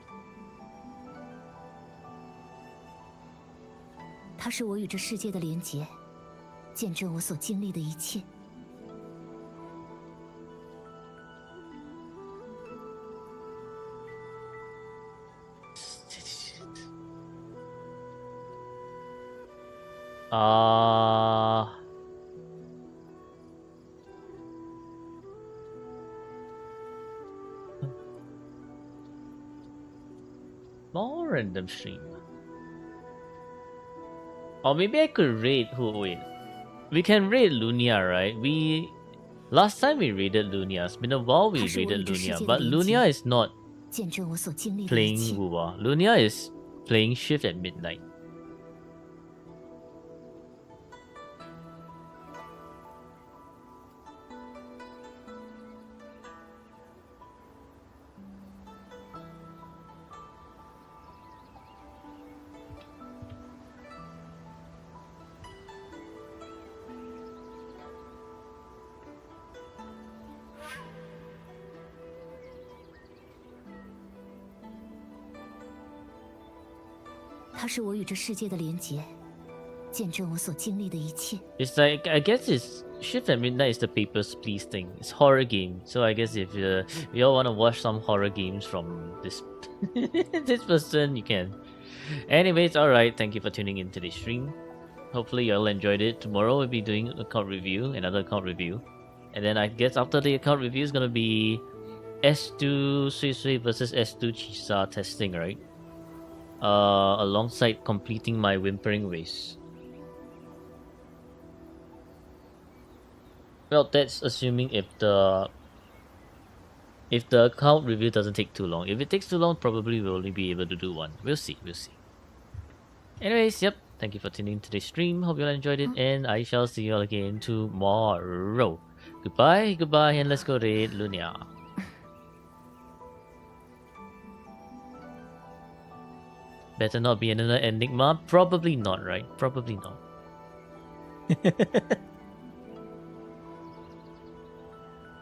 它是我与这世界的连接，见证我所经历的一切。More random streamer. Or maybe I could raid wait. We can raid Lunia, right? Last time we raided Lunia. It's been a while we raided Lunia, but Lunia is not 见证我所经历的一 playing 切。 Wuwa. Lunia is playing Shift at midnight. “它是我与这世界的连接，见证我所经历的一切。” It's like, I guess it's Shift at Midnight is the Papers, Please thing. It's horror game. So I guess if you all want to watch some horror games from this this person, you can. Anyways, alright. Thank you for tuning into the stream. Hopefully you all enjoyed it. Tomorrow we'll be doing account review, another account review. And then I guess after the account review is gonna be S2E25 versus S2E25 testing, right? Alongside completing my Whimpering race. Well, that's assuming if the account review doesn't take too long. If it takes too long, probably we'll only be able to do one. We'll see. Anyways, yep. Thank you for tuning in to today's stream. Hope you all enjoyed it, and I shall see you all again tomorrow. Goodbye, and let's go raid Lunia. Better not be another Enigma. Probably not, right? Probably not.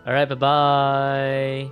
Alright, bye-bye.